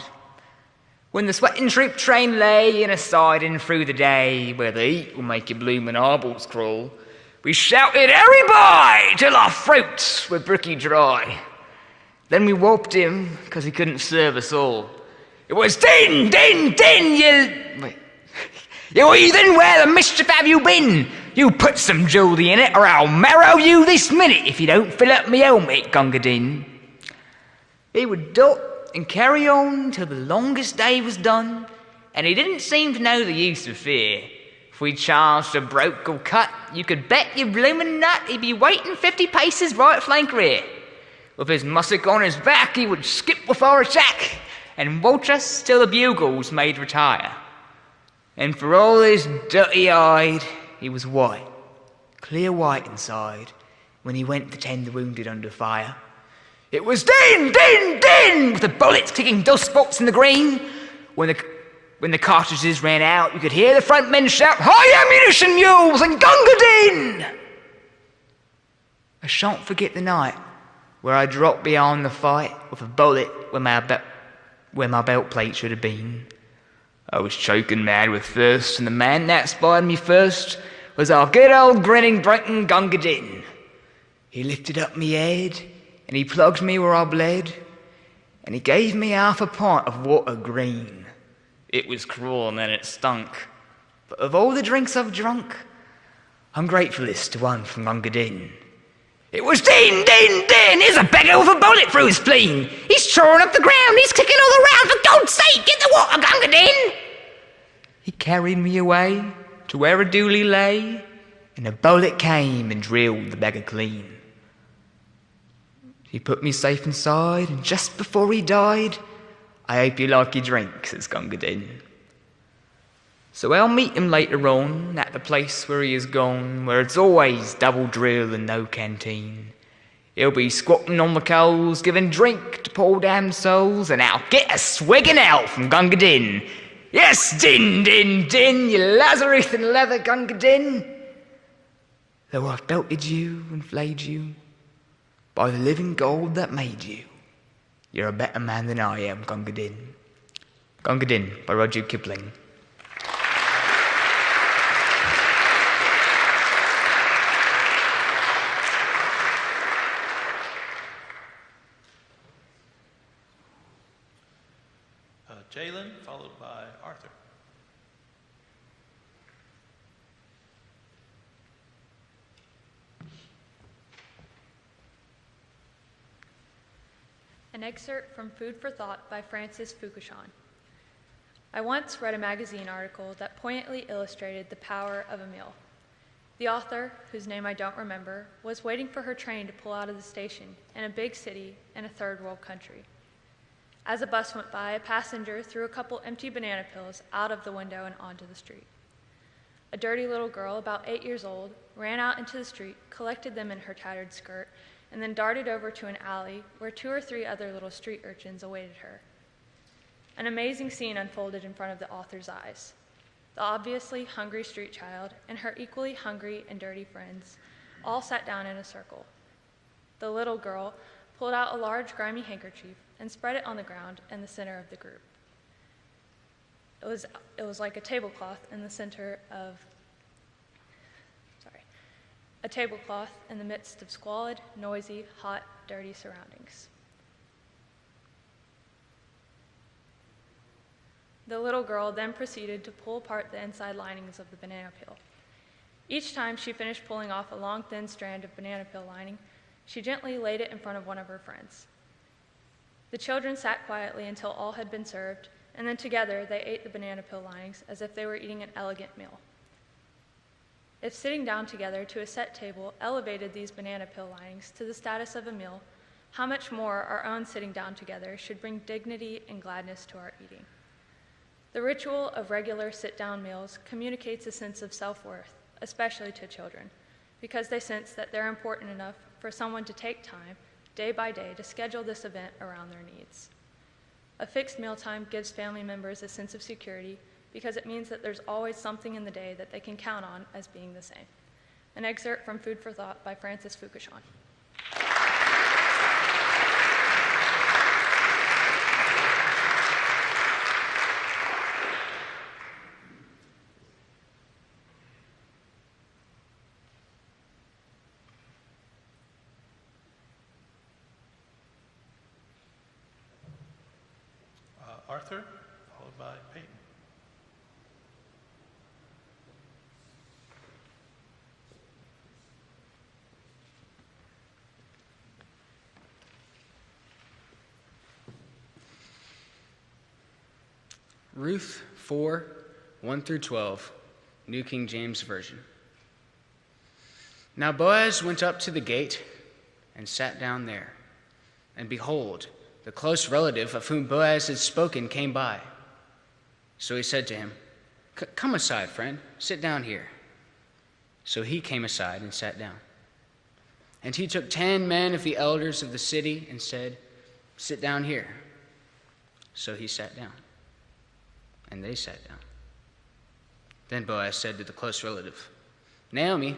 When the sweating troop train lay in a siding through the day, where the heat will make your bloomin' eyeballs crawl, we shouted, "Hurry by!" till our throats were bricky dry. Then we whopped him, 'cause he couldn't serve us all. It was Din, Din, Din, you heathen, where the mischief have you been? You put some jewelry in it, or I'll marrow you this minute if you don't fill up me helmet, Gunga Din. He would dot and carry on till the longest day was done, and he didn't seem to know the use of fear. If we charged or broke or cut, you could bet your bloomin' nut he'd be waiting 50 paces right flank rear. With his mussock on his back, he would skip with our attack, and watch us till the bugles made retire. And for all his dirty-eyed, he was white, clear white inside, when he went to tend the wounded under fire. It was din, din, din, with the bullets kicking dust spots in the green. When the cartridges ran out, you could hear the front men shout, "High ammunition mules and Gunga Din!" I shan't forget the night where I dropped beyond the fight with a bullet where my belt plate should have been. I was choking mad with thirst, and the man that spied me first was our good old grinning Brenton Gunga Din. He lifted up me head, and he plugged me where I bled, and he gave me half a pint of water green. It was cruel and then it stunk, but of all the drinks I've drunk, I'm gratefulest to one from Gunga Din. It was din, din, din, here's a beggar with a bullet through his spleen. He's chawing up the ground, he's kicking all around, for God's sake, get the water, Gunga Din! He carried me away to where a dooley lay, and a bullet came and drilled the beggar clean. He put me safe inside, and just before he died, "I hope you like your drink," says Gunga Din. So I'll meet him later on at the place where he is gone, where it's always double drill and no canteen. He'll be squatting on the coals, giving drink to poor damned souls, and I'll get a swigging out from Gunga Din. Yes, din, din, din, you Lazarus in leather, Gunga Din. Though I've belted you and flayed you, by the living God that made you, you're a better man than I am, Gunga Din. Gunga Din by Rudyard Kipling. Jalen, followed by Arthur. An excerpt from Food for Thought by Francis Fukushan. I once read a magazine article that poignantly illustrated the power of a meal. The author, whose name I don't remember, was waiting for her train to pull out of the station in a big city in a third world country. As a bus went by, a passenger threw a couple empty banana peels out of the window and onto the street. A dirty little girl, about 8 years old, ran out into the street, collected them in her tattered skirt, and then darted over to an alley where 2 or 3 other little street urchins awaited her. An amazing scene unfolded in front of the author's eyes. The obviously hungry street child and her equally hungry and dirty friends all sat down in a circle. The little girl pulled out a large grimy handkerchief and spread it on the ground in the center of the group. It was like a tablecloth in the center of, a tablecloth in the midst of squalid, noisy, hot, dirty surroundings. The little girl then proceeded to pull apart the inside linings of the banana peel. Each time she finished pulling off a long, thin strand of banana peel lining, she gently laid it in front of one of her friends. The children sat quietly until all had been served, and then together they ate the banana peel linings as if they were eating an elegant meal. If sitting down together to a set table elevated these banana peel linings to the status of a meal, how much more our own sitting down together should bring dignity and gladness to our eating. The ritual of regular sit-down meals communicates a sense of self-worth, especially to children, because they sense that they're important enough for someone to take time, day by day, to schedule this event around their needs. A fixed mealtime gives family members a sense of security because it means that there's always something in the day that they can count on as being the same. An excerpt from Food for Thought by Francis Fukushan. Arthur, followed by Peyton. Ruth 4, 1 through 12, New King James Version. Now Boaz went up to the gate and sat down there. And behold, the close relative of whom Boaz had spoken came by. So he said to him, "Come aside, friend, sit down here." So he came aside and sat down. And he took 10 men of the elders of the city and said, "Sit down here." So he sat down. And they sat down. Then Boaz said to the close relative, "Naomi,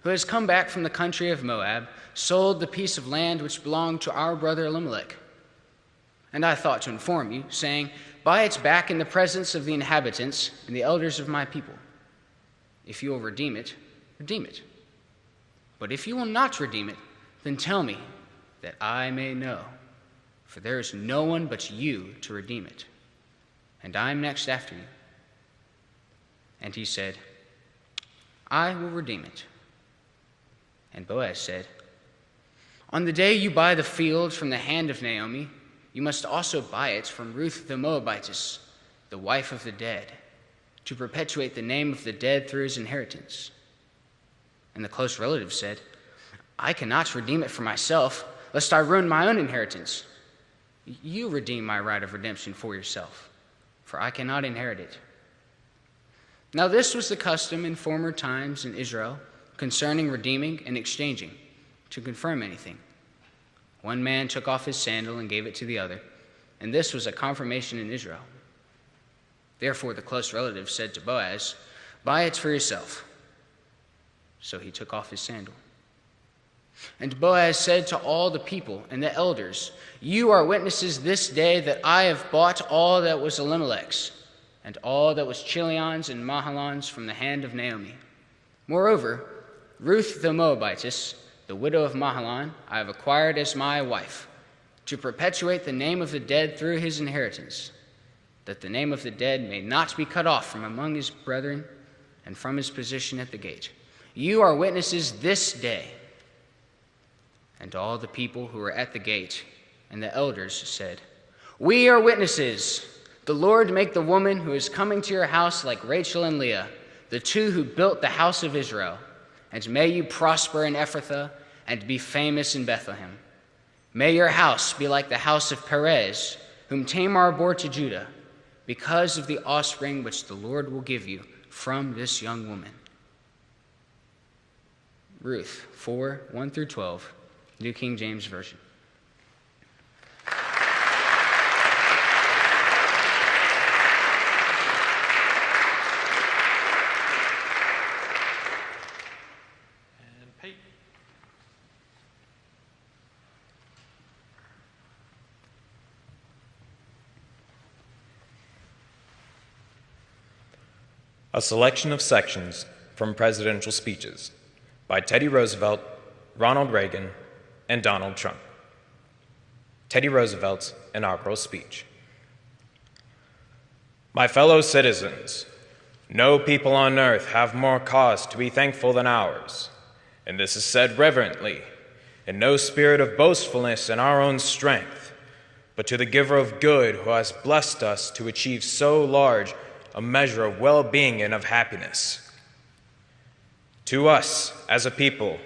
who has come back from the country of Moab, sold the piece of land which belonged to our brother Elimelech. And I thought to inform you, saying, 'Buy it back in the presence of the inhabitants and the elders of my people. If you will redeem it, redeem it. But if you will not redeem it, then tell me, that I may know. For there is no one but you to redeem it. And I am next after you.' And he said, 'I will redeem it.' And Boaz said, 'On the day you buy the field from the hand of Naomi, you must also buy it from Ruth the Moabitess, the wife of the dead, to perpetuate the name of the dead through his inheritance.' And the close relative said, 'I cannot redeem it for myself, lest I ruin my own inheritance. You redeem my right of redemption for yourself, for I cannot inherit it.' Now this was the custom in former times in Israel concerning redeeming and exchanging, to confirm anything. One man took off his sandal and gave it to the other, and this was a confirmation in Israel. Therefore the close relative said to Boaz, 'Buy it for yourself.' So he took off his sandal. And Boaz said to all the people and the elders, 'You are witnesses this day that I have bought all that was Elimelech's, and all that was Chilion's and Mahlon's from the hand of Naomi. Moreover, Ruth the Moabitess, the widow of Mahlon, I have acquired as my wife, to perpetuate the name of the dead through his inheritance, that the name of the dead may not be cut off from among his brethren and from his position at the gate. You are witnesses this day.' And all the people who were at the gate and the elders said, 'We are witnesses. The Lord make the woman who is coming to your house like Rachel and Leah, the two who built the house of Israel. And may you prosper in Ephrathah and be famous in Bethlehem. May your house be like the house of Perez, whom Tamar bore to Judah, because of the offspring which the Lord will give you from this young woman.'" Ruth 4, 1 through 12, New King James Version. A selection of sections from presidential speeches by Teddy Roosevelt, Ronald Reagan, and Donald Trump. Teddy Roosevelt's inaugural speech. My fellow citizens, no people on earth have more cause to be thankful than ours, and this is said reverently, in no spirit of boastfulness in our own strength, but to the giver of good who has blessed us to achieve so large a measure of well-being and of happiness. To us, as a people,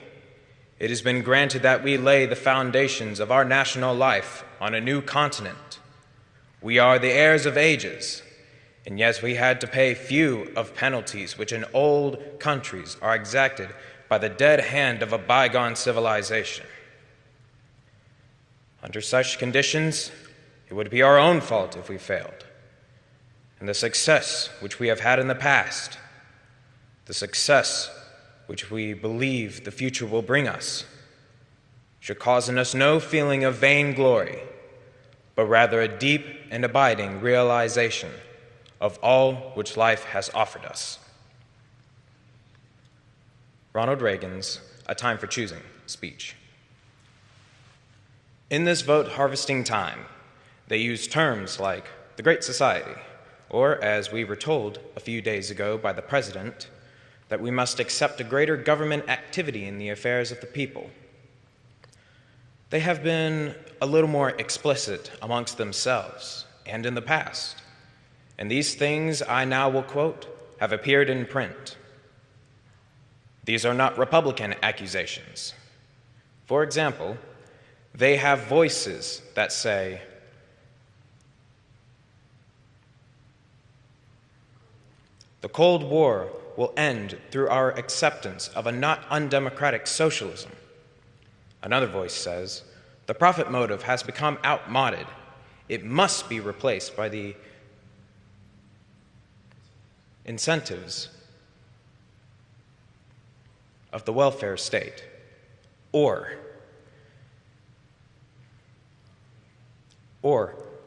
it has been granted that we lay the foundations of our national life on a new continent. We are the heirs of ages, and yet we had to pay few of penalties which in old countries are exacted by the dead hand of a bygone civilization. Under such conditions, it would be our own fault if we failed. And the success which we have had in the past, the success which we believe the future will bring us, should cause in us no feeling of vainglory, but rather a deep and abiding realization of all which life has offered us. Ronald Reagan's A Time for Choosing speech. In this vote harvesting time, they use terms like the Great Society, or, as we were told a few days ago by the President, that we must accept a greater government activity in the affairs of the people. They have been a little more explicit amongst themselves and in the past, and these things I now will quote have appeared in print. These are not Republican accusations. For example, they have voices that say, the Cold War will end through our acceptance of a not undemocratic socialism. Another voice says, the profit motive has become outmoded. It must be replaced by the incentives of the welfare state. Or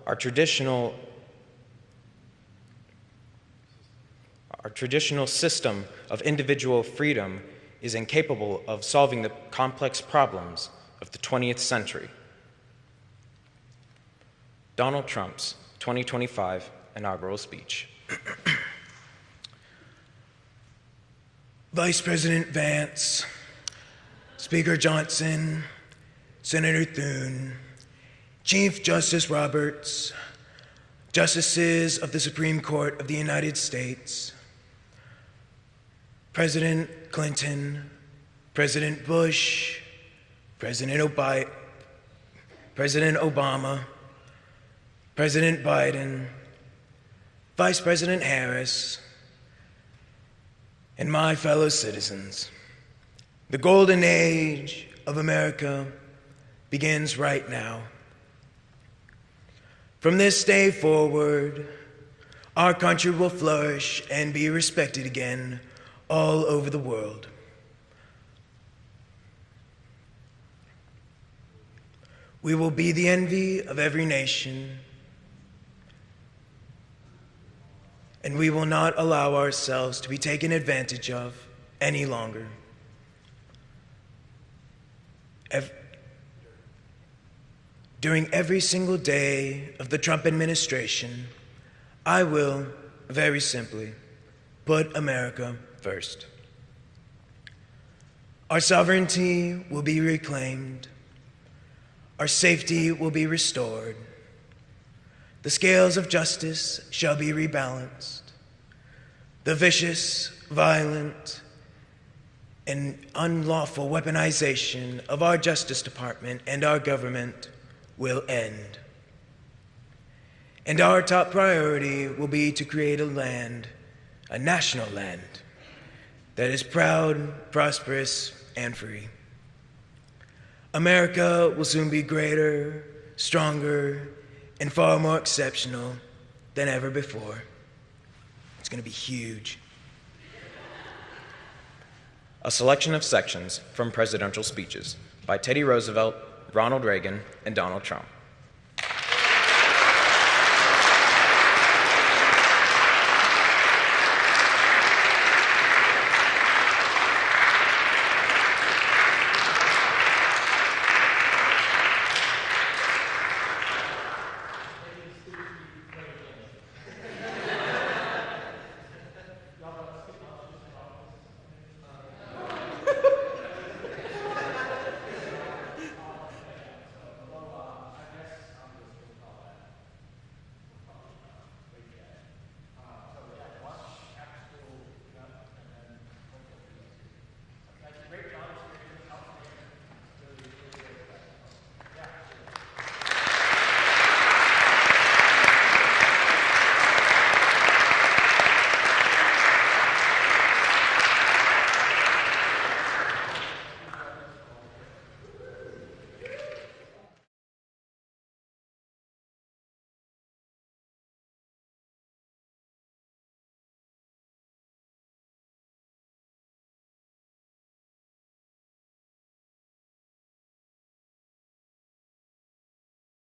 our traditional system of individual freedom is incapable of solving the complex problems of the 20th century. Donald Trump's 2025 inaugural speech. Vice President Vance, Speaker Johnson, Senator Thune, Chief Justice Roberts, Justices of the Supreme Court of the United States, President Clinton, President Bush, President Obama, President Biden, Vice President Harris, and my fellow citizens. The golden age of America begins right now. From this day forward, our country will flourish and be respected again all over the world. We will be the envy of every nation, and we will not allow ourselves to be taken advantage of any longer. During every single day of the Trump administration, I will, very simply, put America first. Our sovereignty will be reclaimed. Our safety will be restored. The scales of justice shall be rebalanced. The vicious, violent, and unlawful weaponization of our Justice Department and our government will end. And our top priority will be to create a land, a national land, that is proud, prosperous, and free. America will soon be greater, stronger, and far more exceptional than ever before. It's going to be huge. A selection of sections from presidential speeches by Teddy Roosevelt, Ronald Reagan, and Donald Trump.